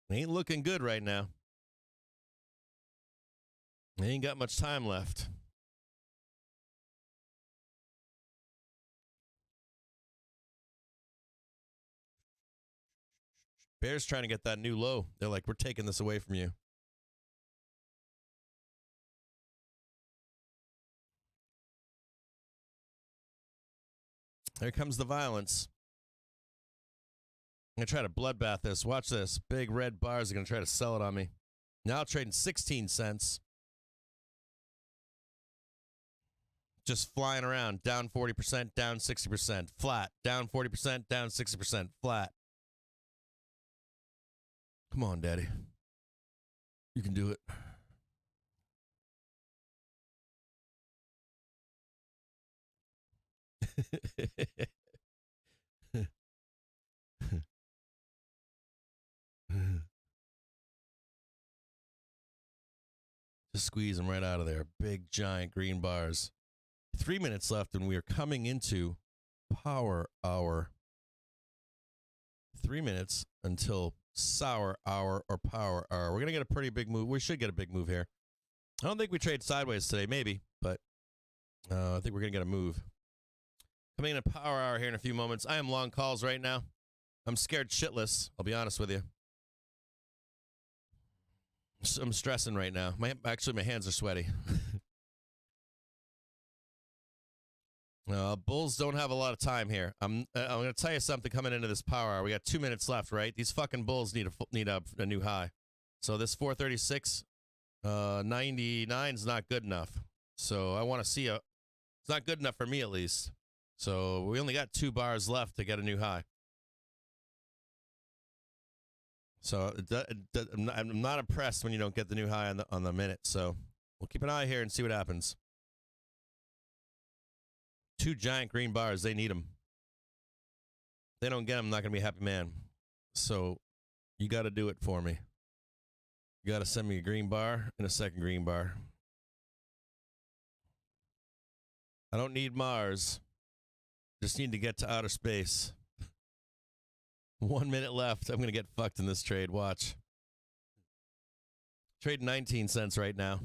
A: They ain't looking good right now. They ain't got much time left. Bears trying to get that new low. They're like, we're taking this away from you. Here comes the violence. I'm going to try to bloodbath this. Watch this. Big red bars are going to try to sell it on me. Now trading 16 cents. Just flying around. Down 40%, down 60%. Flat. Down 40%, down 60%. Flat. Come on, Daddy. You can do it. Just squeeze them right out of there. Big, giant green bars. 3 minutes left, and we are coming into power hour. 3 minutes until sour hour or power hour. We're going to get a pretty big move. We should get a big move here. I don't think we trade sideways today, maybe, but I think we're going to get a move. Coming in a power hour here in a few moments. I am long calls right now. I'm scared shitless, I'll be honest with you. I'm stressing right now. Actually, my hands are sweaty. Bulls don't have a lot of time here. I'm going to tell you something coming into this power hour. We got 2 minutes left, right? These fucking Bulls need a new high. So this 436.99 is not good enough. So I want to see it's not good enough for me at least. So we only got 2 bars left to get a new high. So I'm not impressed when you don't get the new high on the minute. So we'll keep an eye here and see what happens. 2 giant green bars, they need them. If they don't get them, I'm not going to be a happy man. So you got to do it for me. You got to send me a green bar and a second green bar. I don't need Mars. Just need to get to outer space. 1 minute left. I'm going to get fucked in this trade. Watch. Trade 19 cents right now.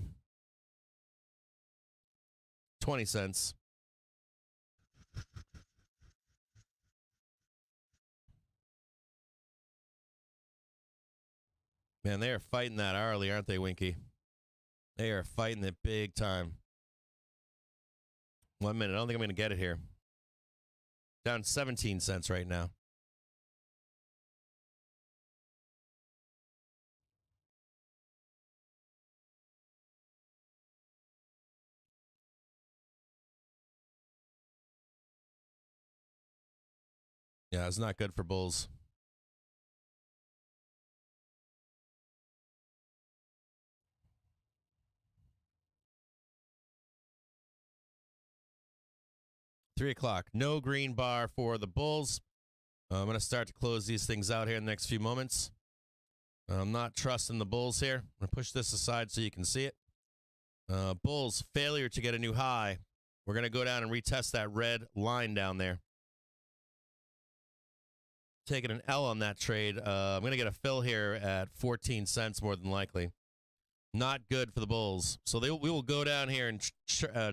A: 20 cents. Man, they are fighting that hourly, aren't they, Winky? They are fighting it big time. 1 minute. I don't think I'm going to get it here. Down 17 cents right now. Yeah, it's not good for bulls. Three o'clock. No green bar for the bulls. I'm going to start to close these things out here in the next few moments. I'm not trusting the bulls here. I'm going to push this aside so you can see it. Bulls, failure to get a new high. We're going to go down and retest that red line down there. Taking an L on that trade. I'm going to get a fill here at 14 cents more than likely. Not good for the bulls. So we will go down here and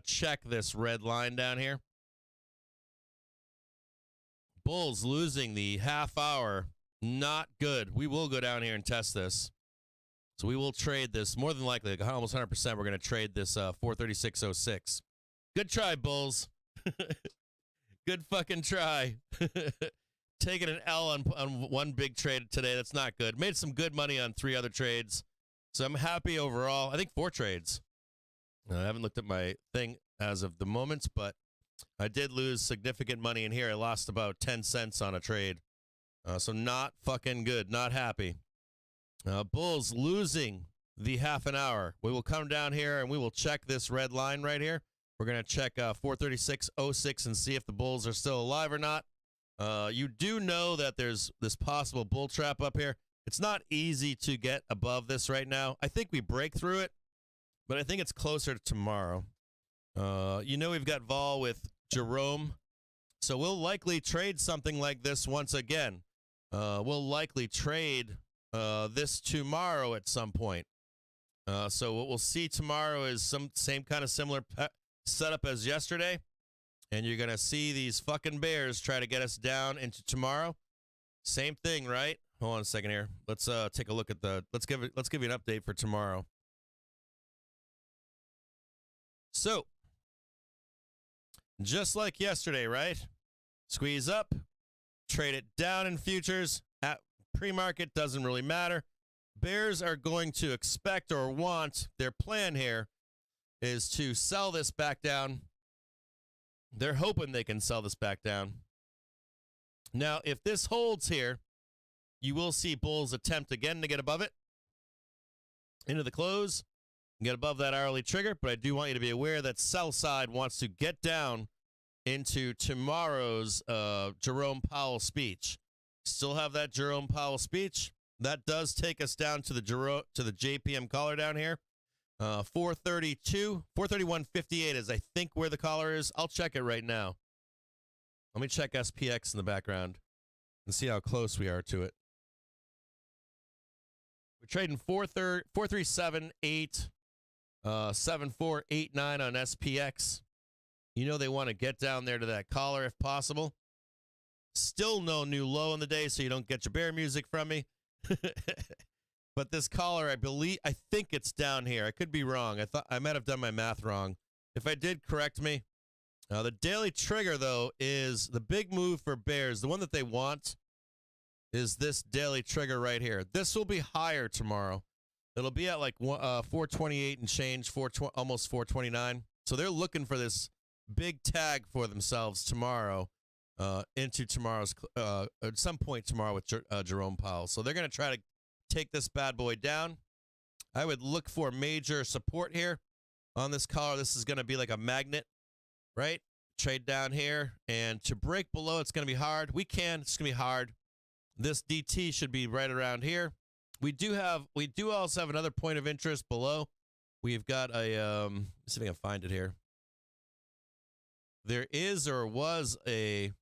A: check this red line down here. Bulls losing the half hour. Not good. We will go down here and test this. So we will trade this. More than likely, like almost 100%, we're going to trade this 436.06. Good try, bulls. Good fucking try. Taking an L on one big trade today. That's not good. Made some good money on 3 other trades. So I'm happy overall. I think 4 trades. I haven't looked at my thing as of the moment, but I did lose significant money in here. I lost about 10 cents on a trade. So not fucking good. Not happy. Bulls losing the half an hour. We will come down here and we will check this red line right here. We're going to check 436.06 and see if the bulls are still alive or not. You do know that there's this possible bull trap up here. It's not easy to get above this right now. I think we break through it, but I think it's closer to tomorrow. You know we've got vol with Jerome, so we'll likely trade something like this once again. We'll likely trade this tomorrow at some point. So what we'll see tomorrow is some same kind of similar setup as yesterday. And you're going to see these fucking bears try to get us down into tomorrow. Same thing, right? Hold on a second here. Let's take a look at let's give you an update for tomorrow. So, just like yesterday, right? Squeeze up, trade it down in futures. At pre-market, doesn't really matter. Bears are going to expect or want, their plan here is to sell this back down. They're hoping they can sell this back down. Now, if this holds here, you will see bulls attempt again to get above it. Into the close. Get above that hourly trigger. But I do want you to be aware that sell side wants to get down into tomorrow's Jerome Powell speech. Still have that Jerome Powell speech. That does take us down to the JPM collar down here. 431.58 is, I think, where the collar is. I'll check it right now. Let me check SPX in the background and see how close we are to it. We're trading 437.8, 7489 on SPX. You know they want to get down there to that collar if possible. Still no new low in the day, so you don't get your bear music from me. But this collar, I think it's down here. I could be wrong. I might have done my math wrong. If I did, correct me. The daily trigger, though, is the big move for bears. The one that they want is this daily trigger right here. This will be higher tomorrow. It'll be at like 428 and change, almost 429. So they're looking for this big tag for themselves tomorrow, into tomorrow's at some point tomorrow with Jerome Powell. So they're going to try to take this bad boy down. I would look for major support here on this collar. This is going to be like a magnet, right? Trade down here, and to break below, it's going to be hard. It's going to be hard. This DT should be right around here. We do also have another point of interest below. We've got a, let's see if I can find it here. There is or was a,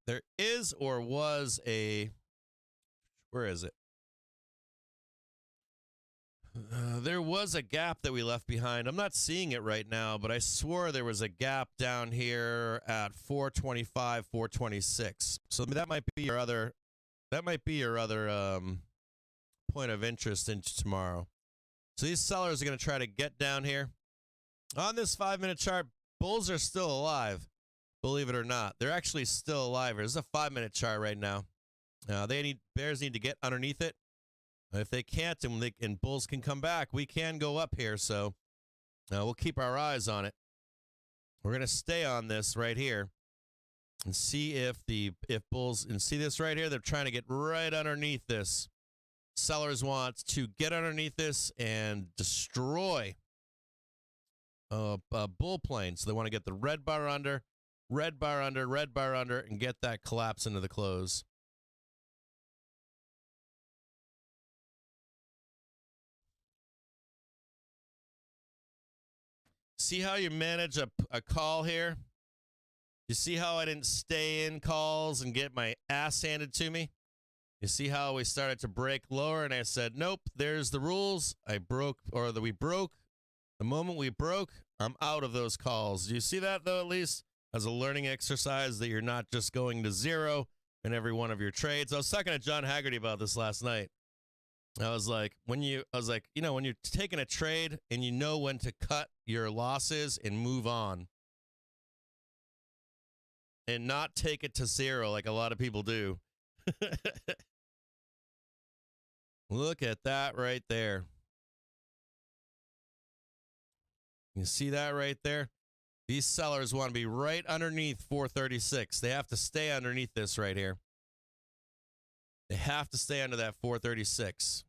A: there is or was a, where is it? There was a gap that we left behind. I'm not seeing it right now, but I swore there was a gap down here at 425, 426. So that might be your other, point of interest into tomorrow. So these sellers are going to try to get down here. On this 5-minute chart, bulls are still alive, believe it or not. They're actually still alive. There's a 5-minute chart right now. Bears need to get underneath it. If they can't, and bulls can come back, we can go up here. So we'll keep our eyes on it. We're going to stay on this right here and see if bulls, and see this right here, they're trying to get right underneath this. Sellers want to get underneath this and destroy bull plane. So they want to get the red bar under, red bar under, red bar under, and get that collapse into the close. See how you manage a call here? You see how I didn't stay in calls and get my ass handed to me? You see how we started to break lower and I said, nope, there's the rules. We broke. The moment we broke, I'm out of those calls. Do you see that, though, at least as a learning exercise, that you're not just going to zero in every one of your trades? I was talking to John Haggerty about this last night. I was like, when you're taking a trade and you know when to cut your losses and move on and not take it to zero like a lot of people do. Look at that right there. You see that right there? These sellers want to be right underneath 436. They have to stay underneath this right here. They have to stay under that 436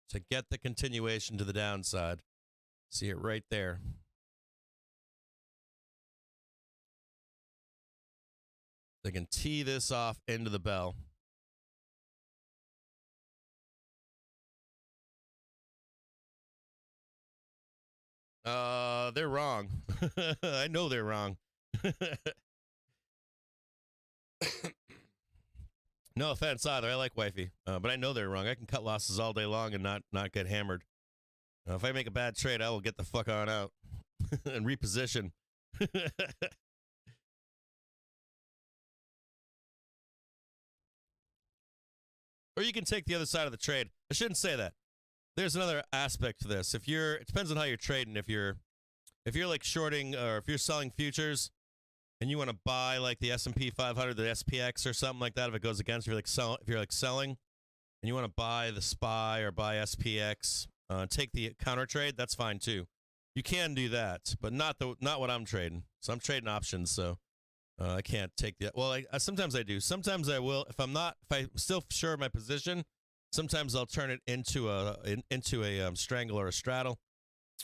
A: to get the continuation to the downside. See it right there. They can tee this off into the bell. They're wrong. I know they're wrong. No offense either. I like wifey, but I know they're wrong. I can cut losses all day long and not get hammered. If I make a bad trade, I will get the fuck on out and reposition. Or you can take the other side of the trade. I shouldn't say that. There's another aspect to this. It depends on how you're trading. If you're like shorting, or if you're selling futures and you want to buy like the S&P 500, the SPX or something like that, if it goes against, if you're like selling and you want to buy the SPY or buy SPX, take the counter trade, that's fine too. You can do that, but not what I'm trading. So I'm trading options, so I can't take that. Well, sometimes I do. Sometimes I will. If I'm still sure of my position, sometimes I'll turn it into a strangle or a straddle.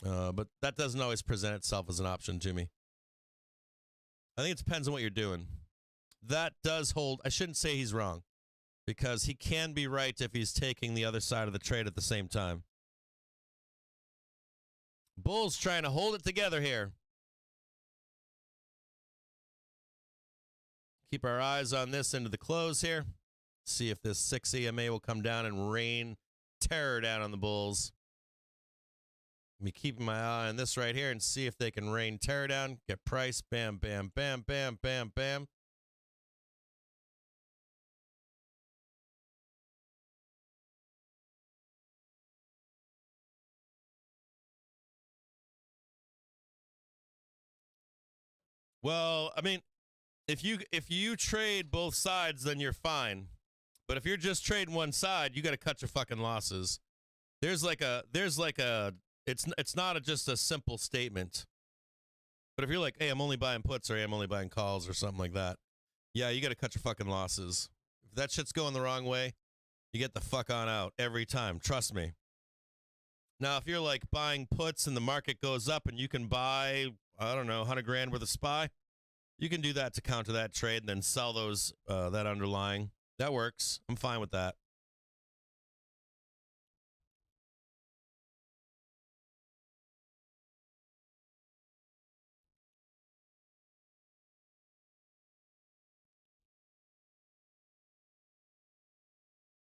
A: But that doesn't always present itself as an option to me. I think it depends on what you're doing. That does hold. I shouldn't say he's wrong, because he can be right if he's taking the other side of the trade at the same time. Bull's trying to hold it together here. Keep our eyes on this into the close here. See if this 6 EMA will come down and rain terror down on the bulls. Me keeping my eye on this right here and see if they can rain terror down, get price, bam, bam, bam, bam, bam, bam. Well, I mean, if you trade both sides, then you're fine. But if you're just trading one side, you got to cut your fucking losses. There's like a it's not just a simple statement. But if you're like, hey, I'm only buying puts or hey, I'm only buying calls or something like that, yeah, you got to cut your fucking losses. If that shit's going the wrong way, you get the fuck on out every time. Trust me. Now, if you're like buying puts and the market goes up and you can buy, I don't know, 100 grand worth of SPY, you can do that to counter that trade and then sell those, that underlying. That works. I'm fine with that.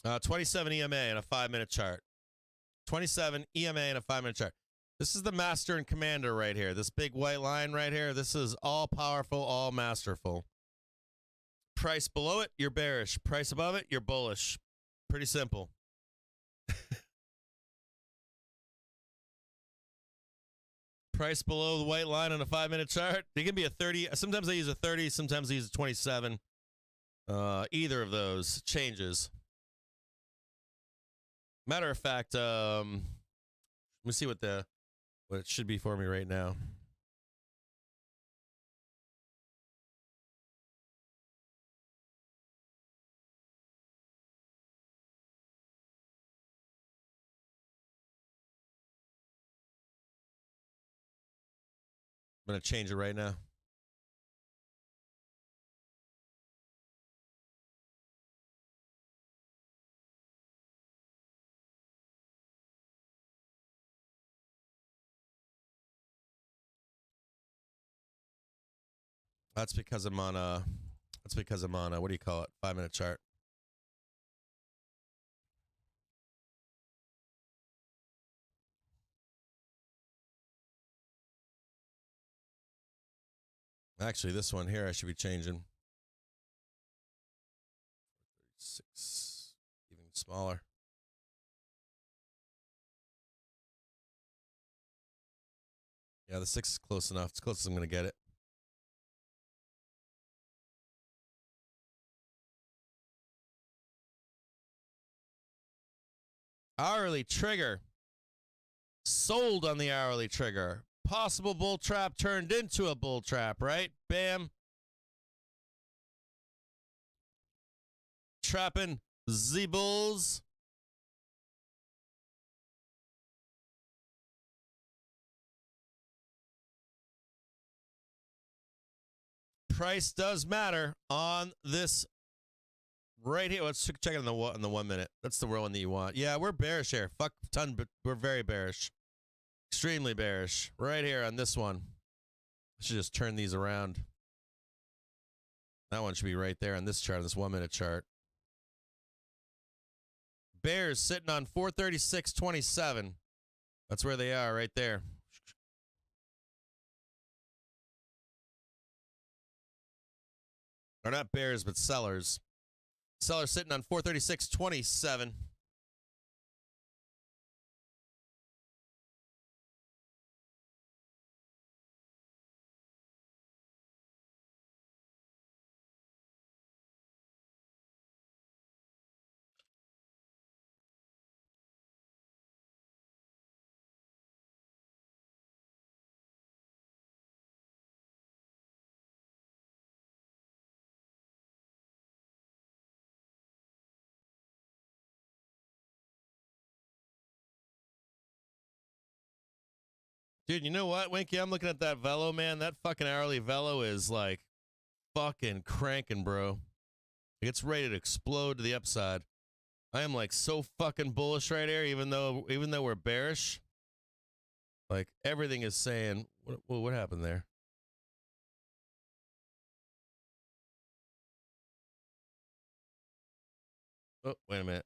A: Uh, 27 EMA in a 5-minute chart. 27 EMA in a 5-minute chart. This is the master and commander right here. This big white line right here. This is all powerful, all masterful. Price below it, you're bearish. Price above it, you're bullish. Pretty simple. Price below the white line on a 5-minute chart. They can be a 30. Sometimes I use a 30. Sometimes I use a 27. Either of those changes. Matter of fact, let me see what it should be for me right now. I'm going to change it right now. That's because I'm on a what do you call it? 5-minute chart. Actually, this one here I should be changing. 6, even smaller. Yeah, the 6 is close enough. It's close as I'm going to get it. Hourly trigger. Sold on the hourly trigger. Possible bull trap turned into a bull trap, right? Bam. Trapping the bulls. Price does matter on this right here. Let's check it on the 1 minute. That's the one that you want. Yeah, we're bearish here. Fuck ton, but we're very bearish. Extremely bearish. Right here on this one. I should just turn these around. That one should be right there on this chart, this 1-minute chart. Bears sitting on 436.27. That's where they are, right there. Or not bears, but sellers. Sellers sitting on 436.27. Dude, you know what, Winky? I'm looking at that velo, man. That fucking hourly velo is like fucking cranking, bro. It's ready to explode to the upside. I am like so fucking bullish right here, even though we're bearish. Like everything is saying, what happened there? Oh, wait a minute.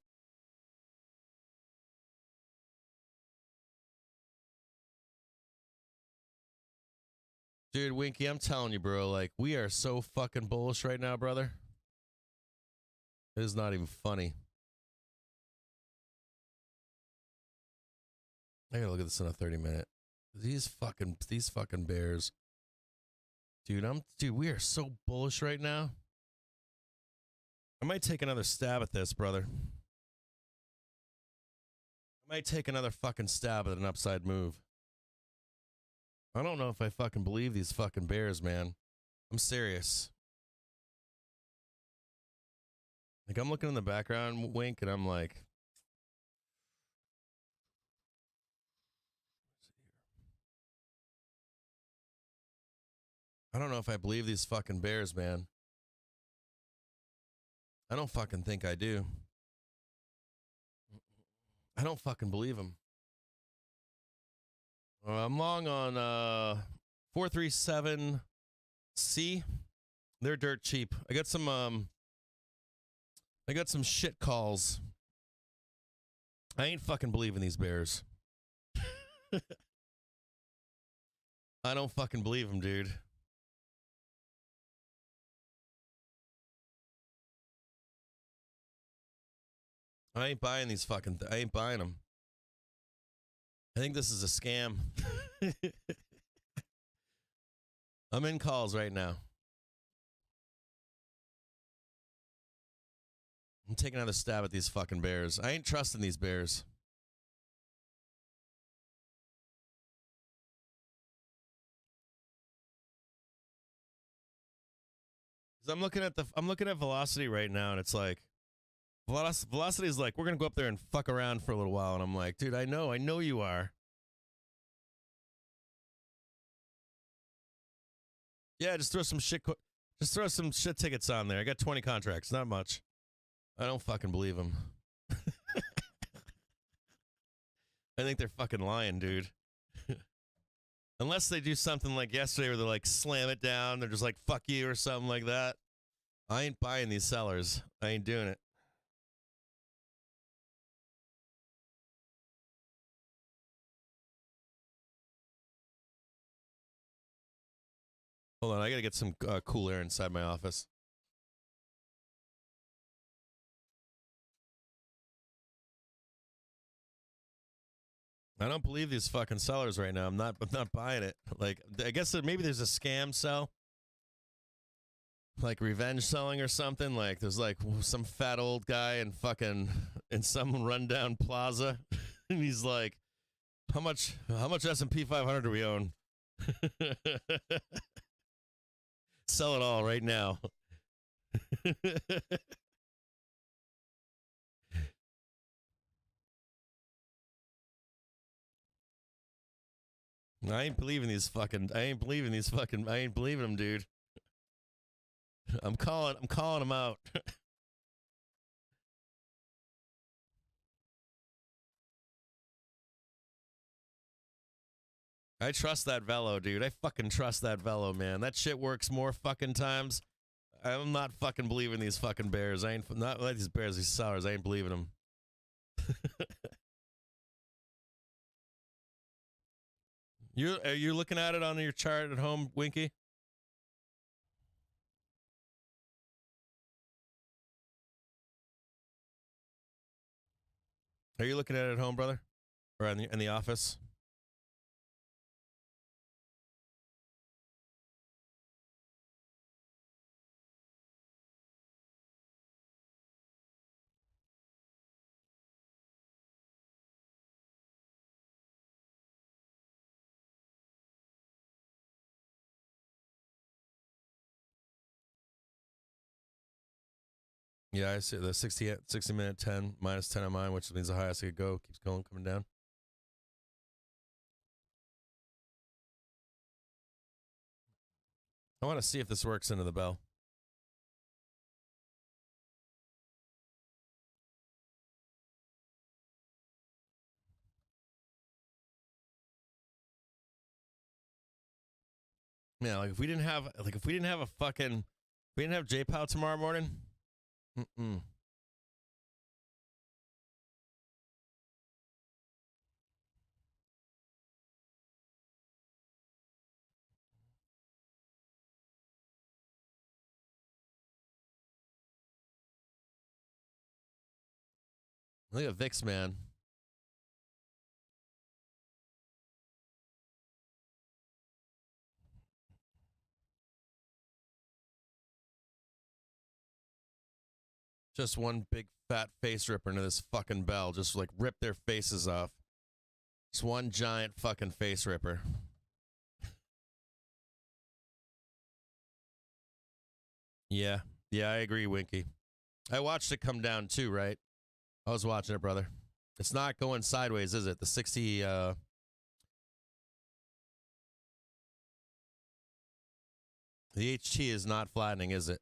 A: Dude, Winky, I'm telling you, bro, like, we are so fucking bullish right now, brother. It is not even funny. I gotta look at this in a 30-minute. These fucking bears. Dude, we are so bullish right now. I might take another stab at this, brother. I might take another fucking stab at an upside move. I don't know if I fucking believe these fucking bears, man. I'm serious. Like, I'm looking in the background, Wink, and I'm like, I don't know if I believe these fucking bears, man. I don't fucking think I do. I don't fucking believe them. I'm long on 437C. They're dirt cheap. I got some shit calls. I ain't fucking believing these bears. I don't fucking believe them, dude. I ain't buying these fucking I ain't buying them. I think this is a scam. I'm in calls right now. I'm taking another stab at these fucking bears. I ain't trusting these bears. I'm looking at velocity right now, and it's like velocity is like, we're gonna go up there and fuck around for a little while, and I'm like, dude, I know you are. Yeah, just throw some shit tickets on there. I got 20 contracts, not much. I don't fucking believe them. I think they're fucking lying, dude. Unless they do something like yesterday where they're like, slam it down, they're just like, fuck you or something like that. I ain't buying these sellers. I ain't doing it. Hold on, I gotta get some cool air inside my office. I don't believe these fucking sellers right now. I'm not buying it. Like, I guess maybe there's a scam sell, like revenge selling or something. Like, there's like some fat old guy in some rundown plaza, and he's like, "How much S&P 500 do we own? Sell it all right now." I ain't believing them, dude. I'm calling them out. I trust that Velo, dude. I fucking trust that Velo, man. That shit works more fucking times. I'm not fucking believing these fucking bears. I ain't not like these bears, these sellers. I ain't believing them. Are you looking at it on your chart at home, Winky? Are you looking at it at home, brother? Or in the office? Yeah, I see the 60 minute 10 minus 10 on mine, which means the highest I could go. Keeps going, coming down. I want to see if this works into the bell. Yeah, like if we didn't have J-Pow tomorrow morning. Look at Vix, man. Just one big fat face ripper into this fucking bell. Just like rip their faces off. Just one giant fucking face ripper. Yeah. Yeah, I agree, Winky. I watched it come down too, right? I was watching it, brother. It's not going sideways, is it? The 60, the HT is not flattening, is it?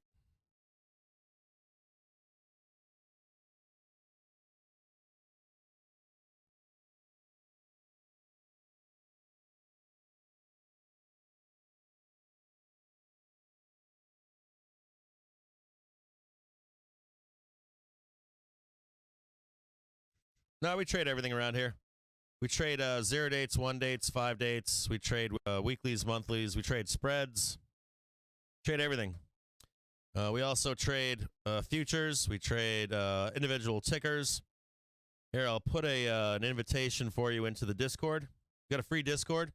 A: No, we trade everything around here. We trade 0 dates, 1 dates, 5 dates. We trade weeklies, monthlies. We trade spreads. Trade everything. We also trade futures. We trade individual tickers. Here, I'll put an invitation for you into the Discord. We got a free Discord.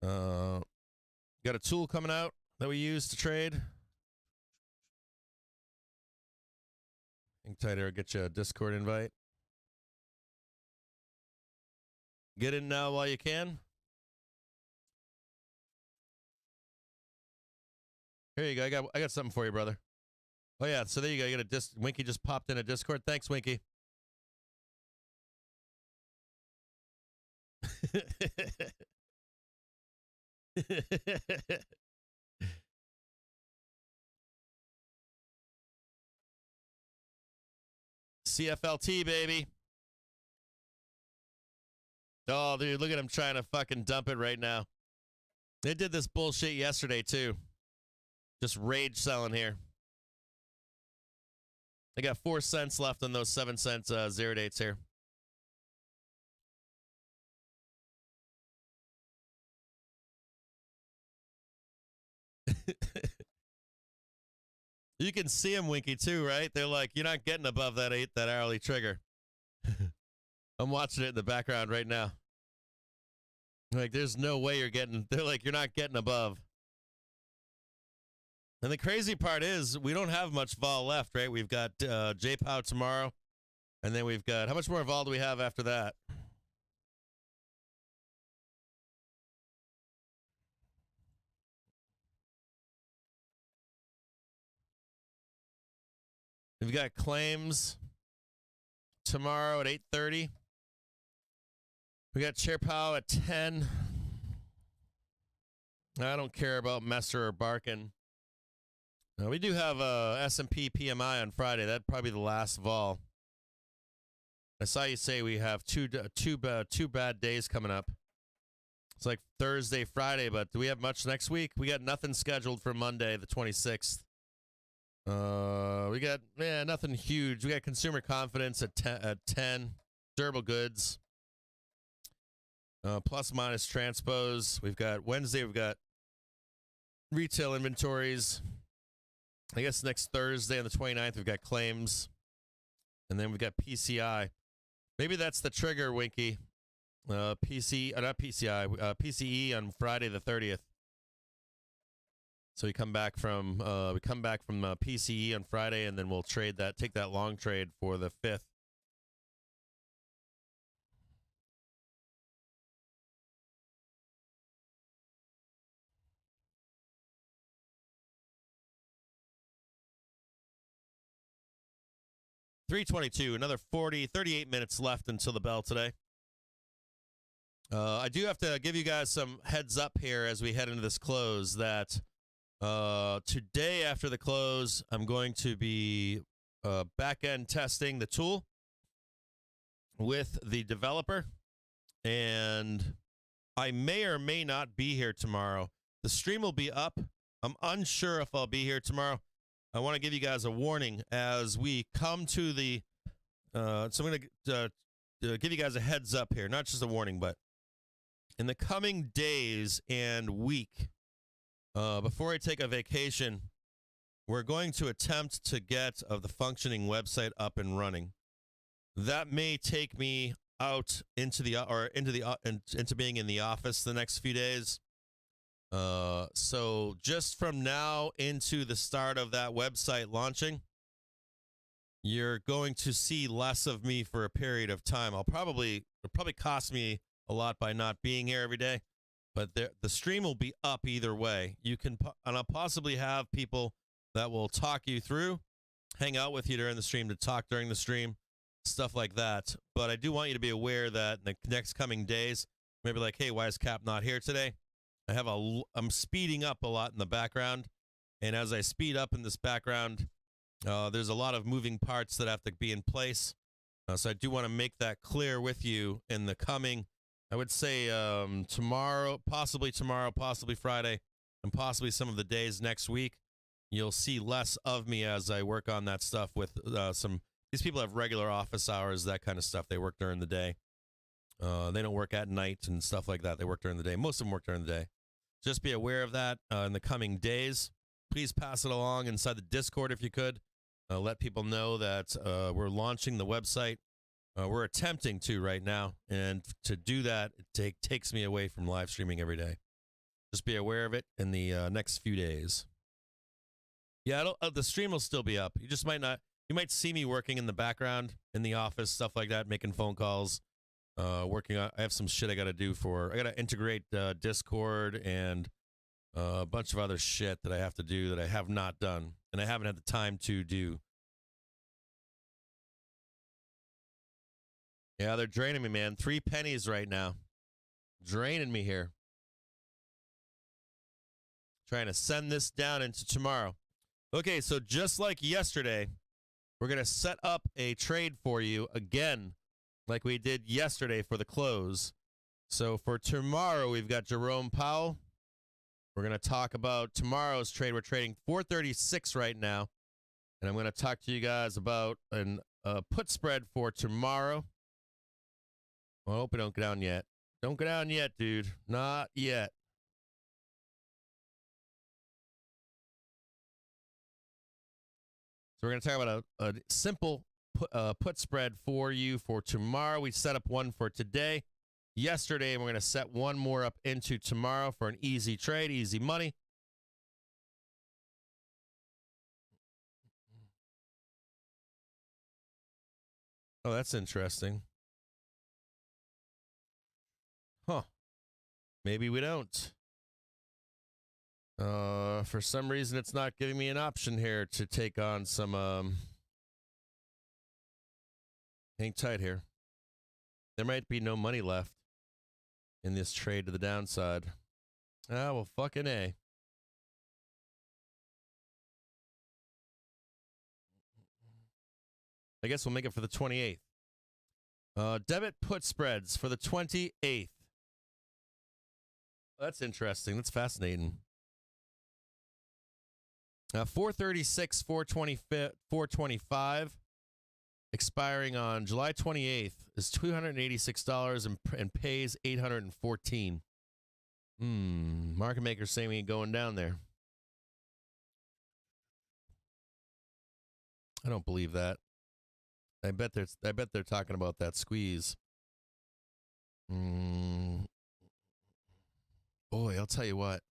A: Got a tool coming out that we use to trade. Hang tight, I'll get you a Discord invite. Get in now while you can. Here you go. I got something for you, brother. Oh yeah, so there you go. You got a Winky just popped in a Discord. Thanks, Winky. CFLT, baby. Oh, dude, look at him trying to fucking dump it right now. They did this bullshit yesterday, too. Just rage selling here. They got 4 cents left on those 7 cents 0 dates here. You can see them, Winky, too, right? They're like, you're not getting above that hourly trigger. I'm watching it in the background right now. Like, there's no way you're getting, they're like, you're not getting above. And the crazy part is, we don't have much vol left, right? We've got J-Pow tomorrow, and then we've got, how much more vol do we have after that? We've got claims tomorrow at 8:30. We got Chair Powell at 10. I don't care about Messer or Barkin. We do have S&P PMI on Friday. That'd probably be the last vol. I saw you say we have two bad days coming up. It's like Thursday, Friday, but do we have much next week? We got nothing scheduled for Monday, the 26th. We got nothing huge. We got consumer confidence at 10. Durable goods. Plus minus transpose. We've got Wednesday. We've got retail inventories. I guess next Thursday on the 29th we've got claims, and then we've got PCI. Maybe that's the trigger, Winky. Not PCI. PCE on Friday the 30th. So we come back from PCE on Friday, and then we'll take that long trade for the 5th. $3:22, another 38 minutes left until the bell today. I do have to give you guys some heads up here as we head into this close that today after the close, I'm going to be back-end testing the tool with the developer, and I may or may not be here tomorrow. The stream will be up. I'm unsure if I'll be here tomorrow. I want to give you guys a warning as we come to the so I'm going to give you guys a heads up here, not just a warning, but in the coming days and week, before I take a vacation, we're going to attempt to get the functioning website up and running. that may take me out into being in the office the next few days. So just from now into the start of that website launching, you're going to see less of me for a period of time. It'll probably cost me a lot by not being here every day, but the stream will be up either way. You can, and I'll possibly have people that will talk you through, hang out with you during the stream, to talk during the stream, stuff like that. But I do want you to be aware that in the next coming days, maybe like, hey, why is Cap not here today? I'm speeding up a lot in the background, and as I speed up in this background, there's a lot of moving parts that have to be in place. So I do want to make that clear with you in the coming, I would say tomorrow, possibly Friday, and possibly some of the days next week. You'll see less of me as I work on that stuff with these people have regular office hours, that kind of stuff. They work during the day. They don't work at night and stuff like that. They work during the day. Most of them work during the day. Just be aware of that in the coming days. Please pass it along inside the Discord if you could. Let people know that we're launching the website. We're attempting to right now. And to do that, it takes me away from live streaming every day. Just be aware of it in the next few days. Yeah, the stream will still be up. You just might not. You might see me working in the background in the office, stuff like that, making phone calls, working on. I have some shit I got to do I got to integrate Discord and a bunch of other shit that I have to do that I have not done, and I haven't had the time to do. Yeah, they're draining me, man. 3 pennies right now. Draining me here. Trying to send this down into tomorrow. Okay, so just like yesterday, we're going to set up a trade for you again, like we did yesterday for the close. So for tomorrow, we've got Jerome Powell. We're going to talk about tomorrow's trade. We're trading 436 right now. And I'm going to talk to you guys about a put spread for tomorrow. Well, I hope it don't go down yet. Don't go down yet, dude. Not yet. So we're going to talk about a simple put spread for you for tomorrow. We set up one for today, yesterday, and we're going to set one more up into tomorrow for an easy trade, easy money. Oh, that's interesting. Huh. Maybe we don't. For some reason, it's not giving me an option here to take on some, hang tight here. There might be no money left in this trade to the downside. Ah, well, fucking A. I guess we'll make it for the 28th. Debit put spreads for the 28th. That's interesting. That's fascinating. 436, 425, expiring on July 28th, is $286 and pays $814. Market makers saying we ain't going down there. I don't believe that. I bet they're talking about that squeeze. Boy, I'll tell you what.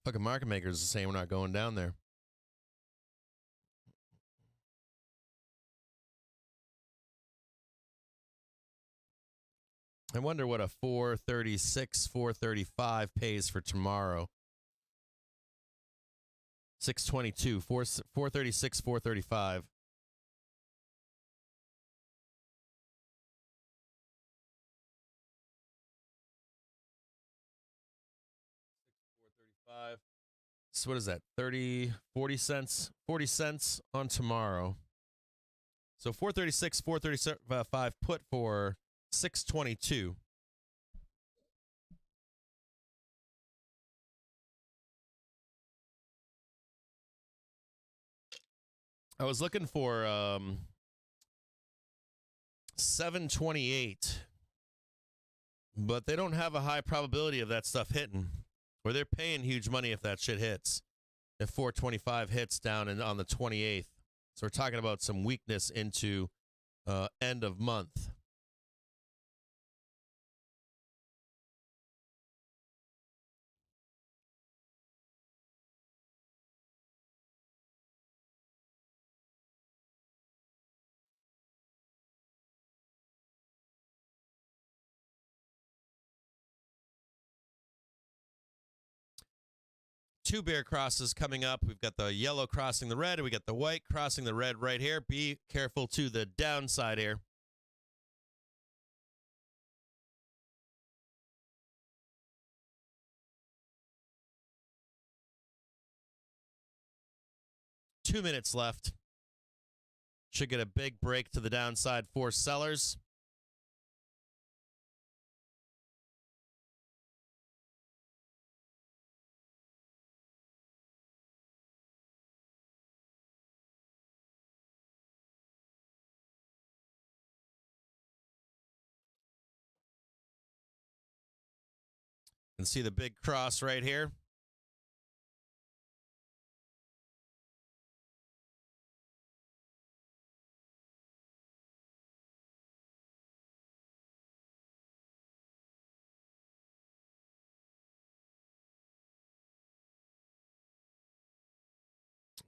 A: Fucking market makers are saying we're not going down there. I wonder what a 436, 435 pays for tomorrow. 622, 436, 435. So what is that? 40 cents on tomorrow. So 436, 435 put for 622. I was looking for 728, but they don't have a high probability of that stuff hitting. Or they're paying huge money if that shit hits. If 425 hits down on the 28th. So we're talking about some weakness into end of month. Two bear crosses coming up. We've got the yellow crossing the red, and we got the white crossing the red right here. Be careful to the downside here. Two minutes left. Should get a big break to the downside for sellers. And see the big cross right here.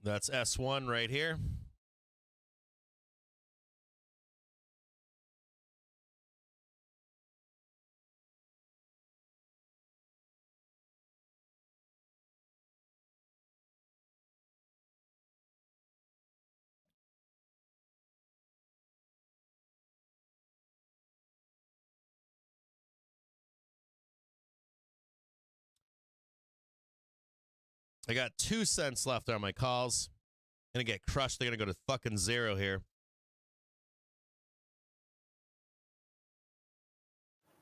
A: That's S1 right here. I got 2 cents left on my calls. Gonna get crushed. They're gonna go to fucking zero here.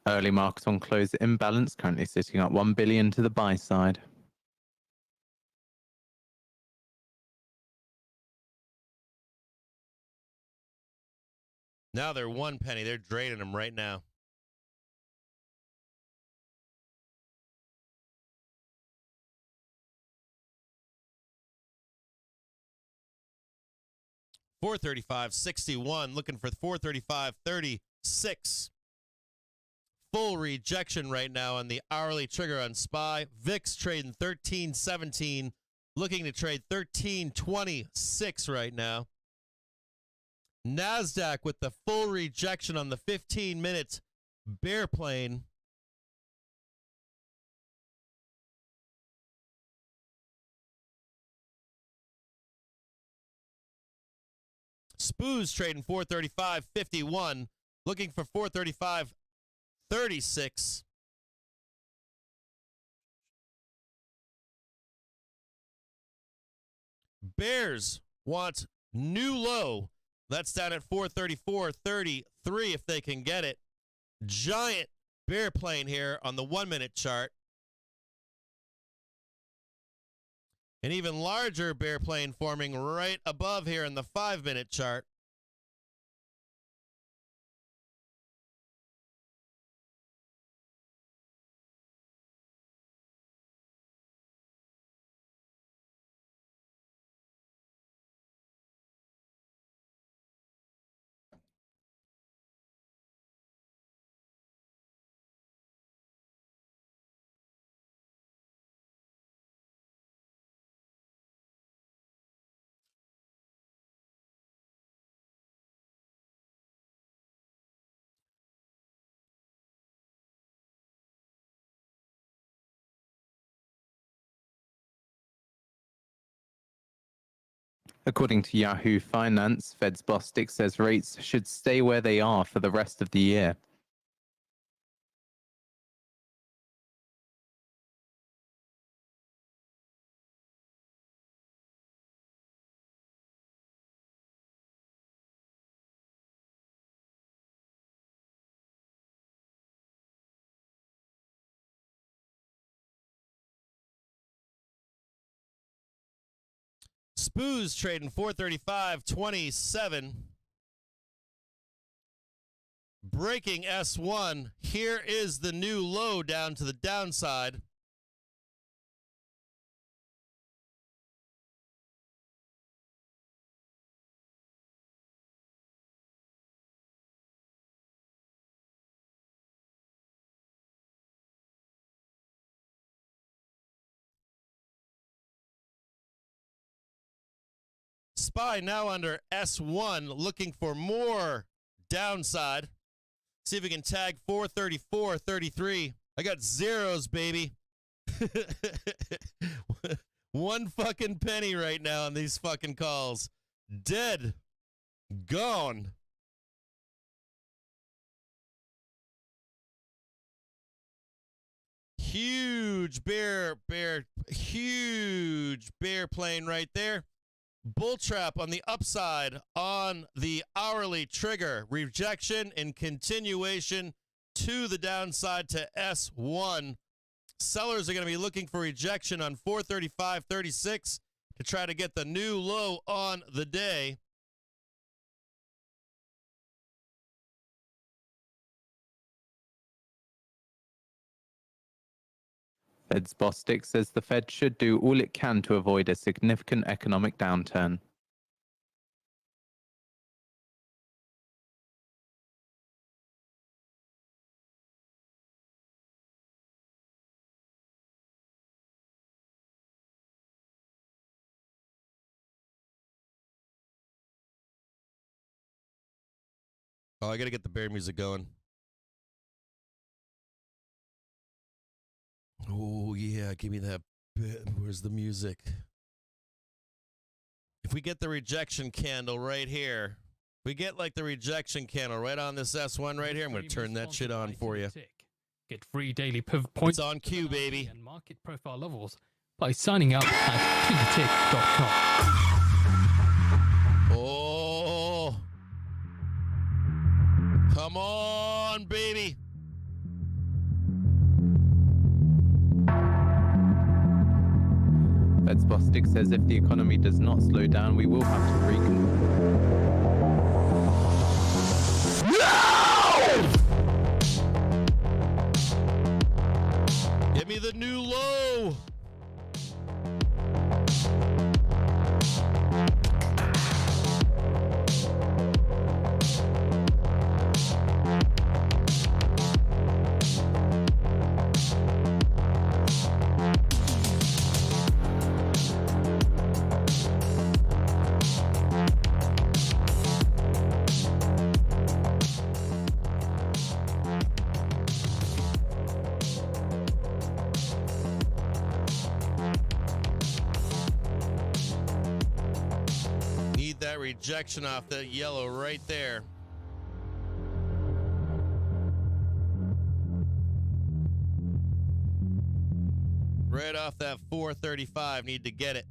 E: Early market on close imbalance, currently sitting up 1 billion to the buy side.
A: Now they're 1 penny. They're draining them right now. $435.61. Looking for 435.36. Full rejection right now on the hourly trigger on SPY. VIX trading 13.17. Looking to trade 13.26 right now. NASDAQ with the full rejection on the 15 minutes bear plane. SPOO's trading 435.51. Looking for 435.36. Bears want new low. That's down at 434.33 if they can get it. Giant bear plane here on the 1 minute chart. An even larger bear plane forming right above here in the 5 minute chart.
E: According to Yahoo Finance, Fed's Bostic says rates should stay where they are for the rest of the year.
A: SPOO's trading 435.27. Breaking S1. Here is the new low down to the downside. SPY now under S1, looking for more downside. See if we can tag 434.33. I got zeros, baby. One fucking penny right now on these fucking calls. Dead. Gone. Huge huge bear plane right there. Bull trap on the upside on the hourly trigger. Rejection and continuation to the downside to S1. Sellers are going to be looking for rejection on 435.36 to try to get the new low on the day.
E: Fed's Bostic says the Fed should do all it can to avoid a significant economic downturn.
A: Oh, I got to get the bear music going. Oh, yeah, give me that bit. Where's the music? If we get the rejection candle right here, we get like the rejection candle right on this S1 right here, I'm going to turn that shit on for you.
K: Get free daily pivot points
A: It's on cue, baby.
K: and market profile levels by signing up at QQQ.com.
A: Oh, come on, baby.
E: Fed's Bostic says if the economy does not slow down, we will have to
A: Give me the new low. Need that rejection off that yellow right there. Right off that 435, need to get it.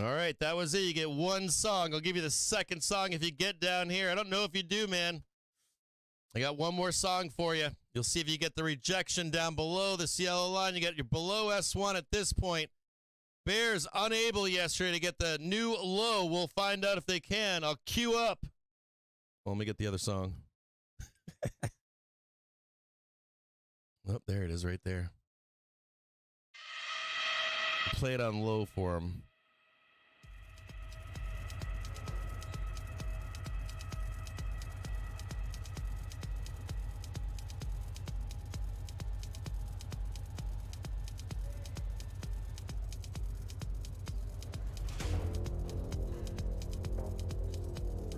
A: All right, that was it. You get one song. I'll give you the second song if you get down here. I don't know if you do, man. I got one more song for you. You'll see if you get the rejection down below this yellow line. You got your below S1 at this point. Bears unable yesterday to get the new low. We'll find out if they can. I'll queue up. Well, let me get the other song. Oh, there it is right there. Play it on low for him.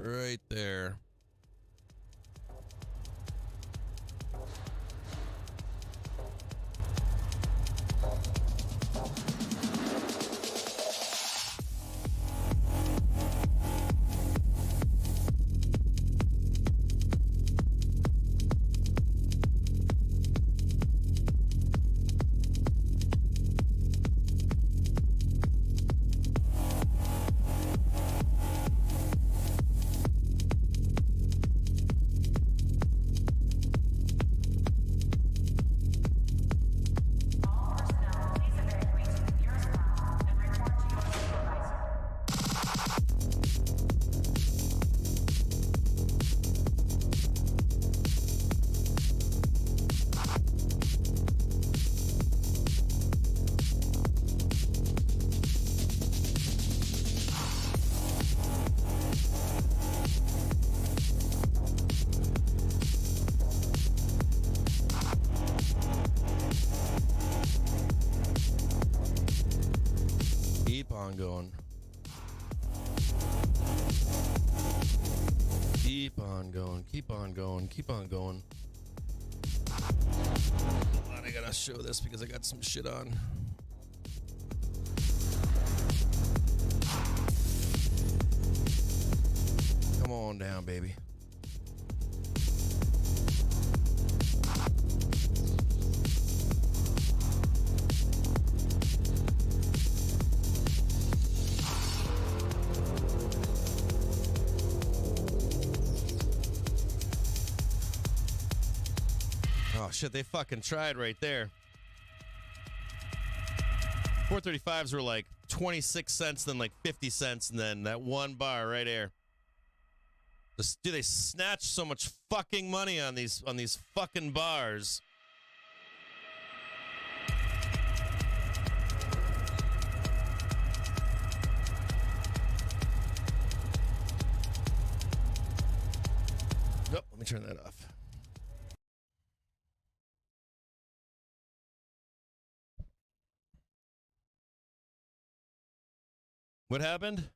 A: Right there. on going. Keep on going, keep on going, keep on going. Hold on, I gotta show this because I got some shit on. Come on down, baby. Oh shit, they fucking tried right there. 435s were like 26 cents, then like 50 cents, and then that one bar right there. Do they snatch so much fucking money on these fucking bars? Nope, let me turn that off. What happened?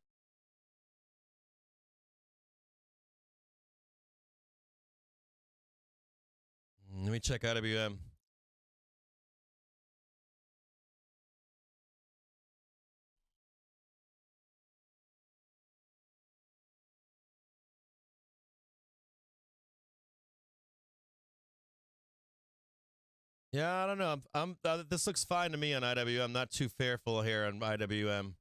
A: Let me check IWM. Yeah, I don't know. This looks fine to me on IWM. I'm not too fearful here on IWM.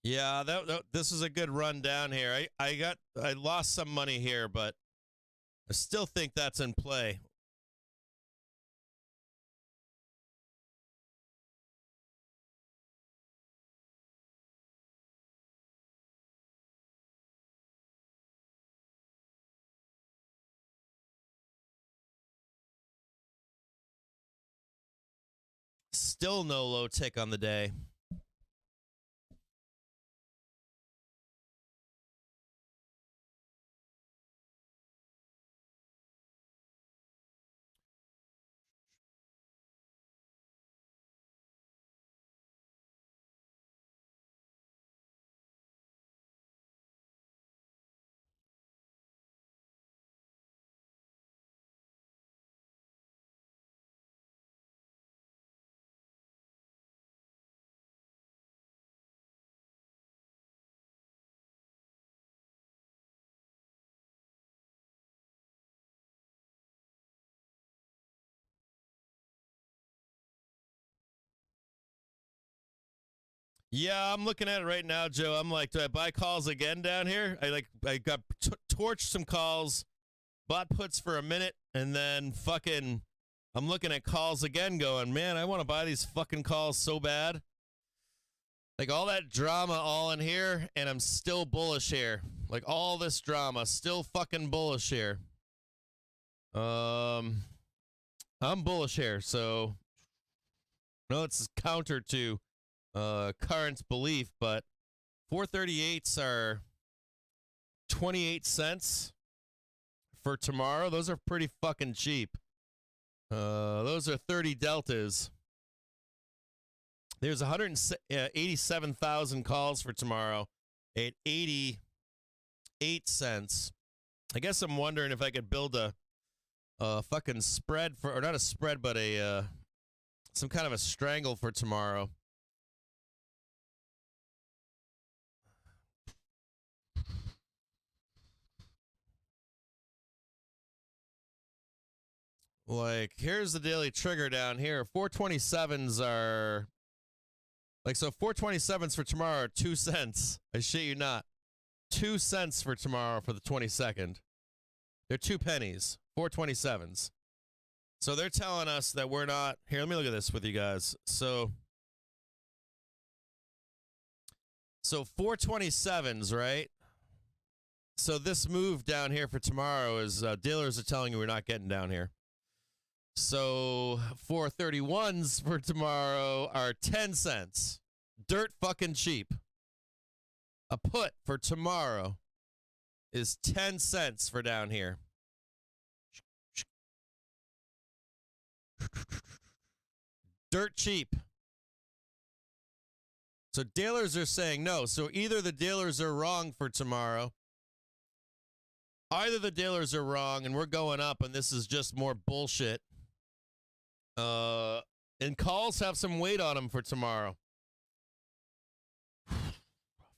A: Yeah, this is a good run down here. I lost some money here, but I still think that's in play. Still no low tick on the day. Yeah, I'm looking at it right now, Joe. I'm like, do I buy calls again down here? I got torched some calls, bought puts for a minute, and then fucking I'm looking at calls again going, man, I want to buy these fucking calls so bad. Like all that drama all in here, and I'm still bullish here. Like all this drama, still fucking bullish here. I'm bullish here, so no, it's counter to current belief, but 438s are 28 cents for tomorrow. Those are pretty fucking cheap. Those are 30 deltas. There's 187,000 calls for tomorrow at 88 cents. I guess I'm wondering if I could build a fucking spread for, or not a spread, but a some kind of a strangle for tomorrow. Like, here's the daily trigger down here. 427s are, like, so 427s for tomorrow are 2 cents. I shit you not. 2 cents for tomorrow for the 22nd. They're 2 pennies. 427s. So they're telling us that we're not, here, let me look at this with you guys. So 427s, right? So this move down here for tomorrow is, dealers are telling you we're not getting down here. So 431s for tomorrow are 10 cents. Dirt fucking cheap. A put for tomorrow is 10 cents for down here. Dirt cheap. So dealers are saying no. So either the dealers are wrong for tomorrow. Either the dealers are wrong and we're going up and this is just more bullshit. And calls have some weight on them for tomorrow.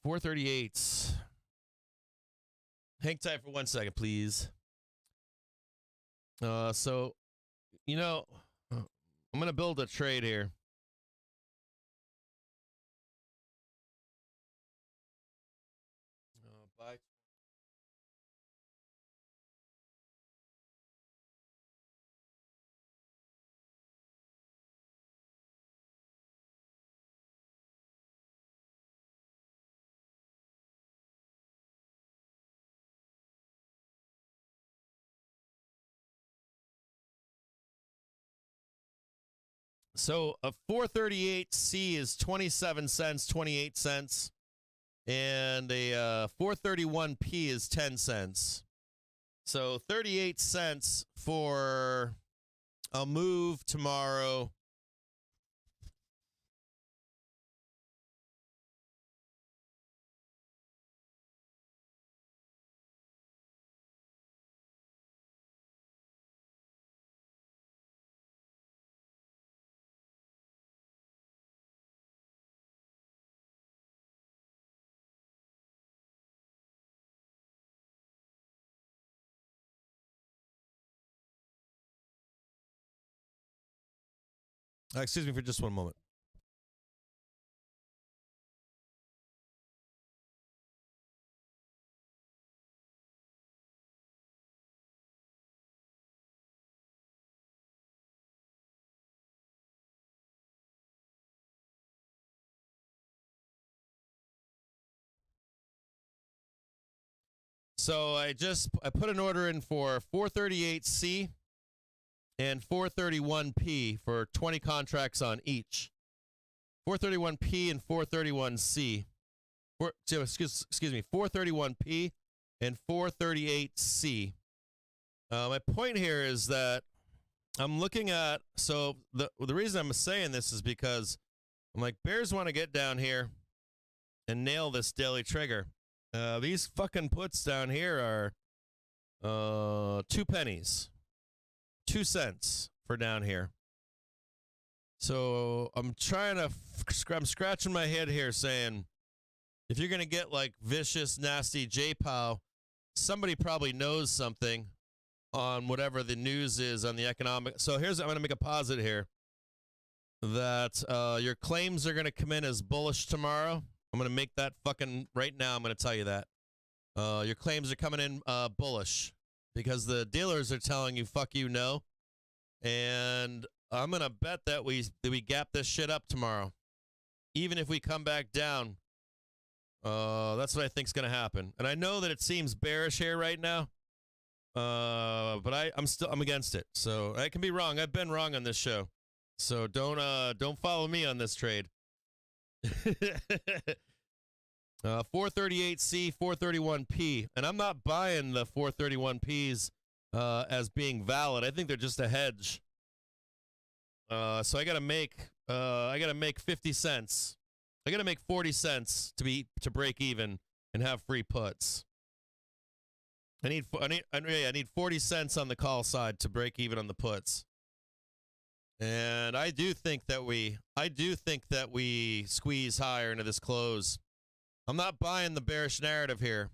A: 438. Hang tight for 1 second, please. So, you know, I'm going to build a trade here. Buy. So a 438C is 27 cents, 28 cents, and a 431P is 10 cents. So 38 cents for a move tomorrow. Excuse me for just one moment. So I put an order in for 438C and 431P for 20 contracts on each. 431P and 431C. Excuse me, 431P and 438C. My point here is that I'm looking at, so the reason I'm saying this is because I'm like, bears want to get down here and nail this daily trigger. These fucking puts down here are 2 pennies, 2 cents for down here. So I'm I'm scratching my head here saying, if you're going to get like vicious, nasty J-Pow, somebody probably knows something on whatever the news is on the economic. So I'm going to make a posit here that your claims are going to come in as bullish tomorrow. I'm going to make that fucking right now. I'm going to tell you that. Your claims are coming in bullish because the dealers are telling you, fuck you, no. And I'm going to bet that we gap this shit up tomorrow. Even if we come back down, that's what I think is going to happen. And I know that it seems bearish here right now, but I'm against it. So I can be wrong. I've been wrong on this show. So don't follow me on this trade. 438C, 431P, and I'm not buying the 431Ps as being valid. I think they're just a hedge. So I gotta make 50 cents. I gotta make 40 cents to break even and have free puts. I need 40 cents on the call side to break even on the puts. And I do think that we squeeze higher into this close. I'm not buying the bearish narrative here.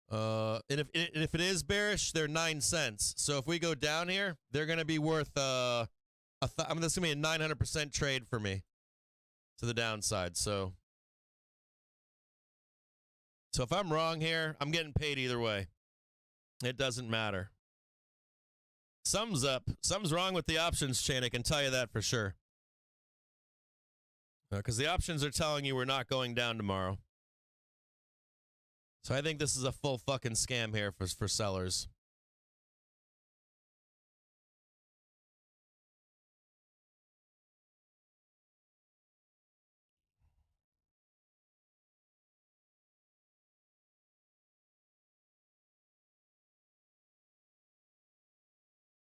A: And if it is bearish, they're 9 cents. So if we go down here, they're going to be worth this is going to be a 900% trade for me to the downside. So if I'm wrong here, I'm getting paid either way. It doesn't matter. Sums up. Something's wrong with the options chain. I can tell you that for sure. Because the options are telling you we're not going down tomorrow. So I think this is a full fucking scam here for sellers.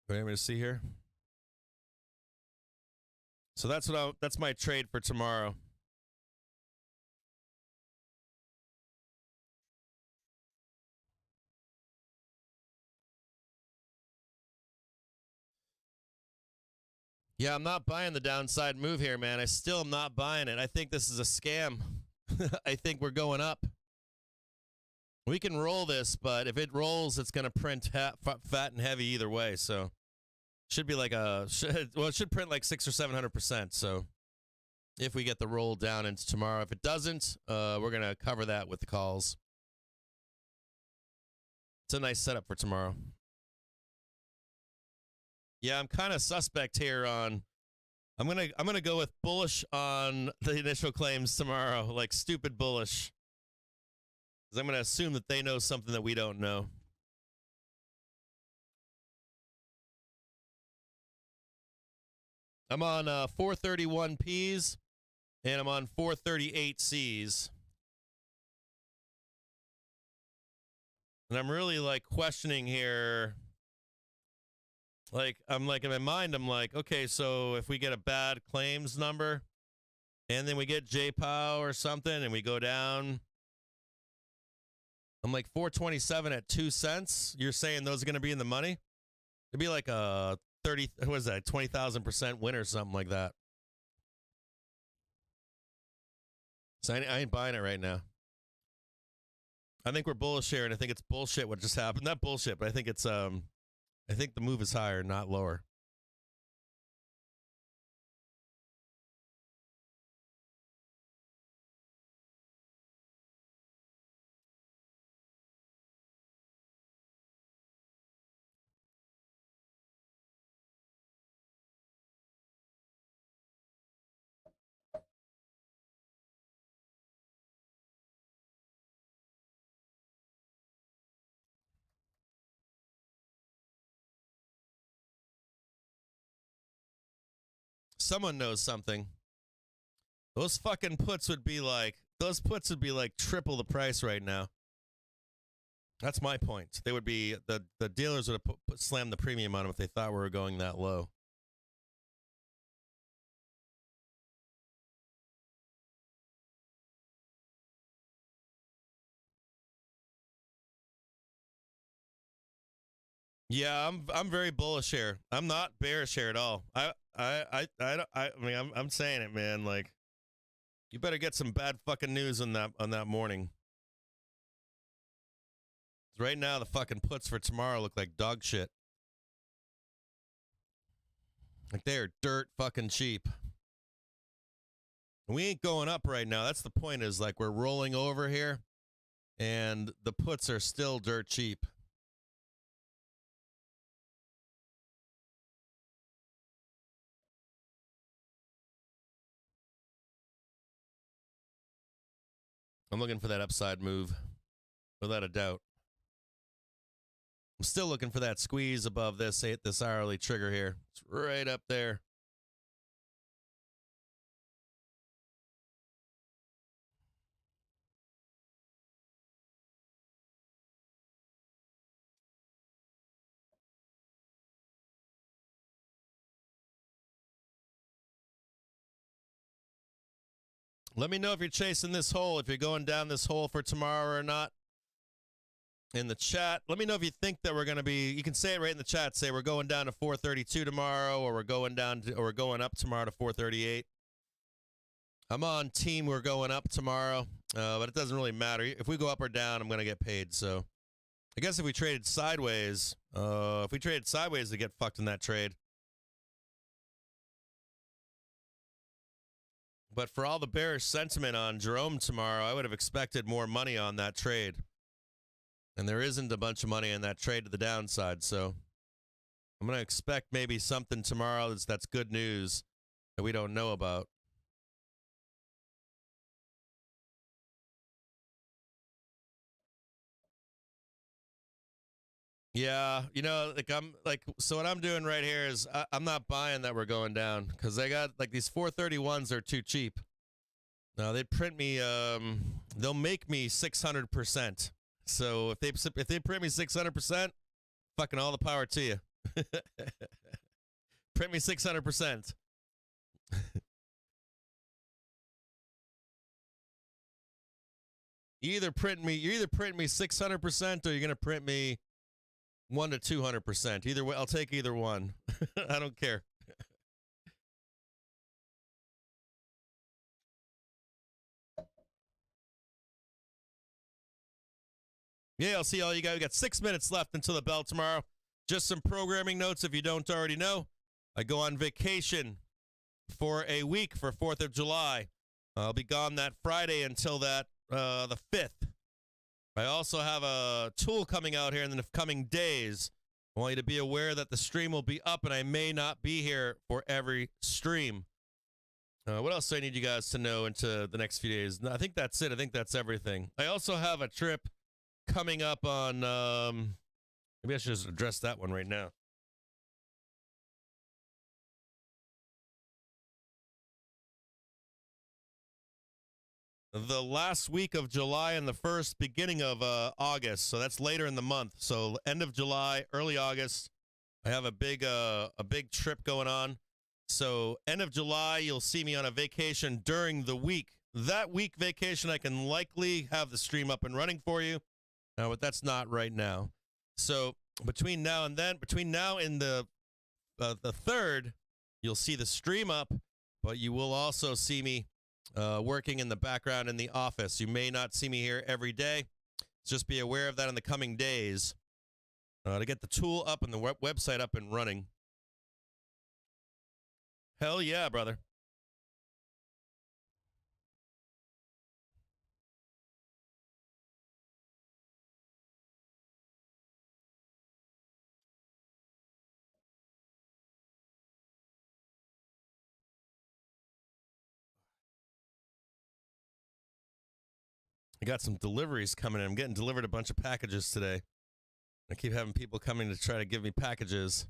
A: What do you want me to see here? So that's my trade for tomorrow. Yeah, I'm not buying the downside move here, man. I still am not buying it. I think this is a scam. I think we're going up. We can roll this, but if it rolls, it's going to print fat and heavy either way. So should be like it should print like 600 or 700%. So if we get the roll down into tomorrow, if it doesn't, we're going to cover that with the calls. It's a nice setup for tomorrow. Yeah, I'm kind of suspect here on. I'm gonna go with bullish on the initial claims tomorrow, like stupid bullish. Because I'm gonna assume that they know something that we don't know. I'm on 431 P's and I'm on 438 C's. And I'm really like questioning here. Like, I'm like, in my mind, I'm like, okay, so if we get a bad claims number and then we get J-Pow or something and we go down, I'm like 427 at 2 cents. You're saying those are going to be in the money? It'd be like a 20,000% win or something like that. So I ain't buying it right now. I think we're bullish here, and I think it's bullshit what just happened. Not bullshit, but I think it's I think the move is higher, not lower. Someone knows something. Those puts would be like triple the price right now. That's my point. They would be the dealers would have slammed the premium on them if they thought we were going that low. Yeah, I'm very bullish here. I'm not bearish here at all. I mean, I'm saying it, man. Like, you better get some bad fucking news on that morning. Right now, the fucking puts for tomorrow look like dog shit. Like, they are dirt fucking cheap. We ain't going up right now. That's the point, is like we're rolling over here, and the puts are still dirt cheap. I'm looking for that upside move, without a doubt. I'm still looking for that squeeze above this hourly trigger here. It's right up there. Let me know if you're chasing this hole, if you're going down this hole for tomorrow or not. In the chat, let me know if you think that we're going to be. You can say it right in the chat. Say we're going down to 432 tomorrow, or we're going up tomorrow to 438. I'm on team. We're going up tomorrow, but it doesn't really matter. If we go up or down, I'm going to get paid. So, I guess if we traded sideways, we get fucked in that trade. But for all the bearish sentiment on Jerome tomorrow, I would have expected more money on that trade. And there isn't a bunch of money in that trade to the downside, so I'm going to expect maybe something tomorrow that's good news that we don't know about. Yeah, so what I'm doing right here is I'm not buying that we're going down, because they got like these 431s are too cheap. No, they'd print me, they'll make me 600%. So if they print me 600%, fucking all the power to you. Print me 600%. you're either printing me 600% or you're gonna print me 1 to 200%. Either way, I'll take either one. I don't care. Yeah, I'll see all you guys. We got 6 minutes left until the bell tomorrow. Just some programming notes if you don't already know. I go on vacation for a week for 4th of July. I'll be gone that Friday until the 5th. I also have a tool coming out here in the coming days. I want you to be aware that the stream will be up and I may not be here for every stream. What else do I need you guys to know into the next few days? I think that's it. I think that's everything. I also have a trip coming up on, maybe I should just address that one right now. The last week of July and the first beginning of August, so that's later in the month. So end of July, early August, I have a big trip going on. So end of July, you'll see me on a vacation during the week. That week vacation, I can likely have the stream up and running for you. But that's not right now. So between now and then, between now and the 3rd, you'll see the stream up, but you will also see me working in the background in the office. You may not see me here every day. Just be aware of that in the coming days to get the tool up and the website up and running. Hell yeah, brother. I got some deliveries coming in. I'm getting delivered a bunch of packages today. I keep having people coming to try to give me packages.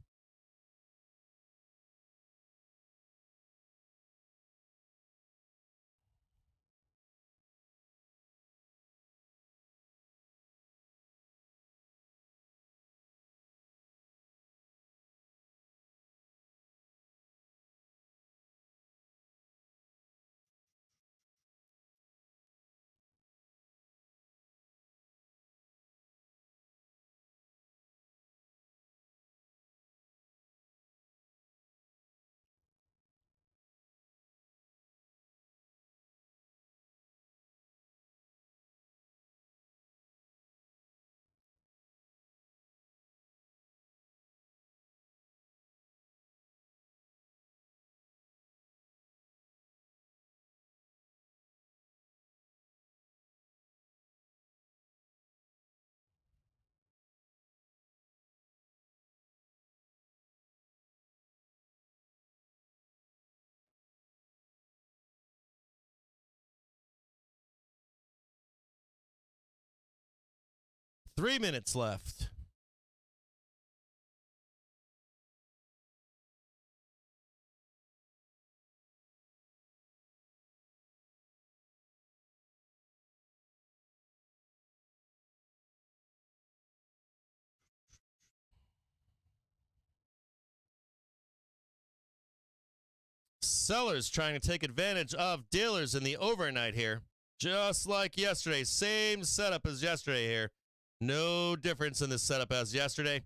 A: Three minutes left. Sellers trying to take advantage of dealers in the overnight here. Just like yesterday. Same setup as yesterday here. No difference in this setup as yesterday.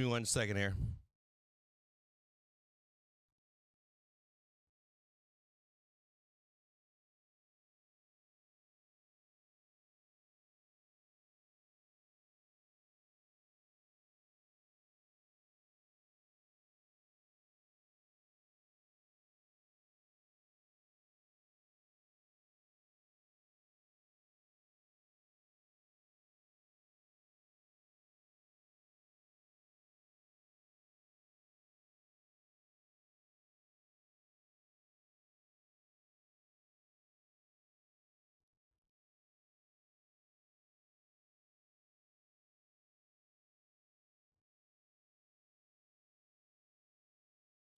A: Give me 1 second here.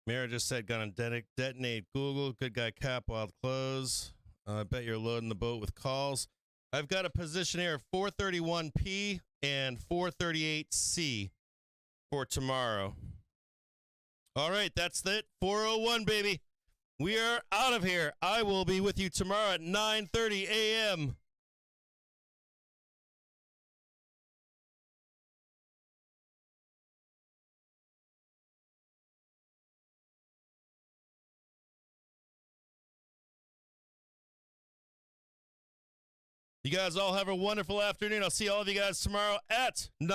A: Mira just said, gonna detonate Google. Good guy Cap, wild close. I bet you're loading the boat with calls. I've got a position here, 431P and 438C for tomorrow. All right, that's it. 401, baby. We are out of here. I will be with you tomorrow at 9:30 a.m. You guys all have a wonderful afternoon. I'll see all of you guys tomorrow at